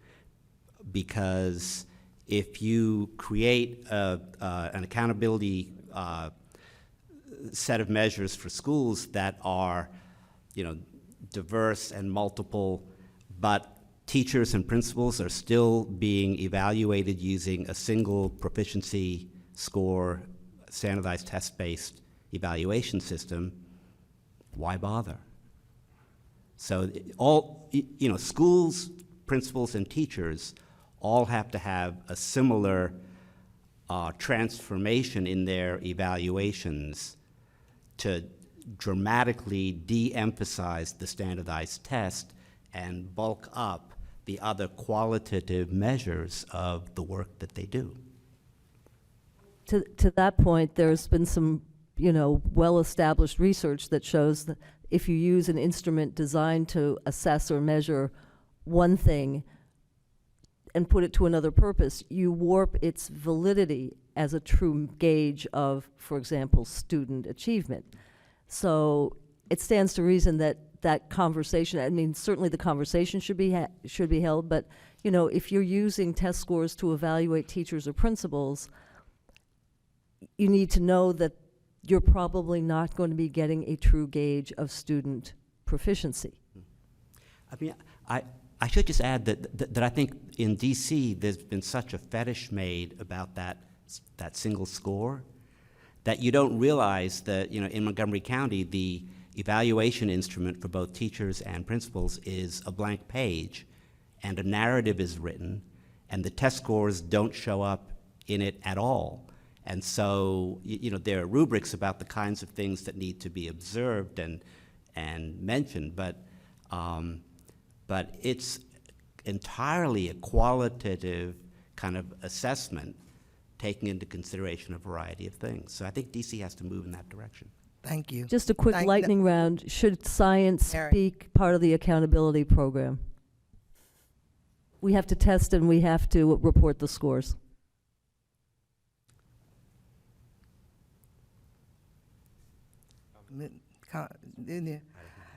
Speaker 15: because if you create an accountability set of measures for schools that are, diverse and multiple, but teachers and principals are still being evaluated using a single proficiency score, standardized test-based evaluation system, why bother? So schools, principals, and teachers all have to have a similar transformation in their evaluations to dramatically de-emphasize the standardized test and bulk up the other qualitative measures of the work that they do.
Speaker 3: To that point, there's been some, well-established research that shows that if you use an instrument designed to assess or measure one thing and put it to another purpose, you warp its validity as a true gauge of, for example, student achievement. So it stands to reason that that conversation, certainly the conversation should be held, but, if you're using test scores to evaluate teachers or principals, you need to know that you're probably not going to be getting a true gauge of student proficiency.
Speaker 15: I should just add that I think in DC there's been such a fetish made about that single score that you don't realize that, in Montgomery County, the evaluation instrument for both teachers and principals is a blank page, and a narrative is written, and the test scores don't show up in it at all. And so, there are rubrics about the kinds of things that need to be observed and mentioned, but it's entirely a qualitative kind of assessment, taking into consideration a variety of things. So I think DC has to move in that direction.
Speaker 14: Thank you.
Speaker 3: Just a quick lightning round. Should science be part of the accountability program? We have to test and we have to report the scores.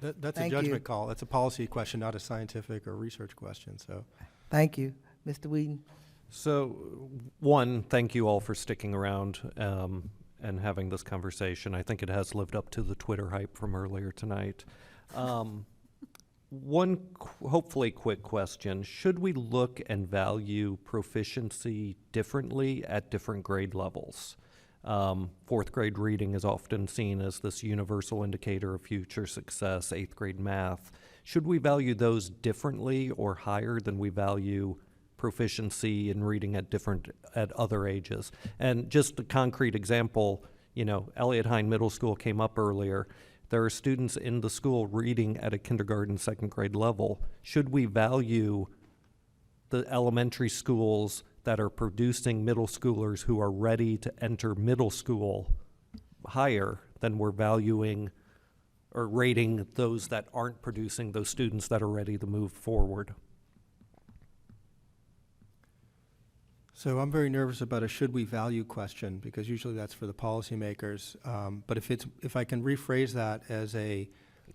Speaker 9: That's a judgment call. That's a policy question, not a scientific or research question. So,
Speaker 14: thank you, Mr. Whedon.
Speaker 4: So, one, thank you all for sticking around and having this conversation. I think it has lived up to the Twitter hype from earlier tonight. One hopefully quick question. Should we look and value proficiency differently at different grade levels? Fourth grade reading is often seen as this universal indicator of future success, eighth grade math. Should we value those differently or higher than we value proficiency in reading at other ages? And just a concrete example, Elliott Hine Middle School came up earlier. There are students in the school reading at a kindergarten, second grade level. Should we value the elementary schools that are producing middle schoolers who are ready to enter middle school higher than we're valuing or rating those that aren't producing those students that are ready to move forward?
Speaker 9: So I'm very nervous about a should we value question, because usually that's for the policymakers. But if I can rephrase that as a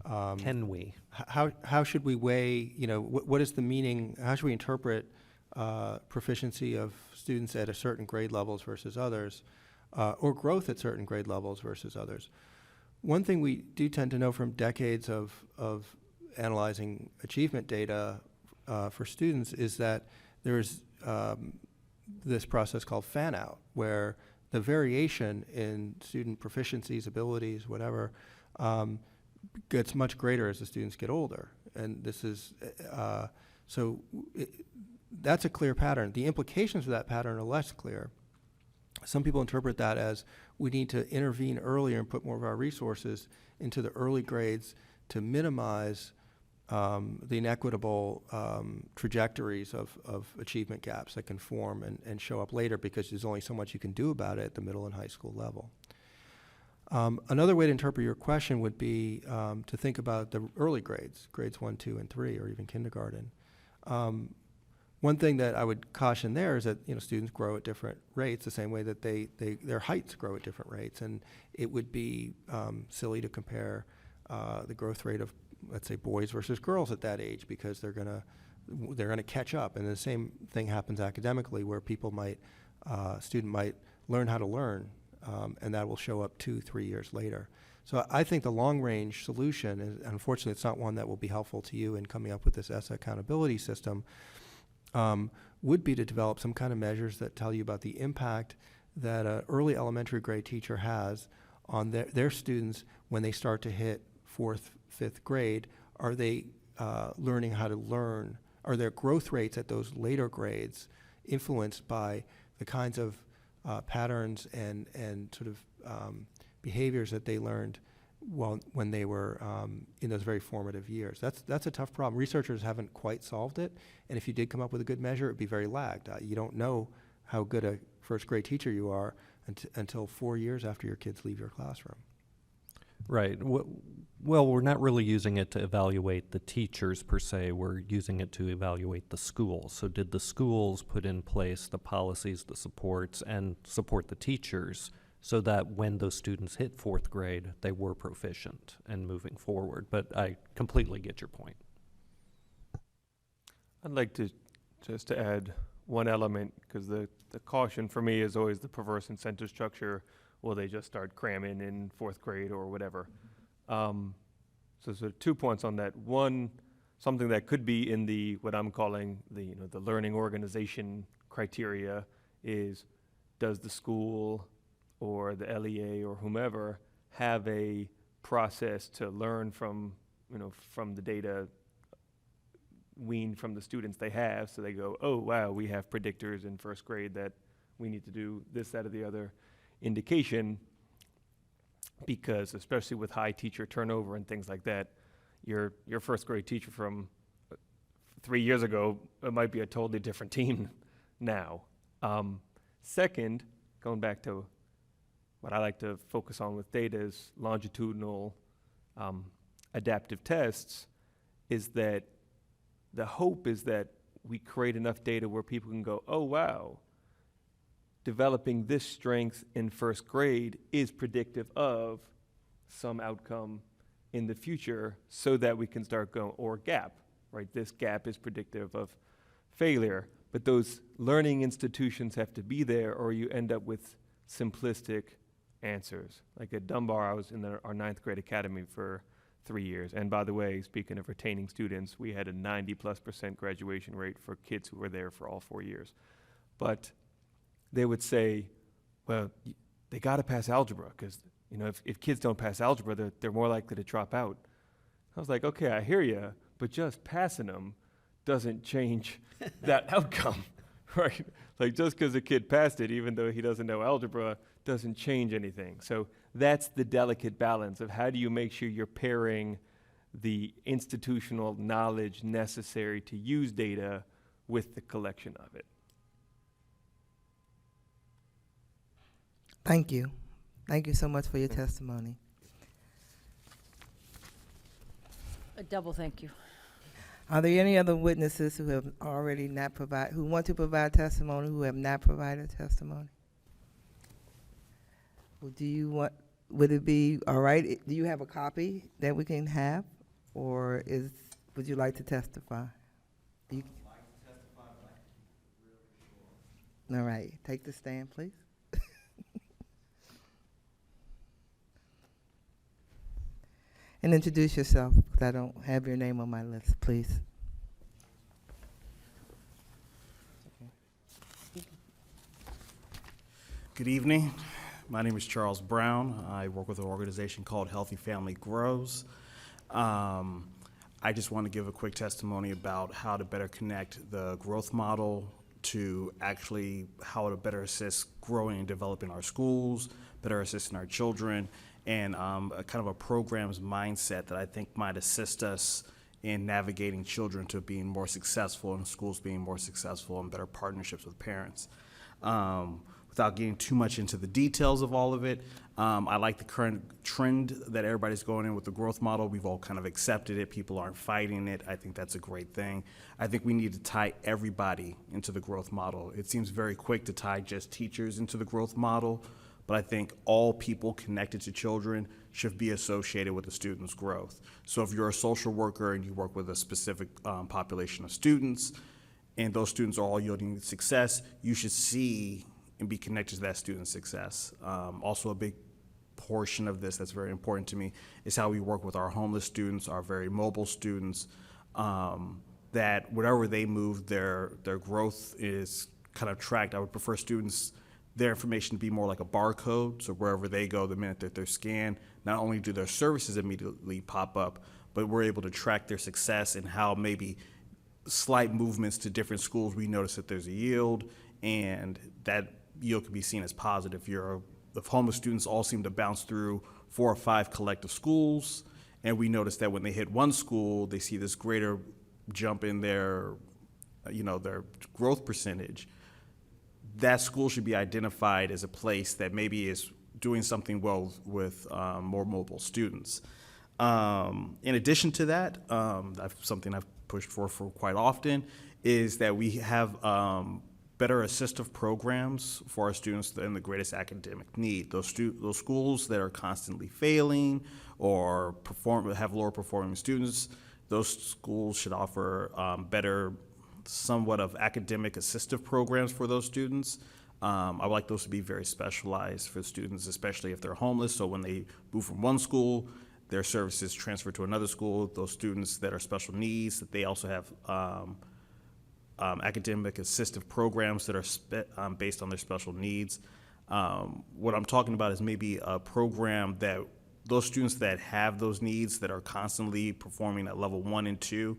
Speaker 4: can we?
Speaker 9: How should we weigh? What is the meaning? How should we interpret proficiency of students at a certain grade levels versus others, or growth at certain grade levels versus others? One thing we do tend to know from decades of analyzing achievement data for students is that there's this process called fan out, where the variation in student proficiencies, abilities, whatever, gets much greater as the students get older. And this is, that's a clear pattern. The implications of that pattern are less clear. Some people interpret that as we need to intervene earlier and put more of our resources into the early grades to minimize the inequitable trajectories of achievement gaps that can form and show up later, because there's only so much you can do about it at the middle and high school level. Another way to interpret your question would be to think about the early grades, grades 1, 2, and 3, or even kindergarten. One thing that I would caution there is that, students grow at different rates, the same way that their heights grow at different rates. And it would be silly to compare the growth rate of, let's say, boys versus girls at that age, because they're gonna catch up. And the same thing happens academically, where student might learn how to learn, and that will show up 2-3 years later. So I think the long-range solution, is, unfortunately, it's not one that will be helpful to you in coming up with this ESSA accountability system, would be to develop some kind of measures that tell you about the impact that an early elementary grade teacher has on their students when they start to hit 4th, 5th grade. Are they learning how to learn? Are their growth rates at those later grades influenced by the kinds of patterns and sort of behaviors that they learned when they were in those very formative years? That's a tough problem. Researchers haven't quite solved it, and if you did come up with a good measure, it'd be very lagged. You don't know how good a first grade teacher you are until 4 years after your kids leave your classroom.
Speaker 4: Right. Well, we're not really using it to evaluate the teachers per se. We're using it to evaluate the schools. So did the schools put in place the policies, the supports, and support the teachers so that when those students hit 4th grade, they were proficient and moving forward? But I completely get your point.
Speaker 23: I'd like to just to add one element, because the caution for me is always the perverse incentive structure. Will they just start cramming in 4th grade or whatever? So 2 points on that. One, something that could be in the, what I'm calling the learning organization criteria is, does the school or the LEA or whomever have a process to learn from the data weaned from the students they have? So they go, oh wow, we have predictors in 1st grade that we need to do this, that, or the other indication, because especially with high teacher turnover and things like that, your 1st grade teacher from 3 years ago, it might be a totally different team now. Second, going back to what I like to focus on with data is longitudinal adaptive tests, is that the hope is that we create enough data where people can go, oh wow, developing this strength in 1st grade is predictive of some outcome in the future, so that we can start going, or gap, right? This gap is predictive of failure. But those learning institutions have to be there, or you end up with simplistic answers. Like at Dunbar, I was in our 9th grade academy for 3 years. And by the way, speaking of retaining students, we had a 90+% graduation rate for kids who were there for all 4 years. But they would say, well, they got to pass algebra, because if kids don't pass algebra, they're more likely to drop out. I was like, okay, I hear you, but just passing them doesn't change that outcome, right? Like, just because a kid passed it, even though he doesn't know algebra, doesn't change anything. So that's the delicate balance of how do you make sure you're pairing the institutional knowledge necessary to use data with the collection of it.
Speaker 14: Thank you. Thank you so much for your testimony.
Speaker 6: A double thank you.
Speaker 14: Are there any other witnesses who have already not provided, who want to provide testimony, who have not provided testimony? Well, would it be all right? Do you have a copy that we can have, or would you like to testify? All right, take the stand, please. And introduce yourself, because I don't have your name on my list, please.
Speaker 16: Good evening. My name is Charles Brown. I work with an organization called Healthy Family Grows. I just want to give a quick testimony about how to better connect the growth model to actually how to better assist growing and developing our schools, better assisting our children, and a kind of a program's mindset that I think might assist us in navigating children to being more successful and schools being more successful and better partnerships with parents. without getting too much into the details of all of it, I like the current trend that everybody's going in with the growth model. We've all kind of accepted it. People aren't fighting it. I think that's a great thing. I think we need to tie everybody into the growth model. It seems very quick to tie just teachers into the growth model, but I think all people connected to children should be associated with the student's growth. So if you're a social worker and you work with a specific population of students, and those students are all yielding success, you should see and be connected to that student's success. Also, a big portion of this that's very important to me is how we work with our homeless students, our very mobile students, that wherever they move, their growth is kind of tracked. I would prefer students, their information to be more like a barcode, so wherever they go, the minute that they're scanned, not only do their services immediately pop up, but we're able to track their success and how maybe slight movements to different schools, we notice that there's a yield, and that yield can be seen as positive. If homeless students all seem to bounce through 4 or 5 collective schools, and we notice that when they hit one school, they see this greater jump in their growth percentage. That school should be identified as a place that maybe is doing something well with more mobile students. In addition to that, something I've pushed for quite often is that we have better assistive programs for our students that are in the greatest academic need. Those schools that are constantly failing or have lower performing students, those schools should offer better somewhat of academic assistive programs for those students. I would like those to be very specialized for students, especially if they're homeless. So when they move from one school, their services transfer to another school. Those students that are special needs, that they also have academic assistive programs that are based on their special needs. What I'm talking about is maybe a program that those students that have those needs that are constantly performing at level 1 and 2,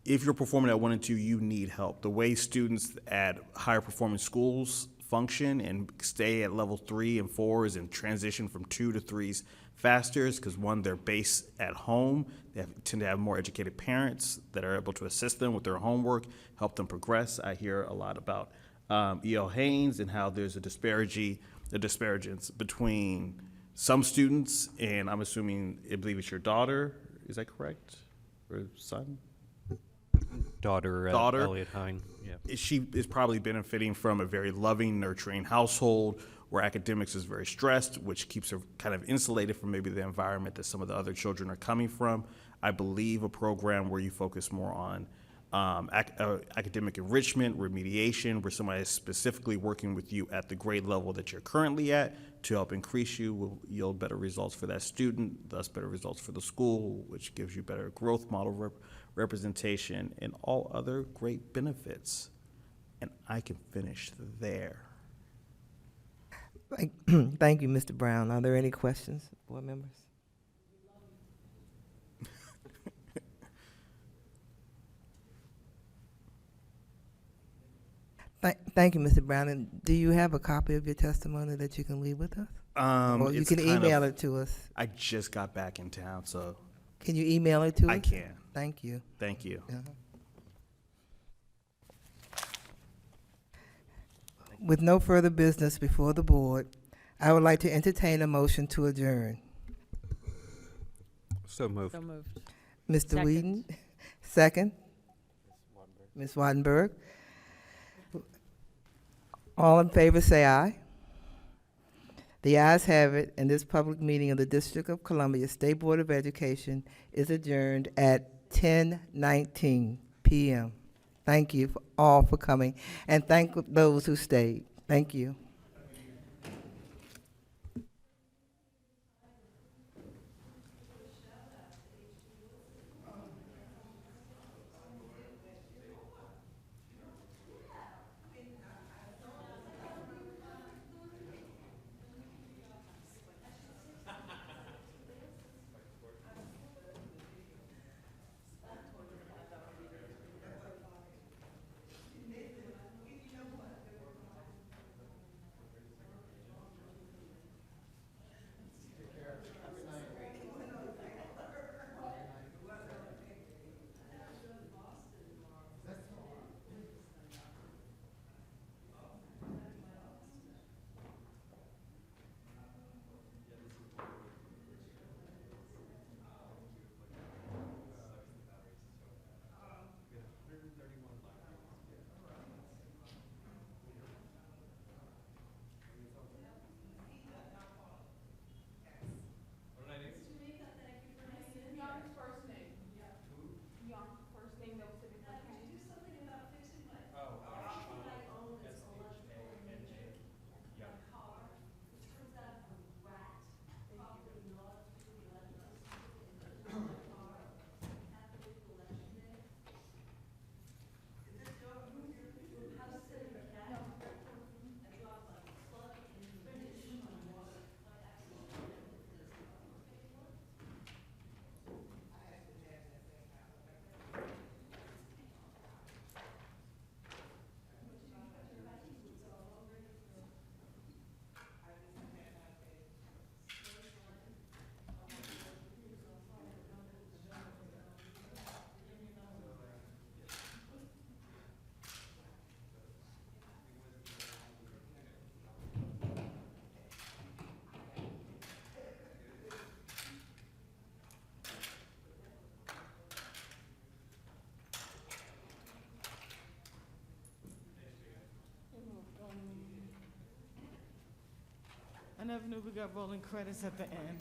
Speaker 16: if you're performing at 1 and 2, you need help. The way students at higher performing schools function and stay at level 3 and 4 is in transition from 2 to 3s faster, because one, they're based at home. They tend to have more educated parents that are able to assist them with their homework, help them progress. I hear a lot about E.L. Haynes and how there's a disparagence between some students, and I'm assuming, I believe it's your daughter, is that correct? Or son?
Speaker 4: Daughter. Elliot Hine. Yeah.
Speaker 16: She is probably benefiting from a very loving, nurturing household where academics is very stressed, which keeps her kind of insulated from maybe the environment that some of the other children are coming from. I believe a program where you focus more on academic enrichment, remediation, where somebody is specifically working with you at the grade level that you're currently at to help increase you will yield better results for that student, thus better results for the school, which gives you better growth model representation and all other great benefits. And I can finish there.
Speaker 14: Thank you, Mr. Brown. Are there any questions, board members? Thank you, Mr. Brown. And do you have a copy of your testimony that you can leave with us? Or you can email it to us.
Speaker 16: I just got back in town, so.
Speaker 14: Can you email it to us?
Speaker 16: I can.
Speaker 14: Thank you.
Speaker 16: Thank you.
Speaker 14: With no further business before the board, I would like to entertain a motion to adjourn.
Speaker 4: So moved.
Speaker 6: So moved.
Speaker 14: Mr.
Speaker 6: Second.
Speaker 14: Whedon, second. Ms. Wattenberg. All in favor say aye. The ayes have it, and this public meeting of the District of Columbia State Board of Education is adjourned at 10:19 p.m. Thank you all for coming, and thank those who stayed. Thank you.
Speaker 17: I never knew we got rolling credits at the end.